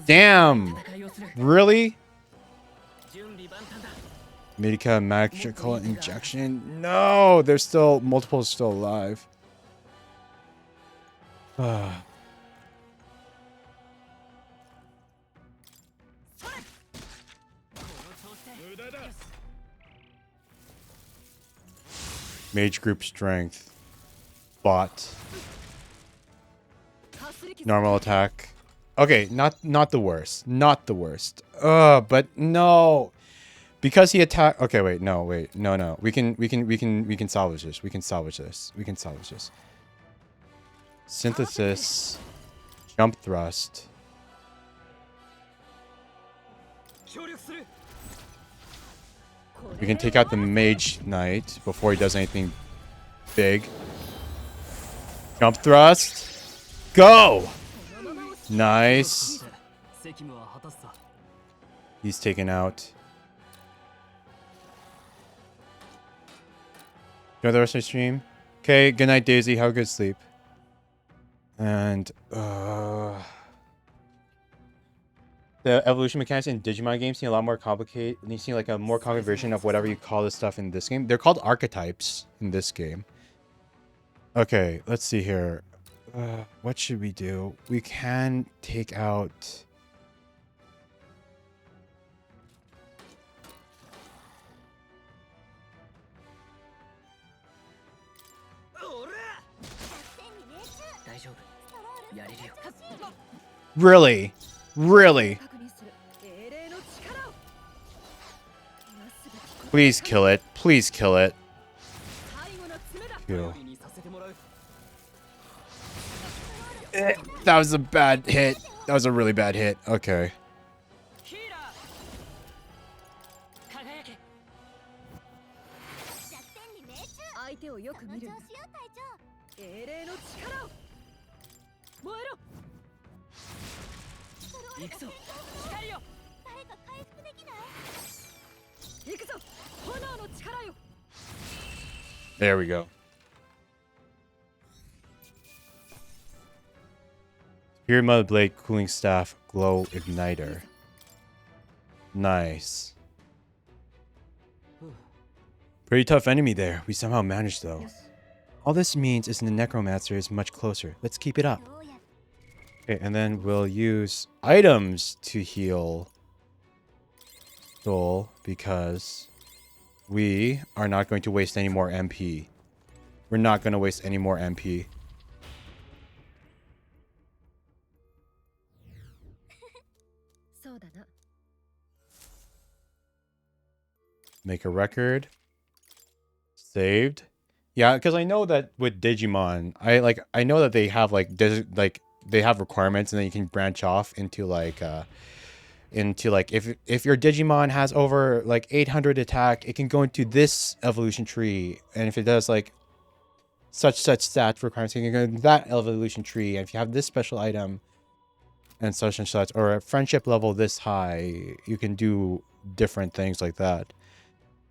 Damn! Really? Medica magical injection? No! There's still... Multiple is still alive. Mage group strength. Bot. Normal attack. Okay, not the worst. Not the worst. But no. Because he attacked... Okay, wait. No, wait. No. We can salvage this. We can salvage this. We can salvage this. Synthesis. Jump thrust. We can take out the Mage Knight before he does anything big. Jump thrust. Go! Nice. He's taken out. Enjoy the rest of the stream. Okay, good night, Daisy. Have a good sleep. And the evolution mechanics in Digimon games seem a lot more complicated. You see like a more common version of whatever you call this stuff in this game. They're called archetypes in this game. Okay, let's see here. What should we do? We can take out Really? Really? 確認する英霊の力をなすべきこと Please kill it. Please kill it. 最後の爪だ Ew. にさせてもらう That was a bad hit. That was a really bad hit. Okay. ヒーラー輝け相手をよく見るんだ英霊の力を燃えろ行くぞ光よ行くぞ炎の力よ There we go. Superior Mother Blade Cooling Staff Glow Igniter. Nice. Pretty tough enemy there. We somehow managed though. All this means is the Necromancer is much closer. Let's keep it up. Okay, and then we'll use items to heal Soul because we are not going to waste any more MP. We're not going to waste any more MP. Make a record. Saved. Yeah, because I know that with Digimon, I know that they have they have requirements, and then you can branch off into if your Digimon has over 800 attack, it can go into this evolution tree, and if it does such stat requirements, it can go into that evolution tree, and if you have this special item and such, or a friendship level this high, you can do different things like that.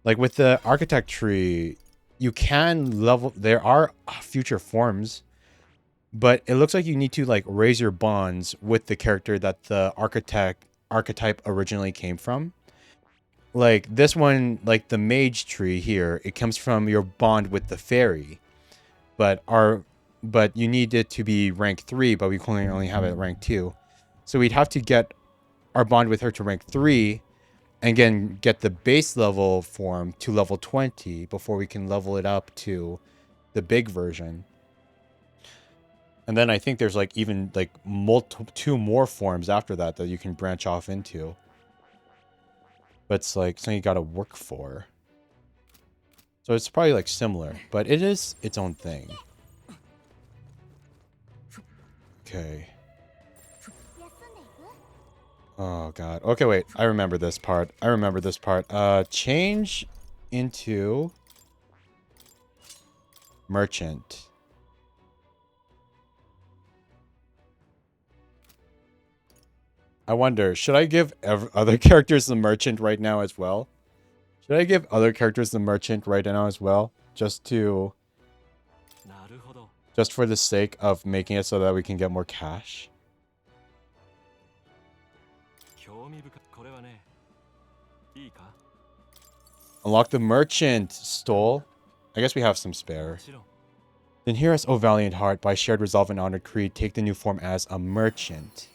Like with the architect tree, you can level, there are future forms, but it looks like you need to raise your bonds with the character that the archetype originally came from. Like this one, like the mage tree here, it comes from your bond with the fairy, but you need it to be rank 3, but we only have it at rank 2. So we'd have to get our bond with her to rank 3 and again get the base level form to level 20 before we can level it up to the big version. And then I think there's even two more forms after that you can branch off into. But it's something you gotta work for. So it's probably similar, but it is its own thing. Okay. Oh god. Okay, wait. I remember this part. Change into merchant. I wonder, should I give other characters the merchant right now as well? Should I give other characters the merchant right now as well? Just for the sake of making it so that we can get more cash? Unlock the merchant, Stole. I guess we have some spare. Then hear us, O valiant heart, by shared resolve and honored creed, take the new form as a merchant.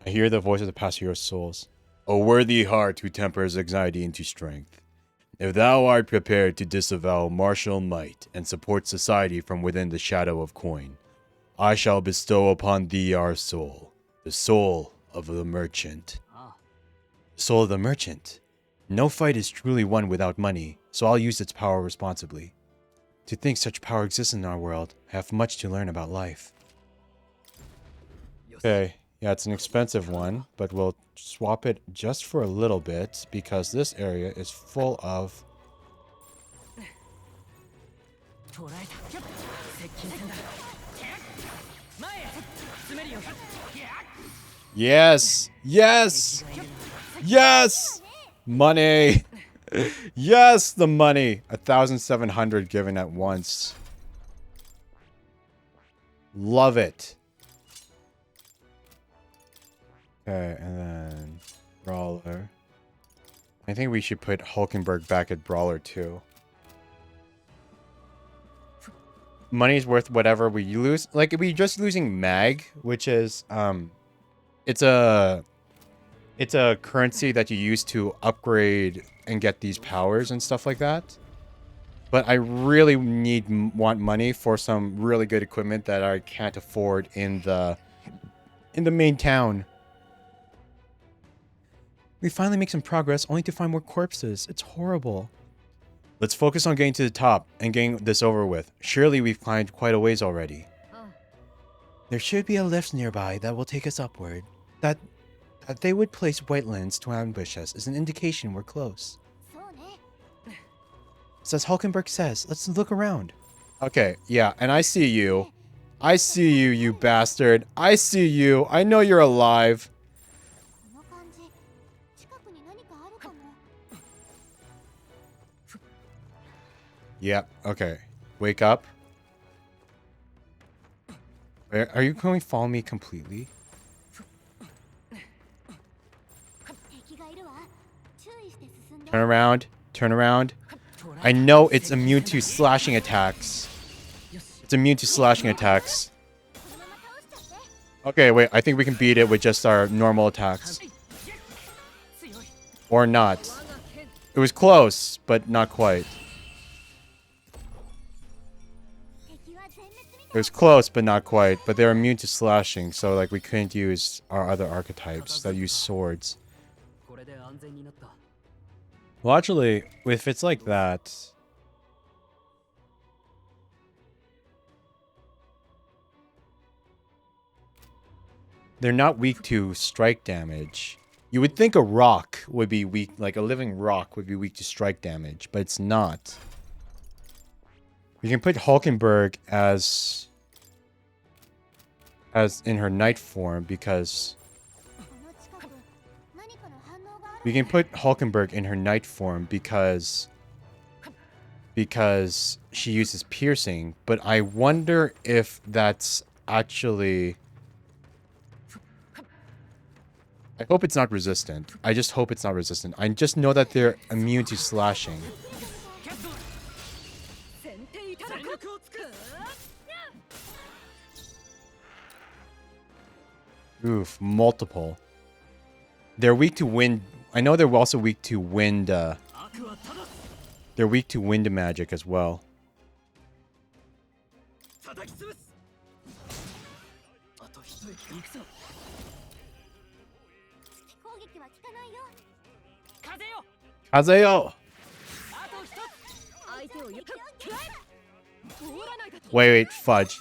I hear the voice of the past hero's souls. O worthy heart who tempers anxiety into strength. If thou art prepared to disavow martial might and support society from within the shadow of coin, I shall bestow upon thee our soul, the soul of the merchant. The soul of the merchant. No fight is truly won without money, so I'll use its power responsibly. To think such power exists in our world, I have much to learn about life. Okay, yeah, it's an expensive one, but we'll swap it just for a little bit because this area is full of... Yes! Yes! Yes! Money! Yes, the money! 1,700 given at once. Love it. Okay, and then Brawler. I think we should put Hulkenberg back at Brawler too. Money's worth whatever we lose. We just losing Mag, which is it's a currency that you use to upgrade and get these powers and stuff like that. But I really want money for some really good equipment that I can't afford in the main town. We finally make some progress, only to find more corpses. It's horrible. Let's focus on getting to the top and getting this over with. Surely we've climbed quite a ways already. There should be a lift nearby that will take us upward. That they would place wetlands to ambush us is an indication we're close. As Hulkenberg says, let's look around. Okay, yeah, and I see you. I see you, you bastard. I see you. I know you're alive. Yep, okay. Wake up. Are you going to follow me completely? Turn around. Turn around. I know it's immune to slashing attacks. It's immune to slashing attacks. Okay, wait. I think we can beat it with just our normal attacks. Or not. It was close, but not quite. It was close, but not quite. But they're immune to slashing, so like we couldn't use our other archetypes that use swords. Well, actually, if it's like that... They're not weak to strike damage. You would think a rock would be weak, like a living rock would be weak to strike damage, but it's not. We can put Hulkenberg as in her knight form because... We can put Hulkenberg in her knight form because she uses piercing, but I wonder if that's actually... I hope it's not resistant. I just hope it's not resistant. I just know that they're immune to slashing. Oof, multiple. They're weak to wind. I know they're also weak to wind. They're weak to wind magic as well. Kazeo! Wait, fudge.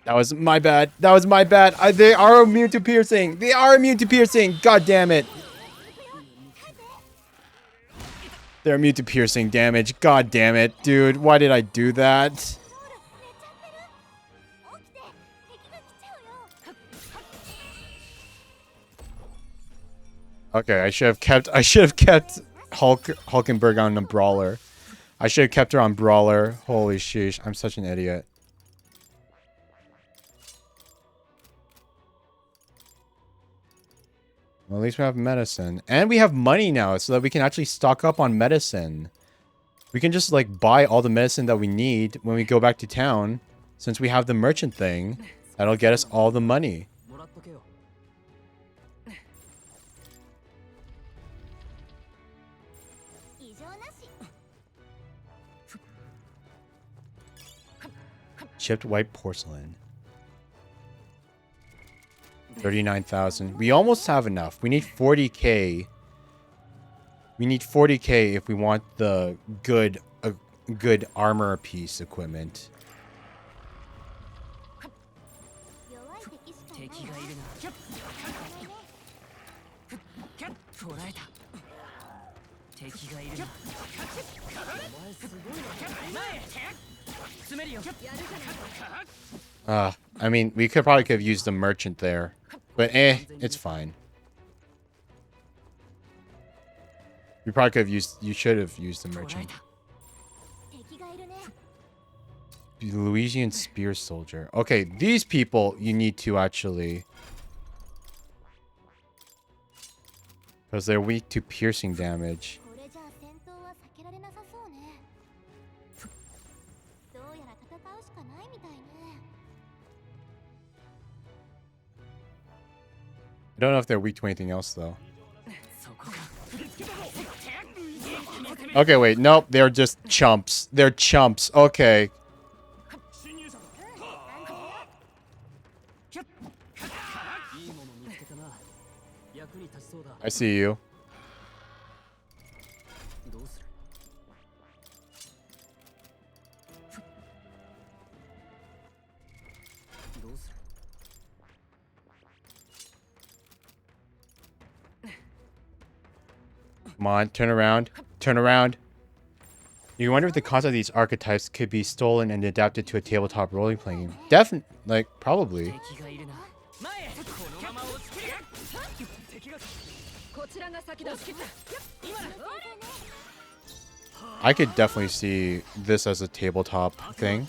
That was my bad. That was my bad. They are immune to piercing. They are immune to piercing. God damn it. They're immune to piercing damage. God damn it. Dude, why did I do that? Okay, I should have kept Hulkenberg on the brawler. I should have kept her on brawler. Holy sheesh, I'm such an idiot. Well, at least we have medicine. And we have money now so that we can actually stock up on medicine. We can just like buy all the medicine that we need when we go back to town. Since we have the merchant thing, that'll get us all the money. Chipped white porcelain. 39,000. We almost have enough. We need 40k. We need 40k if we want the good armor piece equipment. I mean, we probably could have used the merchant there. But it's fine. You probably could have used... You should have used the merchant. Louisian spear soldier. Okay, these people you need to actually... Because they're weak to piercing damage. I don't know if they're weak to anything else, though. Okay, wait. Nope. They're just chumps. They're chumps. Okay. いいもの見つけたな。役に立ちそうだ。 I see you. どうする？ どうする？ Come on, turn around. Turn around. You wonder if the concept of these archetypes could be stolen and adapted to a tabletop role-playing game. Definitely, like, probably. 敵がいるな。前へ。このまま落ちきれ。敵が。こちらが先だ。今だ。 I could definitely see this as a tabletop thing.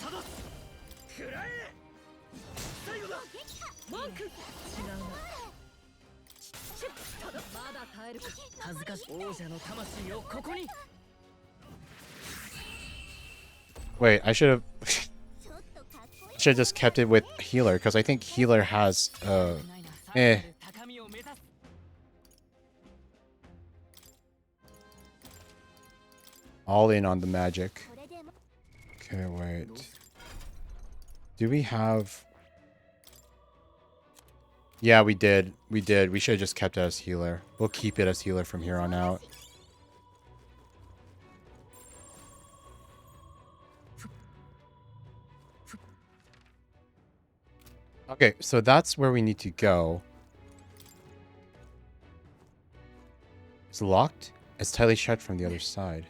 まだ耐えるか。恥ずかしい王者の魂をここに。 Wait, I should have just kept it with healer because I think healer has eh. 高みを目指す。 All in on the magic. Okay, wait. Do we have... Yeah, we did. We did. We should have just kept it as healer. We'll keep it as healer from here on out. Okay, so that's where we need to go. It's locked. It's tightly shut from the other side.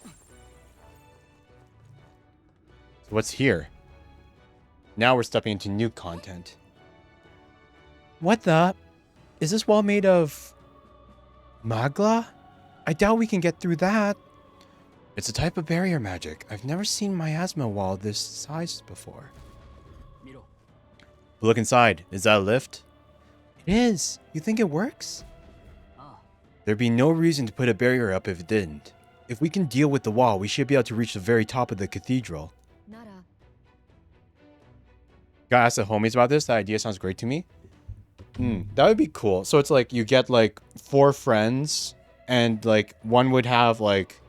So what's here? Now we're stepping into new content. What the? Is this wall made of... magla? I doubt we can get through that. It's a type of barrier magic. I've never seen miasma wall this size before. 見ろ。 Look inside. Is that a lift? It is. You think it works? ああ。 There'd be no reason to put a barrier up if it didn't. If we can deal with the wall, we should be able to reach the very top of the cathedral. なら Gotta ask the homies about this. That idea sounds great to me. That would be cool. So it's like you get like 4 friends and like one would have like...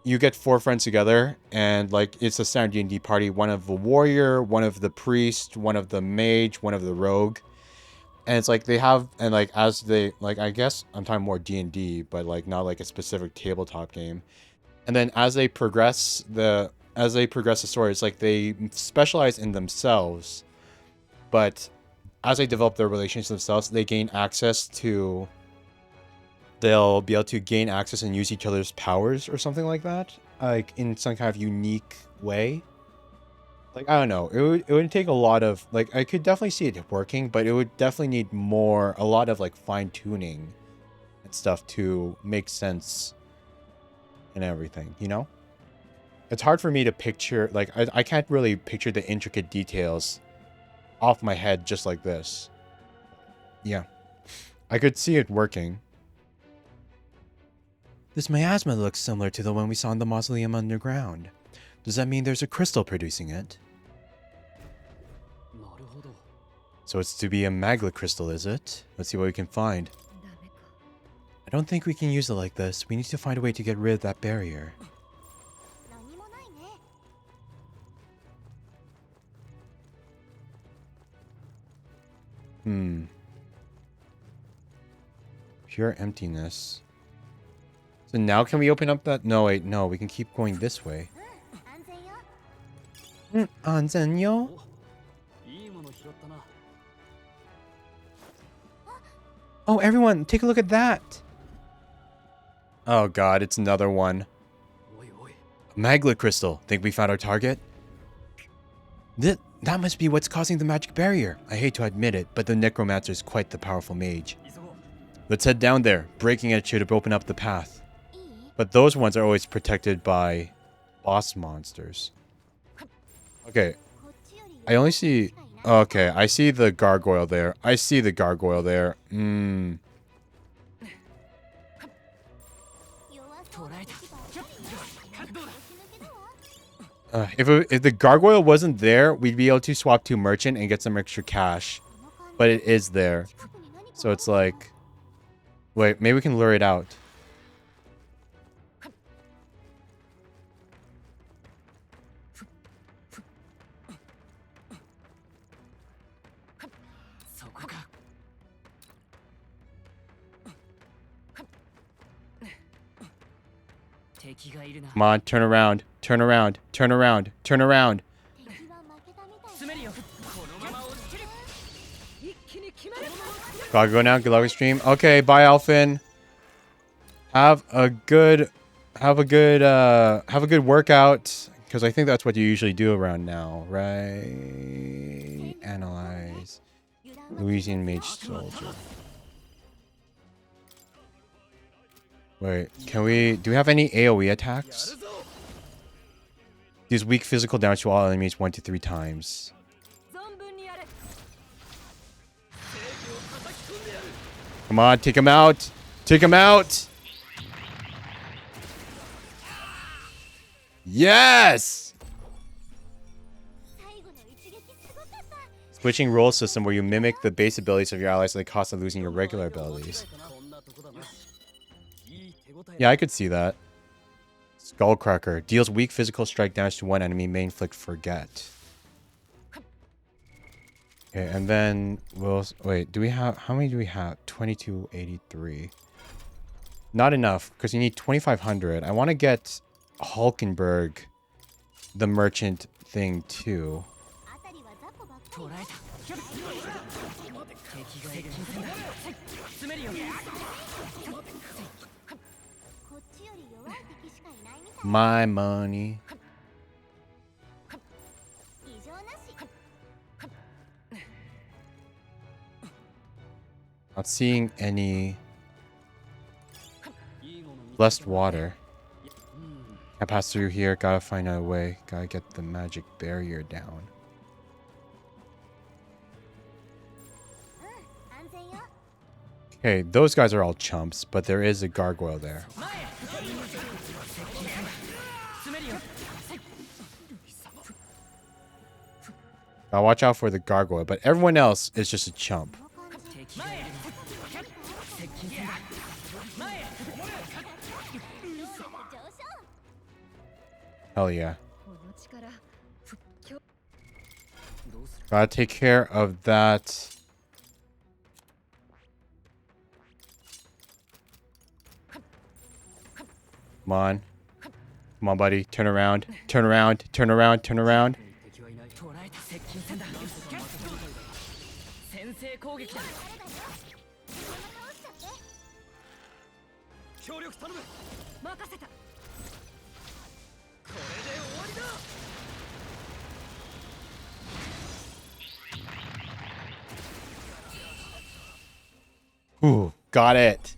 You get 4 friends together and like it's a standard D&D party. One of the warrior, one of the priest, one of the mage, one of the rogue. And it's like they have... And like as they... Like I guess I'm talking more D&D, but like not like a specific tabletop game. And then as they progress the story, it's like they specialize in themselves, but as they develop their relationships themselves, they gain access to... They'll be able to gain access and use each other's powers or something like that, like in some kind of unique way. Like, I don't know, it would take a lot of... Like, I could definitely see it working, but it would definitely need a lot of like fine-tuning and stuff to make sense and everything, you know? It's hard for me to picture, like, I can't really picture the intricate details off my head just like this. Yeah. I could see it working. This miasma looks similar to the one we saw in the mausoleum underground. Does that mean there's a crystal producing it? なるほど。 So it's to be a magla crystal, is it? Let's see what we can find. ダメか。 I don't think we can use it like this. We need to find a way to get rid of that barrier. 何もないね。 Pure emptiness. So now can we open up that? No, wait, no. We can keep going this way. 安全よ。 Anzenyo? いいもの拾ったな。 Oh, everyone, take a look at that. Oh god, it's another one. おいおい。 Magla crystal. Think we found our target? That must be what's causing the magic barrier. I hate to admit it, but the necromancer is quite the powerful mage. 急ごう。 Let's head down there. Breaking it should open up the path. いい？ But those ones are always protected by boss monsters. Okay, こっちより I only see... Okay, I see the gargoyle there. I see the gargoyle there. 弱そうな立場を取りどうだ。 if the gargoyle wasn't there, we'd be able to swap to merchant and get some extra cash. この感じ But it is there. 近くに何か So it's like... Wait, maybe we can lure it out. 敵がいるな。 Come on, turn around, turn around, turn around, turn around. 詰めるよ。このまま押し切る。一気に決める。 Gotta go now. Good luck with stream. Okay, bye, Alfin. Have a good workout. Because I think that's what you usually do around now, right? Analyze. Louisian Mage Soldier. Wait, do we have any AoE attacks? Deals weak physical damage to all enemies 1 to 3 times. 存分にやれ。 Come on, take him out. Take him out. Yes! Switching role system where you mimic the base abilities of your allies at the cost of losing your regular abilities. こんなとこだな。いい手応え。 Yeah, I could see that. Skullcracker. Deals weak physical strike damage to one enemy, may inflict forget. Okay, and then we'll... Wait, do we have... How many do we have? 2283. Not enough, because you need 2500. I want to get Hulkenberg, the merchant thing, too. 捉えた。敵がいる。詰めるよ。 My money. Not seeing any blessed water. I pass through here. Gotta find a way. Gotta get the magic barrier down. Okay, those guys are all chumps, but there is a gargoyle there. Now watch out for the gargoyle, but everyone else is just a chump. Hell yeah. Gotta take care of that. Come on. Come on, buddy. Turn around. Turn around. Turn around. Turn around. 敵はいない。捉えた。接近戦だ。先制攻撃だ。協力頼む。任せた。これで終わりだ。 Ooh, got it.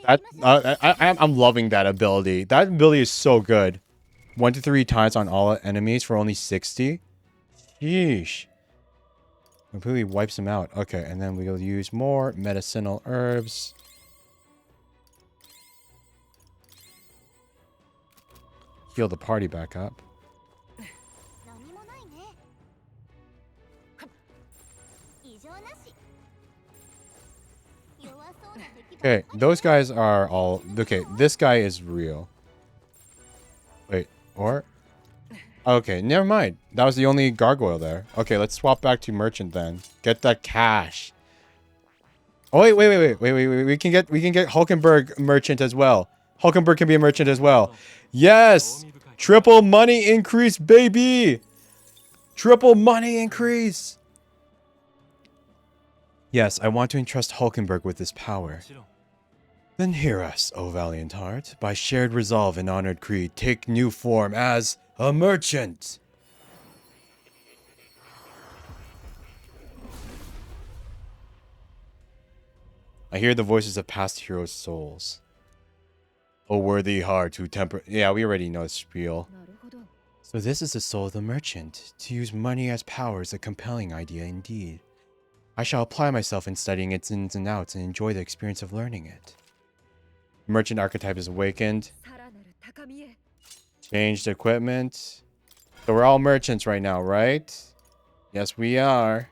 That I'm loving that ability. That ability is so good. 1 to 3 times on all enemies for only 60. Sheesh. Completely wipes them out. Okay, and then we'll use more medicinal herbs. Heal the party back up. Okay, those guys are all... Okay, this guy is real. Wait, or... Okay, never mind. That was the only gargoyle there. Okay, let's swap back to merchant then. Get that cash. Oh, wait. We can get Hulkenberg merchant as well. Hulkenberg can be a merchant as well. Yes! Triple money increase, baby! Triple money increase! Yes, I want to entrust Hulkenberg with this power. Then hear us, O valiant heart. By shared resolve and honored creed, take new form as a merchant. I hear the voices of past heroes' souls. O worthy heart who temper... Yeah, we already know the spiel. So this is the soul of the merchant. To use money as power is a compelling idea indeed. I shall apply myself in studying its ins and outs and enjoy the experience of learning it. Merchant archetype is awakened. Changed equipment. So we're all merchants right now, right? Yes, we are.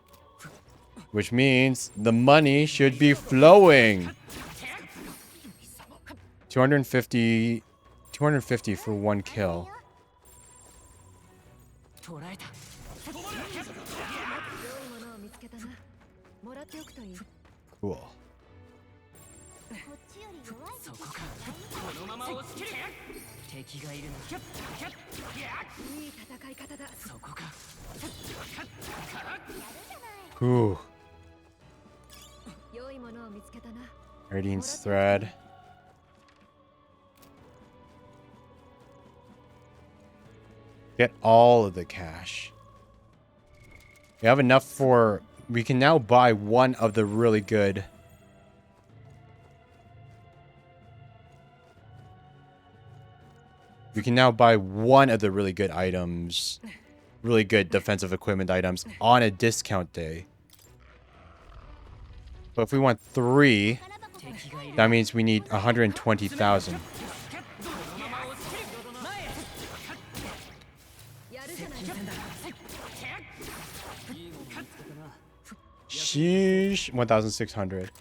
Which means the money should be flowing. 250 for 1 kill. Cool. そこか。このまま押し切る。敵がいるな。いい戦い方だ。そこか。 Ooh. 良いものを見つけたな。 Radiance thread. Get all of the cash. We have enough for... We can now buy one of the really good... We can now buy one of the really good items. Really good defensive equipment items on a discount day. But if we want 3, that means we need 120,000. Sheesh, 1,600.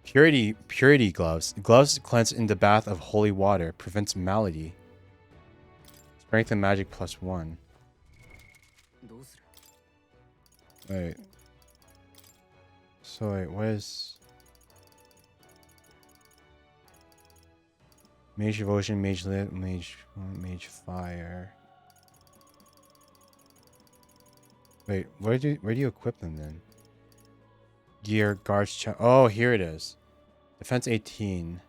Purity gloves. Gloves cleanse in the bath of holy water. Prevents malady. Strength and magic +1. Wait. So wait, what is... Mage Devotion, Mage Lit, Mage Fire. Wait, where do you equip them then? Gear, guards, oh, here it is. Defense 18.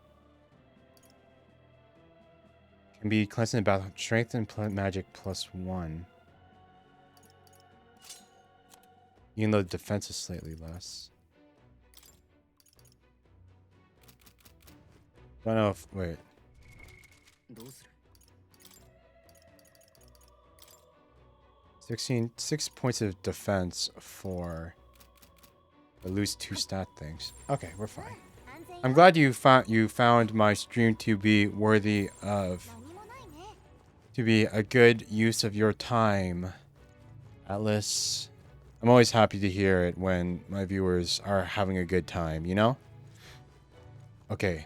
Can be cleansed in battle. Strength and magic +1. Even though the defense is slightly less. I don't know if... Wait. 6 points of defense for... I lose 2 stat things. Okay, we're fine. I'm glad you found my stream to be worthy of... To be a good use of your time, Atlas. I'm always happy to hear it when my viewers are having a good time, you know? Okay.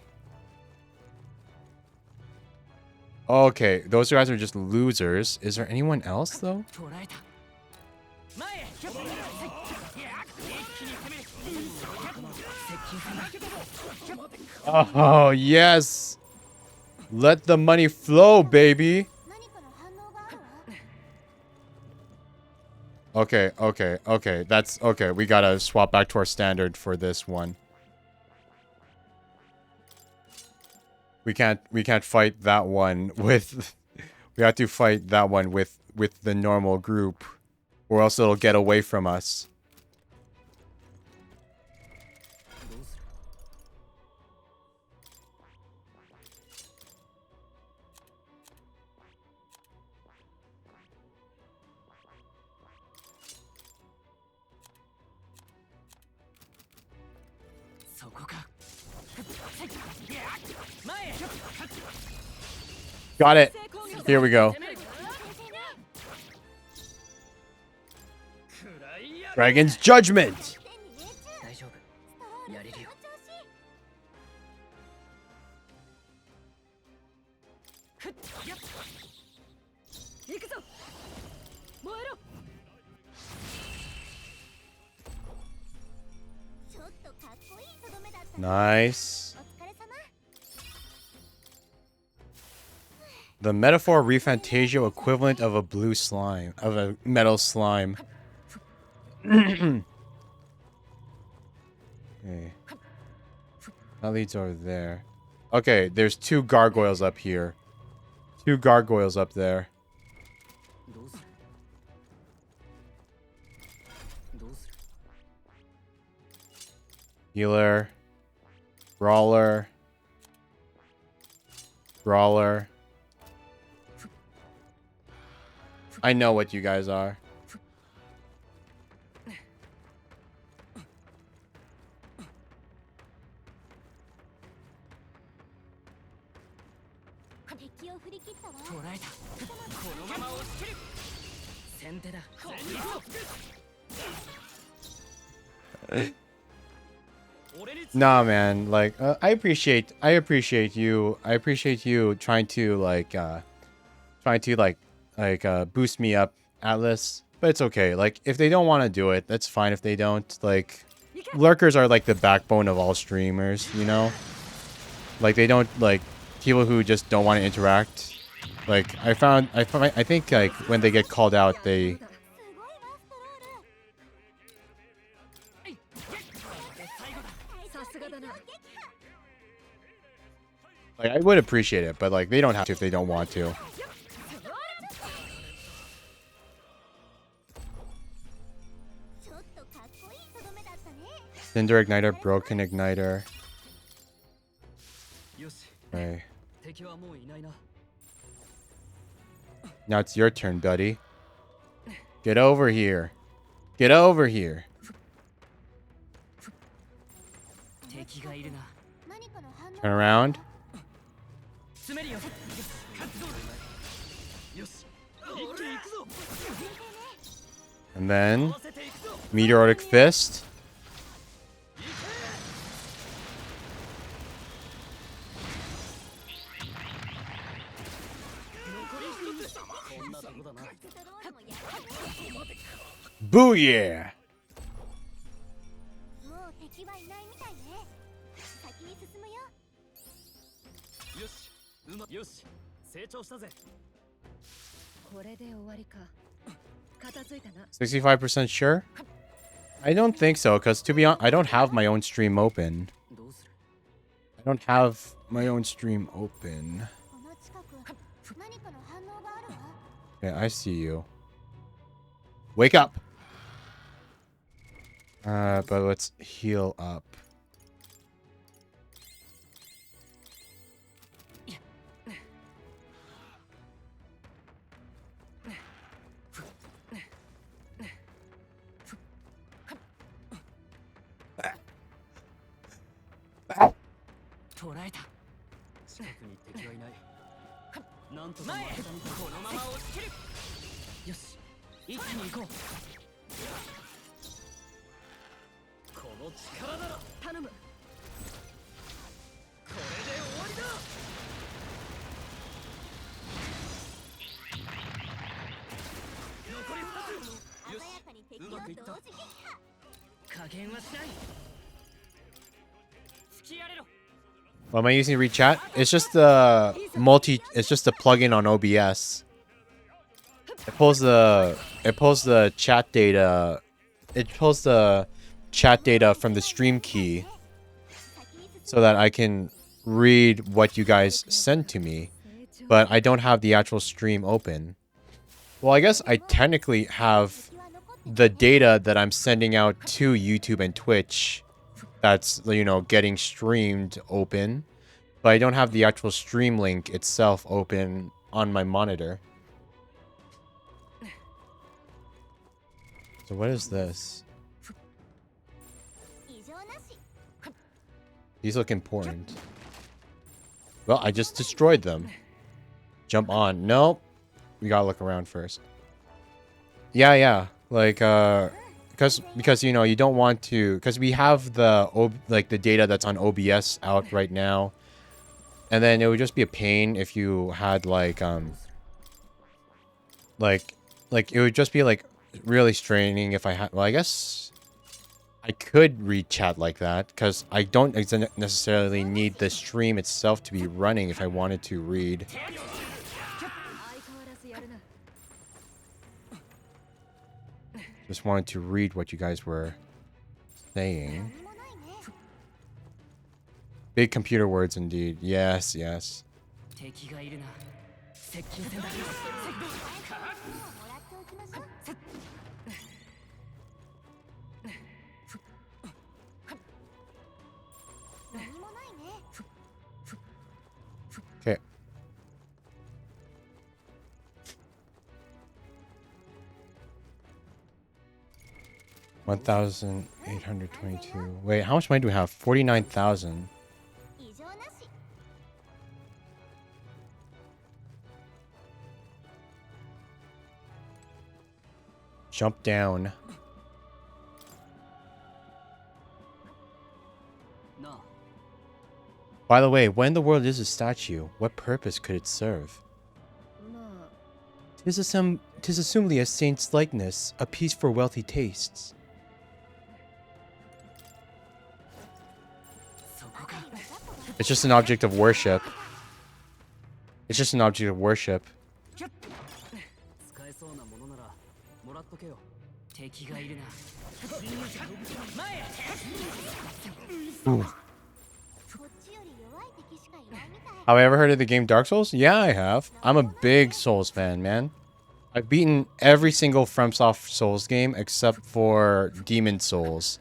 Okay, those guys are just losers. Is there anyone else, though? Oh, yes! Let the money flow, baby! Okay. That's okay. We gotta swap back to our standard for this one. We can't fight that one with... We have to fight that one with the normal group, or else it'll get away from us. Got it. Here we go. Dragon's Judgment. Nice. The metaphor REFANTAZIO equivalent of a blue slime, of a metal slime. Okay. That leads over there. Okay, there's 2 gargoyles up here. 2 gargoyles up there. Healer. Brawler. Brawler. I know what you guys are. Nah, man. Like, I appreciate you. I appreciate you trying to boost me up, Atlas. But it's okay. Like, if they don't want to do it, that's fine. If they don't, like, lurkers are like the backbone of all streamers, you know? Like they don't like people who just don't want to interact. Like I think like when they get called out, they さすがだな。 like I would appreciate it, but like they don't have to if they don't want to. Cinder igniter, broken igniter. よし Okay. 敵はもういないな Now it's your turn, buddy. Get over here. Get over here. 敵がいるな Turn around. 詰めるよよし一気に行くぞ And then meteoric fist. こんなとこだな Booyah! もう敵はいないみたいね。先に進むよ。よしよし成長したぜ これで終わりか。片付いたな。 65% sure? I don't think so, because to be honest, I don't have my own stream open. どうする I don't have my own stream open. この近く何かの反応があるわ。 Okay, I see you. Wake up! But let's heal up. Ah. 捕らえた近くに敵はいないなんとか前このまま押し切るよし一気に行こうこの力なら頼むこれで終わりだ残り2つよし鮮やかに敵をうまくいった同時撃破。加減はしない突きやれろ What am I using to read chat? It's just it's just a plugin on OBS. It pulls the chat data. It pulls the chat data from the stream key so that I can read what you guys send to me. But I don't have the actual stream open. Well, I guess I technically have the data that I'm sending out to YouTube and Twitch that's, you know, getting streamed open, but I don't have the actual stream link itself open on my monitor. So what is this? 異常なし。 These look important. Well, I just destroyed them. Jump on. Nope. We gotta look around first. Yeah. Like, because you know you don't want to, because we have the the data that's on OBS out right now, and then it would just be a pain if you had like it would just be like really straining if I had. Well, I guess I could read chat like that because I don't necessarily need the stream itself to be running if I wanted to read. 相変わらずやるな。 Just wanted to read what you guys were saying. 何もないね。 Big computer words indeed. Yes. 敵がいるな接近戦だもらっておきましょう。何もないね。 Okay. $1,822. Wait, how much money do we have? 49,000. 異常なし。 Jump down. なあ By the way, when the world is a statue, what purpose could it serve? まあ、 'Tis assumedly a saint's likeness, a piece for wealthy tastes. It's just an object of worship. It's just an object of worship. 使えそうなものならもらっとけよ。敵がいるな。 Ooh. こっちより弱い敵しかいないみたい。 Have I ever heard of the game Dark Souls? Yeah, I have. I'm a big Souls fan, man. I've beaten every single FromSoft Souls game except for Demon Souls.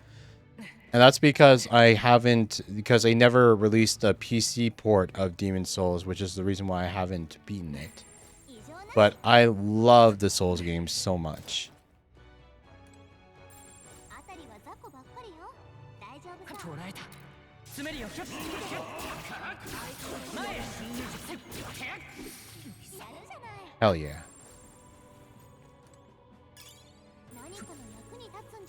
And that's because because they never released a PC port of Demon Souls, which is the reason why I haven't beaten it. 異常なし。 But I love the Souls games so much. あたりは雑魚ばっかりよ。大丈夫さ。捕らえた。詰めるよ。やるじゃない。 Hell yeah. 何かの役に立つんじ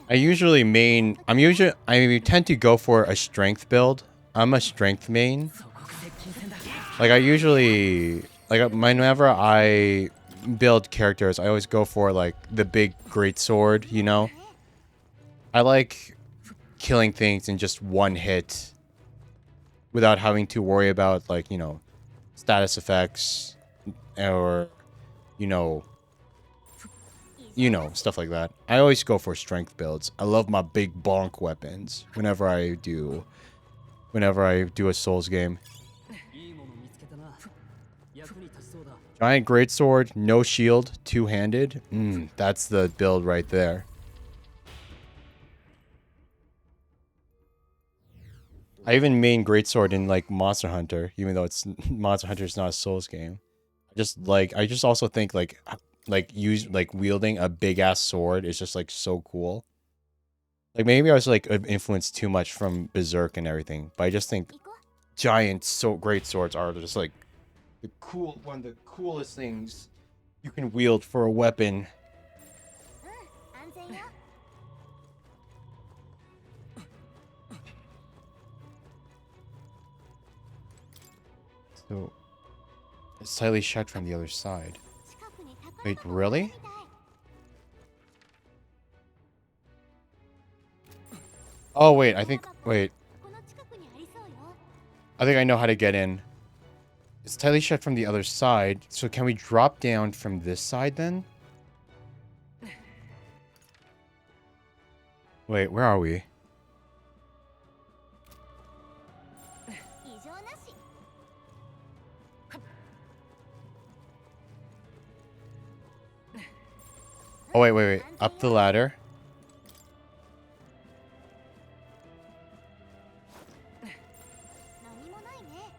ゃ。I tend to go for a strength build. I'm a strength main. そこ接近戦だ。 Like whenever I build characters, I always go for like the big great sword, you know? I like killing things in just one hit without having to worry about like, you know, status effects or stuff like that. I always go for strength builds. I love my big bonk weapons whenever I do a Souls game. いいもの見つけたな。役に立ちそうだ。 Giant greatsword, no shield, two-handed. That's the build right there. I even main greatsword in like Monster Hunter, even though Monster Hunter is not a Souls game. I just also think like wielding a big ass sword is just like so cool. Like maybe I was like influenced too much from Berserk and everything, but I just think 行こう。 giant great swords are just like one of the coolest things you can wield for a weapon. 安全よ。 So it's slightly shut from the other side. 近くに宝 Wait, 箱がある really? みたい。 Oh wait, I think この近くにありそうよ。 I think I know how to get in. It's tightly shut from the other side. So can we drop down from this side then? Wait, where are we? 異常なし。 Oh wait. Up the ladder. 何もないね。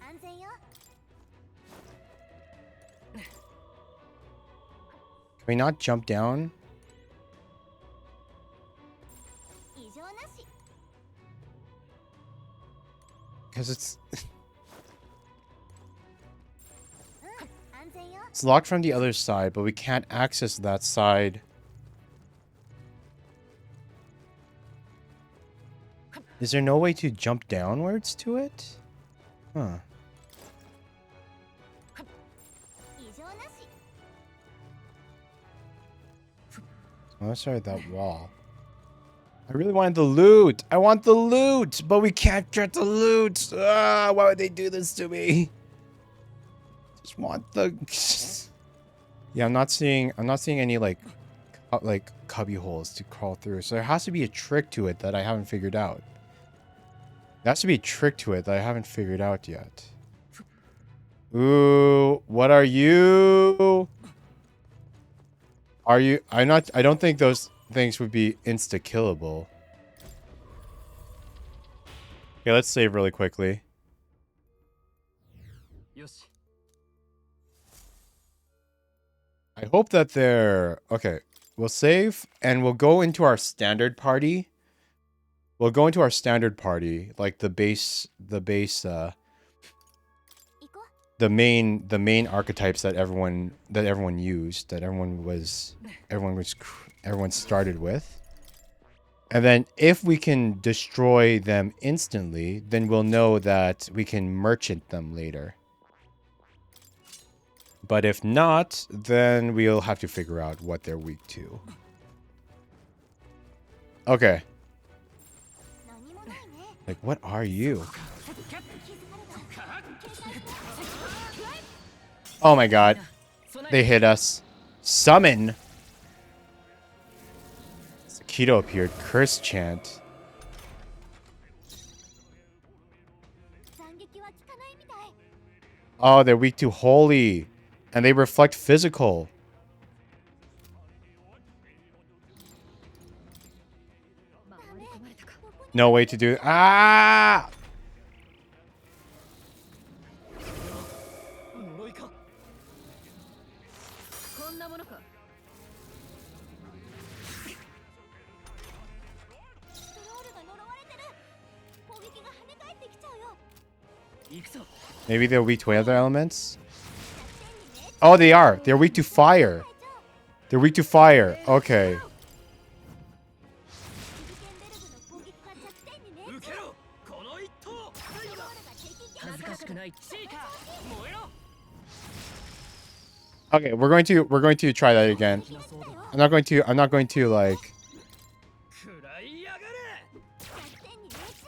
安全よ。 Can we not jump down? 異常なし。 Because it's 安全よ。 it's locked from the other side, but we can't access that side. Is there no way to jump downwards to it? Huh. 異常なし。 So let's start at that wall. I really wanted the loot. I want the loot, but we can't get the loot. Why would they do this to me? Just want the. Yeah, I'm not seeing any like cubby holes to crawl through. So there has to be a trick to it that I haven't figured out. There has to be a trick to it that I haven't figured out yet. Ooh, what are you? Are you? I don't think those things would be insta-killable. Okay, let's save really quickly. よし。 I hope that they're... Okay, we'll save and we'll go into our standard party. We'll go into our standard party, like the main archetypes that everyone used, that everyone started with. And then if we can destroy them instantly, then we'll know that we can merchant them later. But if not, then we'll have to figure out what they're weak to. Okay. 何もないね Like, what are you? Oh my god. They hit us. Summon! Keto appeared. Curse chant. 斬撃は効かないみたい Oh, they're weak to holy. And they reflect physical. 回り込まれたか No way to do. Ah! 呪いかこんなものかストロールが呪われてる攻撃が跳ね返ってきちゃうよ 行くぞ Maybe they're weak to other elements? Oh, they are. They're weak to fire. They're weak to fire. Okay. ビルケンベルグの攻撃が弱点にね受けろこの一投最後だ恥ずかしくないシーカー燃えろ Okay, we're going to try that again. I'm not going to like 食らいやがれ 弱点に命中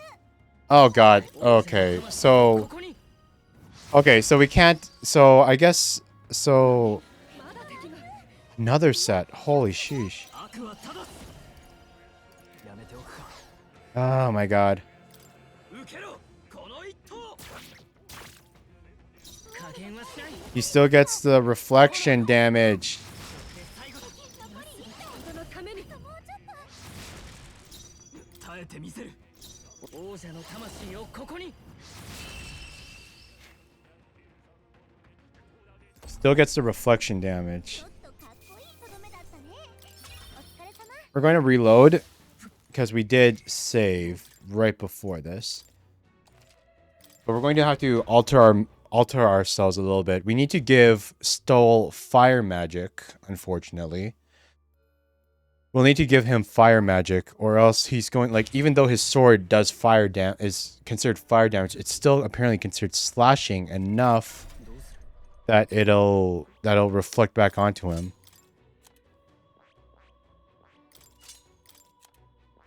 Oh god. Okay. So ここに okay, so we can't so I guess so まだ敵が another set. Holy sheesh. 悪は正すやめておくか Oh my god. 受けろこの一投加減はしない He still gets the reflection damage. 最後だ人のために耐えてみせる王者の魂をここに Still gets the reflection damage. ちょっとかっこいいとどめだったねお疲れ様 We're going to reload because we did save right before this. But we're going to have to alter ourselves a little bit. We need to give Stole fire magic, unfortunately. We'll need to give him fire magic, or else he's going like even though his sword does fire is considered fire damage, it's still apparently considered slashing enough that that'll reflect back onto him.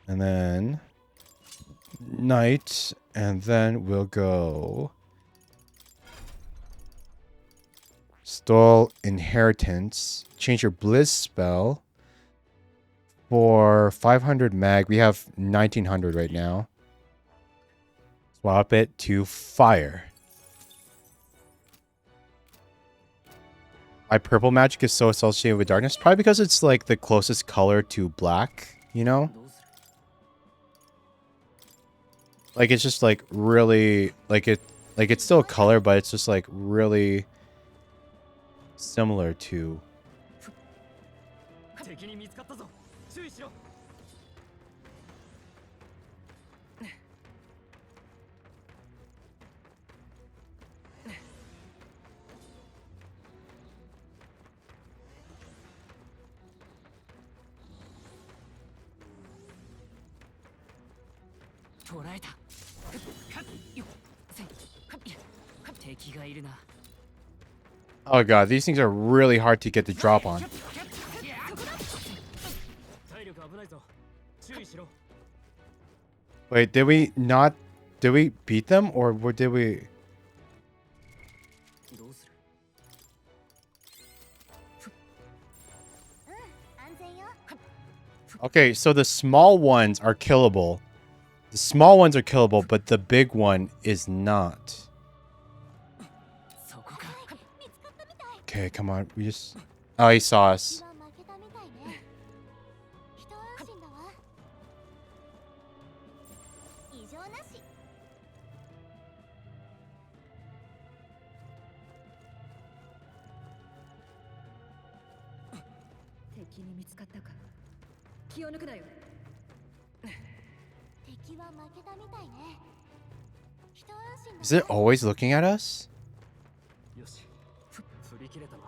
And then Knight, and then we'll go Stole Inheritance. Change your Blizz spell for 500 mag. We have 1900 right now. Swap it to fire. Why purple magic is so associated with darkness? Probably because it's like the closest color to black, you know? どうする Like it's just like really like it's still a color, but it's just like really similar to 敵に見つかったぞ注意しろ 捕らえた敵がいるな Oh god, these things are really hard to get the drop on. 体力危ないぞ注意しろ Wait, did we beat them or did we どうする 安全よ Okay, so the small ones are killable. The small ones are killable, but the big one is not. そこか 見つかったみたい Okay, come on. We just Oh, he saw us. 今負けたみたいね一安心だわ異常なし 敵に見つかったか気を抜くなよ敵は負けたみたいね一安心だ Is it always looking at us? よし振り切れたな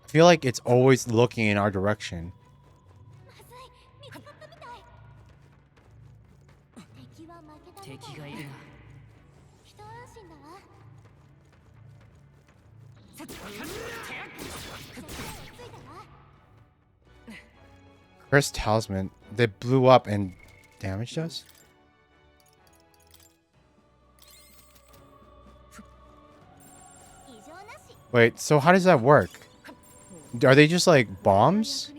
I feel like it's always looking in our direction. まずい見つかったみたい敵 Cursed talisman. They blew up and damaged us? Wait, so how does that work? Are they just like bombs?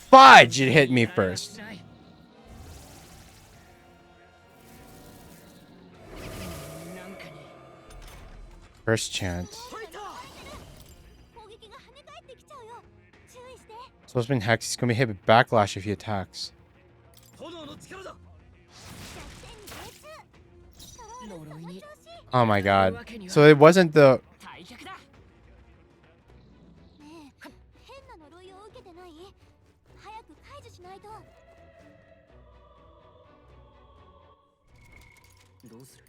Fudge! It hit me first. First chant. So it's been hexed. He's gonna be hit with backlash if he attacks. Oh my god. So it wasn't the... 変な呪いを受けてない？早く解除しないと。どうする？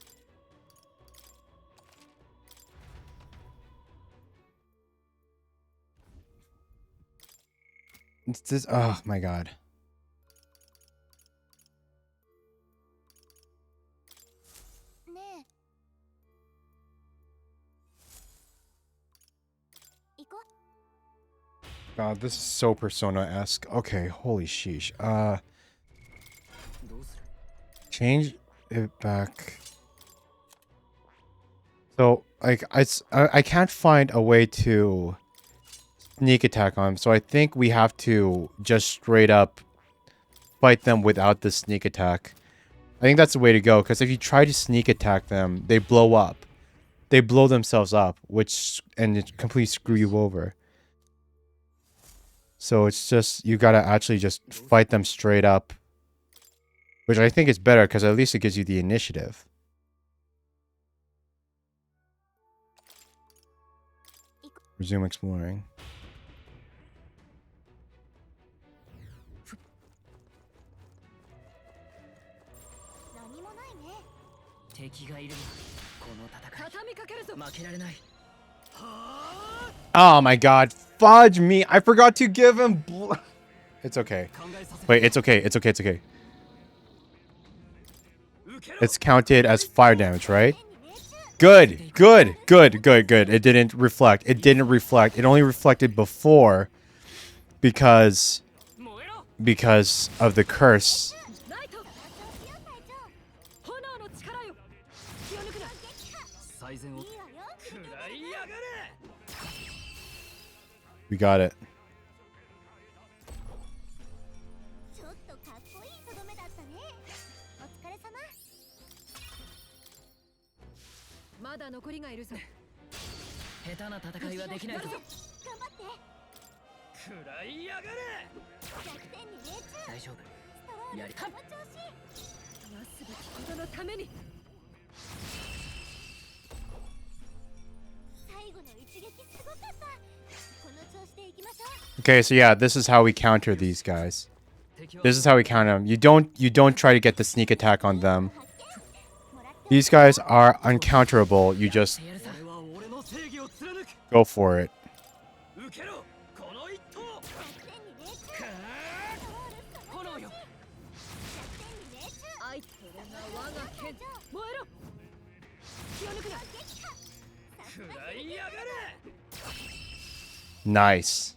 It's this... Oh my god. God, this is so Persona-esque. Okay, holy sheesh. Change it back. So, like, I can't find a way to sneak attack on him, so I think we have to just straight up fight them without the sneak attack. I think that's the way to go, because if you try to sneak attack them, they blow up. They blow themselves up, and it completely screw you over. So it's just, you gotta actually just fight them straight up. Which I think is better, because at least it gives you the initiative. Resume exploring. Oh my god, fudge me! I forgot to give him It's okay. Wait, it's okay, it's okay, it's okay. It's counted as fire damage, right? Good, good, good, good, good. It didn't reflect. It didn't reflect. It only reflected before because of the curse. We got it. Okay, so yeah, this is how we counter these guys. This is how we counter them. You don't try to get the sneak attack on them. These guys are uncounterable. You just go for it. Nice.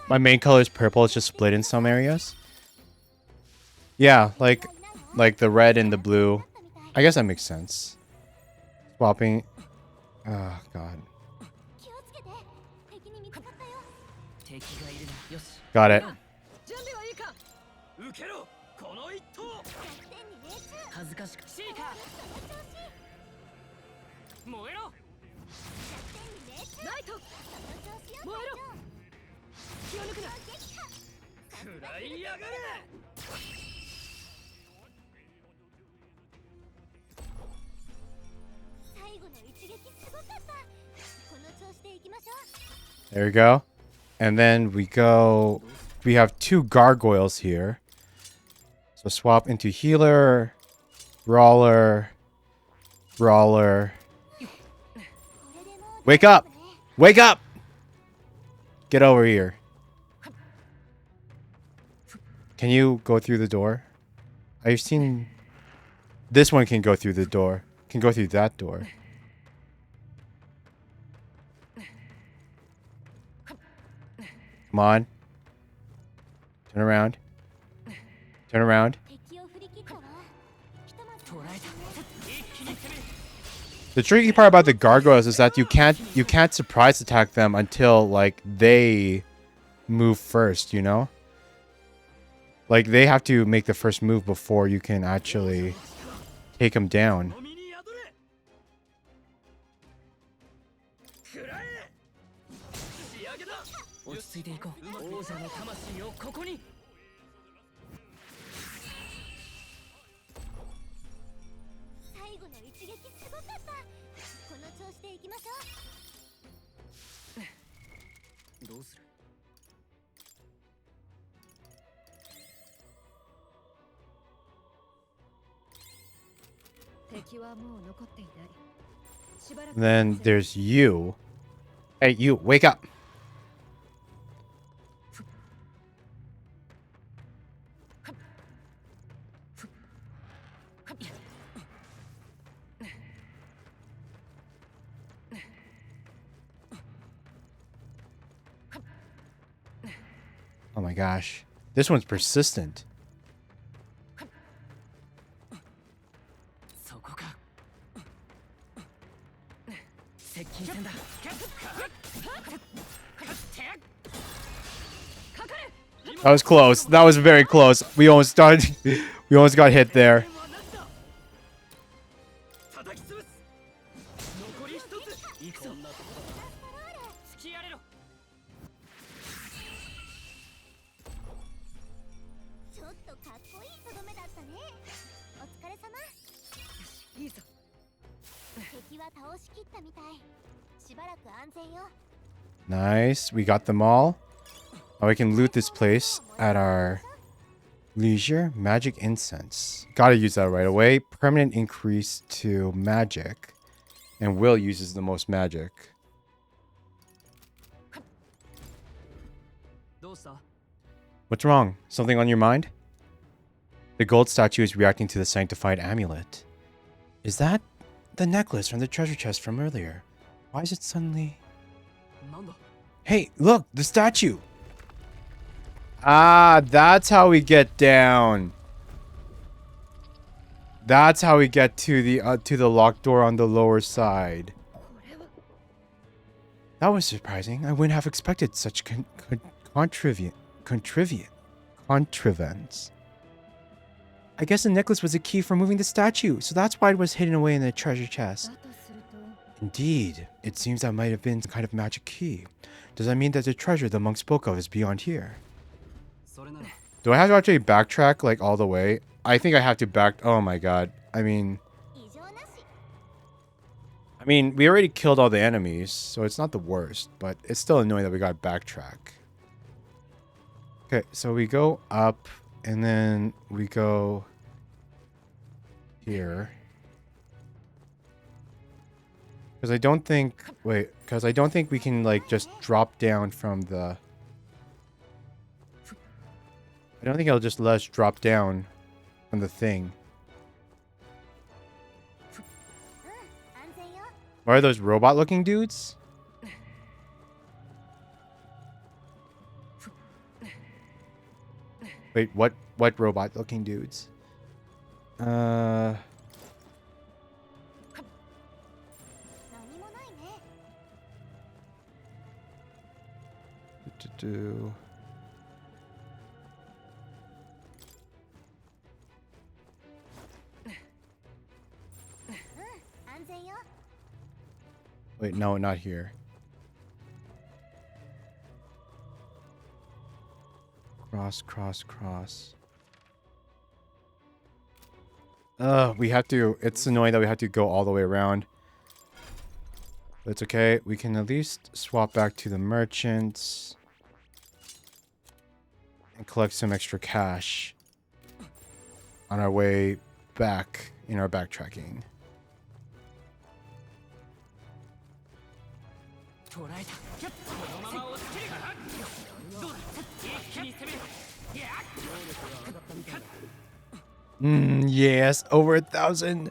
My main color is purple. It's just split in some areas. Yeah, like the red and the blue. I guess that makes sense. Swapping. Oh, God. Got it. 最後の一撃すごかった。この調子でいきましょう。 There we go. And then we go. We have 2 gargoyles here. So swap into healer, brawler, brawler. Wake up! Wake up! Get over here. Can you go through the door? I've seen... This one can go through the door. Can go through that door. Come on. Turn around. Turn around. 敵を振り切ったわ。ひとまず The tricky part about the gargoyles is that you can't surprise attack them until like they move first, you know? Like they have to make the first move before you can actually take them down. 落ち着いていこう。王者の魂をここに。最後の一撃すごかった。この調子でいきましょう。どうする？敵はもう残っていない。しばらく Then there's you. Hey, you, wake up. Oh my gosh. This one's persistent. そこか。接近戦だ。 That was close. That was very close. We almost started. We almost got hit there. 叩き潰す。残り一つ。行くぞ。突きやれろ。ちょっとかっこいいとどめだったね。お疲れ様。いいぞ。敵は倒しきったみたい。しばらく安全よ。 Nice. We got them all. Now we can loot this place at our leisure. Magic incense. Gotta use that right away. Permanent increase to magic. And Will uses the most magic. どうした？ What's wrong? Something on your mind? The gold statue is reacting to the sanctified amulet. Is that the necklace from the treasure chest from earlier? Why is it suddenly... なんだ？ Hey, look! The statue! Ah, that's how we get down. That's how we get to the locked door on the lower side. That was surprising. I wouldn't have expected such contrivance. I guess the necklace was a key for moving the statue, so that's why it was hidden away in the treasure chest. だとすると Indeed, it seems that might have been some kind of magic key. Does that mean that the treasure the monk spoke of is beyond here? それなら。 Do I have to actually backtrack like all the way? I think I have to back. Oh my god. I mean, 異常なし。 we already killed all the enemies, so it's not the worst, but it's still annoying that we got to backtrack. Okay, so we go up and then we go here. Because I don't think, because I don't think we can like just drop down from the... I don't think it'll just let us drop down from the thing. 安全よ。 What are those robot looking dudes? Wait, what robot looking dudes? 何もないね。 安全よ。 Wait, no, not here. Cross, cross, cross. We have to... It's annoying that we have to go all the way around. But it's okay. We can at least swap back to the merchants. And collect some extra cash. On our way back in our backtracking. Yes, over 1,000.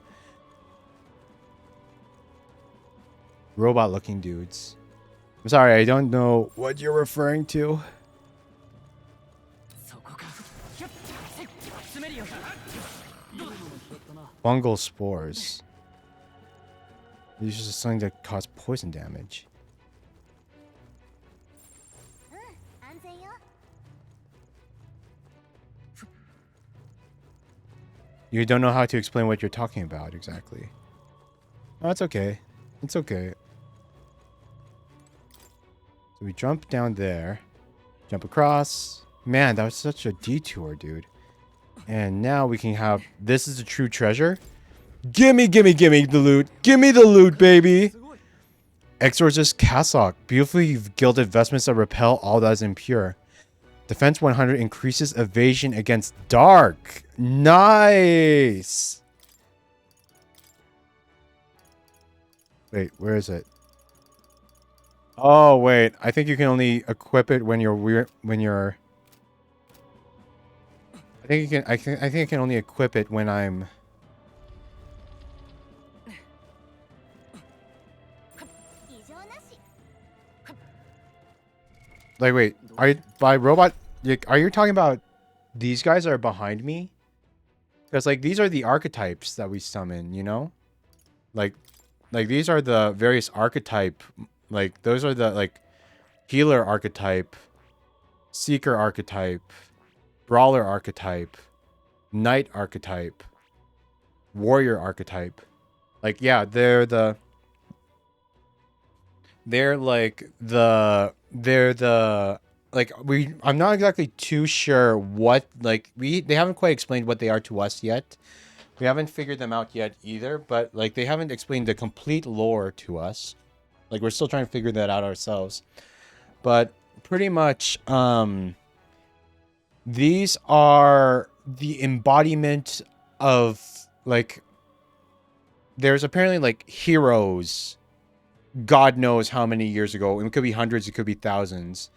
Robot looking dudes. I'm sorry, I don't know what you're referring to. Fungal spores. These are something that cause poison damage. 安全よ。 You don't know how to explain what you're talking about exactly. Oh, it's okay. It's okay. So we jump down there. Jump across. Man, that was such a detour, dude. And now we can have... This is a true treasure. Gimme, gimme, gimme the loot. Gimme the loot, baby. Exorcist Cassock. Beautifully gilded vestments that repel all that is impure. Defense 100 increases evasion against dark. Nice. Wait, where is it? Oh, wait. I think you can only equip it when you're I think you can I think I can only equip it when I'm 異常なし。 like wait, are you by robot are you talking about these guys that are behind me? Because like these are the archetypes that we summon, you know? Like these are the various archetype, like those are the like healer archetype, seeker archetype, brawler archetype, knight archetype, warrior archetype. Like yeah, they're like I'm not exactly too sure what like they haven't quite explained what they are to us yet. We haven't figured them out yet either, but like they haven't explained the complete lore to us. Like we're still trying to figure that out ourselves. But pretty much these are the embodiment of like there's apparently like heroes God knows how many years ago. It could be hundreds, it could be thousands.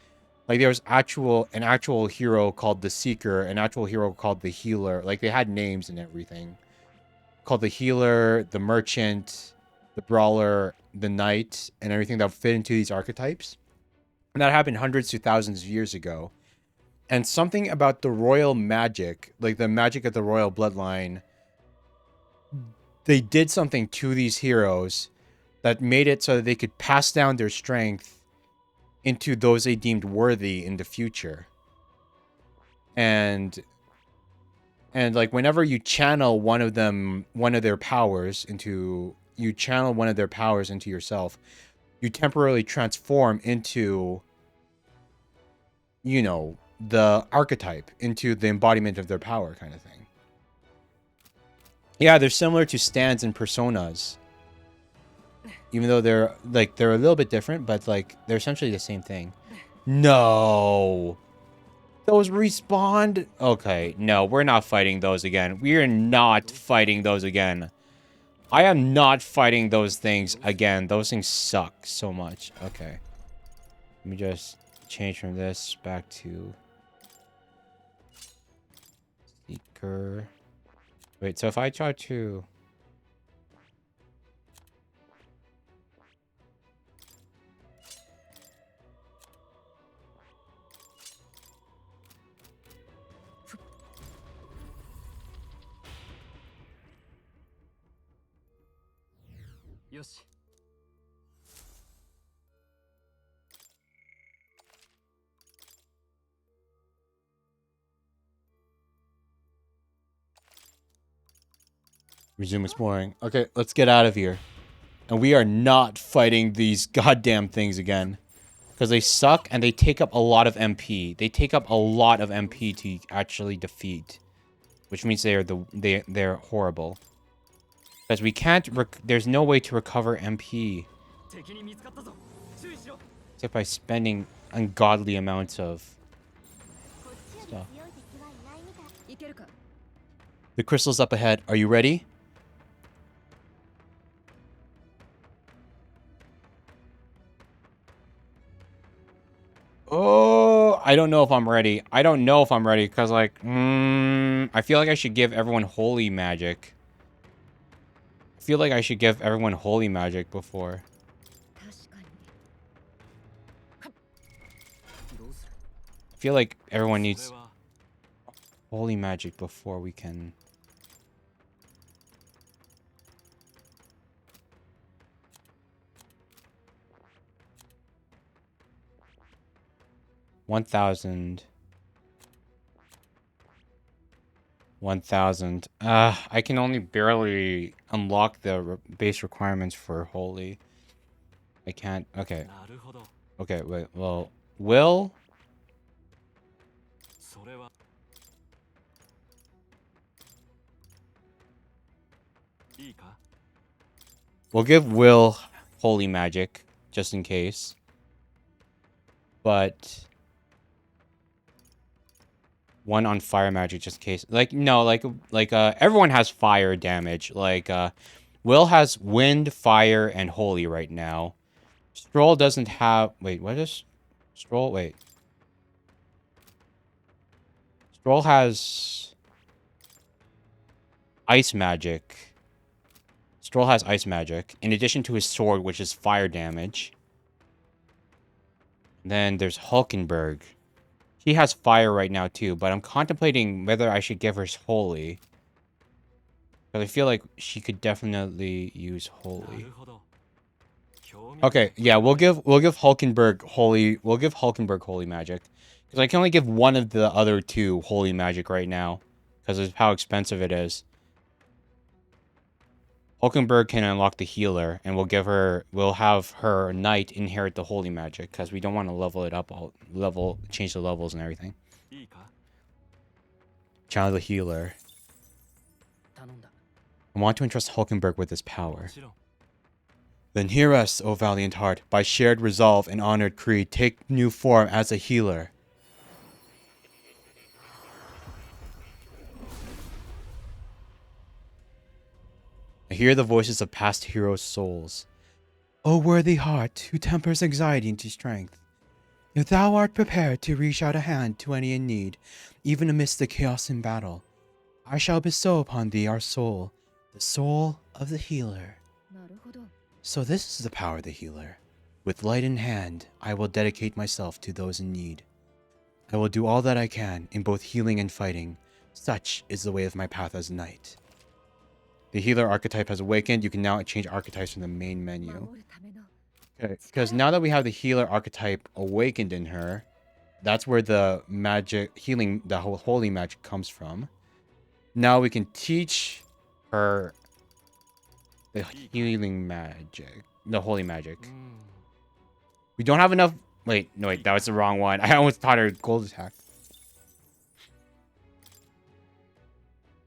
Like there was an actual hero called the Seeker, an actual hero called the Healer. Like they had names and everything. Called the Healer, the Merchant, the Brawler, the Knight, and everything that fit into these archetypes. And that happened hundreds to thousands of years ago. And something about the royal magic, like the magic of the royal bloodline, they did something to these heroes that made it so that they could pass down their strength into those they deemed worthy in the future. And like whenever you channel one of their powers into yourself, you temporarily transform into, you know, the archetype, into the embodiment of their power kind of thing. Yeah, they're similar to stands and personas. Even though they're a little bit different, but like they're essentially the same thing. No. Those respawned? Okay, no, we're not fighting those again. We are not fighting those again. I am not fighting those things again. Those things suck so much. Okay. Let me just change from this back to Seeker. Wait, so if I try to...よし。 Resume exploring. Okay, let's get out of here. And we are not fighting these goddamn things again. Because they suck and they take up a lot of MP. They take up a lot of MP to actually defeat. Which means they're horrible. Because we can't... there's no way to recover MP. 敵に見つかったぞ。注意しろ。 Except by spending ungodly amounts of こっちより stuff. 強い敵はいないみたい。いけるか。 The crystal's up ahead. Are you ready? Oh, I don't know if I'm ready. I don't know if I'm ready because, like, I feel like I should give everyone holy magic. I feel like I should give everyone holy magic before. 確かに。 どうする？ I feel like everyone それ needs は holy magic before we can. $1,000. 1,000. I can only barely unlock the base requirements for holy. I can't. Okay. なるほど。 Okay. Wait. Well, will それは。いいか？ we'll give Will holy magic just in case. But one on fire magic just in case. Like no, everyone has fire damage. Like Will has wind, fire, and holy right now. Stroll doesn't have. Wait, what is Stroll? Wait. Stroll has ice magic. Stroll has ice magic in addition to his sword, which is fire damage. Then there's Hulkenberg. He has fire right now too, but I'm contemplating whether I should give her holy. Because I feel like she could definitely use な holy. るほど。興味 Okay, yeah, we'll give Hulkenberg holy. We'll give Hulkenberg holy magic. Because I can only give one of the other two holy magic right now. Because of how expensive it is. Hulkenberg can unlock the healer, and we'll have her knight inherit the holy magic, because we don't want to level it up, change the levels and everything. いいか？ Channel the healer. 頼んだ。 I want to entrust Hulkenberg with this も power. ちろん。 Then hear us, O valiant heart, by shared resolve and honored creed, take new form as a healer. I hear the voices of past heroes' souls. O worthy heart, who tempers anxiety into strength, if thou art prepared to reach out a hand to any in need, even amidst the chaos in battle, I shall bestow upon thee our soul, the soul of the healer. なるほど。 So this is the power of the healer. With light in hand, I will dedicate myself to those in need. I will do all that I can in both healing and fighting. Such is the way of my path as a knight. The healer archetype has awakened. You can now change archetypes from the main menu. 守るための Okay, because now that we have the healer archetype awakened in her, that's where the magic healing, the holy magic comes from. Now we can teach her the healing magic, the holy magic. うーん。 We don't have enough. Wait, no, wait, that was the wrong one. I almost taught her gold attack.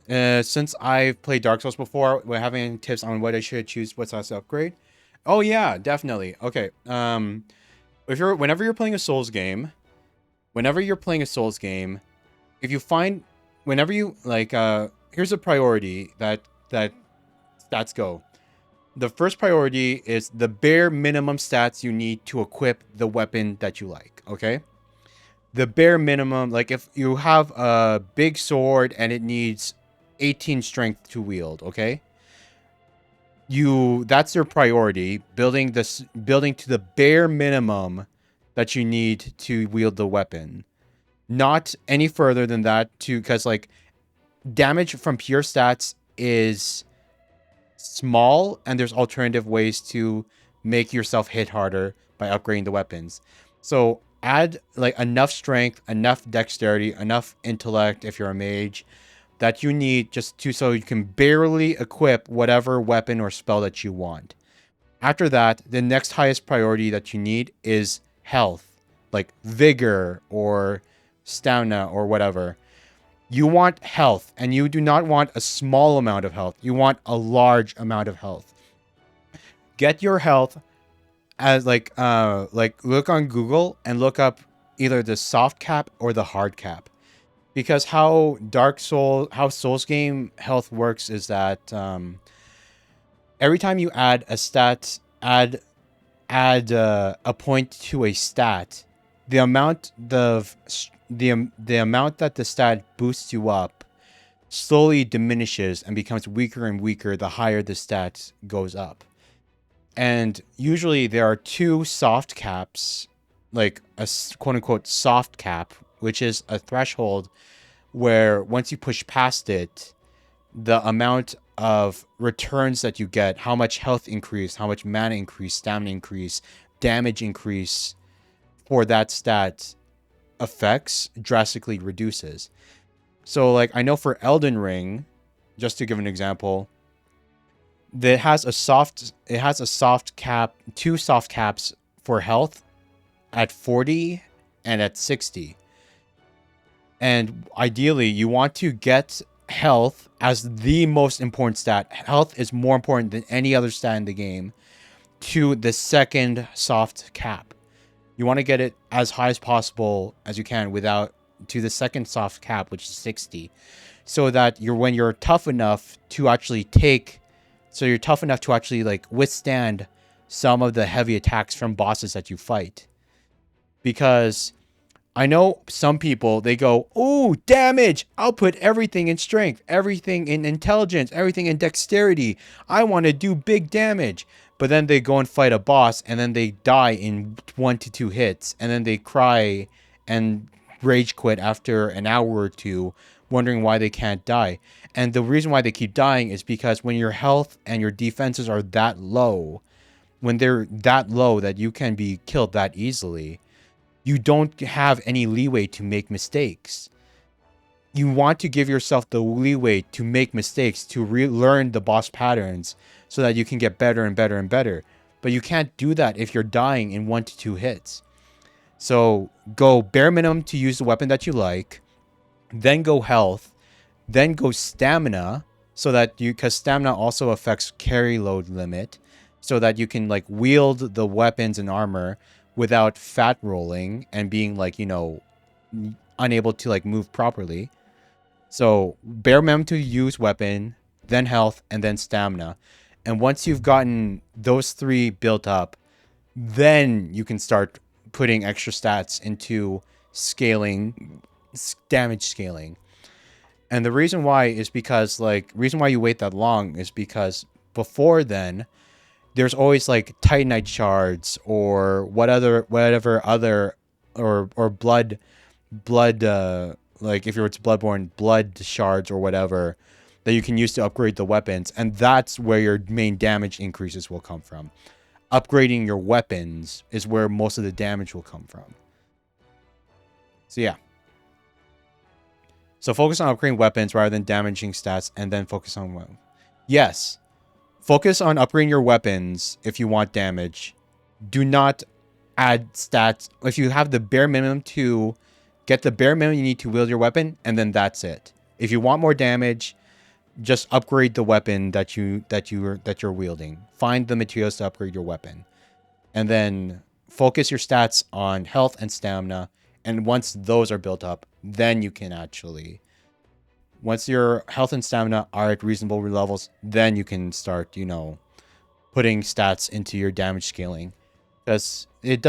Since I've played Dark Souls before, we're having tips on what I should choose, what size to upgrade. Oh yeah, definitely. Okay. Whenever you're playing a Souls game, if you find, whenever you like, here's a priority that stats go. The first priority is the bare minimum stats you need to equip the weapon that you like. Okay. The bare minimum, like if you have a big sword and it needs 18 strength to wield, okay? That's your priority, building to the bare minimum that you need to wield the weapon. Not any further than that, because like damage from pure stats is small, and there's alternative ways to make yourself hit harder by upgrading the weapons. So add like enough strength, enough dexterity, enough intellect if you're a mage that you need so you can barely equip whatever weapon or spell that you want. After that, the next highest priority that you need is health, like vigor or stamina or whatever. You want health, and you do not want a small amount of health. You want a large amount of health. Get your health as like look on Google and look up either the soft cap or the hard cap. Because how Souls game health works is that every time you add a stat, add a point to a stat, the amount the amount that the stat boosts you up slowly diminishes and becomes weaker and weaker the higher the stat goes up. And usually there are two soft caps, like a quote-unquote soft cap, which is a threshold where once you push past it, the amount of returns that you get, how much health increase, how much mana increase, stamina increase, damage increase for that stat effects drastically reduces. So like I know for Elden Ring, just to give an example, it has a soft cap, two soft caps for health at 40 and at 60. And ideally, you want to get health as the most important stat. Health is more important than any other stat in the game to the second soft cap. You want to get it as high as possible as you can to the second soft cap, which is 60. So that when you're tough enough to actually like withstand some of the heavy attacks from bosses that you fight. Because I know some people, they go, "Oh, damage! I'll put everything in strength, everything in intelligence, everything in dexterity. I want to do big damage." But then they go and fight a boss, and then they die in 1 to 2 hits, and then they cry and rage quit after an hour or two, wondering why they can't die. And the reason why they keep dying is because when your health and your defenses are that low, when they're that low that you can be killed that easily, you don't have any leeway to make mistakes. You want to give yourself the leeway to make mistakes, to learn the boss patterns so that you can get better and better and better. But you can't do that if you're dying in 1 to 2 hits. So go bare minimum to use the weapon that you like, then go health, then go stamina, so that because stamina also affects carry load limit, so that you can like wield the weapons and armor without fat rolling and being like, unable to like move properly. So bare minimum to use weapon, then health, and then stamina. And once you've gotten those 3 built up, then you can start putting extra stats into scaling, damage scaling. And the reason why is because reason why you wait that long is because before then, there's always like Titanite shards or whatever other or blood like if it's Bloodborne, blood shards or whatever that you can use to upgrade the weapons, and that's where your main damage increases will come from. Upgrading your weapons is where most of the damage will come from. So yeah. So focus on upgrading weapons rather than damaging stats, and then focus on weapons. Yes. Focus on upgrading your weapons if you want damage. Do not add stats. If you have the bare minimum to get the bare minimum you need to wield your weapon, and then that's it. If you want more damage, just upgrade the weapon that you're wielding. Find the materials to upgrade your weapon. And then focus your stats on health and stamina. And once those are built up, then you can actually, once your health and stamina are at reasonable levels, then you can start, putting stats into your damage scaling. Because the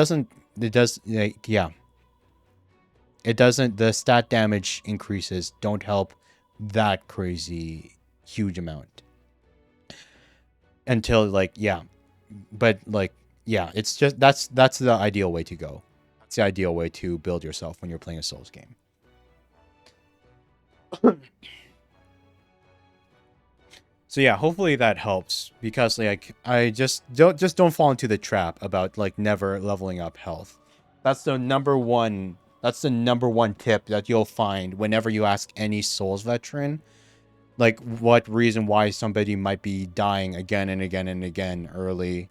stat damage increases don't help that crazy huge amount. Until it's just, that's the ideal way to go. That's the ideal way to build yourself when you're playing a Souls game. So yeah, hopefully that helps, because I just don't fall into the trap about never leveling up health. That's the number one tip that you'll find whenever you ask any Souls veteran, what reason why somebody might be dying again and again and again early.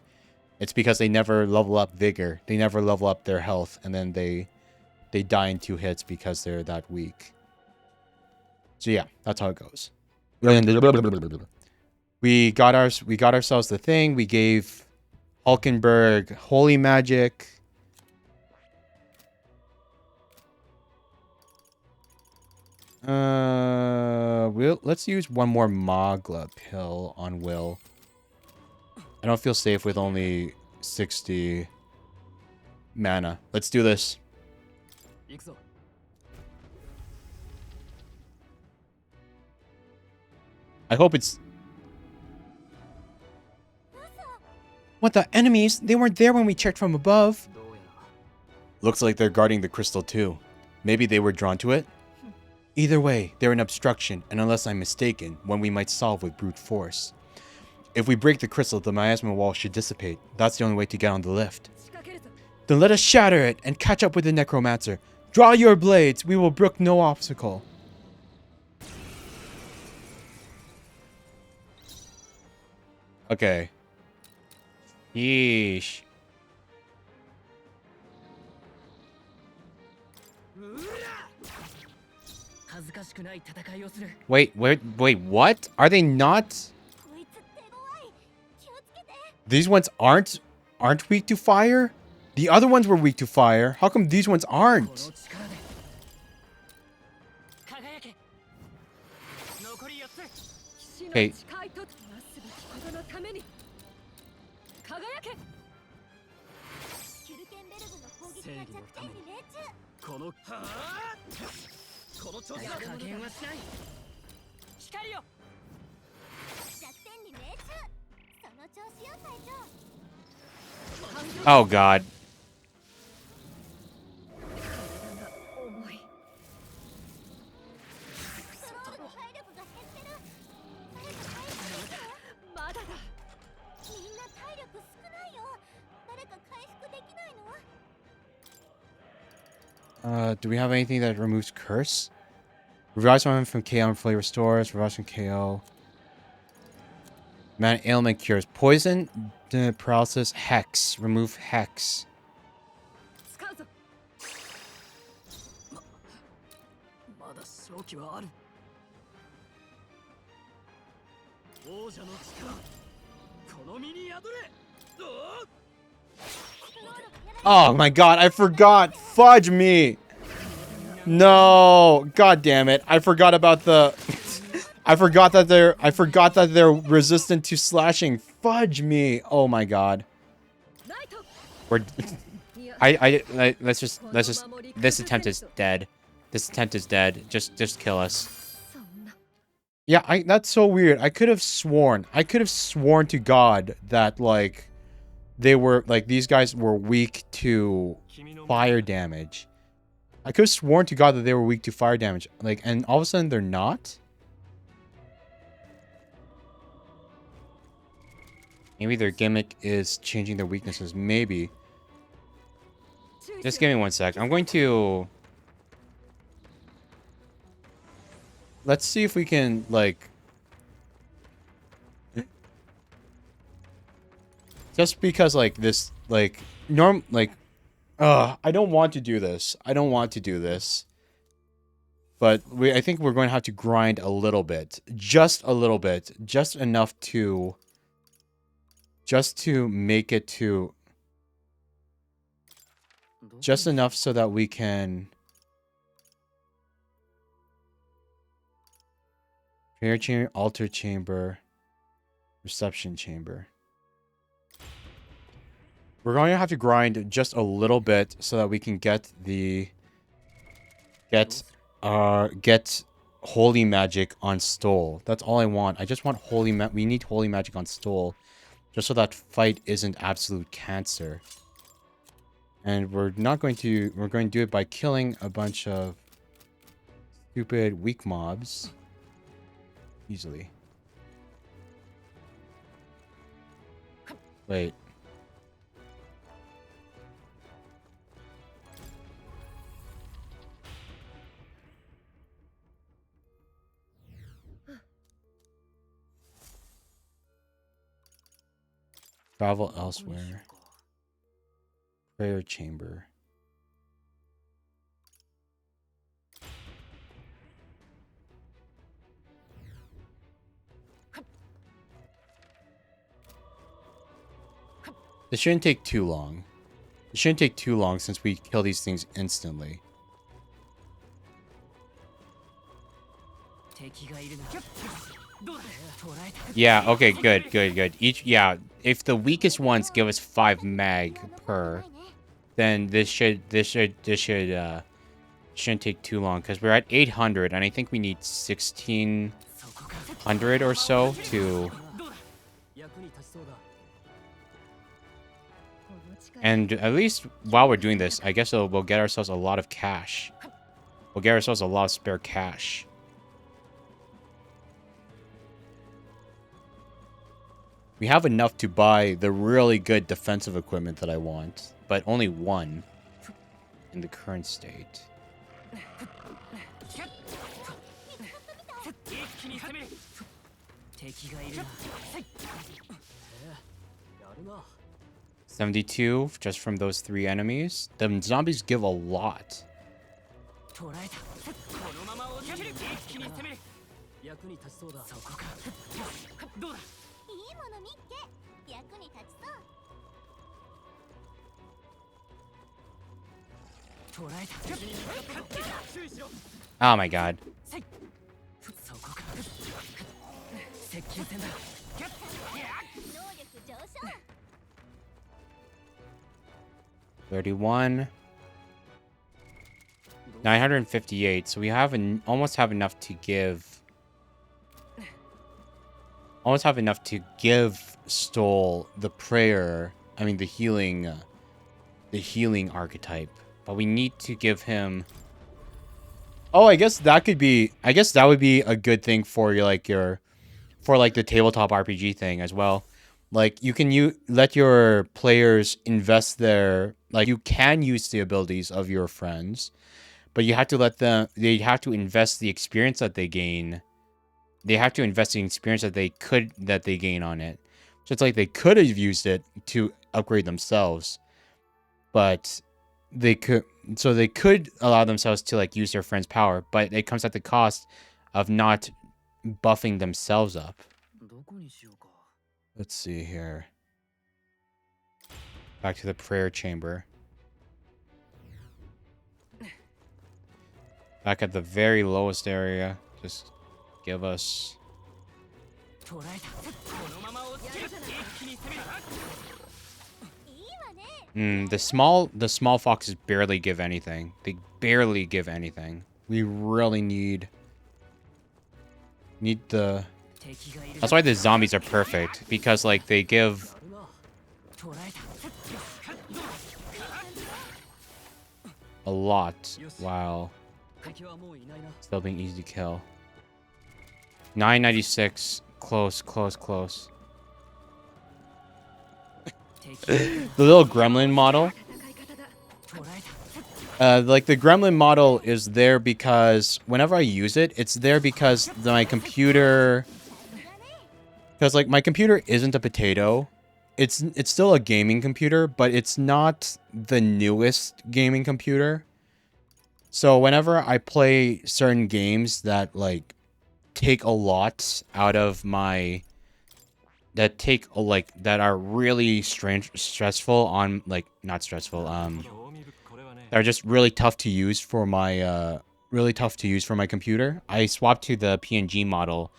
It's because they never level up vigor. They never level up their health, and then they die in 2 hits because they're that weak. So yeah, that's how it goes. We got ourselves the thing. We gave Hulkenberg holy magic. Let's use one more Magla pill on Will. I don't feel safe with only 60 mana. Let's do this. I hope it's... What, the enemies? They weren't there when we checked from above. Looks like they're guarding the crystal too. Maybe they were drawn to it? Either way, they're an obstruction, and unless I'm mistaken, one we might solve with brute force. If we break the crystal, the miasma wall should dissipate. That's the only way to get on the lift. Then let us shatter it and catch up with the necromancer. Draw your blades. We will brook no obstacle. Okay. Yeesh. Wait, what? Are they not? These ones aren't weak to fire? The other ones were weak to fire. How come these ones aren't? Okay. Oh god. Do we have anything that removes curse? Revives one from KO and fully restores. Revives from KO. Man, ailment cures. Poison, paralysis, hex. Remove hex. Oh my god, I forgot. Fudge me. No, god damn it. I forgot about the I forgot that they're resistant to slashing. Fudge me. Oh my god. We're let's just this attempt is dead. This attempt is dead. Just kill us. Yeah, that's so weird. I could have sworn to God that like they were like these guys were weak to fire damage. I could have sworn to God that they were weak to fire damage. Like, and all of a sudden they're not? Maybe their gimmick is changing their weaknesses. Maybe. Just give me 1 sec. I'm going to... Let's see if we can, like... Just because, like, this, like... I don't want to do this. I don't want to do this. But I think we're going to have to grind a little bit. Just a little bit. Just enough to... Just to make it to... Just enough so that we can... Prayer chamber, altar chamber, reception chamber. We're going to have to grind just a little bit so that we can get the... Get holy magic on Stole. That's all I want. I just want we need holy magic on Stole. Just so that fight isn't absolute cancer. And we're going to do it by killing a bunch of stupid weak mobs. Easily. Wait. Travel elsewhere. Prayer chamber. This shouldn't take too long. It shouldn't take too long since we kill these things instantly. Yeah, okay, good, good, good. If the weakest ones give us 5 mag per, then this shouldn't take too long because we're at 800 and I think we need 1600 or so to. And at least while we're doing this, I guess we'll get ourselves a lot of cash. We'll get ourselves a lot of spare cash. We have enough to buy the really good defensive equipment that I want, but only one in the current state. $72 just from those 3 enemies. The zombies give a lot. Oh my god. 31. 958. So we have almost have enough to give. Almost have enough to give Stoll the prayer. I mean the healing archetype. But we need to give him. Oh, I guess that could be. I guess that would be a good thing for for the tabletop RPG thing as well. Like you can let your players invest you can use the abilities of your friends, but you have to they have to invest the experience that they gain. They have to invest the experience that they gain on it. So it's like they could have used it to upgrade themselves, but they could allow themselves to use their friend's power, but it comes at the cost of not buffing themselves up. Let's see here. Back to the prayer chamber. Back at the very lowest area. Just give us. The small foxes barely give anything. They barely give anything. We really need the. That's why the zombies are perfect, because they give a lot while still being easy to kill. 996, close. The little gremlin model. The gremlin model is there because whenever I use it, it's there because my computer. Because my computer isn't a potato. It's still a gaming computer, but it's not the newest gaming computer. So whenever I play certain games that take a lot out of my that are really stressful on not stressful that are just really tough to use for my computer, I swapped to the PNG model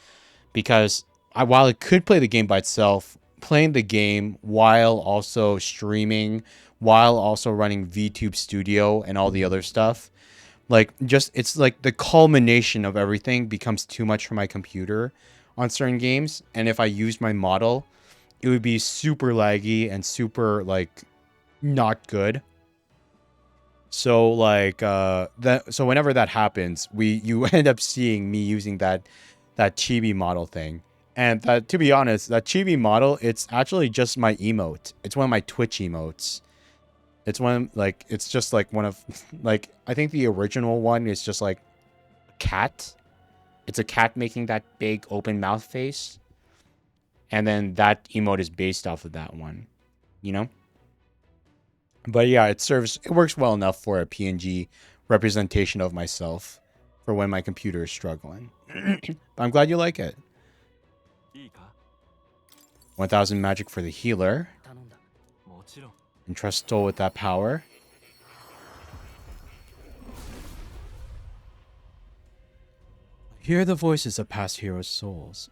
because while it could play the game by itself, playing the game while also streaming, while also running VTube Studio and all the other stuff, it's the culmination of everything becomes too much for my computer on certain games. And if I used my model, it would be super laggy and super not good. So so whenever that happens, you end up seeing me using that chibi model thing. And to be honest, that chibi model, it's actually just my emote. It's one of my Twitch emotes. It's it's just one of I think the original one is just a cat. It's a cat making that big open mouth face. and then that emote is based off of that one, you know? But yeah, it works well enough for a PNG representation of myself for when my computer is struggling. But I'm glad you like it. いいか 1000 magic for the healer. 頼んだ。もちろん Entrust Stoll with that power. Hear the voices of past heroes' souls.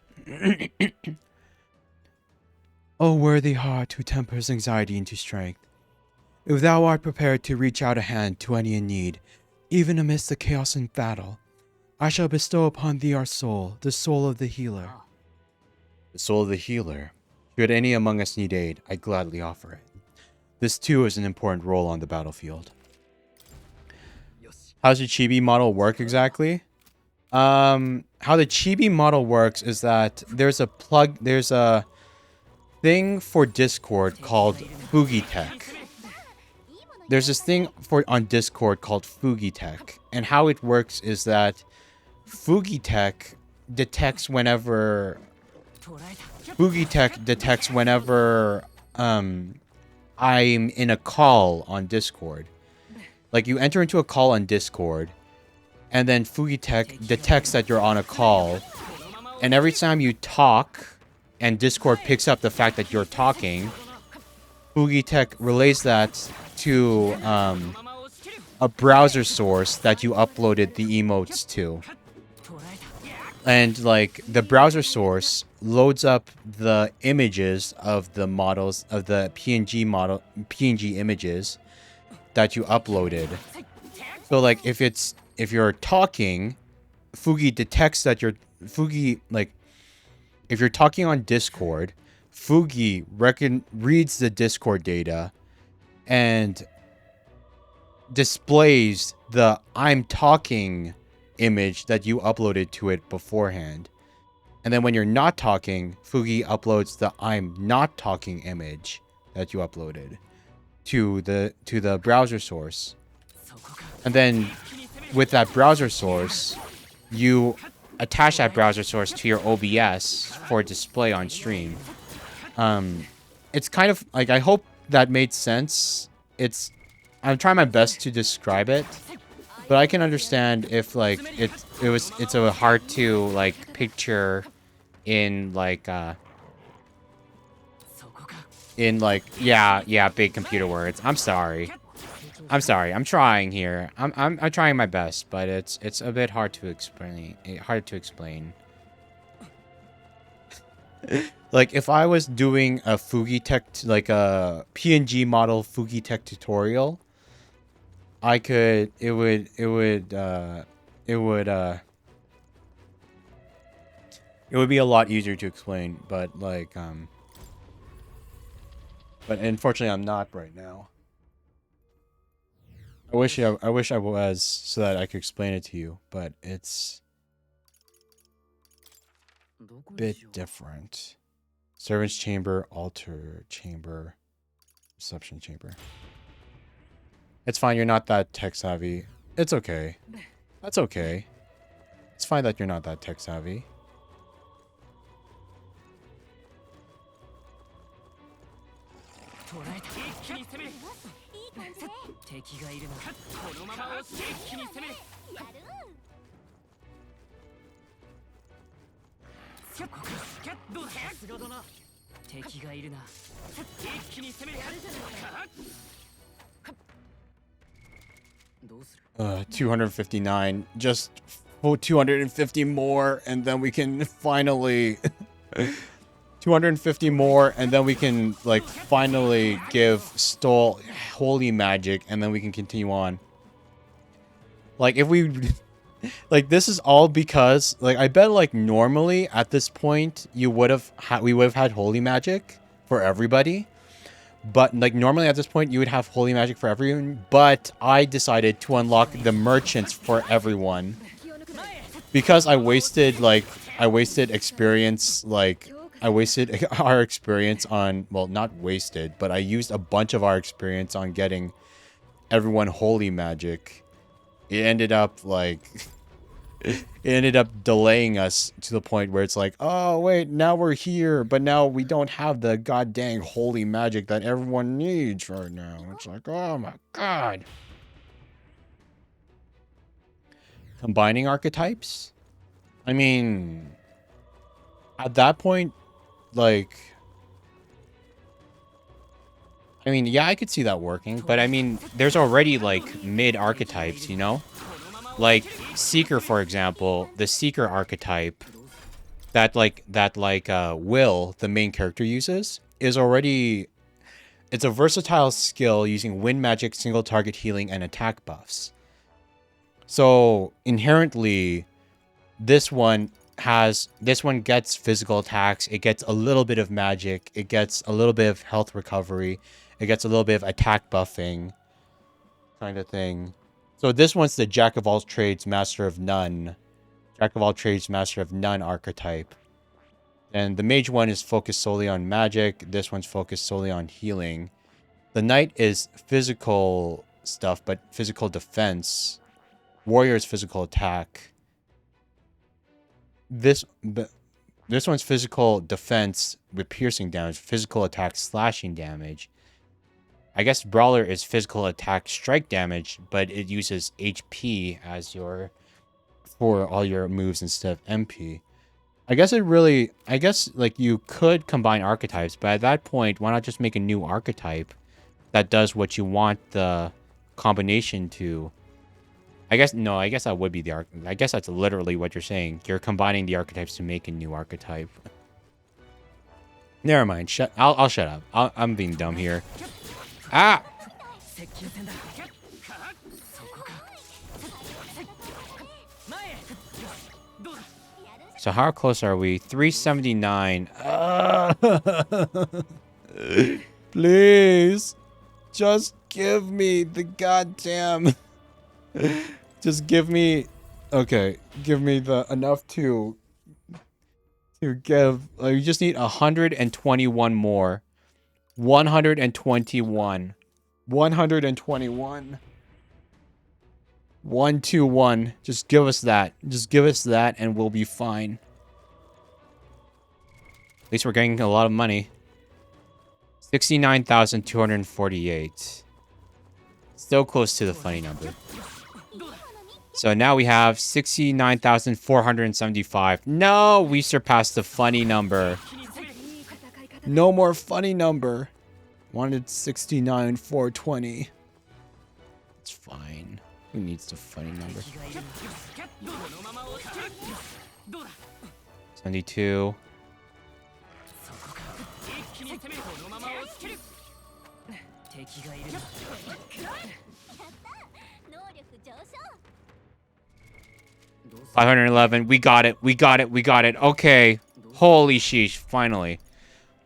O worthy heart who tempers anxiety into strength. If thou art prepared to reach out a hand to any in need, even amidst the chaos and battle, I shall bestow upon thee our soul, the soul of the healer. The soul of the healer. Should any among us need aid, I gladly offer it. This too is an important role on the battlefield. How does the chibi model work exactly? How the chibi model works is that there's a thing for Discord called Fugitech. There's this thing on Discord called Fugitech, and how it works is that Fugitech detects whenever I'm in a call on Discord. Like, you enter into a call on Discord, and then Fugitech detects that you're on a call, and every time you talk, and Discord picks up the fact that you're talking, Fugitech relays that to a browser source that you uploaded the emotes to. And, like, the browser source loads up the images of the models, of the PNG images that you uploaded. So, like, if you're talking, Fugi detects that if you're talking on Discord, Fugi reads the Discord data and displays the I'm talking image that you uploaded to it beforehand. And then when you're not talking, Fugi uploads the I'm not talking image that you uploaded to the browser source. And then with that browser source, you attach that browser source to your OBS for display on stream. It's kind of like, I hope that made sense. I'm trying my best to describe it, but I can understand if like it's a hard to like picture in like big computer words. I'm sorry. I'm trying here. I'm trying my best, but it's a bit hard to explain. Like, if I was doing a Fugitech, like a PNG model Fugitech tutorial, it would be a lot easier to explain, but like but unfortunately I'm not right now. I wish I was, so that I could explain it to you, but it's a bit different. Servant's chamber, altar chamber, reception chamber. It's fine, you're not that tech savvy. It's okay. That's okay. It's fine that you're not that tech savvy. Uh, 259. Just 250 more, and then we can finally 250 more, and then we can like finally give Stoll holy magic, and then we can continue on. Like, if we like, this is all because like, I bet like normally at this point we would have had holy magic for everybody. But like, normally at this point you would have holy magic for everyone, but I decided to unlock the merchants for everyone because I wasted experience, like I wasted our experience on, well, not wasted, but I used a bunch of our experience on getting everyone holy magic. It ended up like it ended up delaying us to the point where it's like, oh wait, now we're here, but now we don't have the goddamn holy magic that everyone needs right now. It's like, oh my god. Combining archetypes? I mean, at that point, like, I mean, yeah, I could see that working, but I mean, there's already like mid archetypes, you know? Like Seeker, for example, the Seeker archetype that Will, the main character, uses is already, it's a versatile skill using wind magic, single target healing, and attack buffs. So inherently, this one gets physical attacks, it gets a little bit of magic, it gets a little bit of health recovery, it gets a little bit of attack buffing kind of thing. So this one's the Jack of all trades, master of none. Jack of all trades, master of none archetype. And the mage one is focused solely on magic. This one's focused solely on healing. The knight is physical stuff, but physical defense. Warrior is physical attack. This one's physical defense with piercing damage, physical attack slashing damage. I guess Brawler is physical attack strike damage, but it uses HP as your for all your moves instead of MP. I guess like you could combine archetypes, but at that point, why not just make a new archetype that does what you want the combination to? I guess that would be I guess that's literally what you're saying. You're combining the archetypes to make a new archetype. Never mind. I'll shut up. I'm being dumb here. Ah! So how close are we? 379. Please. Just give me the goddamn... Just give me... Okay. Give me the enough to give... you just need 121 more. 121. 121. 121. Just give us that. Just give us that and we'll be fine. At least we're getting a lot of money. 69,248. Still close to the funny number. So now we have 69,475. No, we surpassed the funny number. No more funny number. Wanted 69,420. It's fine. Who needs the funny number? 72. $511. We got it. We got it. We got it. Okay. Holy sheesh. Finally.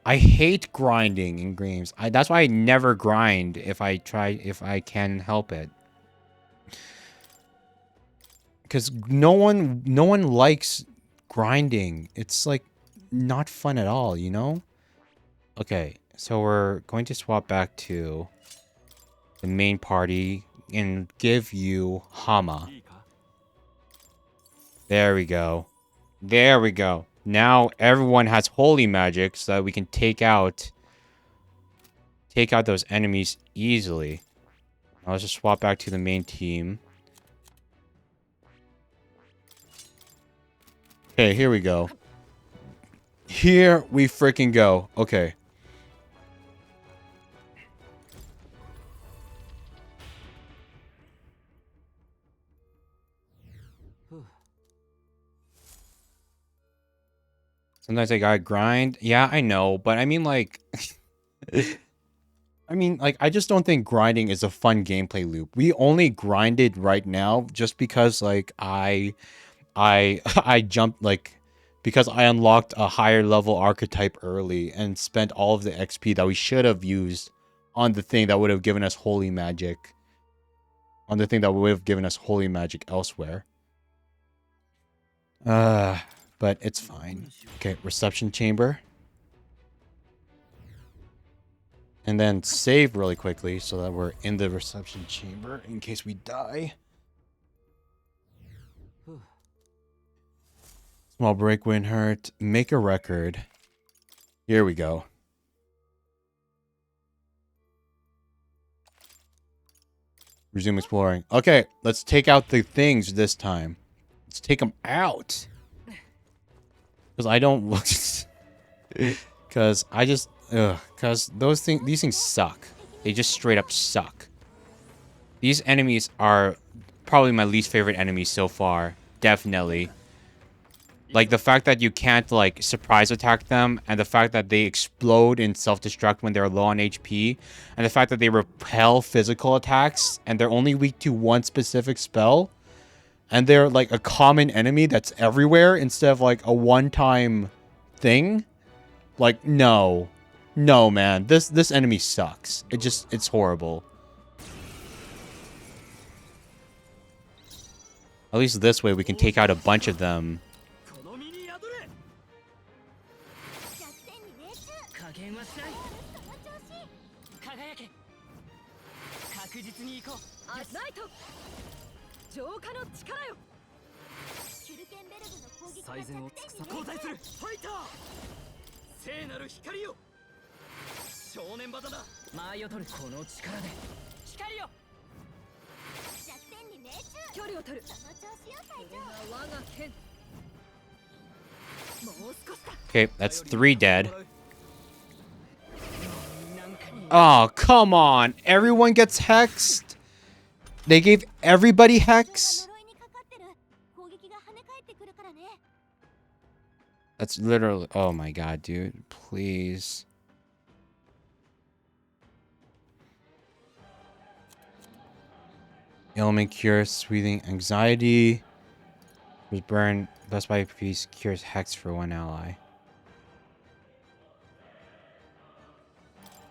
I hate grinding in games. That's why I never grind if I can help it. Because no one likes grinding. It's like not fun at all, you know? Okay, so we're going to swap back to the main party and give you Hama. There we go. There we go. Now everyone has holy magic so that we can take out those enemies easily. Now let's just swap back to the main team. Okay, here we go. Here we freaking go. Okay. Sometimes I gotta grind. Yeah, I know, but I mean, like... I just don't think grinding is a fun gameplay loop. We only grinded right now just because, like, I jumped, like... Because I unlocked a higher level archetype early and spent all of the XP that we should have used on the thing that would have given us holy magic. On the thing that would have given us holy magic elsewhere. But it's fine. Okay, reception chamber. And then save really quickly so that we're in the reception chamber in case we die. Small break wouldn't hurt. Make a record. Here we go. Resume exploring. Okay, let's take out the things this time. Let's take them out. Because I don't... Because I just... Because these things suck. They just straight up suck. These enemies are probably my least favorite enemies so far. Definitely. Like, the fact that you can't, like, surprise attack them, and the fact that they explode and self-destruct when they're low on HP, and the fact that they repel physical attacks, and they're only weak to one specific spell, and they're, like, a common enemy that's everywhere instead of, like, a one-time thing. Like, no. No, man. This enemy sucks. It's horrible. At least this way we can take out a bunch of them. Okay, that's 3 dead. Oh, come on. Everyone gets hexed? They gave everybody hex? That's literally... Oh my god, dude. Please. Ailment cure, soothing anxiety. Was burn. Best by piece cures hex for 1 ally.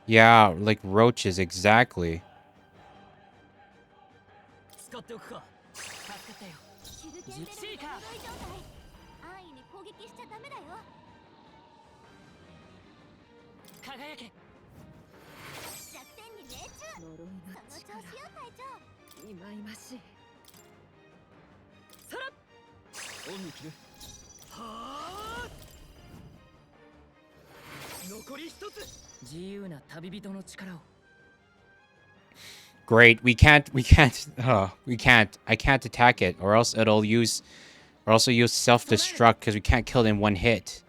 Yeah, like roaches, exactly. Great, I can't attack it, or else it'll use, or also use self-destruct, because we can't kill it in 1 hit.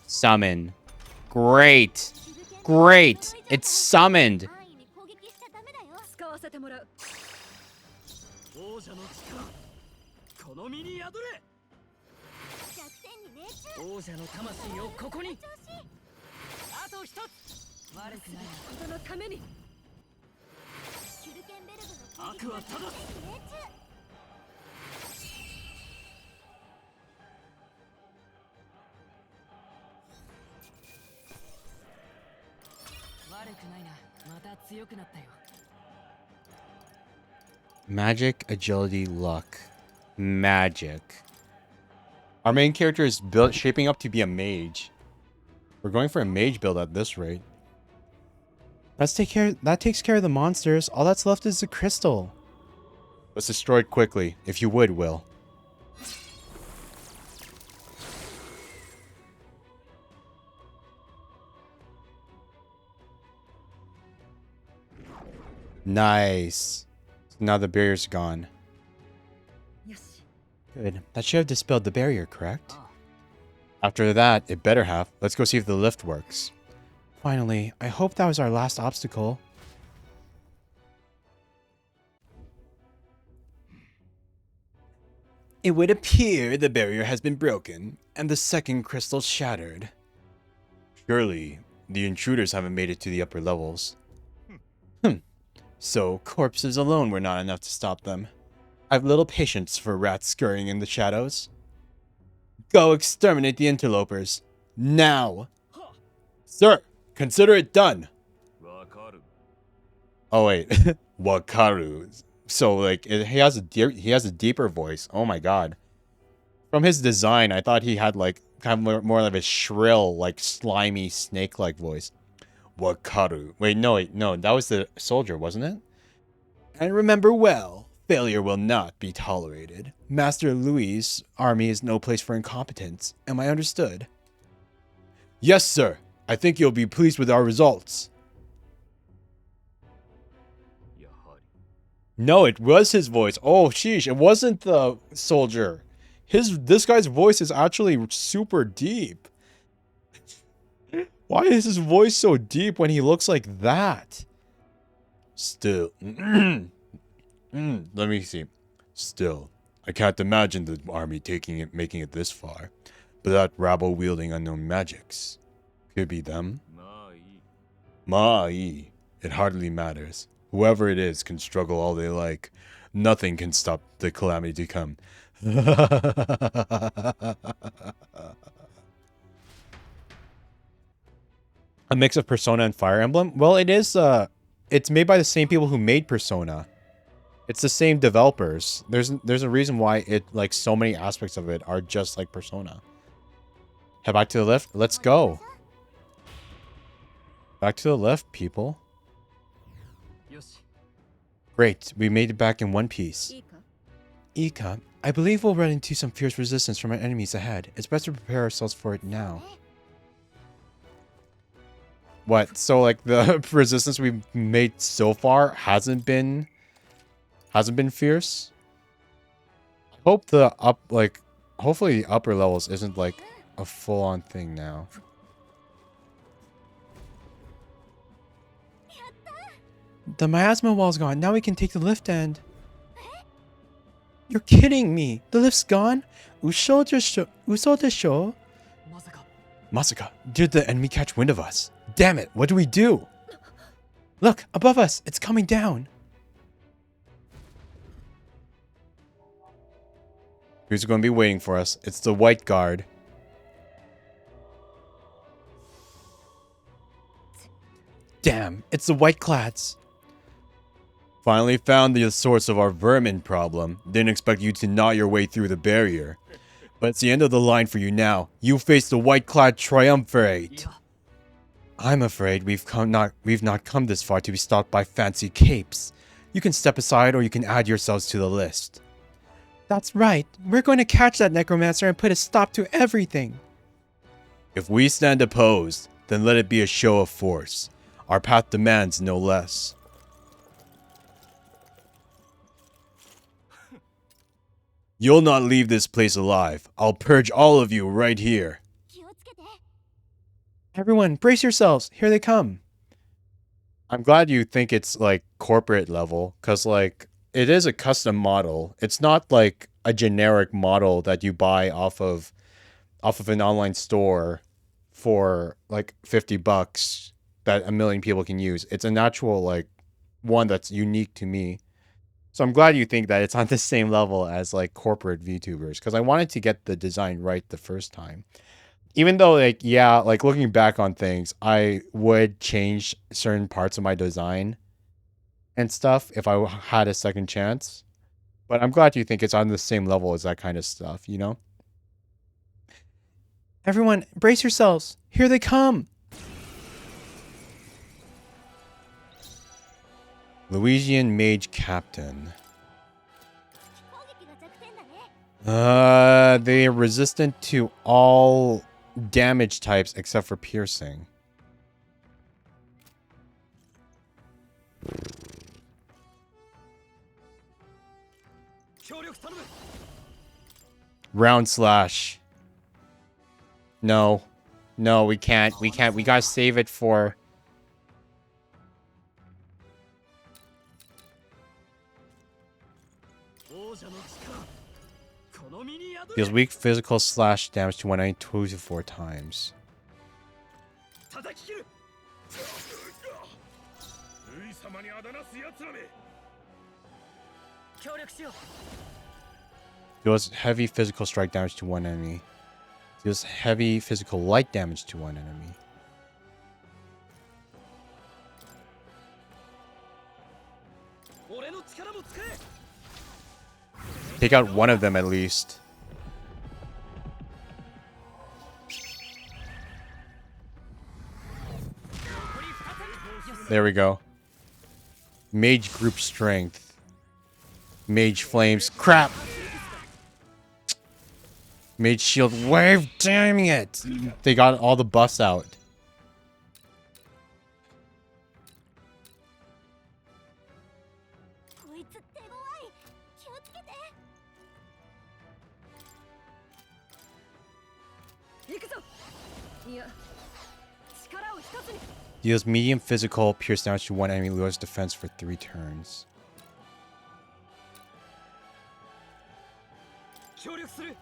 Summon. Great. Great. It's summoned. Magic, agility, luck. Magic. Our main character is shaping up to be a mage. We're going for a mage build at this rate. That takes care of the monsters. All that's left is the crystal. Let's destroy it quickly, if you would, Will. Nice. Now the barrier's gone. Good. That should have dispelled the barrier, correct? After that, it better have. Let's go see if the lift works. Finally, I hope that was our last obstacle. It would appear the barrier has been broken, and the second crystal shattered. Surely, the intruders haven't made it to the upper levels. So, corpses alone were not enough to stop them. I have little patience for rats scurrying in the shadows. Go exterminate the interlopers. Now! Sir, consider it done! Oh wait, Wakaru. So like, he has a deeper voice. Oh my god. From his design, I thought he had like, kind of more of a shrill, like slimy, snake-like voice. Wakaru. Wait, no, that was the soldier, wasn't it? And remember well, Failure will not be tolerated. Master Louis' army is no place for incompetence. Am I understood? Yes, sir. I think you'll be pleased with our results. No, it was his voice. Oh, sheesh. It wasn't the soldier. This guy's voice is actually super deep. Why is his voice so deep when he looks like that? Still. Let me see. Still. I can't imagine the army making it this far. But that rabble wielding unknown magics. Could be them. Ma'i. It hardly matters. Whoever it is can struggle all they like. Nothing can stop the calamity to come. A mix of Persona and Fire Emblem? Well, it is, it's made by the same people who made Persona. It's the same developers. There's a reason why it, like, so many aspects of it are just like Persona. Head back to the lift. Let's go. Back to the left, people. Great, we made it back in one piece. Ika, I believe we'll run into some fierce resistance from our enemies ahead. It's best to prepare ourselves for it now. What? So, like, the resistance we've made so far hasn't been fierce? I hope hopefully the upper levels isn't, like, a full-on thing now. The miasma wall's gone. Now we can take the lift end. You're kidding me. The lift's gone? Uso desho? Masaka, did the enemy catch wind of us? Damn it, what do we do? Look, above us. It's coming down. Who's going to be waiting for us? It's the white guard. Damn, it's the white clads. Finally found the source of our vermin problem. Didn't expect you to gnaw your way through the barrier. But it's the end of the line for you now. You face the white-clad triumvirate. I'm afraid we've not come this far to be stopped by fancy capes. You can step aside or you can add yourselves to the list. That's right. We're going to catch that necromancer and put a stop to everything. If we stand opposed, then let it be a show of force. Our path demands no less. You'll not leave this place alive. I'll purge all of you right here. Everyone, brace yourselves. Here they come. I'm glad you think it's, like, corporate level, because, like, it is a custom model. It's not, like, a generic model that you buy off of an online store for, like, $50 that a million people can use. It's an actual, like, one that's unique to me. So I'm glad you think that it's on the same level as, like, corporate VTubers, because I wanted to get the design right the first time. Even though, like, yeah, like, looking back on things, I would change certain parts of my design and stuff if I had a second chance. But I'm glad you think it's on the same level as that kind of stuff, you know? Everyone, brace yourselves. Here they come. Louisian Mage Captain. They are resistant to all damage types except for piercing. Round slash. No. No, we can't. We can't. We gotta save it for... Deals weak physical slash damage to one enemy 2 to 4 times. Deals heavy physical strike damage to one enemy. Deals heavy physical light damage to one enemy. Take out one of them at least. There we go. Mage group strength. Mage flames. Crap. Mage shield wave. Damn it. They got all the buffs out. こいつ手強い。気をつけて。行くぞ。いや、力を一つに。 Deals medium physical pierce damage to one enemy, lowers defense for 3 turns. 協力する。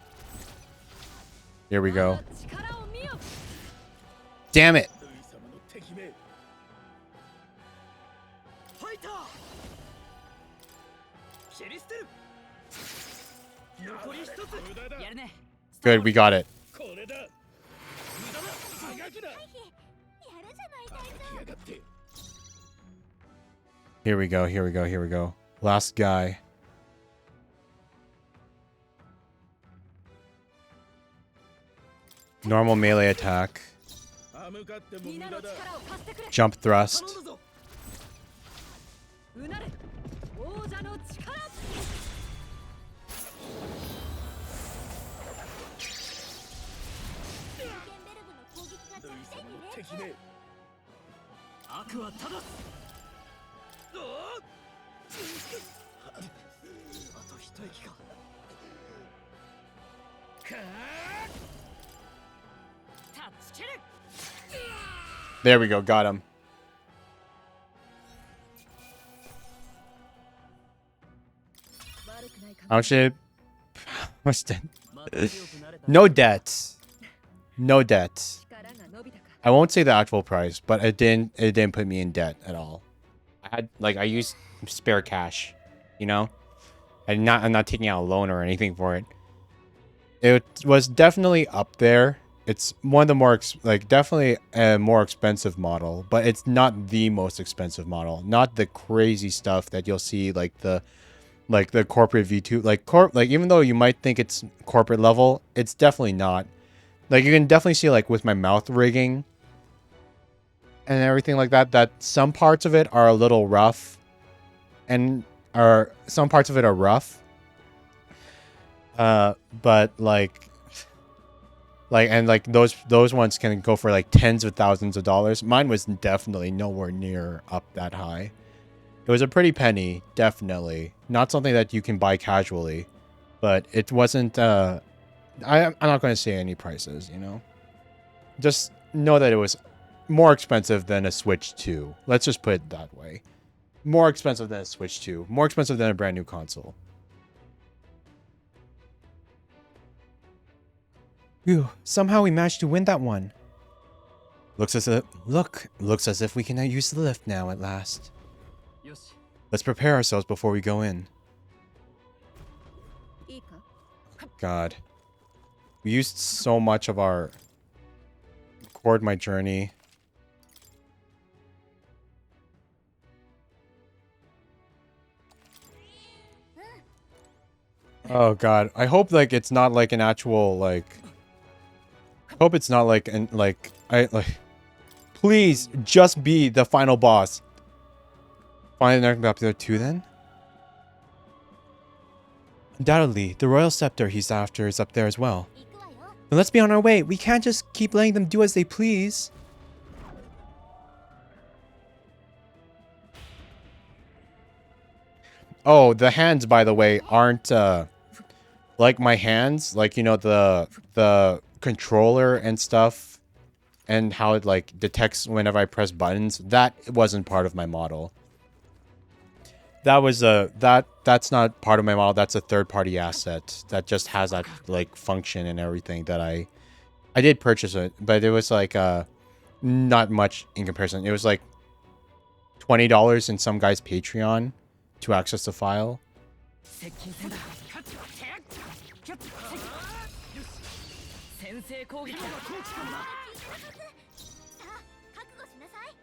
Here we go. 力を見よ。 Damn it. ファイター。切り捨てる。残り一つ。やるね。 Good, we got it. やるじゃない隊長。 Here we go, here we go, here we go. Last guy. Normal melee attack. 皆の力を貸してくれ。 Jump thrust. 頼んだぞ。うなれ。王者の力。 ケンベルグの攻撃が弱点にね。悪は正す。あと一息か。 There we go, got him. How much did... How much did... No debts. No debts. 力が伸びたか。 I won't say the actual price, but it didn't put me in debt at all. I used spare cash, you know? I'm not taking out a loan or anything for it. It was definitely up there. It's one of the more definitely a more expensive model, but it's not the most expensive model. Not the crazy stuff that you'll see like the corporate V2 like even though you might think it's corporate level, it's definitely not. Like you can definitely see like with my mouth rigging and everything like that some parts of it are a little rough and some parts of it are rough. But those ones can go for like tens of thousands of dollars. Mine was definitely nowhere near up that high. It was a pretty penny, definitely. Not something that you can buy casually, but it wasn't I'm not going to say any prices, you know. Just know that it was more expensive than a Switch 2. Let's just put it that way. More expensive than a Switch 2. More expensive than a brand new console. Phew, somehow we managed to win that one. Looks as if we can use the lift now at last. よし。 Let's prepare ourselves before we go in. いいか。 God. We used so much of our record my journey. Oh god. I hope like it's not like an actual like hope it's not like an please just be the final boss. Finally not up there too then? Undoubtedly, the royal scepter he's after is up there as well. 行くわよ。 Then let's be on our way. We can't just keep letting them do as they please. Oh, the hands, by the way, aren't like my hands. Like, you know, the controller and stuff and how it like detects whenever I press buttons. That wasn't part of my model. That was that's not part of my model. That's a third-party asset that just has that like function and everything that I did purchase it, but it was like not much in comparison. It was like $20 in some guy's Patreon to access the file. 接近戦だ。先制攻撃だ。後期からだ。さあ、覚悟しなさい。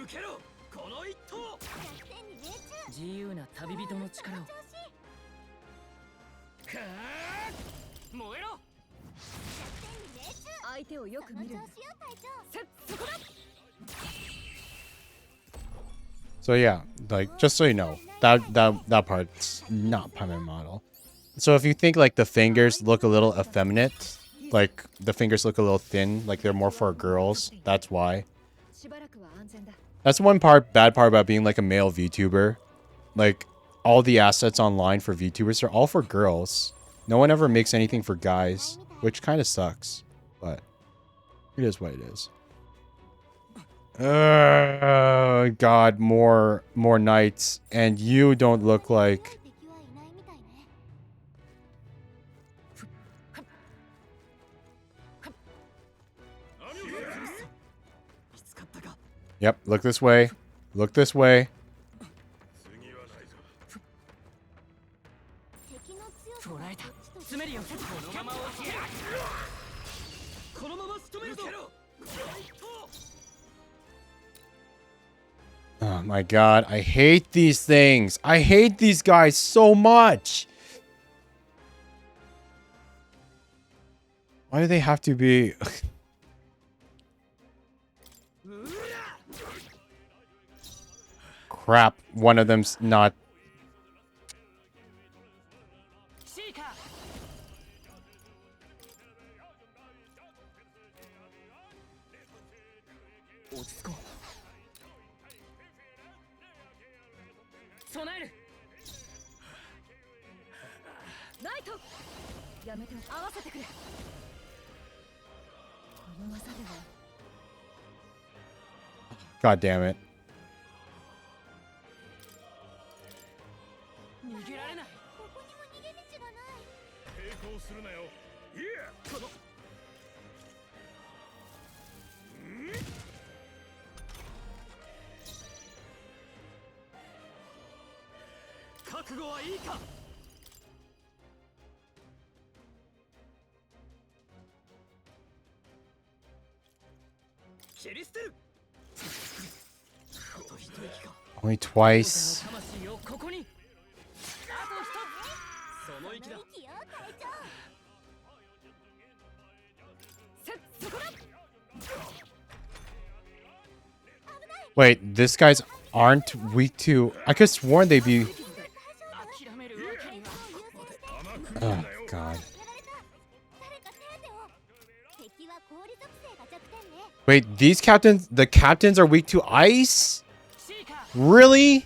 受けろ。この一投。弱点に命中。自由な旅人の力を。調子。燃えろ。弱点に命中。相手をよく見るんだ。その調子よ隊長。そこだ。 So yeah, like just so you know, that part's not primary model. So if you think like the fingers look a little effeminate, like the fingers look a little thin, like they're more for girls, that's why. That's one bad part about being like a male VTuber. Like all the assets online for VTubers are all for girls. No one ever makes anything for guys, which kind of sucks, but it is what it is. God, more knights, and you don't look like. Yep, look this way. Look this way. Oh my god, I hate these things. I hate these guys so much. Why do they have to be... Crap, one of them's not... God damn it. Only twice. Wait, these guys aren't weak to... I could have sworn they'd be... Oh, God. Wait, these captains... The captains are weak to ice? Really?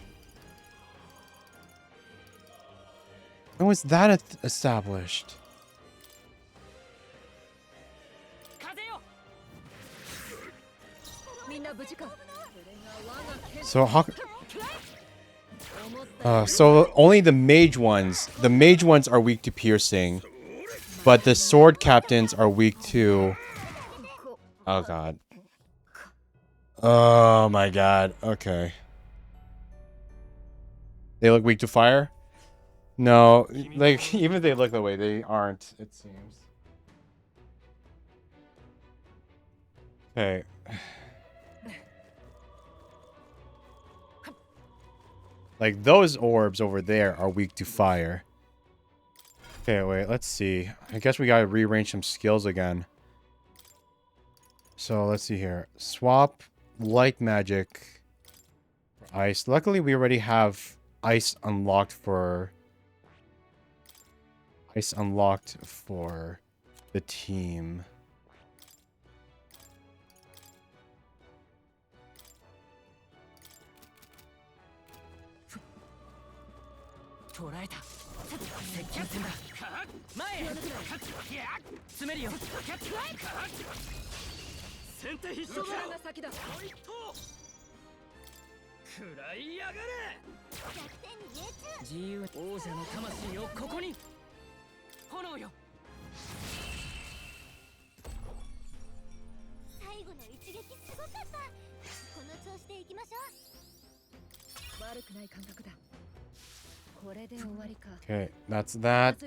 When was that established? So how... so only the mage ones are weak to piercing, but the sword captains are weak to... Oh god. Oh my god. Okay. They look weak to fire? No, like even if they look that way, they aren't, it seems. Okay. Like those orbs over there are weak to fire. Okay, wait, let's see. I guess we gotta rearrange some skills again. So let's see here. Swap light magic for ice. Luckily we already have ice unlocked for the team. Okay, that's that.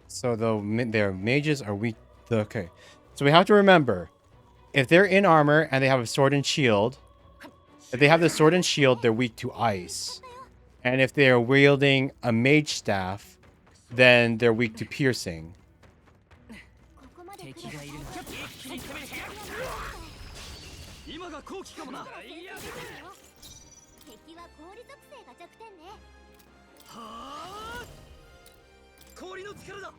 So their mages are weak. Okay, so we have to remember, if they're in armor and they have a sword and shield, if they have the sword and shield, they're weak to ice. And if they're wielding a mage staff, then they're weak to piercing. 敵は氷属性が弱点ね。はあ、氷の力だ。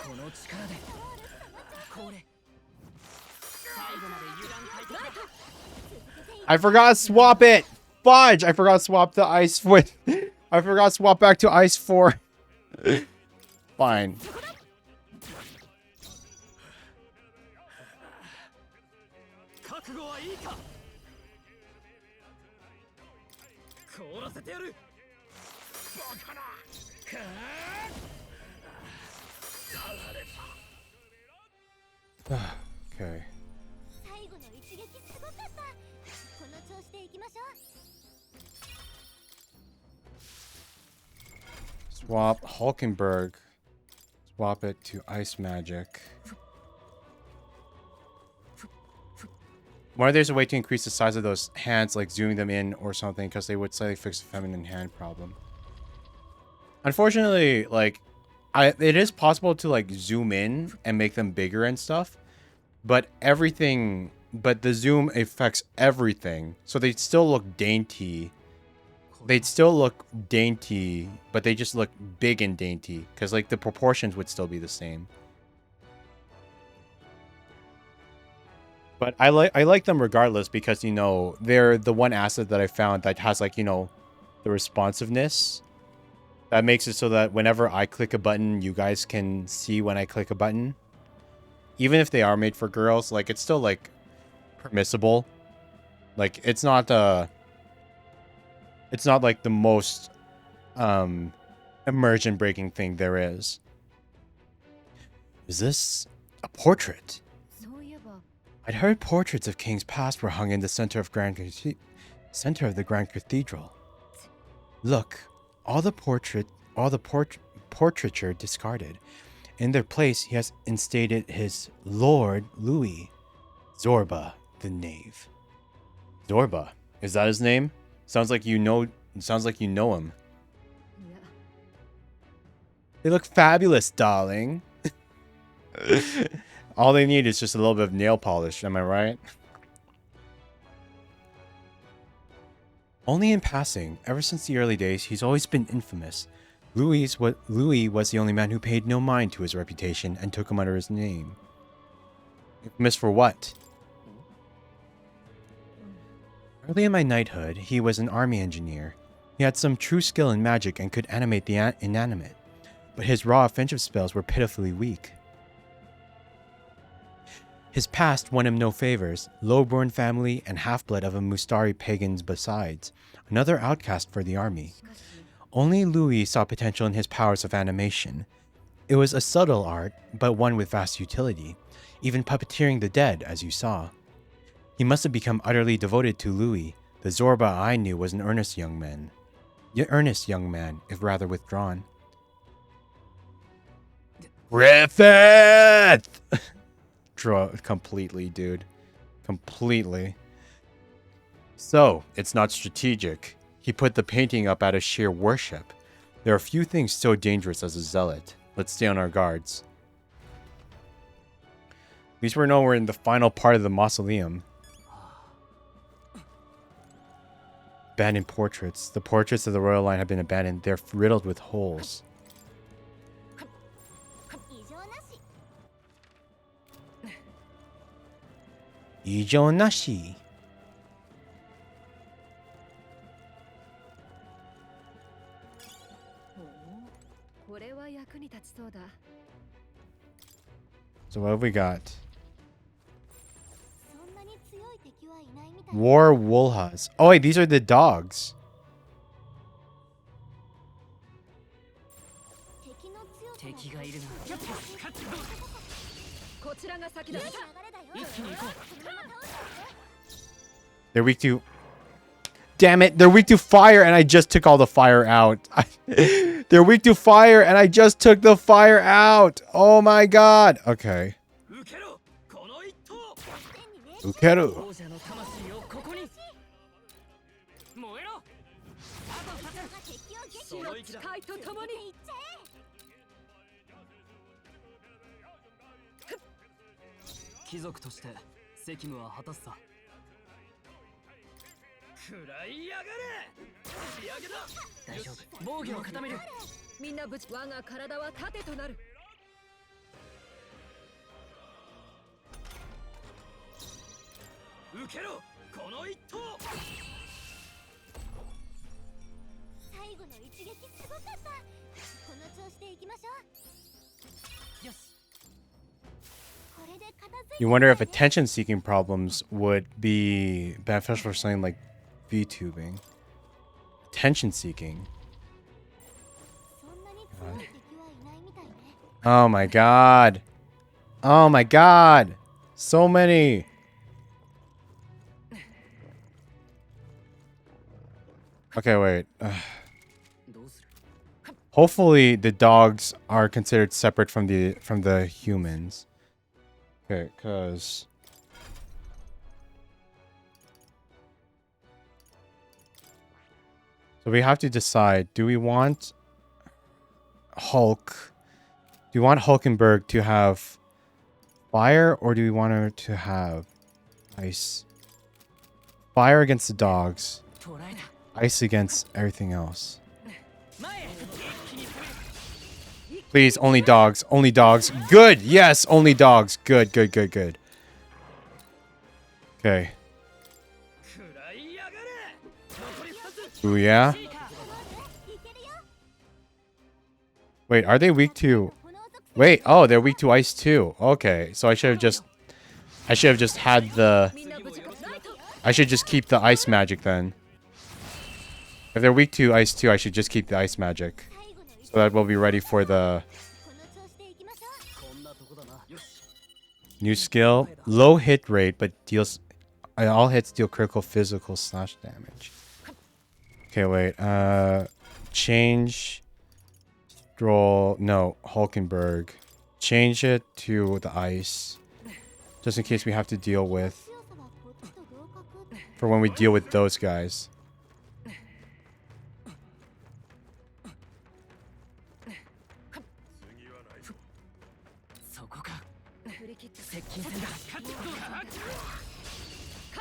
この力で氷、最後まで油断大敵だ。 I forgot to swap it. Fudge! I forgot to swap the ice with. I forgot to swap back to ice 4. Fine. 覚悟はいいか。凍らせてやる。バカな。Okay. 最後の一撃すごかった。この調子でいきましょう。 Swap Hulkenberg. Swap it to ice magic. Wonder there's a way to increase the size of those hands, like zooming them in or something, because they would slightly fix the feminine hand problem. Unfortunately, like, it is possible to like zoom in and make them bigger and stuff, but the zoom affects everything, so they'd still look dainty. They'd still look dainty, but they just look big and dainty, because like the proportions would still be the same. But I like them regardless, because, you know, they're the one asset that I found that has, like, you know, the responsiveness. That makes it so that whenever I click a button, you guys can see when I click a button. Even if they are made for girls, like, it's still, like, permissible. Like, it's not like the most immersion breaking thing there is. Is this a portrait? そういえば I'd heard portraits of kings past were hung in the center of the Grand Cathedral. Look, all the portraiture discarded. In their place, he has instated his Lord Louis, Zorba the Knave. Zorba, is that his name? Sounds like you know him. いや They look fabulous, darling. All they need is just a little bit of nail polish, am I right? Only in passing, ever since the early days, he's always been infamous. Louis was the only man who paid no mind to his reputation and took him under his name. Infamous for what? Early in my knighthood, he was an army engineer. He had some true skill in magic and could animate the inanimate, but his raw offensive spells were pitifully weak. His past won him no favors, low-born family and half-blood of a Mustari pagans besides, another outcast for the army. Only Louis saw potential in his powers of animation. It was a subtle art, but one with vast utility, even puppeteering the dead, as you saw. He must have become utterly devoted to Louis. The Zorba I knew was an earnest young man, if rather withdrawn. Griffith! Completely, dude. Completely. So, it's not strategic. He put the painting up out of sheer worship. There are few things so dangerous as a zealot. Let's stay on our guards. At least we know we're in the final part of the mausoleum. Abandoned portraits. The portraits of the royal line have been abandoned. They're riddled with holes. 異常なし。異常なし。これは役に立ちそうだ So what have we got? そんなに強い敵はいないみたい。 War Wolhas. Oh wait, these are the dogs. 敵の強さ敵がいるな。こちらが先だ They're weak to... Damn it, they're weak to fire and I just took all the fire out. They're weak to fire and I just took the fire out. Oh my god. Okay. 受けろ、この一投。 Ukeru. 王者の魂をここに。燃えろ。その息だ。機械とともに貴族として責務は果たすさ。大丈夫防御を固めるみんなぶち我が体は盾となる。受けろこの一投。最後の一撃すごかった。この調子でいきましょう。よし これで片付い You wonder if attention-seeking problems would be beneficial for something like VTubing. Attention-seeking. そんなに強い敵はいないみたいね。 Oh my god. Oh my god. So many. Okay, wait. どうする Hopefully the dogs are considered separate from the humans. Okay, cuz so we have to decide, do we want Hulk? Do you want Hulkenberg to have fire or do we want her to have ice? Fire against the dogs, 捕らえた ice against everything else. 前へ Please, only dogs. Only dogs. Good. Yes, only dogs. Good, good, good, good. Okay. 食らいやがれ残り2つ Ooh, yeah? いけるよ。 Wait, are they weak to... Wait, oh, they're weak to ice too. Okay, so I should have just had the... みんなぶちライト。 I should just keep the ice magic then. If they're weak to ice too, I should just keep the ice magic. 最後の一 So that we'll be ready for the この調子でいきましょう。 こんなとこだなよし new skill. Low hit rate, but deals... all hits deal critical physical slash damage. Okay, wait. Change... Stroll... No, Hulkenberg. Change it to the ice. Just in case we have to deal with... 強さはこっちと同格。 For when we deal with those guys. そこか振り切って接近戦だか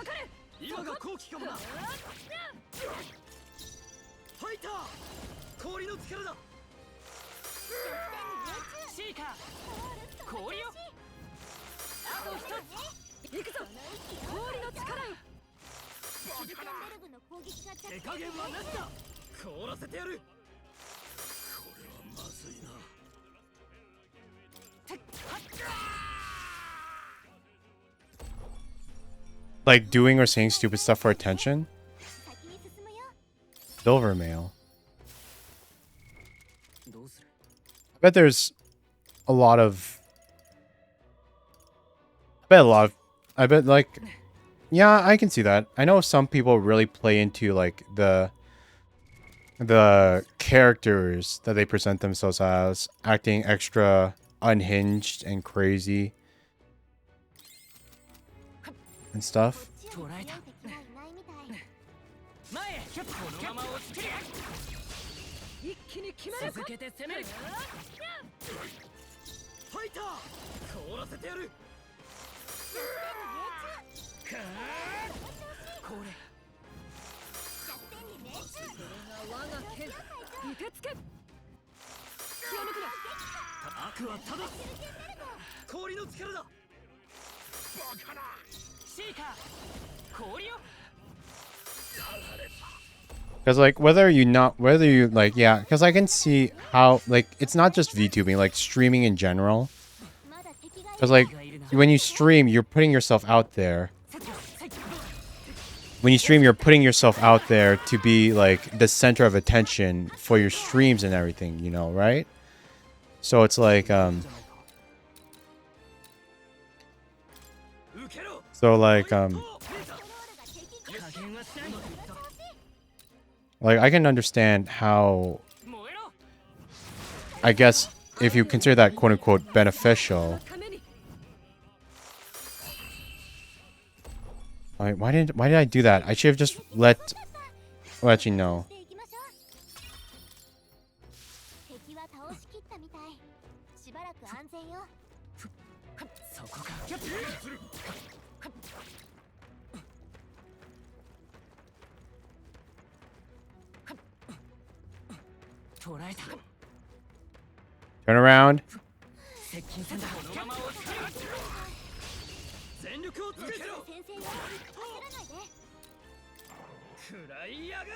かれ。今が好機かもな。ファイター氷の力だ。シーカー氷よあと一つ。行くぞ。氷の力よ。シリコンベルグの攻撃が着手加減はなしだ。凍らせてやる。これはまずいな。 Like doing or saying stupid stuff for attention? 先に進むよ。 Silver mail. どうする I bet there's a lot of... I bet like... Yeah, I can see that. I know some people really play into like the characters that they present themselves as, acting extra unhinged and crazy and stuff. こっちより強い敵はいないみたい。前へこのまま落ち着け一気に決めるか。続けて攻めるファイター凍らせてやる。これ弱点に命中。我が剣。受け付け。気を抜くな。悪はただ氷の力だ。 シーカー氷よ Because like whether you like, yeah, because I can see how like it's not just VTubing, like streaming in general. まだ敵がいる。 Because like when you stream, you're putting yourself out there. When you stream, you're putting yourself out there to be like the center of attention for your streams and everything, you know, right? So it's like so like コントロールが敵が 加減はしない like I can understand how 燃えろ I guess if you consider that quote unquote beneficial. ために。 Why did I do that? I should have just let you know. していきましょう。敵は倒しきったみたい。しばらく安全よ。そこか Turn around. 接近戦だ。このまま落ちる。全力をつけろ。先生よ、焦らないで。食らいやがれ。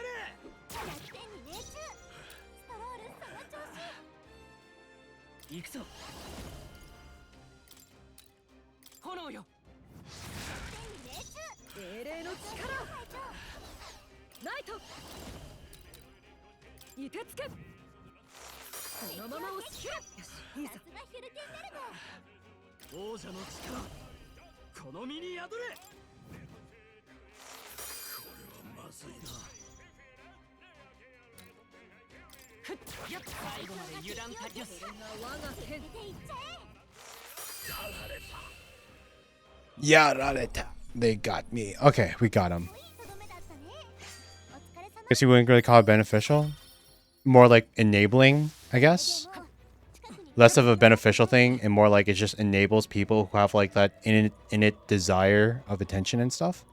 弱点に命中。ストロール、その調子。行くぞ。炎よ。弱点に命中。英霊の力。ナイト。いてつけ。そのまま押し切れ。よし、いいぞ。さすがヒュルテンベルグ。王者の力、この身に宿れ。これはまずいな。ふっ、やっ、最後まで油断たりよし。それが我が剣。出ていっちゃえ。Yarareta. They got me. Okay, we got him. いいとどめだったね。お疲れ様。 Guess you wouldn't really call it beneficial. More like enabling, I guess. でも近くに Less of a beneficial thing and more like it just enables people who have like that innate desire of attention and stuff.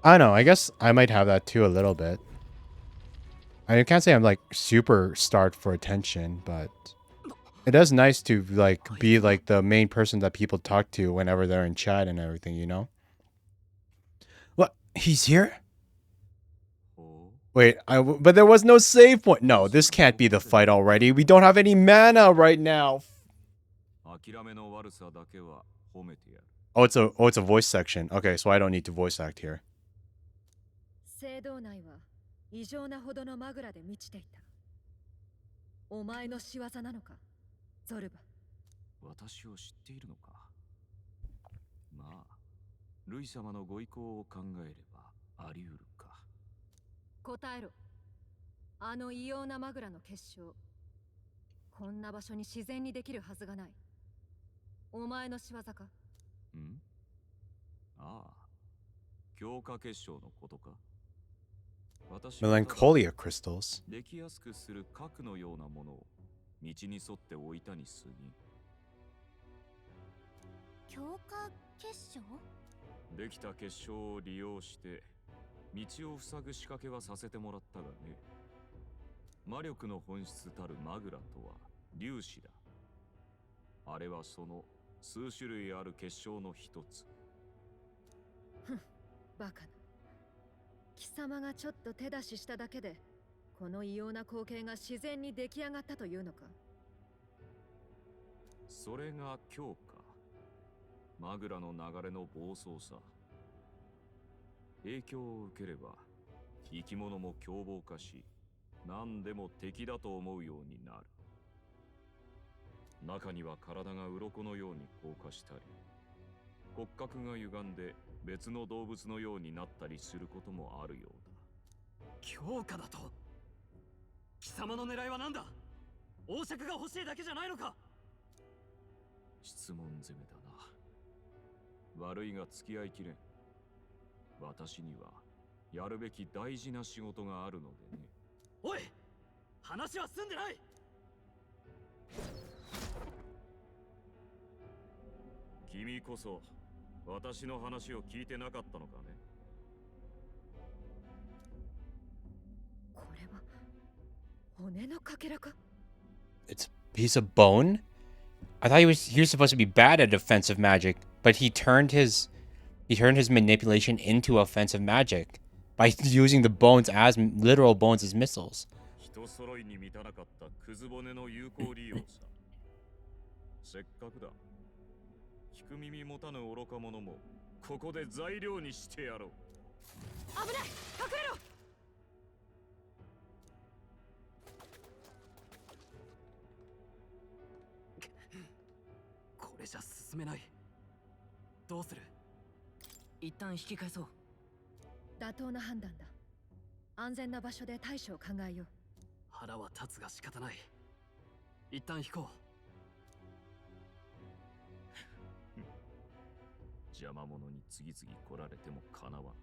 I don't know. I guess I might have that too a little bit. I can't say I'm like super starved for attention, but it is nice to like be like the main person that people talk to whenever they're in chat and everything, you know? What? He's here? Wait, but there was no save point. No, this can't be the fight already. We don't have any mana right now. Oh, it's a voice section. Okay, so I don't need to voice act here. 聖堂内は異常なほどのマグラで満ちていた。お前の仕業なのか、ゾルバ。私を知っているのか。まあ、ルイ様のご意向を考えればあり得るか。答えろ。あの異様なマグラの結晶。こんな場所に自然にできるはずがない。お前の仕業か。ん？ああ、強化結晶のことか。Melancholia crystals. できやすくする核のようなものを道に沿って置いたに過ぎ。強化結晶？できた結晶を利用して道を塞ぐ仕掛けはさせてもらったがね。魔力の本質たるマグラとは粒子だ。あれはその数種類ある結晶の一つ。バカな。貴様がちょっと手出ししただけでこの異様な光景が自然に出来上がったというのか。それが強化。マグラの流れの暴走さ。影響を受ければ生き物も凶暴化し、何でも敵だと思うようになる。中には体が鱗のように硬化したり、骨格が歪んで別の動物のようになったりすることもあるようだ。強化だと？貴様の狙いは何だ？王爵が欲しいだけじゃないのか？質問攻めだな。悪いが付き合いきれん。私にはやるべき大事な仕事があるのでね。おい、話は済んでない。君こそ私の話を聞いてなかったのかね。これは骨のかけらか。 It's a piece of bone? I thought he was supposed to be bad at defensive magic, but he turned his manipulation into offensive magic by using the bones as literal bones as missiles. 人揃いに満たなかったクズ骨の有効利用さ。せっかくだ。聞く耳持たぬ愚か者もここで材料にしてやろう。危ない、隠れろ。これじゃ進めない。どうする？一旦引き返そう。妥当な判断だ。安全な場所で対処を考えよう。腹は立つが仕方ない。一旦引こう。邪魔者に次々来られてもかなわん。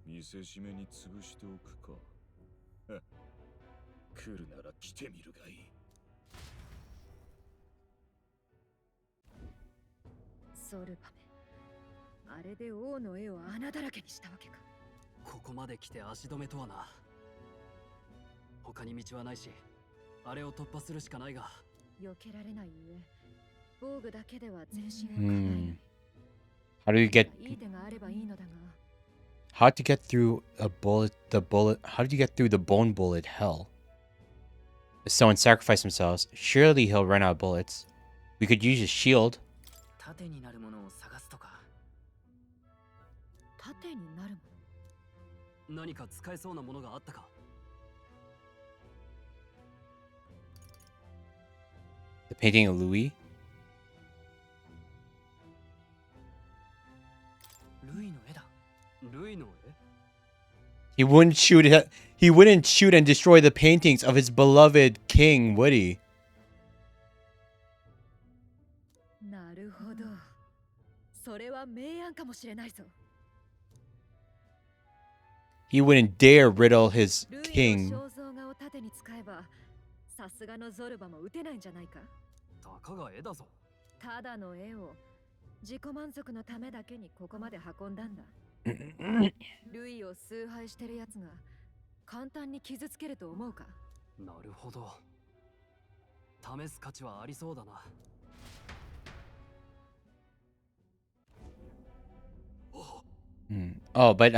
見せしめに潰しておくか。来るなら来てみるがいい。ソルバメ、あれで王の絵を穴だらけにしたわけか。ここまで来て足止めとはな。他に道はないし、あれを突破するしかないが。避けられないゆえ、防具だけでは全身を叶えない。 How do you get いい手があればいいのだが。 how to get through how did you get through the bone bullet hell? If someone sacrificed themselves, surely he'll run out of bullets. We could use his shield. 盾になるものを探すとか。盾になるもの。何か使えそうなものがあったか。 The painting of Louis. ルイの絵だ。ルイの絵？ He wouldn't shoot and destroy the paintings of his beloved king, would he? なるほど。それは明暗かもしれないぞ。 He wouldn't dare riddle his ルイ king. の肖像画を盾に使えば、さすがのゾルバも撃てないんじゃないか。たかが絵だぞ。ただの絵を自己満足のためだけにここまで運んだんだ。ルイを崇拝してるやつが簡単に傷つけると思うか。なるほど。試す価値はありそうだな。 Oh, but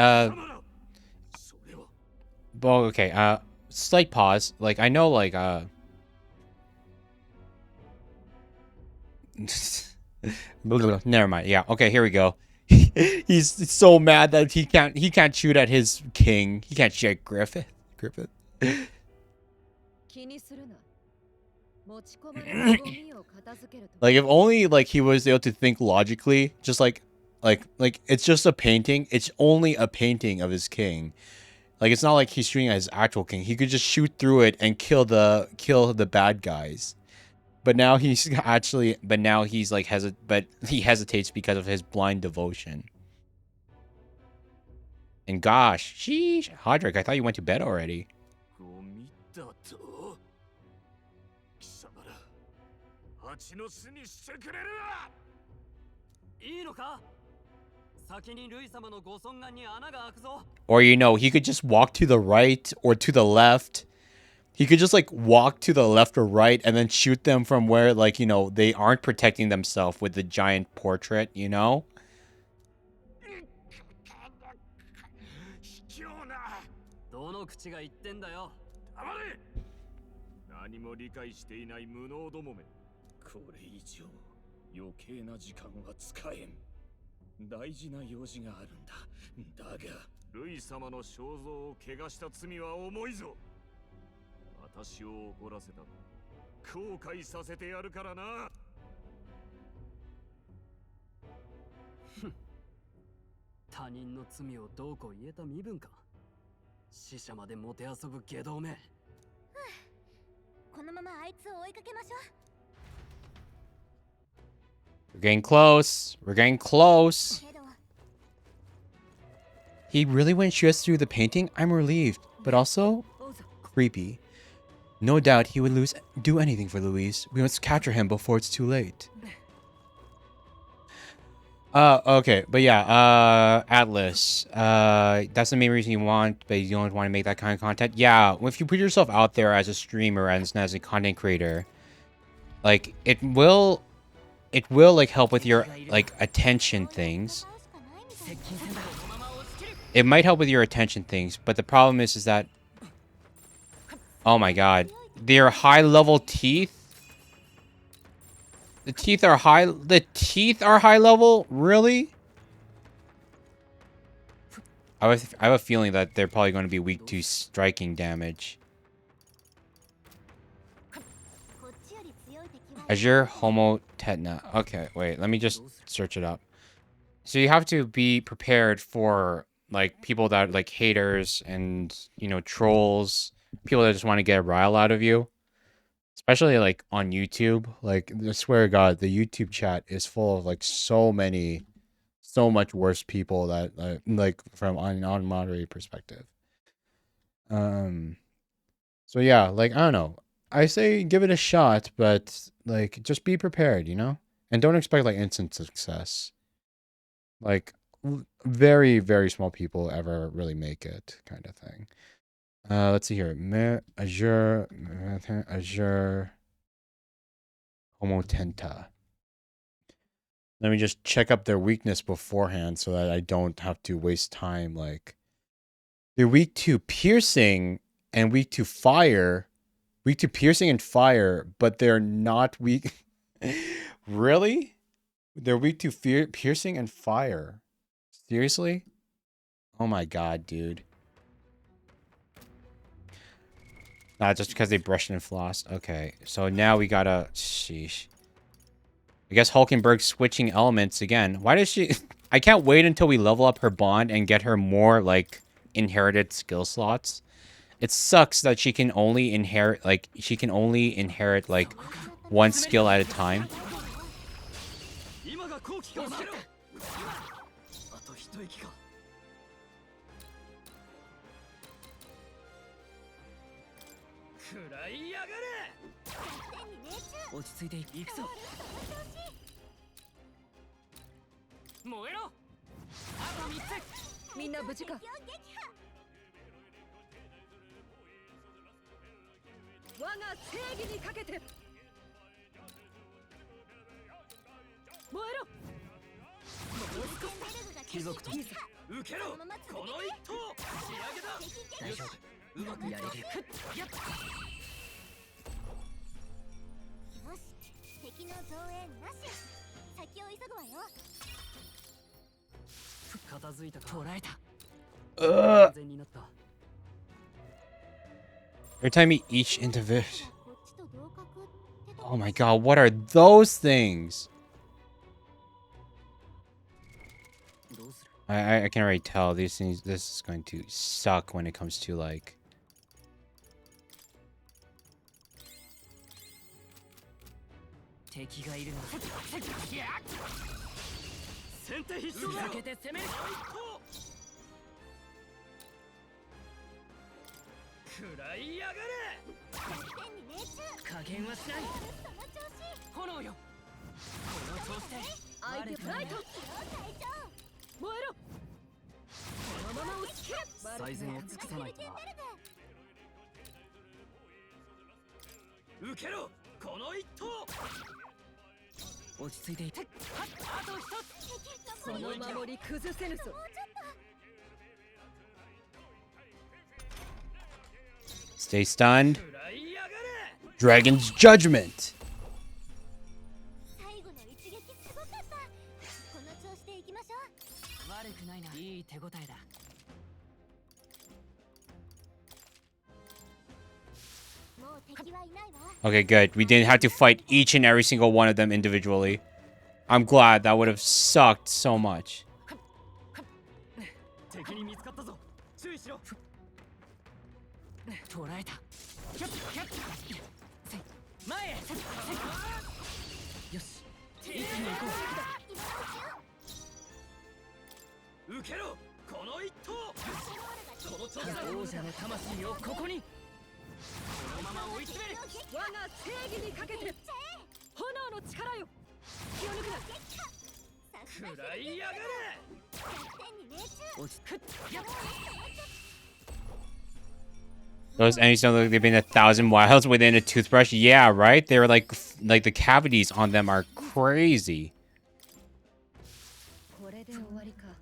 well, okay, slight pause. Like, I know, like, never mind. Yeah, okay, here we go. He's so mad that he can't shoot at his king. He can't shoot at Griffith. 気にするな。持ち込まれたゴミを片付けると。 Like, if only, like, he was able to think logically, just like it's just a painting. It's only a painting of his king. Like, it's not like he's shooting at his actual king. He could just shoot through it and kill the bad guys. But now he's like he hesitates because of his blind devotion. And gosh, sheesh, Hodrick, I thought you went to bed already. ゴミだと貴様ら蜂の巣にしてくれるわ。いいのか？先にルイ様のご尊顔に穴が開くぞ。 Or, you know, he could just walk to the right or to the left. He could just, like, walk to the left or right and then shoot them from where, like, you know, they aren't protecting themselves with the giant portrait, you know? 卑怯な。どの口が言ってんだよ。黙れ。何も理解していない無能どもめ。これ以上余計な時間は使えん。大事な用事があるんだ。だがルイ様の肖像を汚した罪は重いぞ。私を怒らせた。後悔させてやるからな。他人の罪をどうこう言えた身分か。死者までもてあそぶ下道め。このままあいつを追いかけましょう。 We're getting close. We're getting close. けど He really went shoot us through the painting? I'm relieved, but also creepy. No doubt he would do anything for Louise. We must capture him before it's too late. Okay, but yeah, Atlas. That's the main reason you want, but you don't want to make that kind of content. Yeah, if you put yourself out there as a streamer and as a content creator, like it will like help with your like attention things. It might help with your attention things, but the problem is that, oh my god, their high level teeth. The teeth are high level? Really? I have a feeling that they're probably going to be weak to striking damage. Azure Homo Tetna. Okay, wait, let me just search it up. So you have to be prepared for like people that like haters and, you know, trolls, people that just want to get a rile out of you. Especially like on YouTube. Like, I swear to God, the YouTube chat is full of like so much worse people that like from on moderated perspective. So yeah, like I don't know. I say give it a shot, but like just be prepared, you know? And don't expect like instant success. Like very, very small people ever really make it, kind of thing. Let's see here. Azure, Azure, Homotenta. Let me just check up their weakness beforehand so that I don't have to waste time. Like, they're weak to piercing and weak to fire. Weak to piercing and fire, but they're not weak. Really? They're weak to piercing and fire. Seriously? Oh my god, dude. Just because they brushed and flossed. Okay, so now we gotta... Sheesh. I guess Hulkenberg's switching elements again. Why does she... I can't wait until we level up her bond and get her more, like, inherited skill slots. It sucks that she can only inherit, like, one skill at a time. 今が好機か。あと一息か。食らいやがれ。落ち着いていくぞ。燃えろ。あと3つ。みんな無事か。我が正義にかけて。燃えろ。貴族と受けろ。この一投。仕上げだ。大丈夫。うまくやれる。やっ。よし、敵の増援なし。先を急ぐわよ。片付いたか。捕らえた。完 Ugh. 全になった。 Every time you each individual. Oh my god, what are those things? I can already tell these things. This is going to suck when it comes to like. 敵がいるな。先手必勝だ。かけて攻める。食らいやがれ。加減はしない。炎よ。この調子で。相手フライト。燃えろ。このまま押し切れ。最善を尽くさないとな。受けろ。この一投。落ち着いていて。あと一つ。その守り崩せぬぞ。 Stay stunned. Dragon's Judgment. 最後の一撃すごかった。この調子でいきましょう。悪くないな。いい手応えだ。 もう敵はいないわ。 Okay, good. We didn't have to fight each and every single one of them individually. I'm glad. That would have sucked so much. 敵に見つかったぞ。注意しろ。捕らえた。前へ。よし。一気に行こう。受けろ。この一投。この調子だ。王者の魂をここに。このまま追い詰める。我が正義にかけて。炎の力よ。気を抜くな。食らいやがれ。落ち着く。 Those enemies don't look like they've been 1,000 miles within a toothbrush. Yeah, right? They're like the cavities on them are crazy.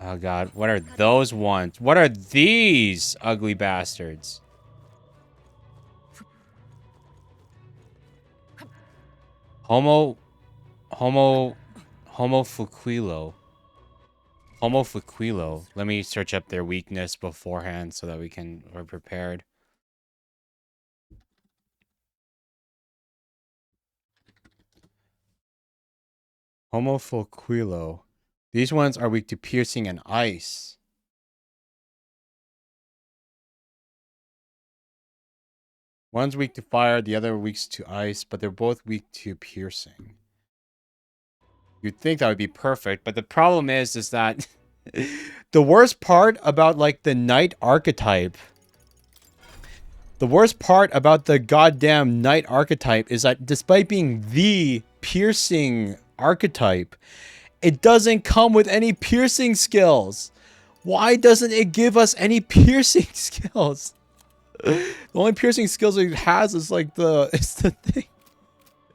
Oh god, what are those ones? What are these ugly bastards? Homofuquilo. Homofuquilo. Let me search up their weakness beforehand so that we're prepared. Homofuquilo. These ones are weak to piercing and ice. One's weak to fire, the other weak to ice, but they're both weak to piercing. You'd think that would be perfect, but the problem is that the worst part about like the knight archetype, the worst part about the goddamn knight archetype is that despite being the piercing archetype, it doesn't come with any piercing skills. Why doesn't it give us any piercing skills? The only piercing skills it has is like it's the thing.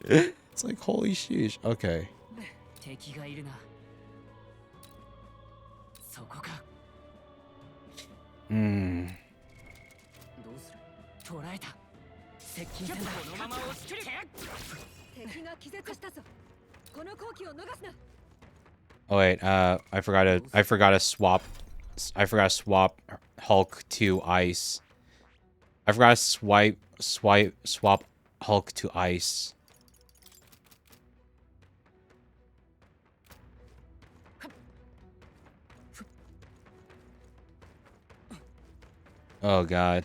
It's like holy sheesh. Okay. 敵がいるな。そこか。Hmm. どうする？捉えた。接近戦だ。このまま押し切る。敵が気絶したぞ。この好機を逃すな。 Oh wait, I forgot to swap Hulk to ice. I forgot to swap Hulk to ice. Oh god.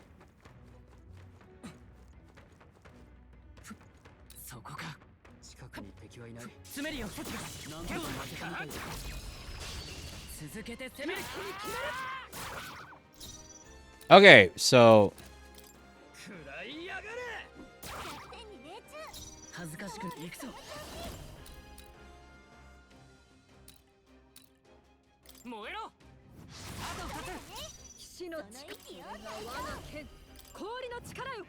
そこか。近くに敵はいない。詰めるよ。なんとか負けたみたいだ。続けて攻める。 Okay, so 食らいやがれ。恥ずかしく行くぞ。燃えろ。あと2つ。騎士の力。我が剣。氷の力よ。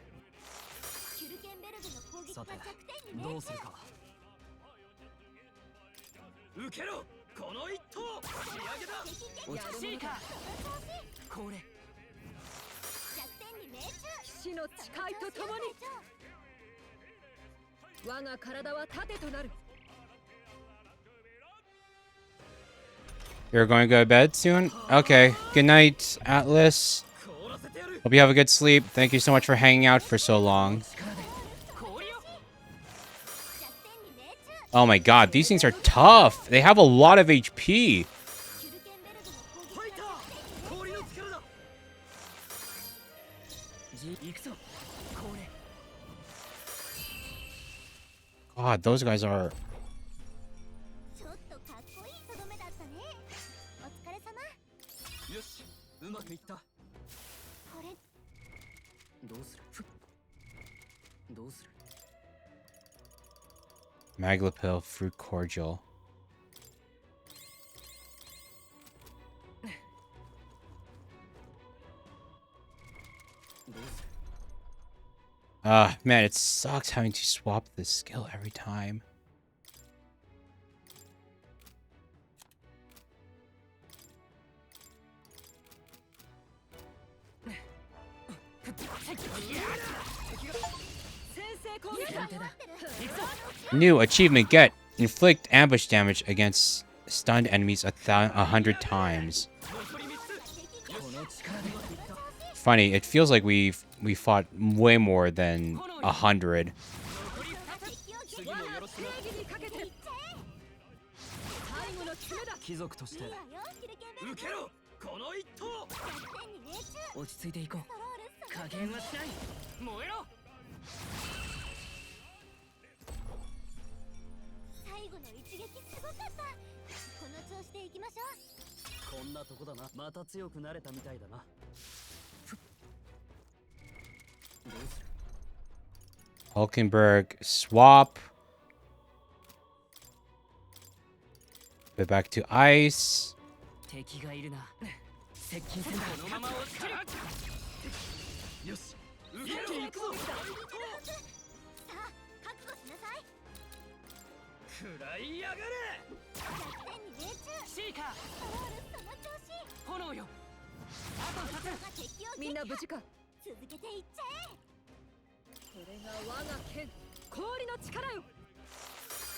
キュルケンベルグの攻撃さてが弱点にどうするか。受けろ。この一投。仕上げだ。落ち着いか。これ。弱点に命中。騎士の誓いとともに我が体は盾となる。 you're going to go to bed soon? Okay. Good night, Atlas. Hope you have a good sleep. Thank you so much for hanging out for so long. Oh my god, these things are tough. They have a lot of HP. キュルケンベルグの攻撃が弱点に命中。氷の力だ。行くぞ。これ。 God, those guys are... ちょっとかっこいいとどめだったね。お疲れ様。よし、うまくいった。これどうする？どうする？ Maglapil fruit cordial. Man, it sucks having to swap this skill every time. New achievement get. Inflict ambush damage against stunned enemies 100 times. Funny, it feels like we fought way more than 100. 貴族として受けろ。この一投。落ち着いていこう。加減はしない。燃えろ。最後の一撃すごかった。この調子でいきましょう。こんなとこだな。また強くなれたみたいだな。どうする？ Hulkenberg swap. Go back to ice. 敵がいるな。接近戦だ。このまま押し切る。よし。受けろ。行くぞ。さあ、覚悟しなさい。食らいやがれ。弱点に命中。シーカー。ソロールその調子。炎よ。あと2つ。が敵をみんな無事か。続けていっちゃえ。これが我が剣。氷の力よ。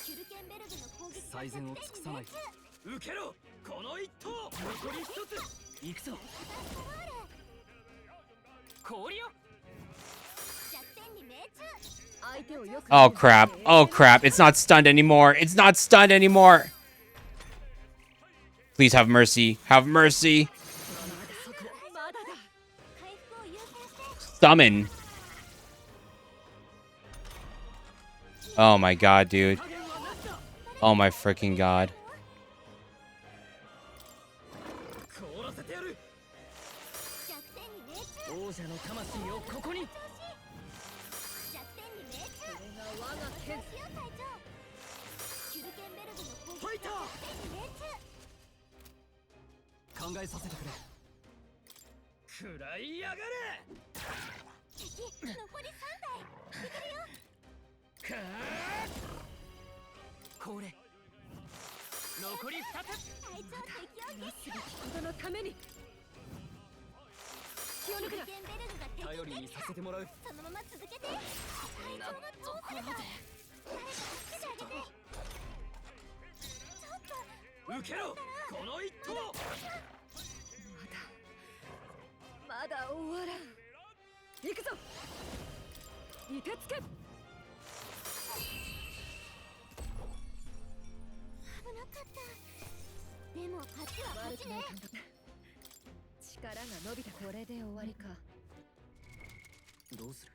キュルケンベルグの攻撃が最善を尽くさない。受けろ。この一投。残り一つ。行くぞ。氷よ。弱点に命中。相手をよく。 Oh crap. Oh crap. It's not stunned anymore. It's not stunned anymore. Please have mercy. Have mercy. まだだ。回復を優先して。 Summon. Oh my god, dude. Oh my freaking god. 凍らせてやる。弱点に命中。王者の魂をここに。弱点に命中。これが我が剣。よ隊長。キュルケンベルグの攻撃ファイター。が弱点に命中。考えさせてくれ。食らいやがれ。残り3体いけるよ。これ残り2つ。隊長敵を撃なすべきことのために気を抜くな。ケンベルグが敵頼りにさせてもらう。そのまま続けて。隊長がどうすれば。誰か助けてあげて。ちょっと受けろこの一投。まだ終わらん。行くぞ。いてつけ。危なかった。でも勝ちは勝悪ちね。くない感覚。力が伸びた。これで終わりか。どうする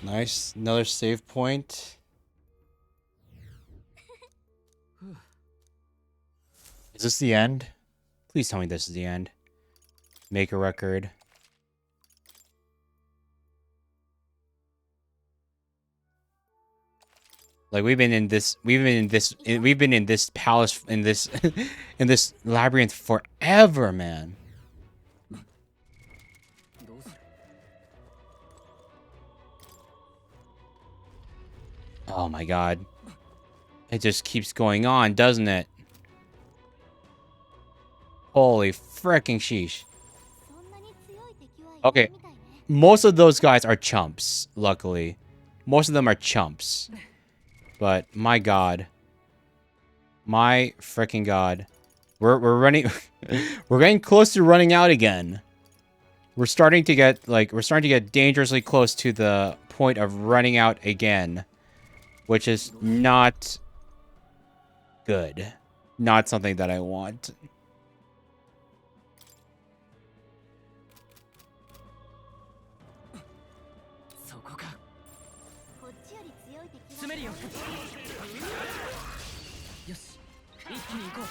？Nice. Another save point. Is this the end? Please tell me this is the end. Make a record. Like we've been in this palace, in this in this labyrinth forever, man. どうする？ Oh my god. It just keeps going on, doesn't it? Holy fricking sheesh. そんなに強い敵はいない Okay. みたいね。 Most of those guys are chumps, luckily. Most of them are chumps. But my god. My freaking god. We're running we're getting close to running out again. We're starting to get dangerously close to the point of running out again, which is not good. Not something that I want. そこか。こっちより強い敵は詰めるよ。よし、一気に行こう。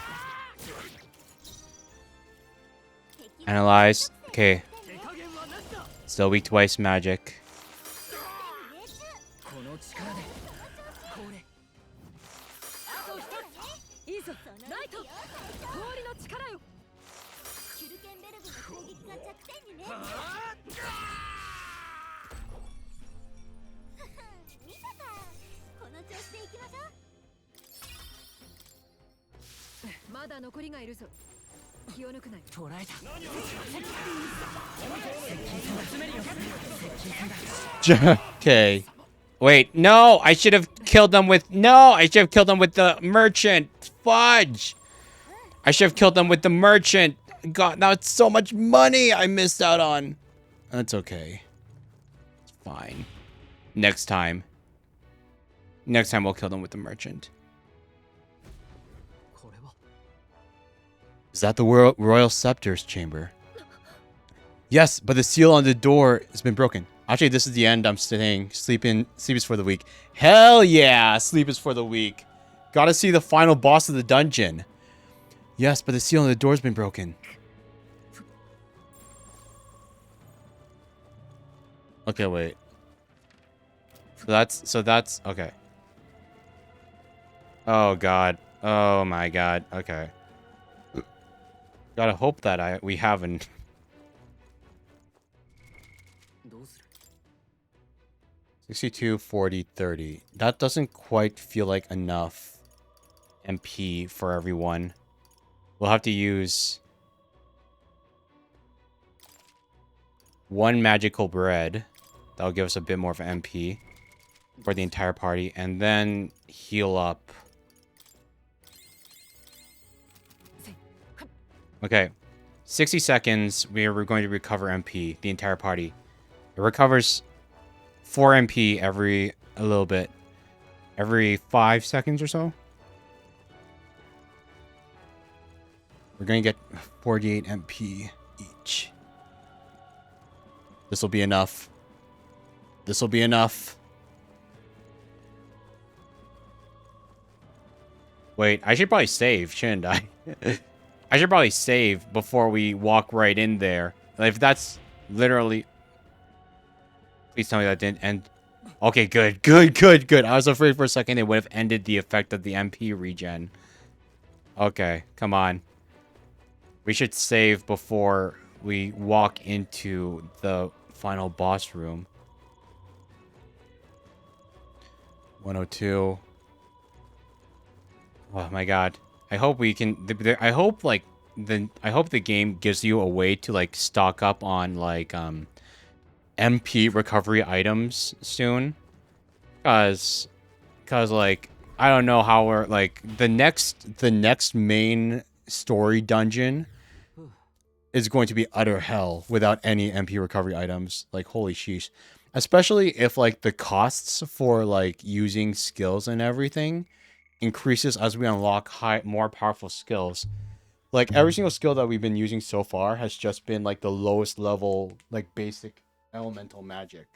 Analyze. Okay. 手加減はなしだ。 Still weak to ice magic. この力でこれ。あと一つ。いいぞ。ライト。氷の力よ。キュルケンベルグの攻撃が弱点にね。見たか。この調子でいきましょう。まだ残りがいるぞ。気を抜くなよ。捉えた。 Okay. Wait, no! I should have killed them with... No! I should have killed them with the merchant! Fudge! I should have killed them with the merchant! God, now it's so much money I missed out on! That's okay. It's fine. Next time. Next time we'll kill them with the merchant. これは Is that the Royal Scepter's chamber? Yes, but the seal on the door has been broken. Actually, this is the end. I'm staying. Sleep is for the weak. Hell yeah! Sleep is for the weak. Gotta see the final boss of the dungeon. Yes, but the seal on the door has been broken. Okay, wait. So that's okay. Oh god. Oh my god. Okay. Gotta hope that we haven't. どうする？ 62, 40, 30. That doesn't quite feel like enough MP for everyone. We'll have to use one magical bread. That'll give us a bit more of MP for the entire party. And then heal up. Okay. 60 seconds. We're going to recover MP. The entire party. It recovers 4 MP every a little bit. Every 5 seconds or so. We're going to get 48 MP each. This will be enough. This will be enough. Wait, I should probably save, shouldn't I? I should probably save before we walk right in there. If that's literally... Please tell me that didn't end... Okay, good, good, good, good. I was afraid for a second it would have ended the effect of the MP regen. Okay, come on. We should save before we walk into the final boss room. 102. Oh my god. I hope we can... I hope, like, I hope the game gives you a way to, like, stock up on, like, MP recovery items soon. Cause, like, I don't know how we're, like, the next main story dungeon is going to be utter hell without any MP recovery items. Like, holy sheesh. Especially if, like, the costs for, like, using skills and everything increases as we unlock more powerful skills. Like, every single skill that we've been using so far has just been, like, the lowest level, like, basic elemental magic.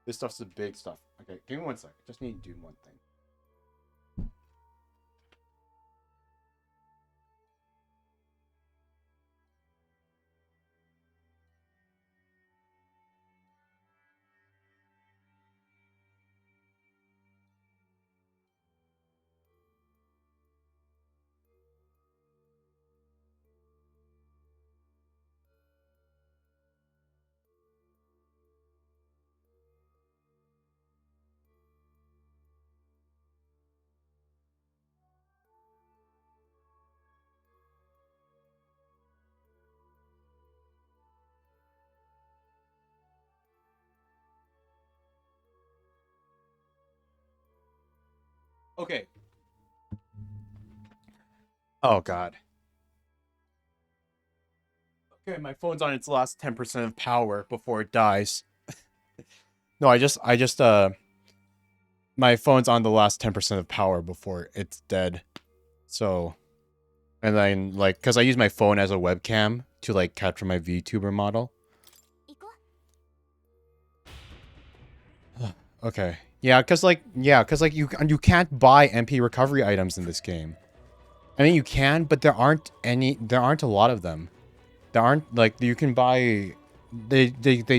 This stuff's the big stuff. Okay, give me 1 second. Just need to do one thing. Okay. Oh, God. Okay, my phone's on its last 10% of power before it dies. No, my phone's on the last 10% of power before it's dead. So, and then, like, because I use my phone as a webcam to, like, capture my VTuber model. Okay. Yeah, because you can't buy MP recovery items in this game. I mean, you can, but there aren't a lot of them. There aren't, like, you can buy, they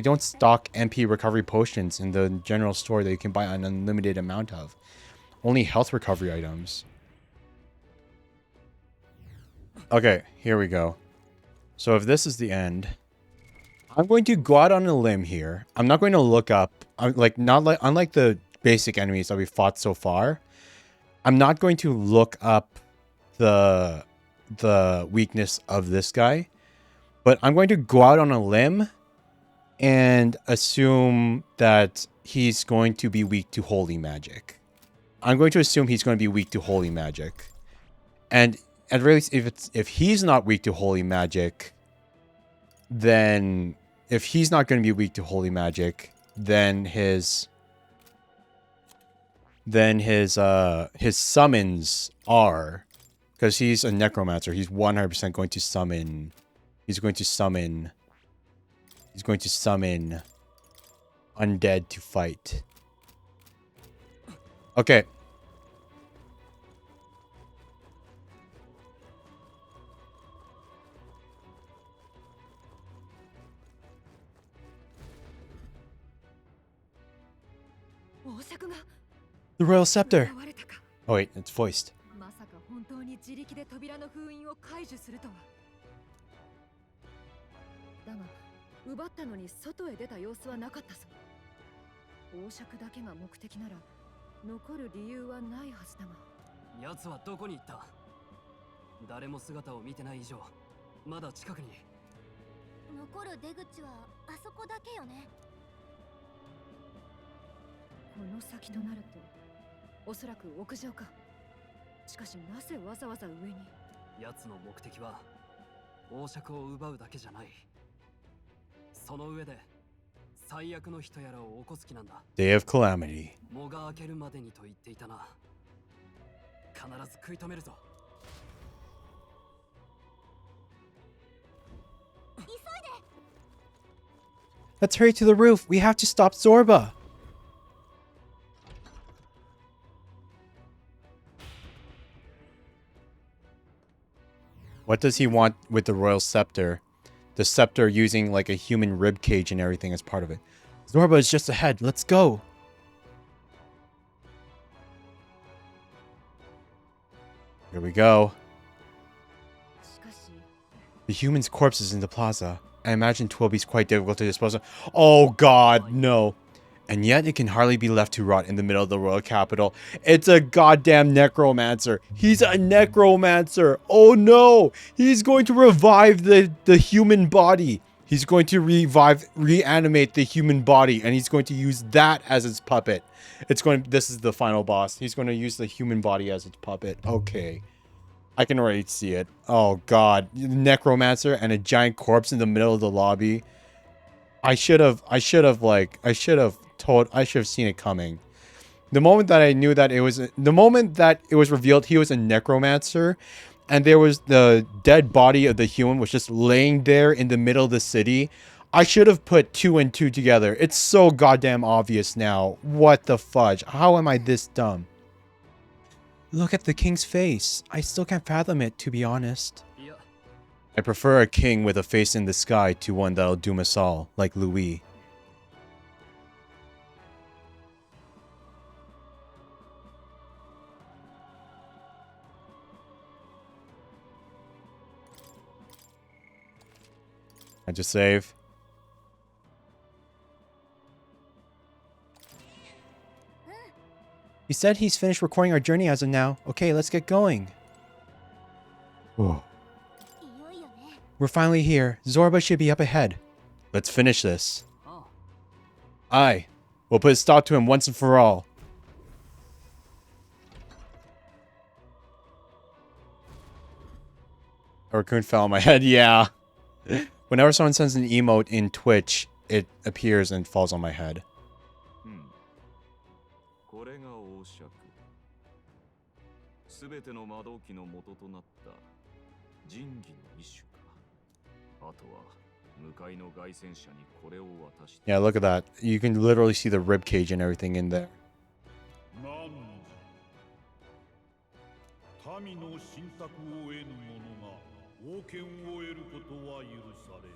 don't stock MP recovery potions in the general store that you can buy an unlimited amount of. Only health recovery items. Okay, here we go. So if this is the end, I'm going to go out on a limb here. I'm not going to look up, unlike the basic enemies that we fought so far, I'm not going to look up the weakness of this guy, but I'm going to go out on a limb and assume that he's going to be weak to holy magic. I'm going to assume he's going to be weak to holy magic. And at least if he's not weak to holy magic, then if he's not going to be weak to holy magic, then his summons are, because he's a necromancer, he's 100% going to summon. He's going to summon undead to fight. Okay. The Royal Scepter. Oh wait, it's voiced. まさか本当に自力で扉の封印を解除するとは。だが、奪ったのに外へ出た様子はなかったぞ。王爵だけが目的なら残る理由はないはずだが。奴はどこに行った？誰も姿を見てない以上、まだ近くに。残る出口はあそこだけよね。この先となると、おそらく屋上か。しかしなぜわざわざ上に？奴の目的は王爵を奪うだけじゃない。その上で最悪の人やらを起こす気なんだ。Day of Calamity。藻が明けるまでにと言っていたな。必ず食い止めるぞ。急いで。Let's hurry to the roof. We have to stop Zorba. What does he want with the royal scepter? The scepter using like a human rib cage and everything as part of it. Zorba is just ahead. Let's go. Here we go. The human's corpse is in the plaza. I imagine it will be quite difficult to dispose of. Oh god, no. And yet it can hardly be left to rot in the middle of the royal capital. It's a goddamn necromancer. He's a necromancer. Oh no. He's going to revive the human body. He's going to reanimate the human body, and he's going to use that as his puppet. This is the final boss. He's going to use the human body as its puppet. Okay. I can already see it. Oh god. Necromancer and a giant corpse in the middle of the lobby. I should have seen it coming. The moment that I knew that the moment that it was revealed he was a necromancer, and there was the dead body of the human was just laying there in the middle of the city, I should have put 2 and 2 together. It's so goddamn obvious now. What the fudge? How am I this dumb? Look at the king's face. I still can't fathom it, to be honest. I prefer a king with a face in the sky to one that'll doom us all, like Louis. I just save. He said he's finished recording our journey as of now. Okay, let's get going. Whoa. We're finally here. Zorba should be up ahead. Let's finish this. Aye. We'll put a stop to him once and for all. A raccoon fell on my head. Yeah. Whenever someone sends an emote in Twitch, it appears and falls on my head. これが王爵。すべての魔導機の元となった神器の一種か。あとは向かいの凱旋者にこれを渡して。Yeah, look at that. You can literally see the rib cage and everything in there. 民の信託を得ぬ者が王権を得ることは許されぬ。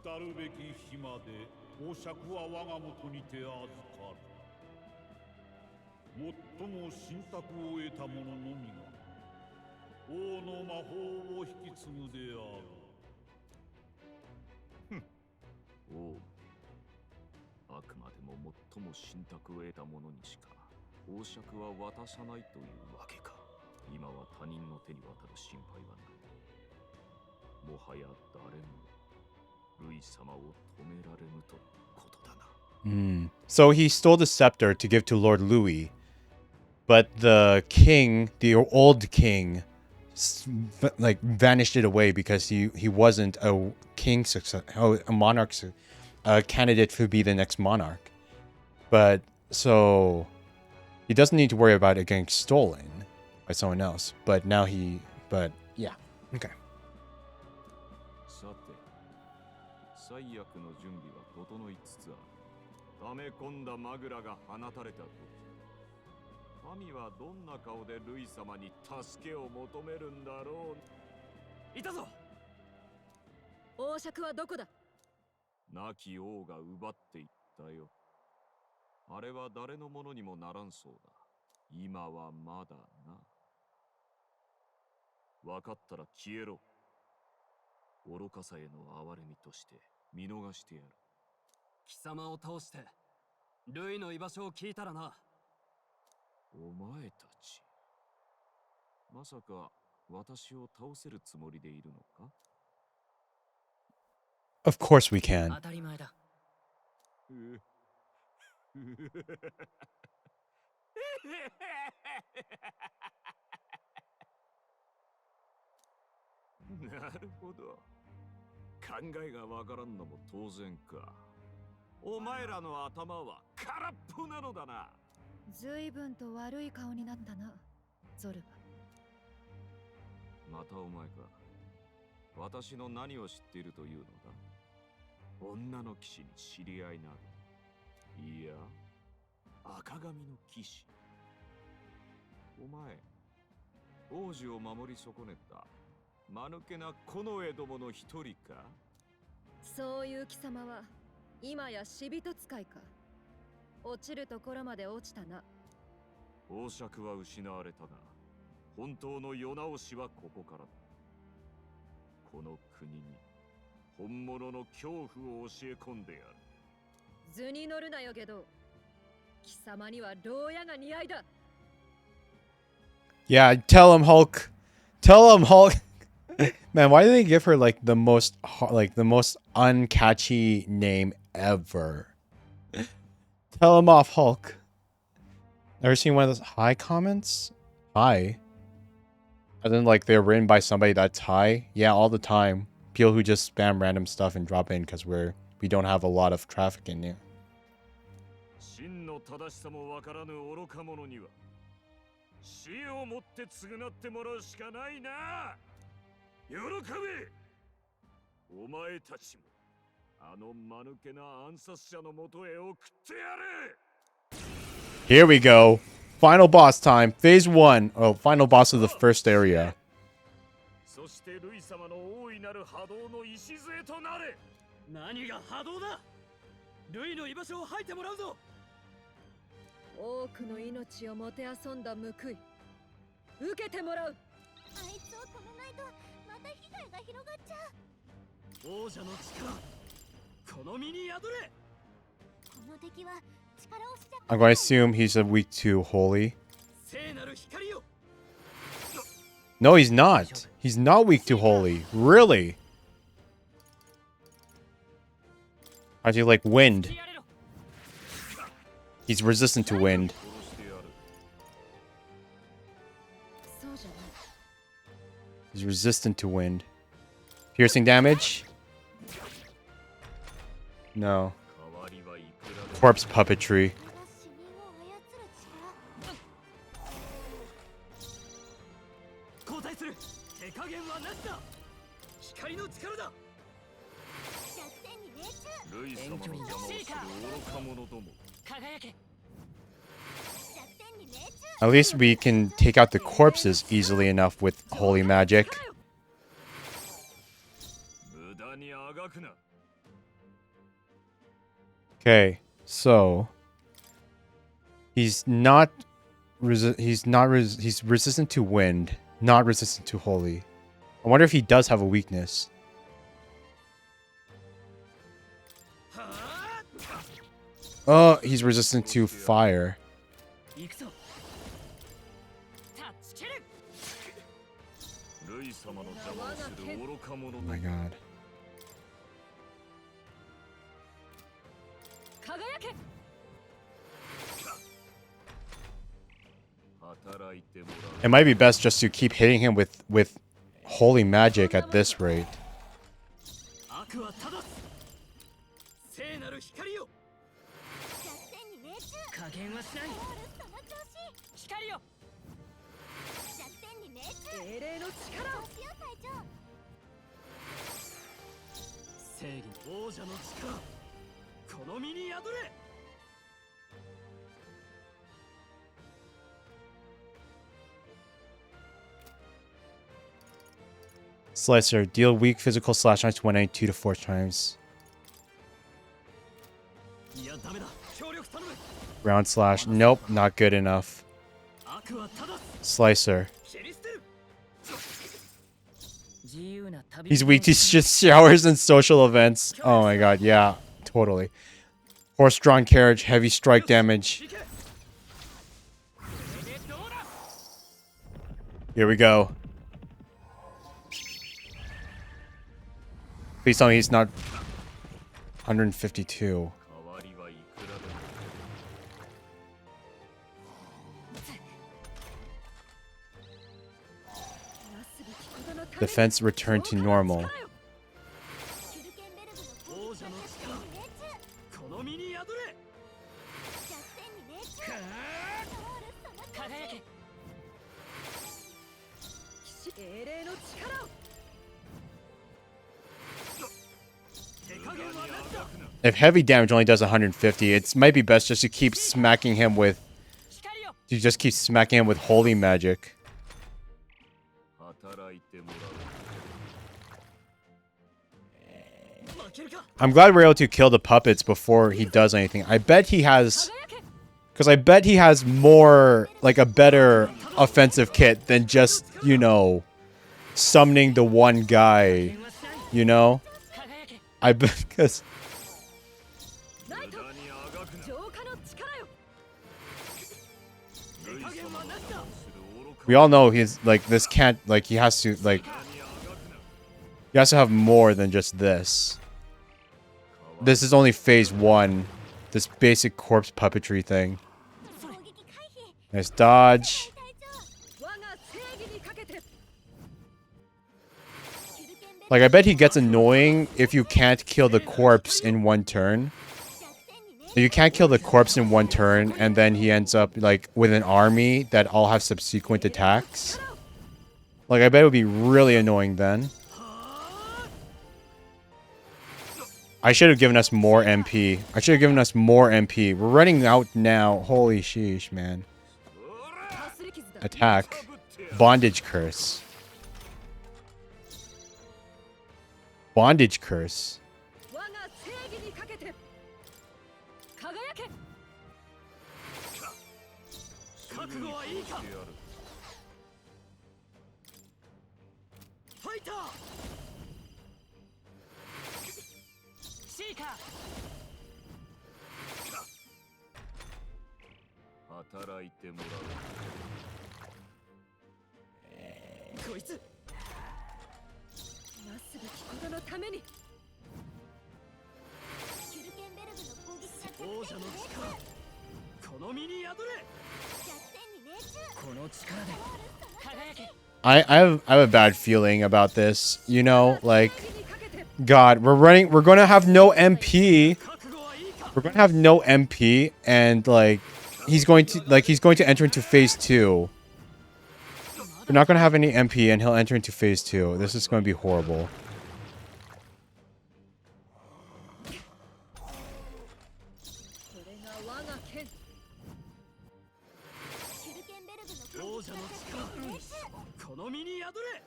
来るべき日まで王爵は我が元にて預かる。最も信託を得た者のみが王の魔法を引き継ぐである。おう。あくまでも最も信託を得た者にしか王爵は渡さないというわけか。今は他人の手に渡る心配はない。もはや誰もルイ様を止められぬとことだな。So he stole the scepter to give to Lord Louis, but the king, the old king, like vanished it away because he wasn't a king success, a monarch, a candidate to be the next monarch. But so he doesn't need to worry about it getting stolen by someone else. But now yeah, okay. さて、最悪の準備は整いつつある。溜め込んだマグラが放たれた時、民はどんな顔でルイ様に助けを求めるんだろう。いたぞ。王爵はどこだ。亡き王が奪っていったよ。あれは誰のものにもならんそうだ。今はまだな。分かったら消えろ。愚かさへの憐れみとして見逃してやる。貴様を倒してルイの居場所を聞いたらな。お前たち、まさか私を倒せるつもりでいるのか？ Of course we can. 当たり前だ。なるほど。考えがわからんのも当然か。お前らの頭は空っぽなのだな。ずいぶんと悪い顔になったな、ゾルまたお前か。私の何を知っているというのだ。女の騎士に知り合いないや、赤髪の騎士。お前、王子を守り損ねた間抜けな近衛どもの一人か？そういう貴様は今や死人使いか。落ちるところまで落ちたな。王爵は失われたが、本当の世直しはここからだ。この国に本物の恐怖を教え込んでやる。図に乗るなよゲド。貴様には牢屋が似合いだ。Yeah, tell him Hulk. Tell him Hulk. Man, why do they give her like the most uncatchy name ever? Tell him off, Hulk. Ever seen one of those hi comments? Hi. And then like they're written by somebody that's hi. Yeah, all the time. People who just spam random stuff and drop in because we don't have a lot of traffic in here. 真の正しさもわからぬ愚か者には死をもって償ってもらうしかないな。喜べ。お前たちもあの間抜けな暗殺者のもとへ送ってやれ。 Here we go. Final boss time. Phase 1. Oh, final boss of the first area. そしてルイ様の大いなる波動の礎となれ。何が波動だ。ルイの居場所を吐いてもらうぞ。多くの命をもてあそんだ報い受けてもらう。あいつを止めないとまた被害が広がっちゃう。王者の力、この身に宿れ。この敵は力をしちゃ I'm going to assume he's weak to holy. 聖なる光よ。 No, he's not. He's not weak to holy. Really? How's he like wind? He's resistant to wind. そうじゃない。 He's resistant to wind. Piercing damage? No. Corpse puppetry. 死人を操る力。交代する。手加減はなしだ。光の力だ。弱点に命中。ルイ様の邪魔をする愚か者ども。輝け。弱点に命中。 At least we can take out the corpses easily enough with holy magic. 無駄にあがくな。 Okay, so he's resistant to wind, not resistant to holy. I wonder if he does have a weakness. Oh, he's resistant to fire. 行くぞ。タッチキル。ルイ様の邪魔をする愚か者ど Oh も。 my god. 輝け。働いてもらう。 It might be best just to keep hitting him with holy magic at this rate. 悪は正す。聖なる光よ。弱点に命中。加減はしない。ゴールその調子。光よ。弱点に命中。英霊の力を。調子よ隊長。正義王者の力、この身に宿れ。 Slicer, deal weak physical slash on 20 2 to 4 times. いやダメだ。協力頼む。 Round slash, nope, not good enough. 悪は正す。 Slicer. 切り捨てる。自由な旅。 He's weak to just showers and social events. Oh my god, yeah, totally. Horse-drawn carriage, heavy strike damage. Here we go. Please tell me he's not 152. 代わりはいくらでも。 Defense returned to normal. キュルケンベルグの攻撃が弱点に命中。この身に宿れ。弱点に命中。ゴールその調子。輝け。英霊の力を。手加減はなしだ。If heavy damage only does 150, it might be best just to keep smacking him with... You just keep smacking him with holy magic. I'm glad we're able to kill the puppets before he does anything. I bet he has... Because I bet he has more, like, a better offensive kit than just, you know, summoning the one guy, you know? I bet, because... We all know he's, like, this can't, like, he has to, like... He has to have more than just this. This is only phase 1. This basic corpse puppetry thing. Nice dodge. Like, I bet he gets annoying if you can't kill the corpse in one turn. If you can't kill the corpse in one turn, and then he ends up, like, with an army that all have subsequent attacks. Like, I bet it would be really annoying then. I should have given us more MP. I should have given us more MP. We're running out now. Holy sheesh, man. Attack. Bondage curse. Bondage curse. I have a bad feeling about this, you know, like, God, we're gonna have no MP. We're gonna have no MP, and like, he's going to enter into phase 2. We're not gonna have any MP, and he'll enter into phase 2. This is gonna be horrible.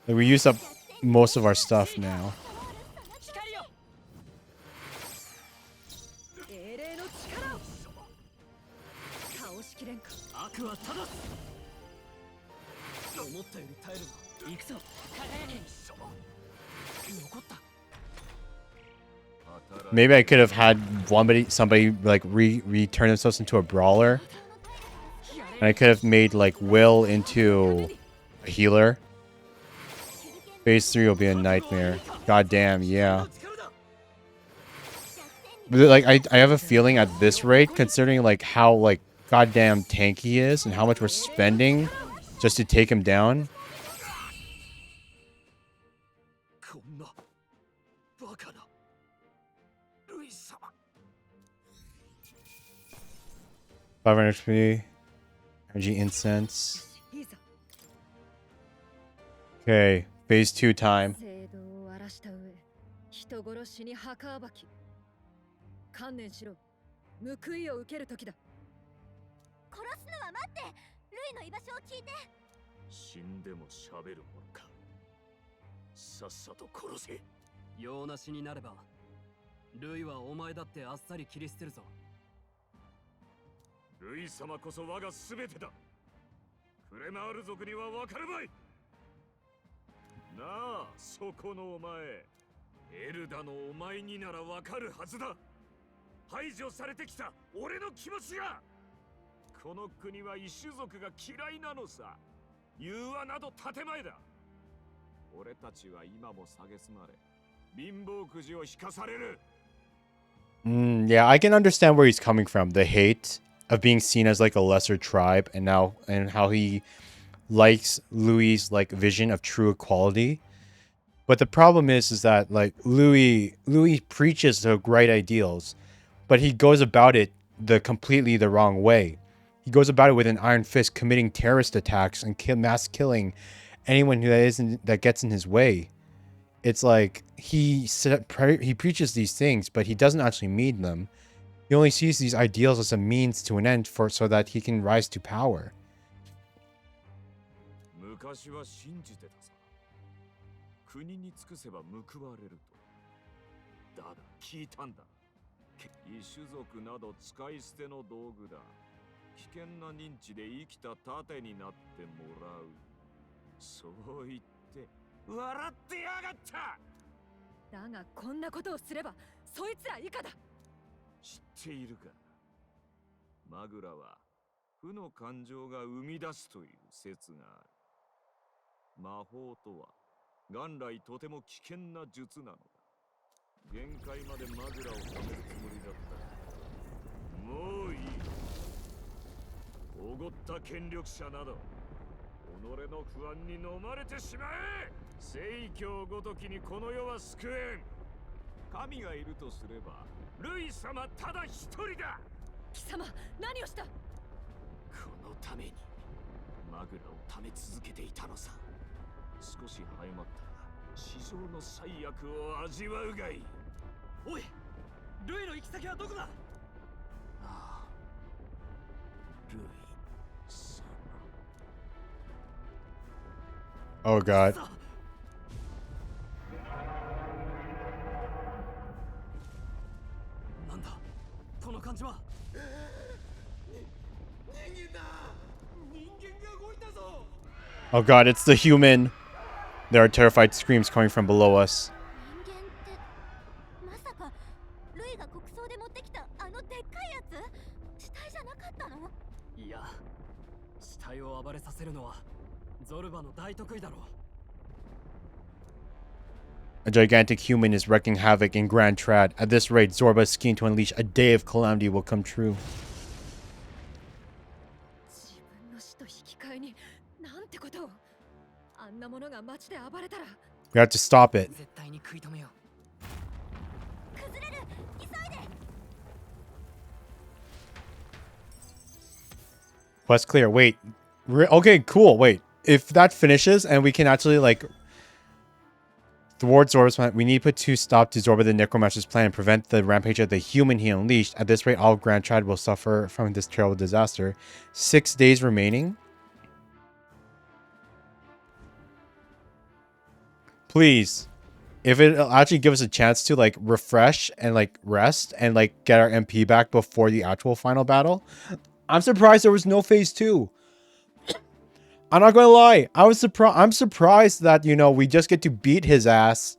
Like, we used up most of our stuff now. Maybe I could have had somebody like return themselves into a brawler. And I could have made like Will into a healer. Phase 3 will be a nightmare. God damn, yeah. But like I have a feeling at this rate, considering like how like goddamn tanky he is and how much we're spending just to take him down. $500 energy incense. Okay, phase 2 time. 観念しろ。報いを受ける時だ。殺すのは待って。ルイの居場所を聞いて。死んでも喋るものか。さっさと殺せ。用なしになれば、ルイはお前だってあっさり切り捨てるぞ。ルイ様こそ我が全てだ。クレマール族には分かるまい。なあ、そこのお前。エルダのお前になら分かるはずだ。排除されてきた俺の気持ちが。この国は異種族が嫌いなのさ。融和など建前だ。俺たちは今も蔑まれ、貧乏くじを引かされる。Yeah, I can understand where he's coming from. The hate of being seen as like a lesser tribe, and how he likes Louis' like vision of true equality. But the problem is that like Louis preaches the right ideals, but he goes about it completely the wrong way. He goes about it with an iron fist, committing terrorist attacks and mass killing anyone that gets in his way. it's like he preaches these things, but he doesn't actually mean them. He only sees these ideals as a means to an end so that he can rise to power. 昔は信じてたさ。国に尽くせば報われると。だが聞いたんだ。異種族など使い捨ての道具だ。危険な認知で生きた盾になってもらう。そう言って笑ってやがった。だがこんなことをすればそいつら以下だ。知っているか。マグラは負の感情が生み出すという説がある。魔法とは元来とても危険な術なのだ。限界までマグラを止めるつもりだったが、もういい。おごった権力者など己の不安に飲まれてしまえ。聖教ごときにこの世は救えん。神がいるとすればルイ様ただ一人だ。貴様何をした。このためにマグラを貯め続けていたのさ。少し早まったら史上の最悪を味わうがいい。おい、ルイの行き先はどこだ。ああ、ルイ様。 Oh god. なんだこの感じは。Oh god, it's the human. There are terrified screams coming from below us. 人間ってまさかルイが国葬で持ってきたあのでっかいやつ死体じゃなかったの。いや、死体を暴れさせるのはゾルバの大得意だろう。 A gigantic human is wreaking havoc in Grand Trad. At this rate, Zorba's scheme to unleash a day of calamity will come true. 自分の死と引き換えになんてことを。あんなものが街で暴れたら。 We have to stop it. 絶対に食い止めよう。 崩れる。急いで。 Quest clear. Wait. Okay, cool. Wait. If that finishes and we can actually, like, thwart Zorba's plan, we need to put two stop to Zorba the Necromancer's plan and prevent the rampage of the human he unleashed. At this rate, all of Grand Trad will suffer from this terrible disaster. 6 days remaining. Please. If it'll actually give us a chance to, like, refresh and, like, rest and, like, get our MP back before the actual final battle. I'm surprised there was no phase 2. I'm not gonna lie. I'm surprised that, you know, we just get to beat his ass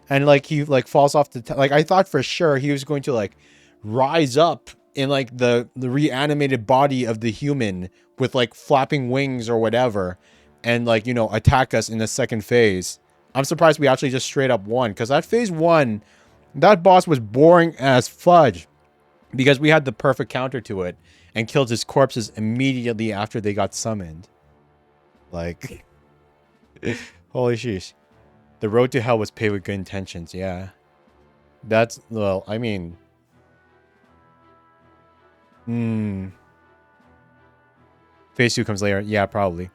and, like, he, like, falls off the like, I thought for sure he was going to, like, rise up in, like, the reanimated body of the human with, like, flapping wings or whatever and, like, you know, attack us in the second phase. I'm surprised we actually just straight up won, because that phase 1, that boss was boring as fudge because we had the perfect counter to it and killed his corpses immediately after they got summoned. Like, holy sheesh. The road to hell was paved with good intentions, yeah. That's, well, I mean... Phase 2 comes later. Yeah, probably.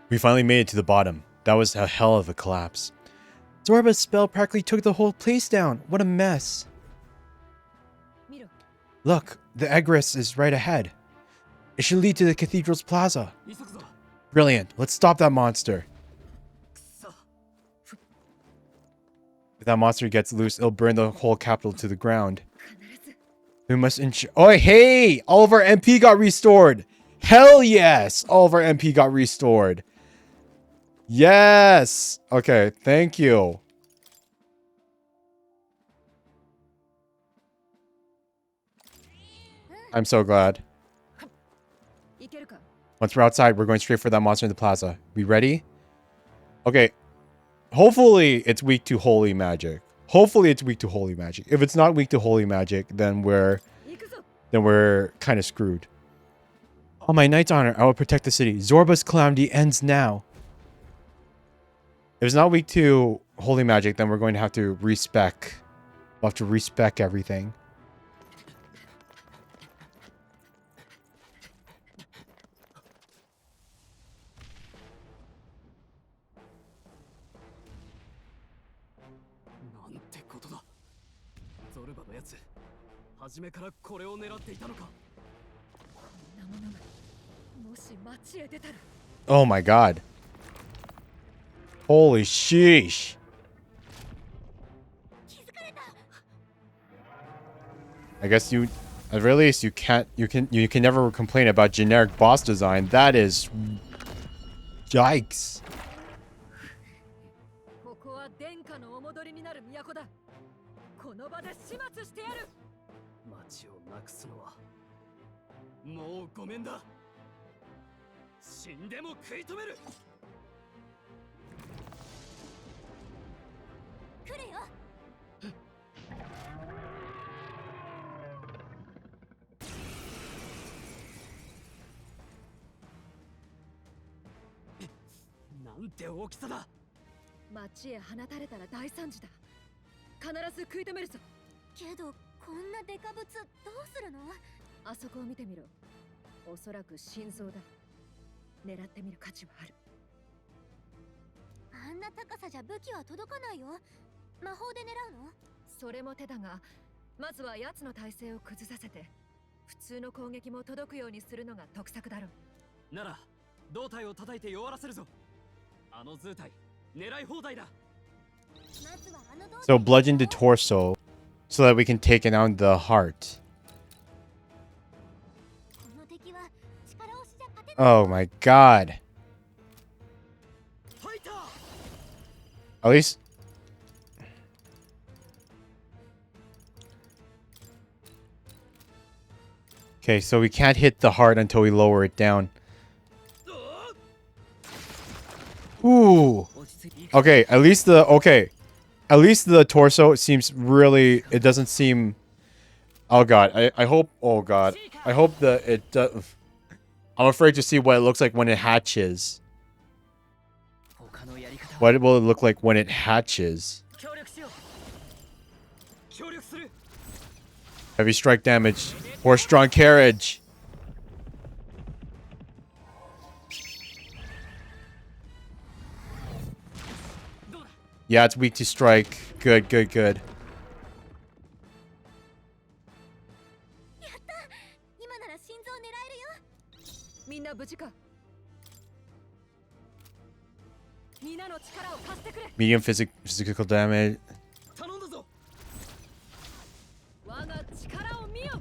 We finally made it to the bottom. That was a hell of a collapse. Zorba's spell practically took the whole place down. What a mess. Look, the egress is right ahead. It should lead to the cathedral's plaza. Brilliant. Let's stop that monster. If that monster gets loose, it'll burn the whole capital to the ground. We must ensure... Oh, hey! All of our MP got restored! Hell yes! All of our MP got restored. Yes! Okay, thank you. I'm so glad. Once we're outside, we're going straight for that monster in the plaza. We ready? Okay. Hopefully, it's weak to holy magic. Hopefully, it's weak to holy magic. If it's not weak to holy magic, then we're kind of screwed. On my knight's honor, I will protect the city. Zorba's calamity ends now. If it's not weak to holy magic, then we're going to have to respec. We'll have to respec everything. 初めからこれを狙っていたのか。こんなものがもし町へ出たら Oh my god. Holy sheesh. I guess you, at very least, you can never complain about generic boss design. That is, yikes. ここは殿下のお戻りになる都だ。この場で始末してやる。町をなくすのはもうごめんだ。死んでも食い止める。来るよ。なんて大きさだ。町へ放たれたら大惨事だ。必ず食い止めるぞ。けどこんなデカブツどうするの？あそこを見てみろ。おそらく心臓だ。狙ってみる価値はある。あんな高さじゃ武器は届かないよ。魔法で狙うの？それも手だが、まずは奴の体勢を崩させて普通の攻撃も届くようにするのが得策だろう。なら胴体を叩いて弱らせるぞ。あの図体狙い放題だ。まずはあの胴体 So bludgeon the torso so that we can take it on the heart. この敵は力押しじゃ勝てない。 Oh my god. ファイター。 At least. Okay, so we can't hit the heart until we lower it down. Ooh. Okay, at least the torso seems really, it doesn't seem. Oh god, I hope, oh god. I hope that it does. I'm afraid to see what it looks like when it hatches. What will it look like when it hatches? Heavy strike damage. Or strong carriage. Yeah, it's weak to strike. Good, good, good. やった。今なら心臓狙えるよ。みんな無事か。みんなの力を貸してくれ。 Medium physical damage. 頼んだぞ。我が力を見よ。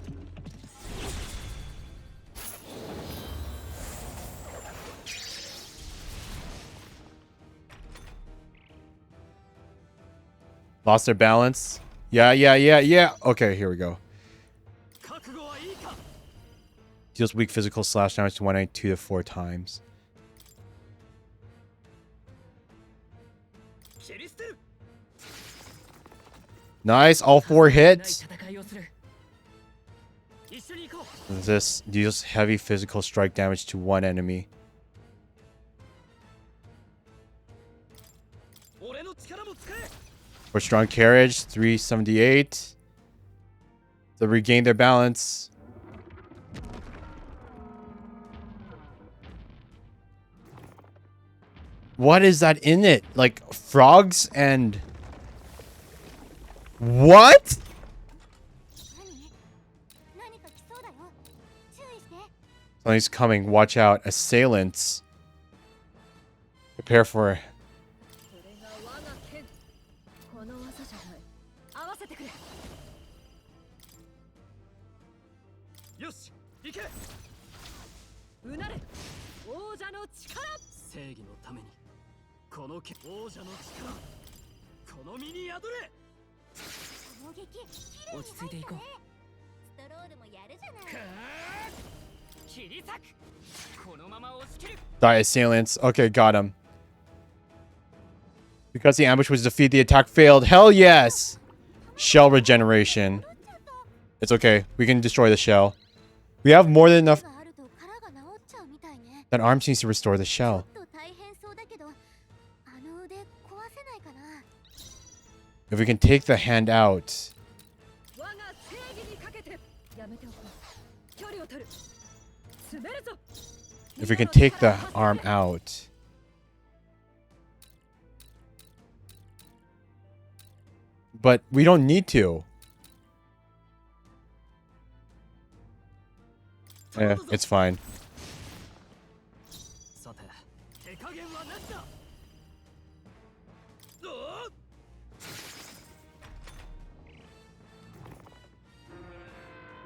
Lost their balance. Yeah, yeah, yeah, yeah. Okay, here we go. 覚悟はいいか。 Deals weak physical slash damage to 192 to 4 times. 切り捨てる。 Nice, all 4 hits. 戦いをする。一緒に行こう。 This deals heavy physical strike damage to 1 enemy. 俺の力も使え。 For strong carriage, 378. To regain their balance. What is that in it? Like frogs and... What? 何か来そうだよ。注意して。 Something's coming. Watch out. Assailants. Prepare for... これが我が剣。この技じゃない。合わせてくれ。よし、行け。うなれ。王者の力。正義のためにこの王者の力この身に宿れ。攻撃きれいに落ち着いていこう。ストロールもやるじゃない。切り裂く。このまま押し切る。 Die assailants. Okay, got him. Because the ambush was defeated, the attack failed. Hell yes! Shell regeneration. It's okay. We can destroy the shell. We have more than enough. があると殻が治っちゃうみたいね。 That arm seems to restore the ち shell. ょっと大変そうだけど、あの腕壊せないかな。 If we can take the hand out. 我が正義にかけて。やめておこう。距離を取る。詰めるぞ。 If we can take the arm out. But we don't need to. Yeah, it's fine. さて手加減は何だ。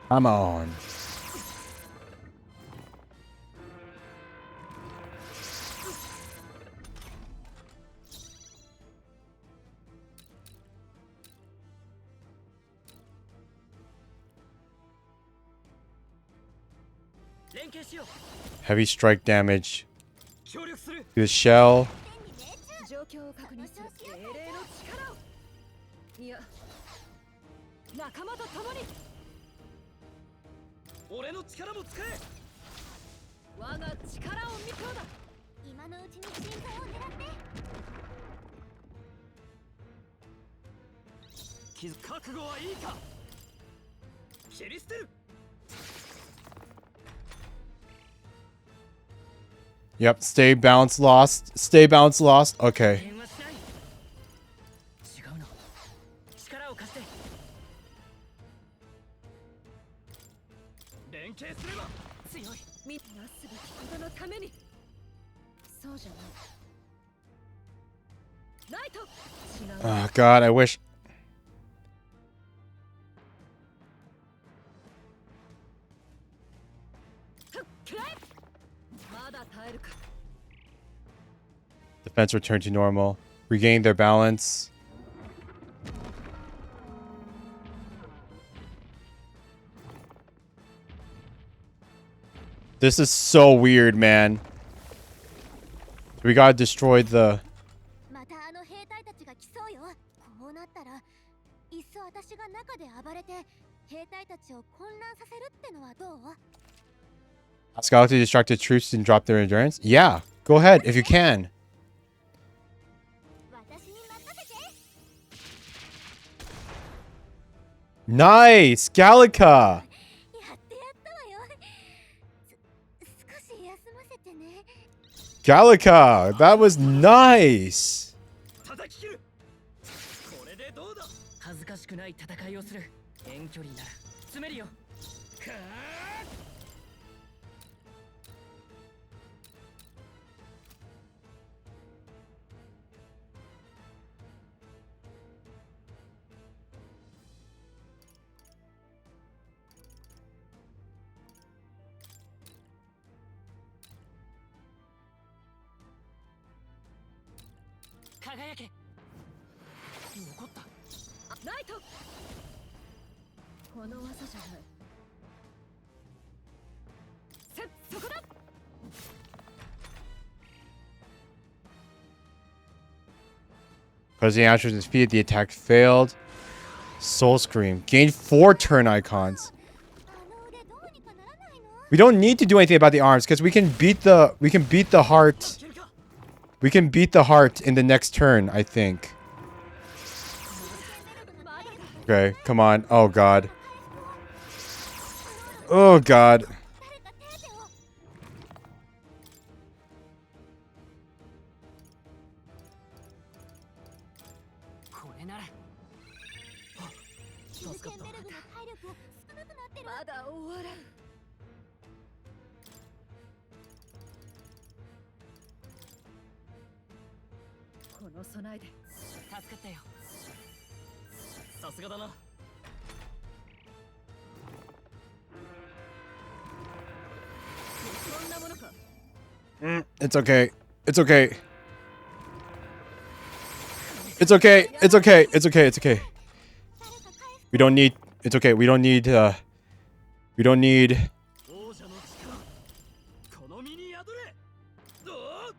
Come on. Heavy strike damage to the shell. 状況を確認する精霊の力を。いや、仲間と共に。俺の力も使え。我が力を見そうだ。今のうちに心臓を狙って。覚悟はいいか。切り捨てる。 Yep, stay bounce lost. Stay bounce lost. Okay. 電話しない。違うの。力を貸して。連携すれば強い。みんなすべきことのために。そうじゃない。ライト。違う。 Oh god, I wish. まだ耐えるか。 Defense returned to normal. Regained their balance. This is so weird, man. We gotta destroy the... またあの兵隊たちが来そうよ。こうなったらいっそ私が中で暴れて兵隊たちを混乱させるってのはどう？ Ask Alex to distract the troops and drop their endurance? Yeah, go ahead if you can. 私に任せて。 Nice! Gallica! やってやったわよ。少し休ませてね。 Gallica! That was nice! 叩き切る。これでどうだ。恥ずかしくない戦いをする。遠距離なら詰めるよ。かー。 輝け。残った。ライト。この技じゃない。そこだ。 Because the answer was defeated, the attack failed. Soul Scream. Gained 4 turn icons. あの腕どうにかならないの？ We don't need to do anything about the arms because we can beat the heart. We can beat the heart in the next turn, I think. Okay, come on. Oh god. Oh god. 誰か手当てを。 これなら。ヒルケンベルグの体力少なくなってる。まだ終わらん。この備えで。助かったよ。さすがだな。 そんなものか。 It's okay. It's okay. It's okay. It's okay. It's okay. It's okay. We don't need. It's okay. We don't need. We don't need. 王者の力。この身に宿れ。どう？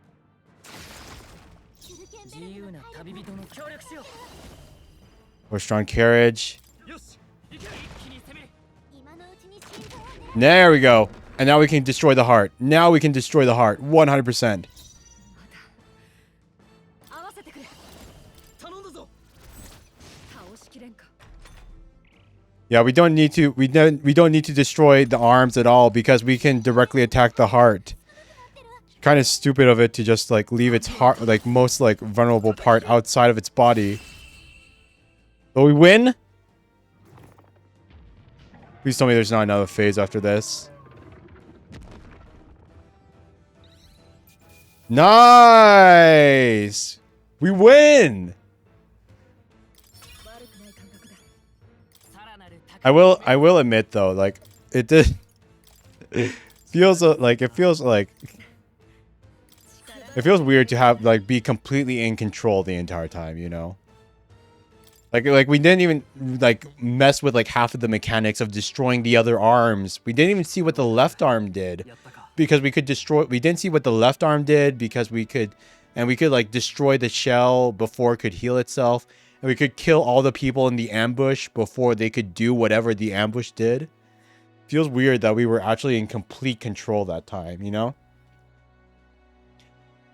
ヒルケンベ自由なルグの体力旅人の協力しよ Or strong carriage. う。よし。行け。一気に攻める。今のうちに心臓を狙 There we go. And now we can destroy the heart. Now we can destroy the heart. 100%. 合わせてくれ。頼んだぞ。倒しきれんか。 Yeah, we don't need to. We don't need to destroy the arms at all because we can directly attack the heart. Kind of stupid of it to just like leave its heart, like most like vulnerable part outside of its body. But we win. Please tell me there's not another phase after this. Nice. We win. I will admit though, like it did feels like it feels weird to have like be completely in control the entire time, you know? Like we didn't even like mess with like half of the mechanics of destroying the other arms. We didn't even see what the left arm did because we didn't see what the left arm did because we could like destroy the shell before it could heal itself, and we could kill all the people in the ambush before they could do whatever the ambush did. Feels weird that we were actually in complete control that time, you know?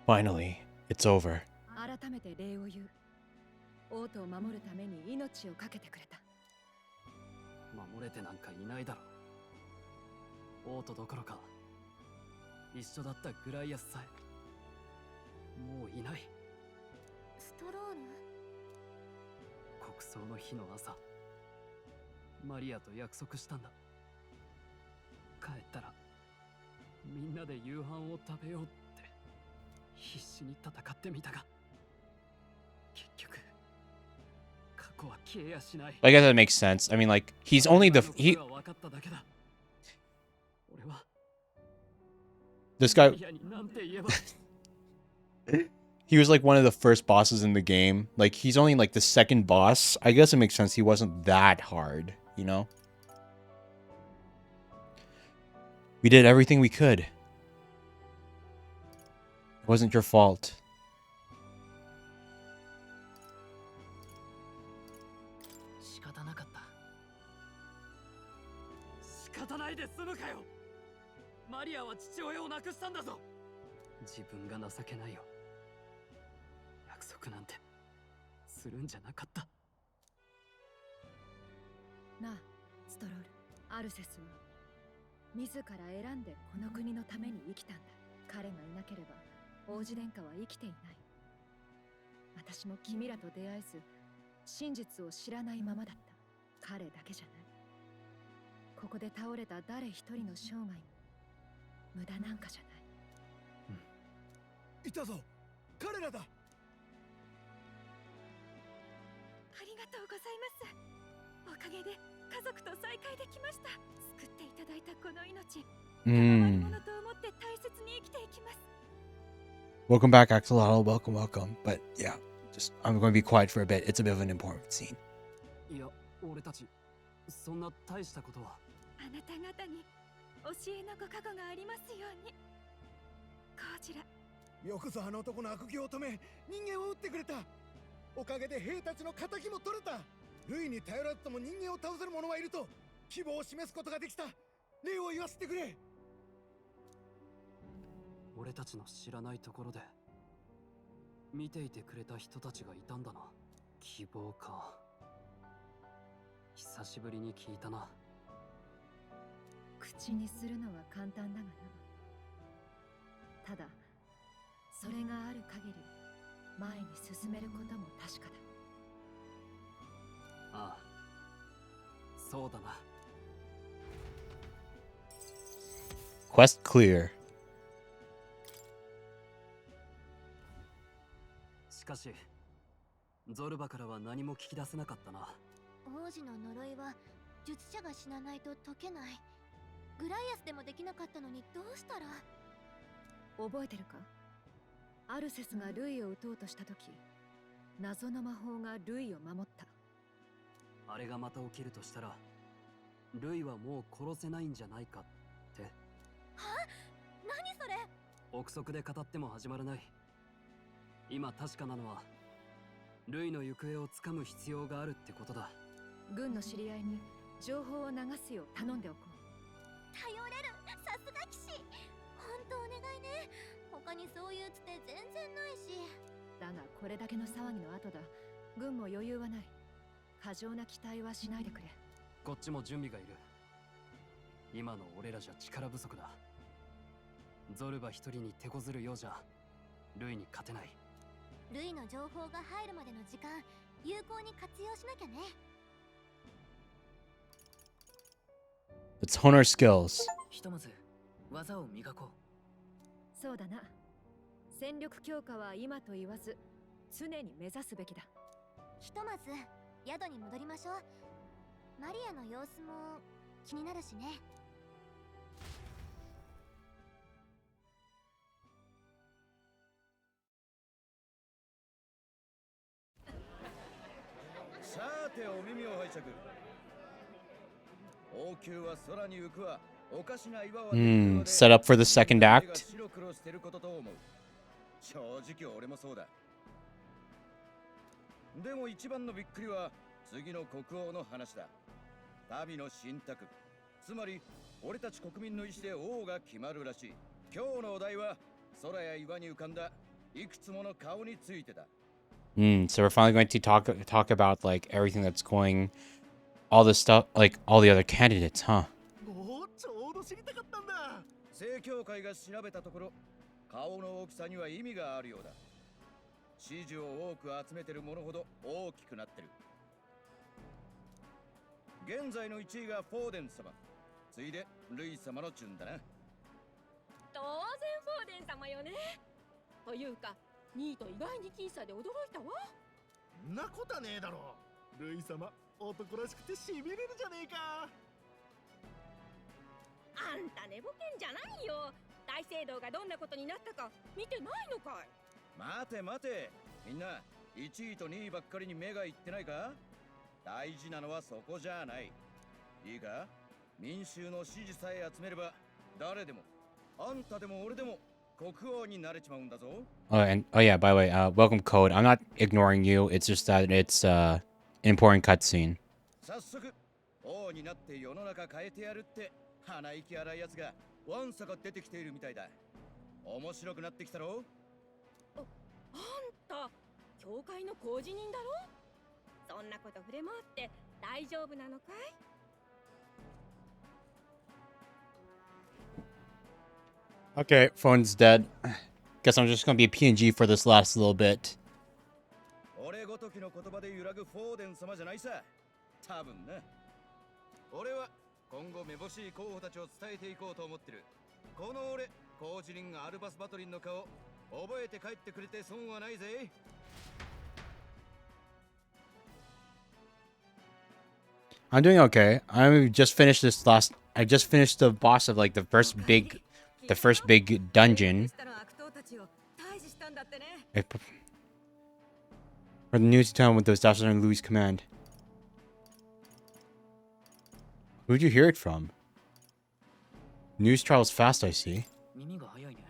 Finally, it's over. 改めて礼を言う。王都を守るために命を懸けてくれた。守れてなんかいないだろ。王都どころか一緒だったグライアスさえもういない。ストロール。国葬の日の朝、マリアと約束したんだ。帰ったらみんなで夕飯を食べようって必死に戦ってみたが、結局過去は消えやしない。 I guess that makes sense. I mean, like he's only the he. This guy. He was like one of the first bosses in the game. Like he's only like the second boss. I guess it makes sense. He wasn't that hard, you know. We did everything we could. It wasn't your fault. 仕方なかった。仕方ないで済むかよ。マリアは父親を亡くしたんだぞ。自分が情けないよ。約束なんてするんじゃなかった。なあ、ストロール。アルセスは自ら選んでこの国のために生きたんだ。彼がいなければ王子殿下は生きていない。私も君らと出会えず真実を知らないままだった。彼だけじゃない。ここで倒れた誰一人の生涯も無駄なんかじゃない。いたぞ、彼らだ。ありがとうございます。おかげで家族と再会できました。救っていただいたこの命、賜物と思って大切に生きていきます。 Welcome back, Axolotl. Welcome, welcome. But yeah, just I'm going to be quiet for a bit. It's a bit of an important scene. いや、俺たちそんな大したことは。あなた方に教えのご加護がありますように。こちら。よくぞあの男の悪行を止め、人間を撃ってくれた。おかげで兵たちの仇も取れた。ルイに頼らずとも人間を倒せる者はいると希望を示すことができた。礼を言わせてくれ。俺たちの知らないところで見ていてくれた人たちがいたんだな。希望か。久しぶりに聞いたな。口にするのは簡単だがな。ただそれがある限り前に進めることも確かだ。ああ、そうだな。Quest clear. しかしゾルバからは何も聞き出せなかったな。王子の呪いは術者が死なないと解けない。グライアスでもできなかったのにどうしたら。覚えてるか？アルセスがルイを撃とうとした時、謎の魔法がルイを守った。あれがまた起きるとしたらルイはもう殺せないんじゃないかって。は？何それ？憶測で語っても始まらない。今確かなのはルイの行方をつかむ必要があるってことだ。軍の知り合いに情報を流すよう頼んでおこう。頼れる。さすが騎士。本当お願いね。他にそういうつて全然ないし。だがこれだけの騒ぎの後だ。軍も余裕はない。過剰な期待はしないでくれ。こっちも準備がいる。今の俺らじゃ力不足だ。ゾルバ一人に手こずるようじゃルイに勝てない。ルイの情報が入るまでの時間有効に活用しなきゃね。 Let's hone our skills. ひとまず技を磨こう。そうだな。戦力強化は今と言わず常に目指すべきだ。ひとまず宿に戻りましょう。マリアの様子も気になるしね。さてお耳を拝借。王宮は空に浮くわ。おかしな岩は Set up for the second act. 白黒してることと思う。正直俺もそうだ。でも一番のびっくりは次の国王の話だ。民の信託、つまり俺たち国民の意思で王が決まるらしい。今日のお題は空や岩に浮かんだいくつもの顔についてだ。So we're finally going to talk about like everything that's going, all the stuff, like all the other candidates, huh? ちょうど知りたかったんだ。正教会が調べたところ、顔の大きさには意味があるようだ。支持を多く集めてるものほど大きくなってる。現在の1位がフォーデン様、次いでルイ様の順だな。当然フォーデン様よね。というか2位と意外に僅差で驚いたわ。んなことはねえだろ。ルイ様、男らしくてしびれるじゃねえか。あんた寝ぼけんじゃないよ。大聖堂がどんなことになったか見てないのかい。待て待て、みんな1位と2位ばっかりに目がいってないか。大事なのはそこじゃない。いいか、民衆の支持さえ集めれば誰でもあんたでも俺でも国王になれちまうんだぞ。And oh yeah, by the way, welcome code. I'm not ignoring you. It's just that it's an important cutscene. 早速王になって世の中変えてやるって鼻息荒いやつがわんさか出てきているみたいだ。面白くなってきたろ。あんた教会の公事人だろ。そんなこと触れ回って大丈夫なのかい。Okay, phone's dead. Guess I'm just gonna be a PNG for this last little bit. 俺ごときの言葉で揺らぐフォーデン様じゃないさ。多分な。俺は今後めぼしい候補たちを伝えていこうと思ってる。この俺、コージリンアルバスバトリンの顔、覚えて帰ってくれて損はないぜ。I'm doing okay. I just finished the boss of like the first big dungeon. For the news to town with those dashes on Louis' command. Who'd you hear it from? News travels fast, I see. 耳が早いね。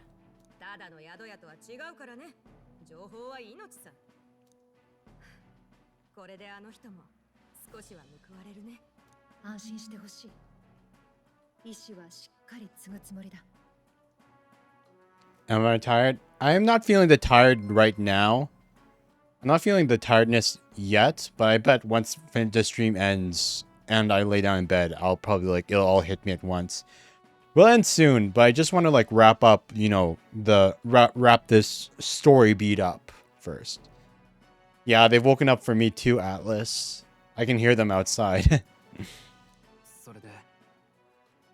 ただの宿屋とは違うからね。情報は命さ。これであの人も少しは報われるね。安心してほしい。意志はしっかり継ぐつもりだ。Am I tired? I am not feeling the tired right now. I'm not feeling the tiredness yet, but I bet once the stream ends and I lay down in bed, I'll probably like, it'll all hit me at once. We'll end soon, but I just want to like wrap up, you know, wrap this story beat up first. Yeah, they've woken up for me too, Atlas. I can hear them outside. それで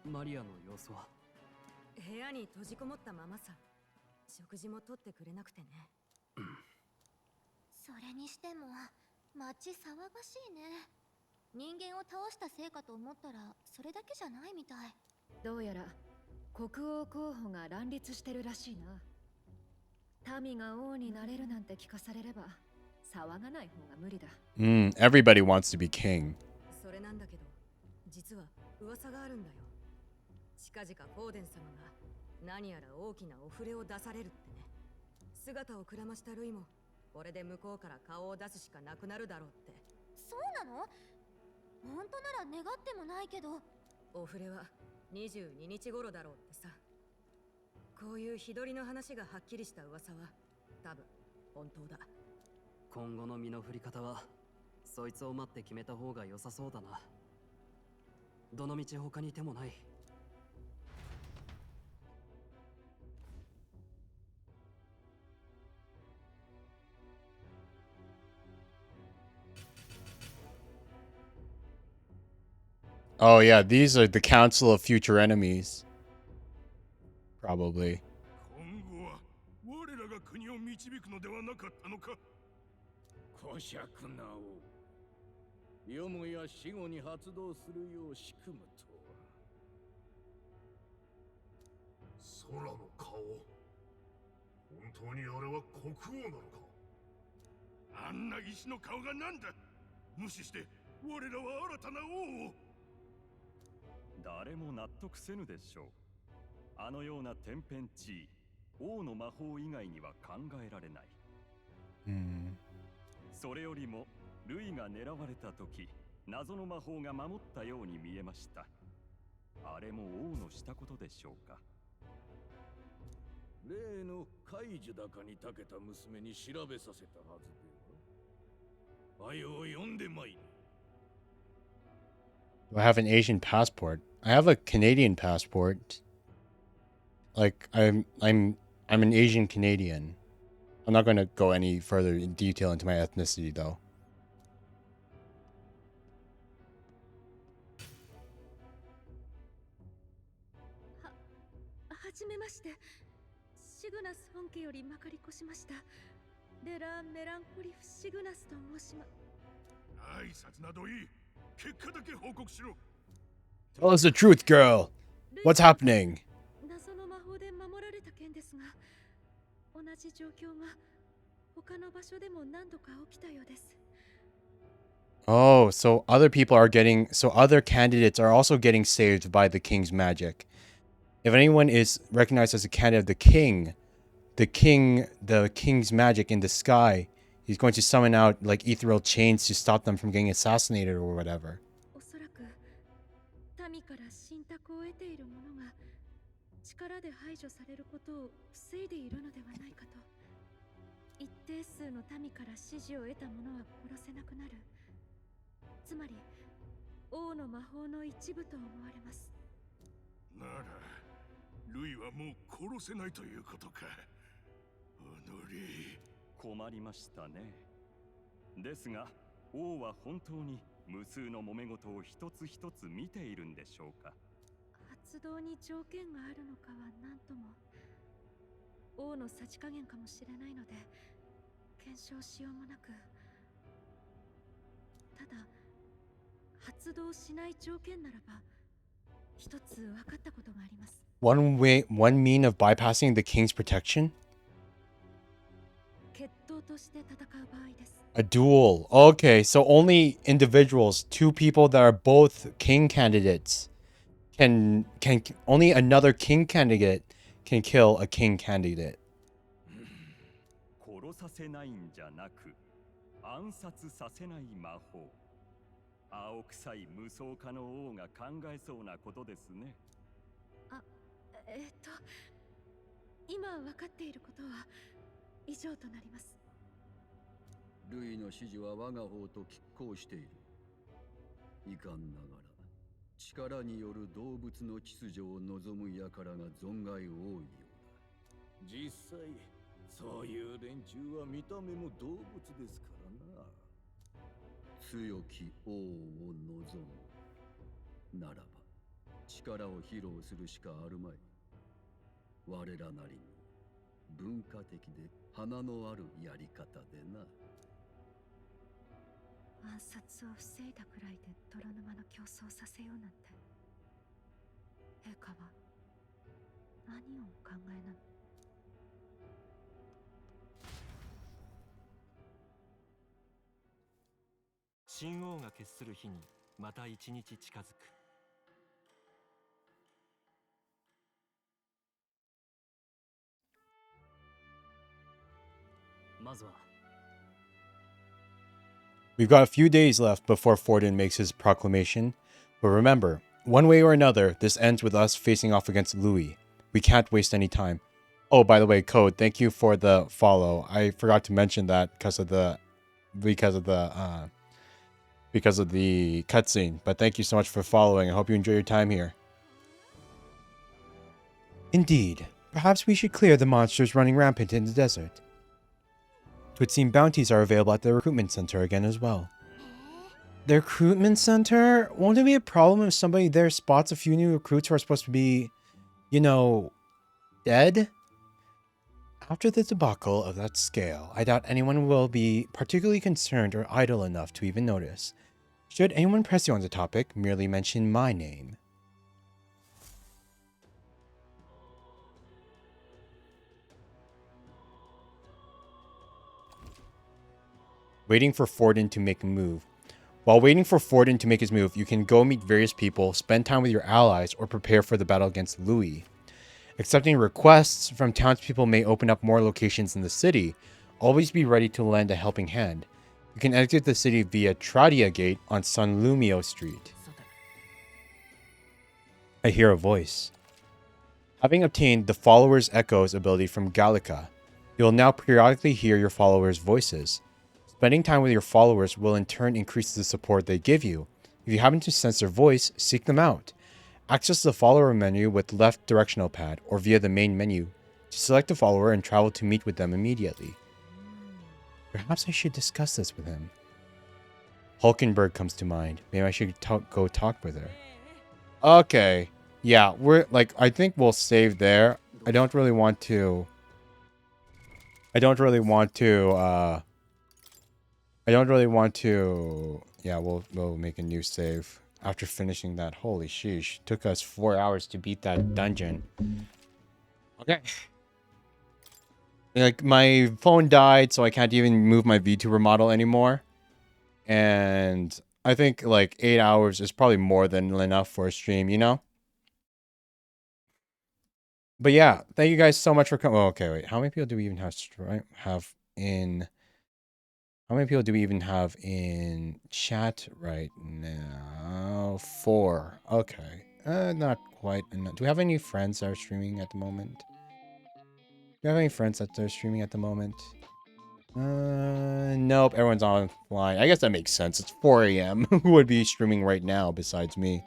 マリアの様子は。部屋に閉じこもったままさ。食事もとってくれなくてね。それにしても街騒がしいね。人間を倒したせいかと思ったらそれだけじゃないみたい。どうやら国王候補が乱立してるらしいな。民が王になれるなんて聞かされれば騒がない方が無理だ。Everybody wants to be king. それなんだけど、実は噂があるんだよ。近々フォーデン様が何やら大きなお触れを出されるってね。姿をくらましたルイもこれで向こうから顔を出すしかなくなるだろうって。そうなの？本当なら願ってもないけど。お触れは22日頃だろうってさ。こういう日取りの話がはっきりした噂は多分本当だ。今後の身の振り方はそいつを待って決めた方が良さそうだな。どの道他に手もない。Oh yeah, these are the Council of Future Enemies. Probably. 今後は我我らが国を導くのではなかったのか。小尺な王。よもや死後に発動するよう仕組むとは。空の顔。本当にあれは国王なのか。あんな石の顔がなんだ。無視して我らは新たな王を。誰も納得せぬでしょう。あのような天変地異、王の魔法以外には考えられない。それよりもルイが狙われた時、謎の魔法が守ったように見えました。あれも王のしたことでしょうか。例の怪樹高に長けた娘に調べさせたはずでは。あよを呼んでまいれ。 Do I have an Asian passport? I have a Canadian passport. Like I'm an Asian Canadian. I'm not going to go any further in detail into my ethnicity though. はじめまして。シグナス本家よりまかり越しました。レラ・メランコリフ・シグナスと申します。挨拶などいい。結果だけ報告しろ。 Tell us the truth, girl. What's happening? 謎の魔法で守られた件ですが、同じ状況が他の場所でも何度か起きたようです。 Oh, so other people are getting, so other candidates are also getting saved by the king's magic. If anyone is recognized as a candidate of the king's magic in the sky, he's going to summon out like ethereal chains to stop them from getting assassinated or whatever. おそらく民から信託を得ている者が力で排除されることを防いでいるのではないかと。一定数の民から支持を得た者は殺せなくなる。つまり王の魔法の一部と思われます。ならルイはもう殺せないということか。困りましたね。ですが王は本当に無数の揉め事を一つ一つ見ているんでしょうか。発動に条件があるのかは何とも。王のさじ加減かもしれないので検証しようもなく。ただ発動しない条件ならば一つ分かったことがあります。One mean of bypassing the king's protection? 決闘として戦う場合です。 A duel. Okay, so only individuals, two people that are both king candidates, can only another king candidate can kill a king candidate. 殺させないんじゃなく暗殺させない魔法。青臭い無双家の王が考えそうなことですね。今分かっていることは以上となります。ルイの指示は我が方と拮抗している。遺憾ながら力による動物の秩序を望む輩が存外多いようだ。実際そういう連中は見た目も動物ですからな。強き王を望むならば力を披露するしかあるまい。我らなりに文化的で花のあるやり方でな。暗殺を防いだくらいで泥沼の競争させようなんて。陛下は何をお考えなの？新王が決する日にまた一日近づく。まずは We've got a few days left before Forden makes his proclamation, but remember, one way or another, this ends with us facing off against Louis. We can't waste any time. Oh, by the way, Code, thank you for the follow. I forgot to mention that because of the cutscene, but thank you so much for following. I hope you enjoy your time here. Indeed, perhaps we should clear the monsters running rampant in the desert. It would seem bounties are available at the recruitment center again as well. The recruitment center? Won't it be a problem if somebody there spots a few new recruits who are supposed to be, you know, dead? After the debacle of that scale, I doubt anyone will be particularly concerned or idle enough to even notice. Should anyone press you on the topic, merely mention my name. Waiting for Forden to make a move. While waiting for Forden to make his move, you can go meet various people, spend time with your allies, or prepare for the battle against Louis. Accepting requests from townspeople may open up more locations in the city. Always be ready to lend a helping hand. You can exit the city via Tradia Gate on San Lumio Street. I hear a voice. Having obtained the Follower's Echoes ability from Gallica, you will now periodically hear your followers' voices. Spending time with your followers will in turn increase the support they give you. If you happen to sense their voice, seek them out. Access the follower menu with left directional pad or via the main menu to select a follower and travel to meet with them immediately. Perhaps I should discuss this with him. Hulkenberg comes to mind. Maybe I should go talk with her. Okay. Yeah, I think we'll save there. I don't really want to, yeah, we'll make a new save after finishing that. Holy sheesh. Took us 4 hours to beat that dungeon. Okay. Like, my phone died, so I can't even move my VTuber model anymore. And I think, like, 8 hours is probably more than enough for a stream, you know? But yeah, thank you guys so much for coming. Oh, okay, wait. How many people do we even have in... How many people do we even have in chat right now? 4. Okay. Not quite enough. Do we have any friends that are streaming at the moment? Do you have any friends that are streaming at the moment? Nope. Everyone's offline. I guess that makes sense. It's 4 a.m. Who would be streaming right now besides me?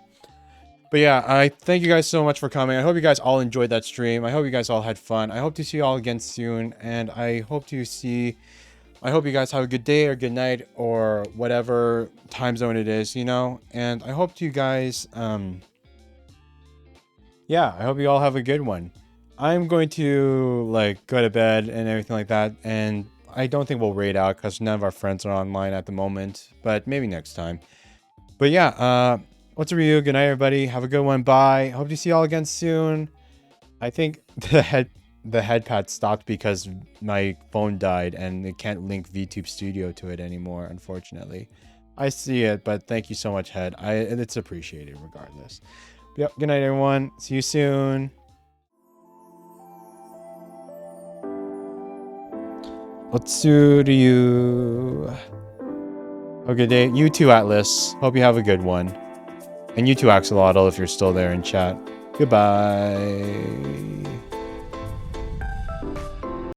But yeah, I thank you guys so much for coming. I hope you guys all enjoyed that stream. I hope you guys all had fun. I hope to see you all again soon. And I hope you guys have a good day or good night or whatever time zone it is, you know? And I hope you guys, yeah, I hope you all have a good one. I'm going to, like, go to bed and everything like that. And I don't think we'll raid out because none of our friends are online at the moment. But maybe next time. But yeah, what's a review? Good night, everybody. Have a good one. Bye. Hope to see you all again soon. I think the head pad stopped because my phone died and it can't link VTube Studio to it anymore, unfortunately. I see it, but thank you so much, Head. It's appreciated regardless. Yep, good night, everyone. See you soon. Otsuryu. Have a good day. You too, Atlas. Hope you have a good one. And you too, Axolotl, if you're still there in chat. Goodbye.